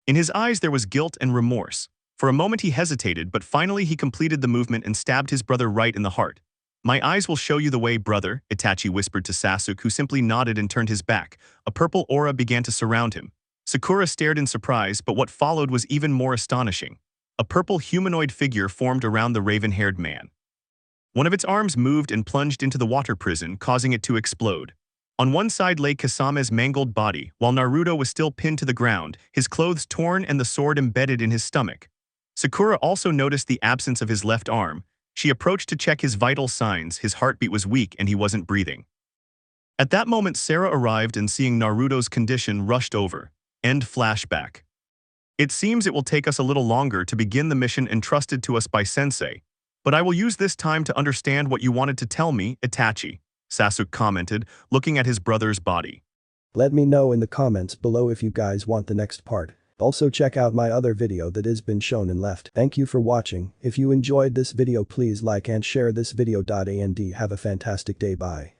In his eyes there was guilt and remorse. For a moment he hesitated, but finally he completed the movement and stabbed his brother right in the heart. "My eyes will show you the way, brother," Itachi whispered to Sasuke, who simply nodded and turned his back. A purple aura began to surround him. Sakura stared in surprise, but what followed was even more astonishing. A purple humanoid figure formed around the raven-haired man. One of its arms moved and plunged into the water prison, causing it to explode. On one side lay Kasame's mangled body, while Naruto was still pinned to the ground, his clothes torn and the sword embedded in his stomach. Sakura also noticed the absence of his left arm. She approached to check his vital signs. His heartbeat was weak and he wasn't breathing. At that moment, Sarah arrived and seeing Naruto's condition rushed over. End flashback. "It seems it will take us a little longer to begin the mission entrusted to us by Sensei, but I will use this time to understand what you wanted to tell me, Itachi," Sasuke commented, looking at his brother's body. Let me know in the comments below if you guys want the next part. Also check out my other video that has been shown and left. Thank you for watching. If you enjoyed this video, please like and share this video. And have a fantastic day. Bye.